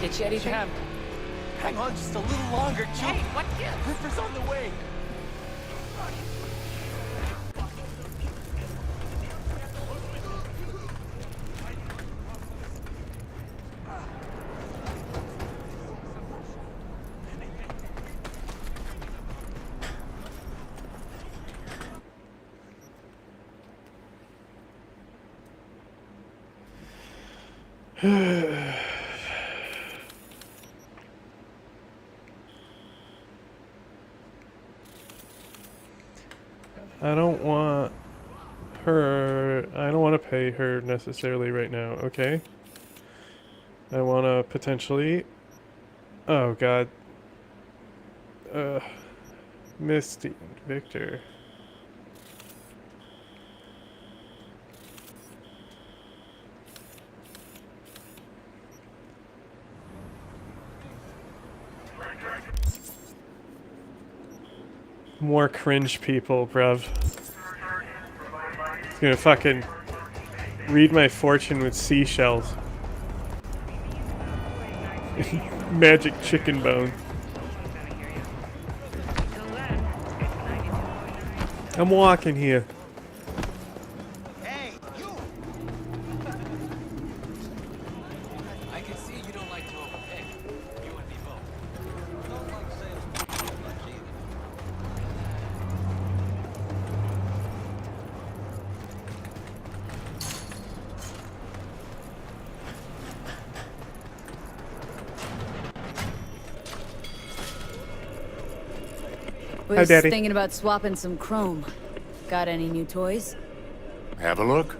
Get you anything? Hang on just a little longer, Joe. Hey, what? Ripper's on the way. I don't want her... I don't want to pay her necessarily right now, okay? I want to potentially... Oh god. Misty and Victor. More cringe people, bruv. He's gonna fucking read my fortune with seashells. Magic chicken bone. I'm walking here. Hey, you! I can see you don't like to overpay. You and me both. I don't like saying much either. Was Daddy. thinking about swapping some chrome. Got any new toys? Have a look.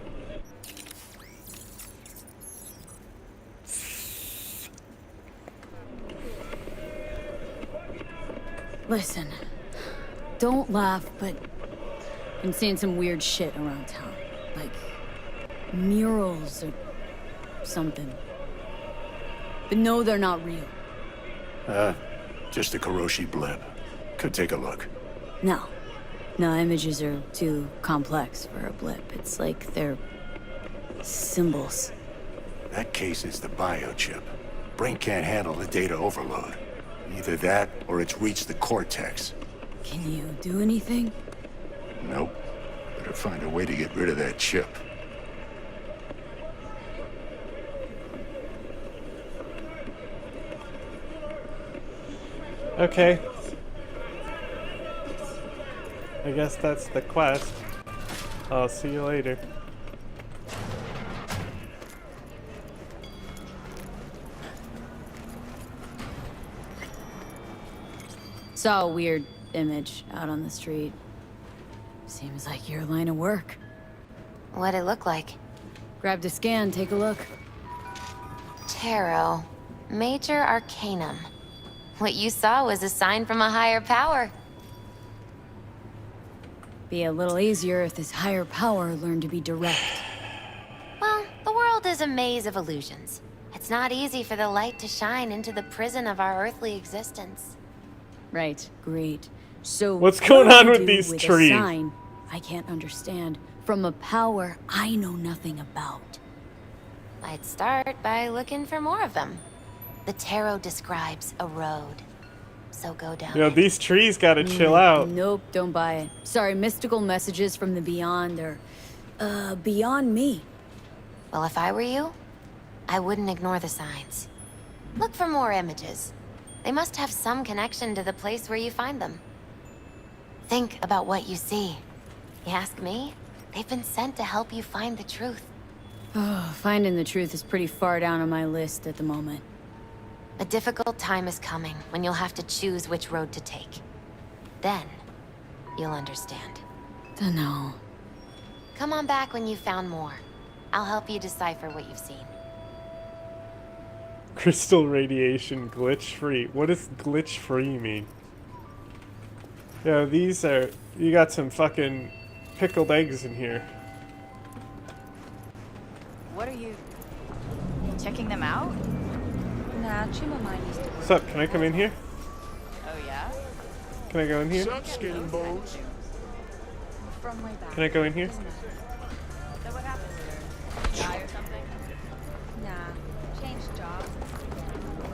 Listen, don't laugh, but I'm seeing some weird shit around town. Like murals or something. But no, they're not real. Just a Karoshi blip. Could take a look. No. No, images are too complex for a blip. It's like they're symbols. That case is the biochip. Brain can't handle the data overload. Either that, or it's reached the cortex. Can you do anything? Nope. Better find a way to get rid of that chip. Okay. I guess that's the quest. I'll see you later. Saw a weird image out on the street. Seems like your line of work. What'd it look like? Grabbed a scan, take a look. Tarot. Major Arcanum. What you saw was a sign from a higher power. Be a little easier if this higher power learned to be direct. Well, the world is a maze of illusions. It's not easy for the light to shine into the prison of our earthly existence. Right, great. So what's going what on do I with do these with trees? A sign I can't understand from a power I know nothing about. I'd start by looking for more of them. The tarot describes a road. So go down. You know, these trees gotta chill out. Nope, don't buy it. Sorry, mystical messages from the beyond are, beyond me. Well, if I were you, I wouldn't ignore the signs. Look for more images. They must have some connection to the place where you find them. Think about what you see. You ask me, they've been sent to help you find the truth. Oh, finding the truth is pretty far down on my list at the moment. A difficult time is coming when you'll have to choose which road to take. Then, you'll understand. Dunno. Come on back when you've found more. I'll help you decipher what you've seen. Crystal radiation glitch-free. What does glitch-free mean? Yeah, these are... You got some fucking pickled eggs in here. What are you... checking them out? Nah, Chimamine used to... What's up? Can I come in here? Oh, yeah? Can I go in here? Sup, skin and bones? From way back. Can I go in here? So what happened? Die or something? Nah, changed jobs.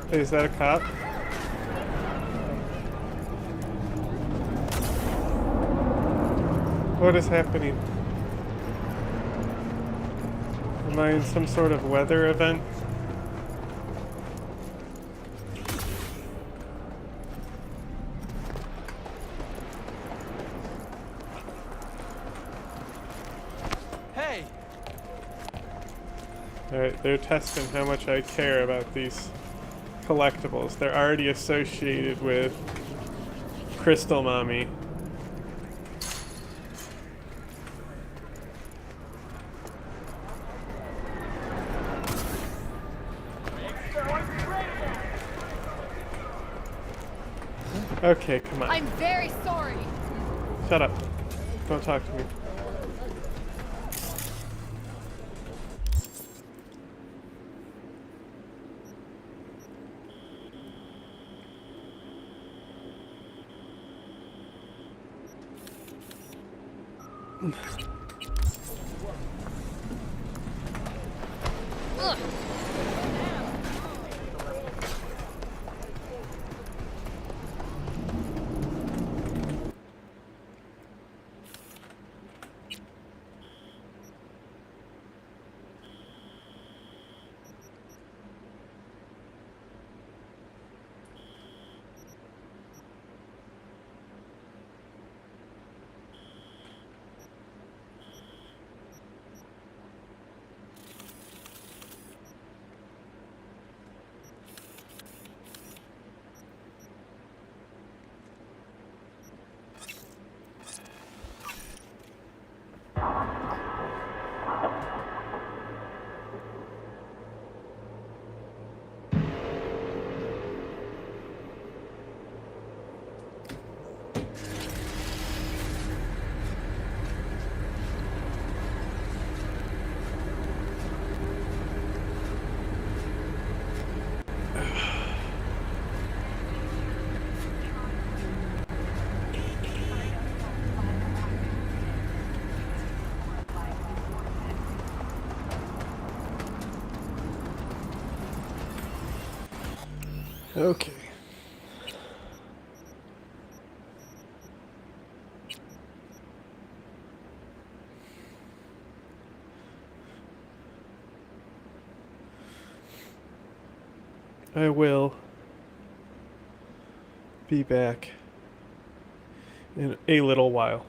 Hey, is that a cop? What is happening? Am I in some sort of weather event? Hey! Alright, they're testing how much I care about these collectibles. They're already associated with Crystal Mommy. Okay, come on. I'm very sorry. Shut up. Don't talk to me. Ugh. Okay. I will be back in a little while.